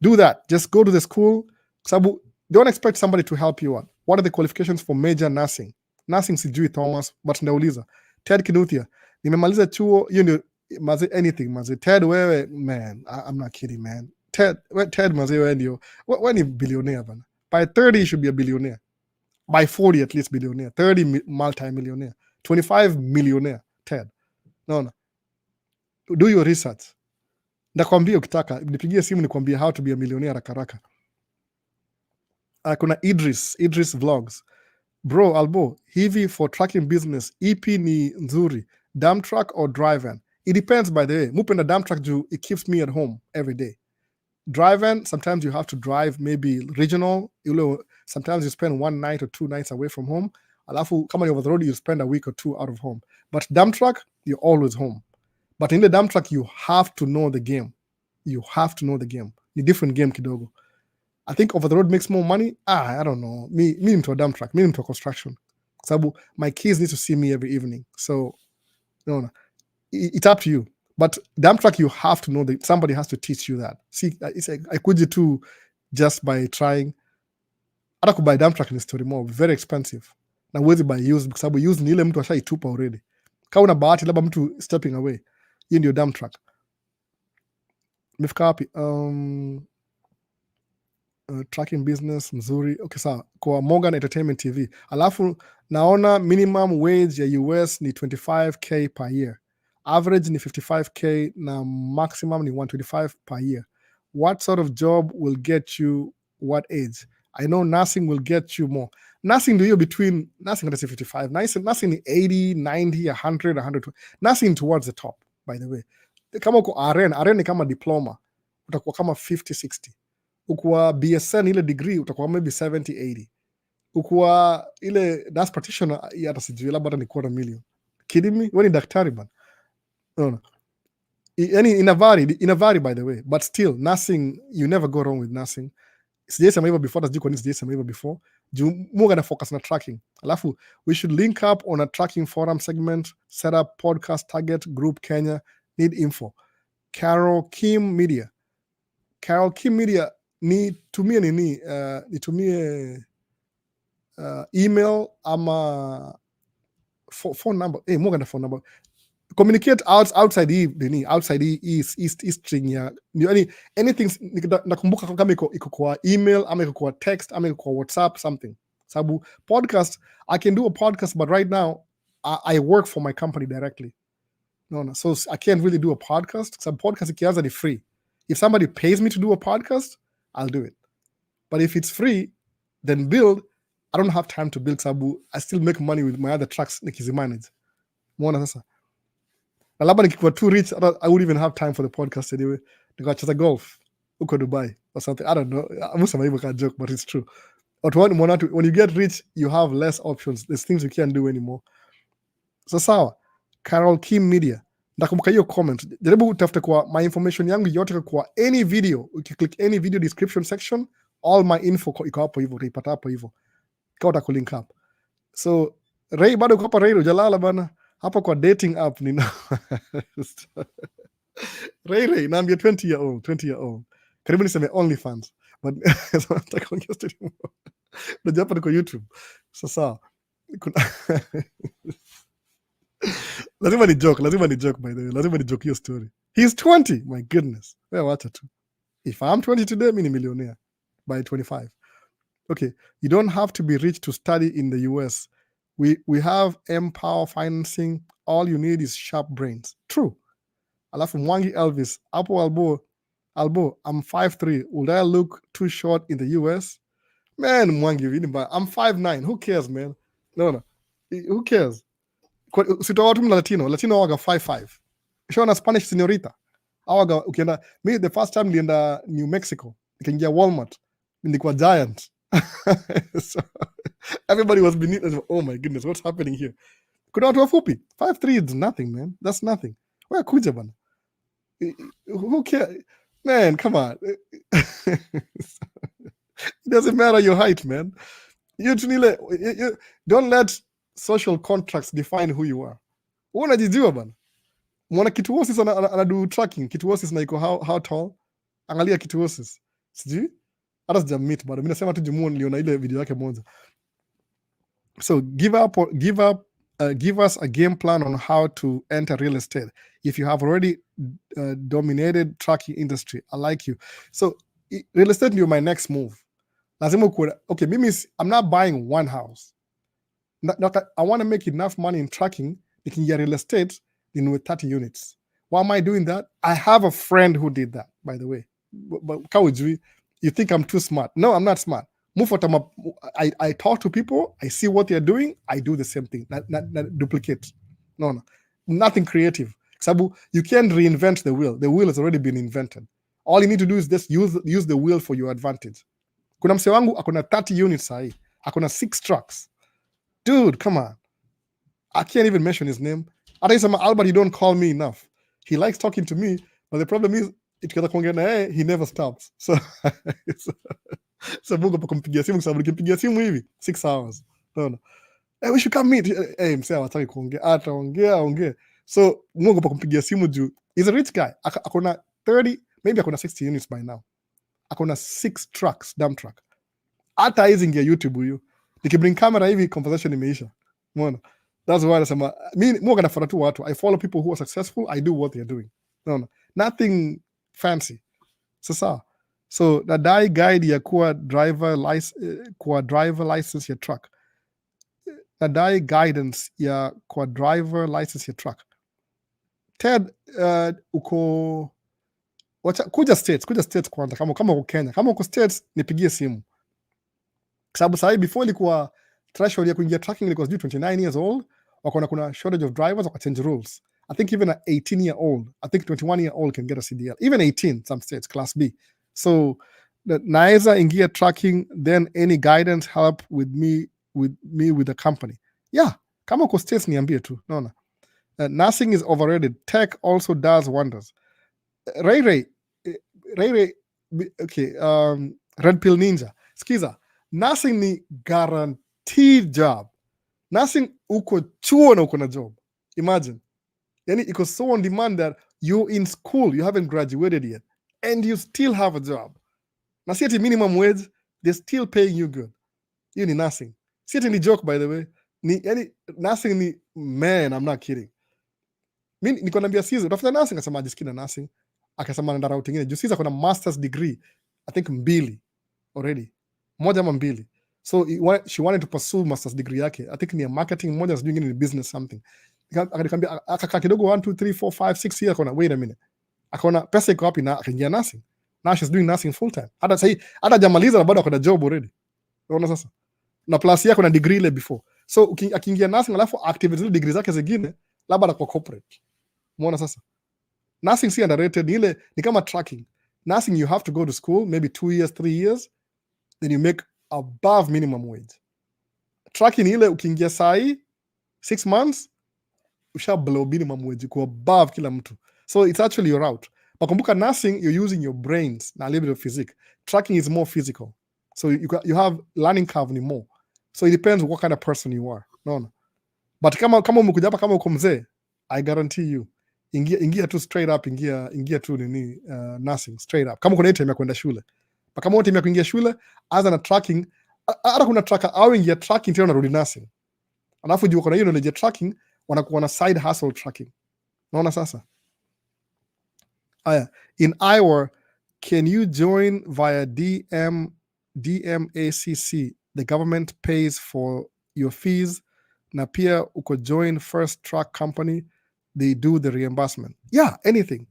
do that. Just go to the school. Kwa sababu don't expect somebody to help you out. What are the qualifications for major nursing? Nursing sijui Thomas, but ndauliza. Ted Kinuthia, nimemaliza chuo, hiyo ndio maze anything maze. Ted wewe, man, I'm not kidding, man. Ted maze wewe ndio, wewe ni billionaire bana. By 30 you should be a billionaire. By 40 at least billionaire. 30 multi-millionaire. 25 millionaire. Ted. No. Do your research. Ndakwambia ukitaka, nipigie simu nikwambie how to be a millionaire haraka. Kuna Idris Vlogs. Bro, Albo, hivi for tracking business, EP ni nzuri, dump truck or drive-in? It depends, by the way. Mupenda dump truck juu, it keeps me at home every day. Drive-in, sometimes you have to drive maybe regional. Sometimes you spend 1 night or 2 nights away from home. Alafu, kama you're over the road, you spend a week or 2 out of home. But dump truck, you're always home. But in the dump truck, you have to know the game. You have to know the game. Ni different game kidogo. I think over the road makes more money. I don't know. Me into a dump truck. Me into a construction. Sabu, my kids need to see me every evening. So, no. It's up to you. But dump truck, you have to know that somebody has to teach you that. See, it's like, I could do just by trying. I could buy dump truck in the story more. Very expensive. Na wezi buy used because sabu used ni ile mtu ashaitupa already. Kama una bahati labda mtu stepping away. Hiyo ndio dump truck. Mefika wapi? Tracking business mzuri. Okay, sawa. Kwa Morgan Entertainment TV. Alafu naona minimum wage ya US ni $25K per year. Average ni $55K na maximum ni $125 per year. What sort of job will get you what age? I know nursing will get you more. Nursing do you between nursing at 55. Nursing ni 80, 90, 100, 120. Nursing towards the top, by the way. Kama uko RN ni kama diploma. Utakuwa kama 50, 60. Ukuwa BSN ile degree utakuwa maybe 70, 80. Ukuwa ile nurse practitioner hata sijui labda ni $250,000. Kidding me? Wewe ni daktari man. No. Ina vary by the way, but still nursing, you never go wrong with nursing. Sijasema hivyo before, sijui kwa nini sijasema hivyo before. Munga na focus na tracking. Alafu we should link up on a tracking forum segment, set up podcast target group Kenya, need info. Carol Kim Media nitumie nitumie email ama phone number. Munga na phone number. Communicate outside hii string ya anything. Nakumbuka kama iko kwa email ama iko kwa text ama iko kwa WhatsApp something. Sababu podcast, I can do a podcast but right now I work for my company directly. No, so I can't really do a podcast. Some podcast ikianza ni free. If somebody pays me to do a podcast, I'll do it. But if it's free, then build. I don't have time to build sabu. I still make money with my other tracks nikizimanage. Muona sasa. Na labda nikikuwa too rich, I wouldn't even have time for the podcast anyway. Nikacheza golf huko Dubai or something. I don't know. I'm not saying a joke, but it's true. But when you get rich, you have less options. There's things you can't do anymore. So sawa. Carol Kim Media. Ndakumbuka hiyo comment. Jaribu utafute kwa my information yangu yote kwa any video. Ukiclick any video description section, all my info iko hapo hivyo, utaipata hapo hivyo. Kwa utakulink up. So Ray bado uko hapa Ray, hujalala bana. Hapo kwa dating app ni Ray naambia 20 year old. Karibu niseme OnlyFans. But nataka kuongea story moja. Unajua hapa niko YouTube. Sasa lazima ni joke by the way. Lazima ni joke hiyo story. He's 20. My goodness. Wewe wacha tu. If I'm 20 today, mimi ni millionaire by 25. Okay, you don't have to be rich to study in the US. We have Empower financing. All you need is sharp brains. True. Alafu Mwangi Elvis, Apple Albo, I'm 5'3". Would I look too short in the US? Man, Mwangi, I'm 5'9". Who cares, man? No. Who cares? Sitoa Latino waga 5'5". Shona Spanish señorita. Awaga ukienda, me the first time nilienda New Mexico, nikaingia Walmart, nilikuwa giant. So, everybody was beneath us. Oh my goodness, what's happening here? Kuna watu wafupi. 5'3" is nothing, man. That's nothing. Where kuja bana? Who cares? Man, come on. It doesn't matter your height, man. You don't let social contracts define who you are. Unajijua bana. Mwana Kituosis anadu tracking. Kituosis na iko how tall? Angalia Kituosis. Sijui? Hata sijammeet bado. Mimi nasema tu Jumuo niliona ile video yake moja. So give us a game plan on how to enter real estate. If you have already dominated tracking industry, I like you. So real estate is my next move. Okay, I'm not buying one house. I want to make enough money in tracking. You can get real estate with 30 units. Why am I doing that? I have a friend who did that, by the way. But you think I'm too smart. No, I'm not smart. I talk to people, I see what they're doing, I do the same thing, not duplicate. No, nothing creative. Sabu, you can't reinvent the wheel. The wheel has already been invented. All you need to do is just use the wheel for your advantage. Kuna mse wangu akona 30 units sahi, akona 6 trucks. Dude, come on. I can't even mention his name. Albert, you don't call me enough. He likes talking to me, but the problem is, he never stops. So Mungu pa kumpigia simu sababu nikimpigia simu hivi 6 hours. No. Hey, we should come meet. Hey, msee hataki kuongea. Ataongea. So Mungu pa kumpigia simu juu. He's a rich guy. Akona 30, maybe akona 60 units by now. Akona 6 trucks, dump truck. Hata hizi ingia YouTube huyu. Nikibring camera hivi conversation imeisha. Umeona? That's why nasema mimi Mungu anafuata tu watu. I follow people who are successful. I do what they're doing. No. Nothing fancy. Sasa. So nadai guide ya kuwa driver license ya truck. Nadai guidance ya kuwa driver license ya truck. Ted, kuja states kwanza kama uko Kenya. Kama uko states nipigie simu. Sababu sahi before ilikuwa threshold ya kuingia trucking ilikuwa 29 years old. Kuna shortage of drivers, waka change rules. I think even an 18-year-old, I think 21-year-old can get a CDL. Even 18, some states, class B. So naweza ingia tracking, then any guidance help with me with the company. Yeah, kama uko states niambie tu. No. Nursing is overrated. Tech also does wonders. Ray, okay, Red Pill Ninja. Skiza, nursing ni guaranteed job. Nursing uko chuo na uko na job. Imagine. Yani iko so on demand that you're in school, you haven't graduated yet, and you still have a job. Na si ati minimum wage, they're still paying you good. You ni nursing. Si ati ni joke, by the way. Nursing ni, man, I'm not kidding. Mimi niko naambia Caesar, utafuta nursing, akasema ajisikii na nursing. Akasema anaenda route nyingine. Juu Caesar kuna master's degree, I think 2 already. 1 ama 2. So she wanted to pursue master's degree yake, I think ni ya marketing, moja sijui ingine ni business something. Akaniambia akakaa kidogo 1 2 3 4 5 6 years, akaona wait a minute, akaona pesa iko wapi, na akaingia nursing. Now she's doing nursing full time. Hata sasa hata jamaliza na bado akona job already. Unaona sasa, na plus yako na degree ile before. So akiingia nursing alafu activate zile degree zake zingine, labda na kwa corporate. Umeona sasa, nursing si underrated, ile ni kama tracking. Nursing you have to go to school maybe 2 years 3 years, then you make above minimum wage. Tracking ile ukiingia sai 6 months usha blow minimum wage kwa above kila mtu. So it's actually your route. But kumbuka, nursing you're using your brains na a little bit of physics. Tracking is more physical. So you have learning curve ni more. So it depends what kind of person you are. No. But kama umekuja hapa kama uko mzee, I guarantee you ingia tu straight up, ingia tu nini nursing straight up. Kama kuna time ya kwenda shule. But kama una time ya kuingia shule, anza na tracking. Hata kuna tracker au ingia tracking tena unarudi nursing. Alafu juu kuna hiyo knowledge tracking, wanakuwa na side hustle tracking. Naona sasa? Aya, in Iowa, can you join via DMACC? The government pays for your fees. Na pia uko join first track company, they do the reimbursement. Yeah, anything.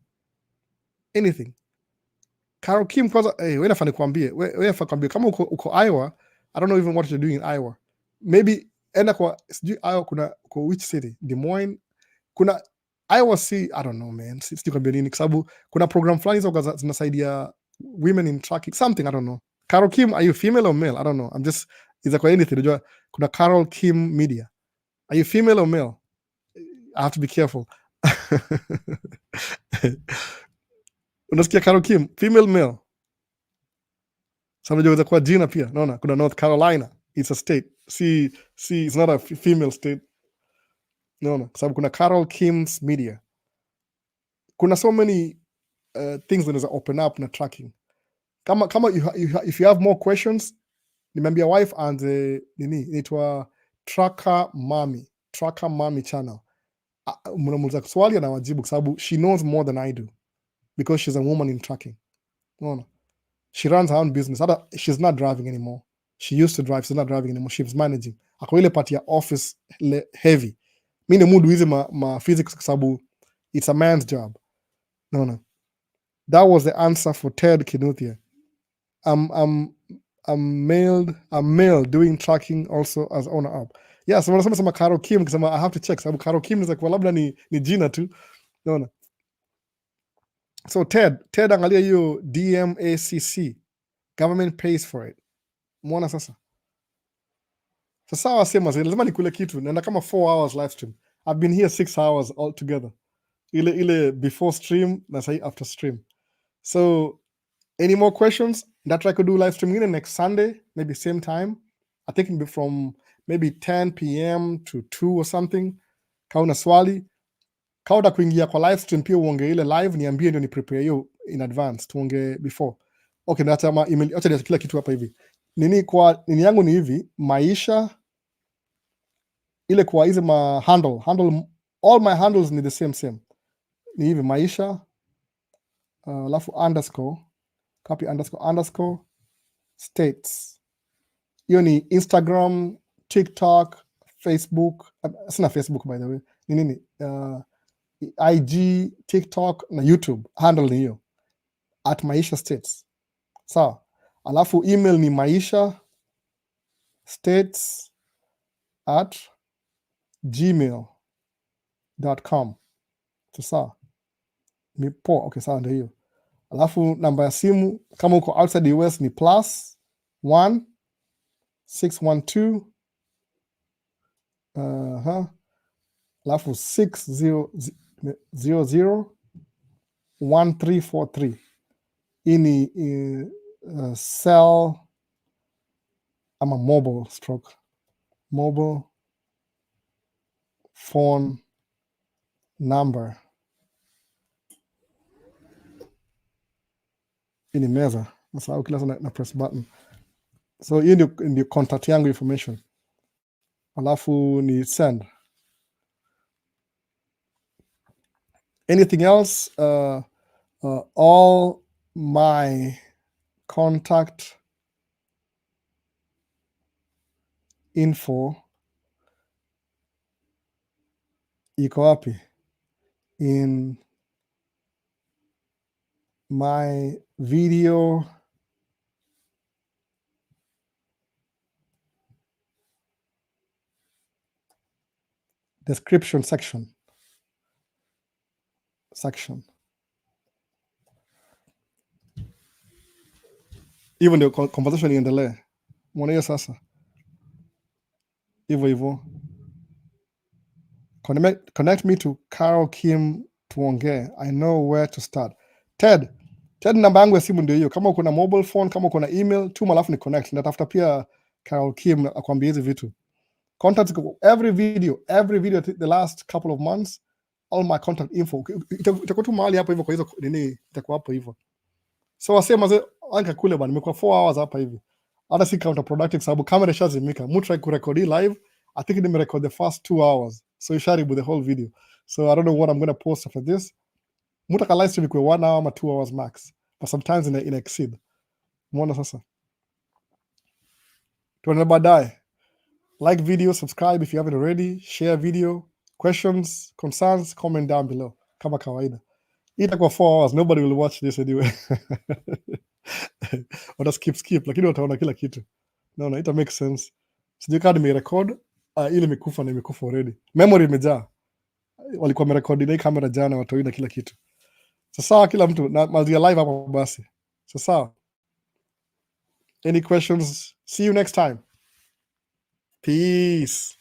Carol Kim kwanza, wewe nafanya kuambie kama uko Iowa, I don't know even what you're doing in Iowa. Maybe enda kwa sijui Iowa kuna which city? Des Moines. Kuna Iowa, I don't know man. Sijui kwambia nini, kwa sababu kuna program fulani zinasaidia women in tracking something, I don't know. Carol Kim, are you female or male? I don't know. I'm just is kwa anything. Unajua kuna Carol Kim Media. Are you female or male? I have to be careful. Unasikia Carol Kim, female male? Sababu inaweza kuwa jina pia. Naona kuna North Carolina, it's a state. See, it's not a female state. Naona sababu kuna Carol Kim's Media. Kuna so many things that is open up na tracking. Kama if you have more questions, nimeambia wife and nini inaitwa Tracker Mommy channel. Mnamuuliza swali anawajibu kwa sababu she knows more than I do because she's a woman in tracking. No. She runs her own business. She's not driving anymore. She used to drive. She's not driving anymore. She's managing. Ako ile part ya office heavy. Mimi ni mudu hizi ma physics kwa sababu it's a man's job. No. That was the answer for Ted Kinuthia. I'm male doing tracking also as owner app. Yeah, so wanasema Carol Kim, kisema I have to check sababu Carol Kim kwa labda ni jina tu. No. So Ted angalia hiyo DMACC. Government pays for it. Muona sasa. Sasa wasema lazima nikule kitu na kama 4 hours live stream. I've been here 6 hours all together. Ile before stream na say after stream. So any more questions? That I could do live stream again next Sunday, maybe same time. I think it'll be from maybe 10 p.m. to 2 or something. Kauna swali. Kauda kuingia kwa live stream pia uonge ile live, niambie ndio ni prepare you in advance tuonge before. Okay, na ma email, acha kila kitu hapa hivi. Nini yangu ni hivi, Maisha ile kwa hizi ma handle, all my handles ni the same. Ni hivi Maisha alafu copy underscore states. Hiyo ni Instagram, TikTok, Facebook. Sina Facebook by the way. Ni nini? IG, TikTok na YouTube. Handle ni hiyo. @Maisha States. Sawa. Alafu email ni Maisha States @gmail.com. Sawa. Ni poa. Okay, sawa ndio hiyo. Alafu namba ya simu kama uko outside the US ni +1 612 alafu 600 1343. Hii ni cell ama mobile phone number. Hii ni meza. Nasahau kila sana na press button. So hii ndio contact yangu information. Alafu ni send. Anything else? All my contact info iko wapi? In my video description section. Hivyo ndio conversation iendelee. Mwona hiyo sasa, hivyo hivyo. Connect me to Carol Kim tuongee. I know where to start. Ted, namba yangu ya simu ndio hiyo. Kama uko na mobile phone, kama uko na email, tuma alafu ni connect. Natafuta pia Carol Kim akwambia hizi vitu. Contact every video the last couple of months, all my contact info itakuwa tu mahali hapo hivyo. Kwa hizo nini itakuwa hapo hivyo. So wasema ze anka kule bana, nimekuwa 4 hours hapa hivi. Hata si counterproductive sababu kamera shazimika. Try kurekodi live. I think nimerecord the first 2 hours. So isharibu the whole video. So I don't know what I'm going to post after this. Mutaka live stream kwa 1 hour or 2 hours max. But sometimes in exceed. Mwona sasa. Tuone baadaye. Like video, subscribe if you haven't already, share video, questions, concerns, comment down below. Kama kawaida. Itakuwa 4 hours, nobody will watch this anyway. Wata skip, lakini wataona kila kitu. No, ita make sense. Sijui kama nimerecord, ile imekufa na imekufa already. Memory imejaa. Walikuwa wamerekodi na hii kamera jana, watoa na kila kitu. Sasa kila mtu na mazia live hapa basi. Sasa any questions? See you next time. Peace.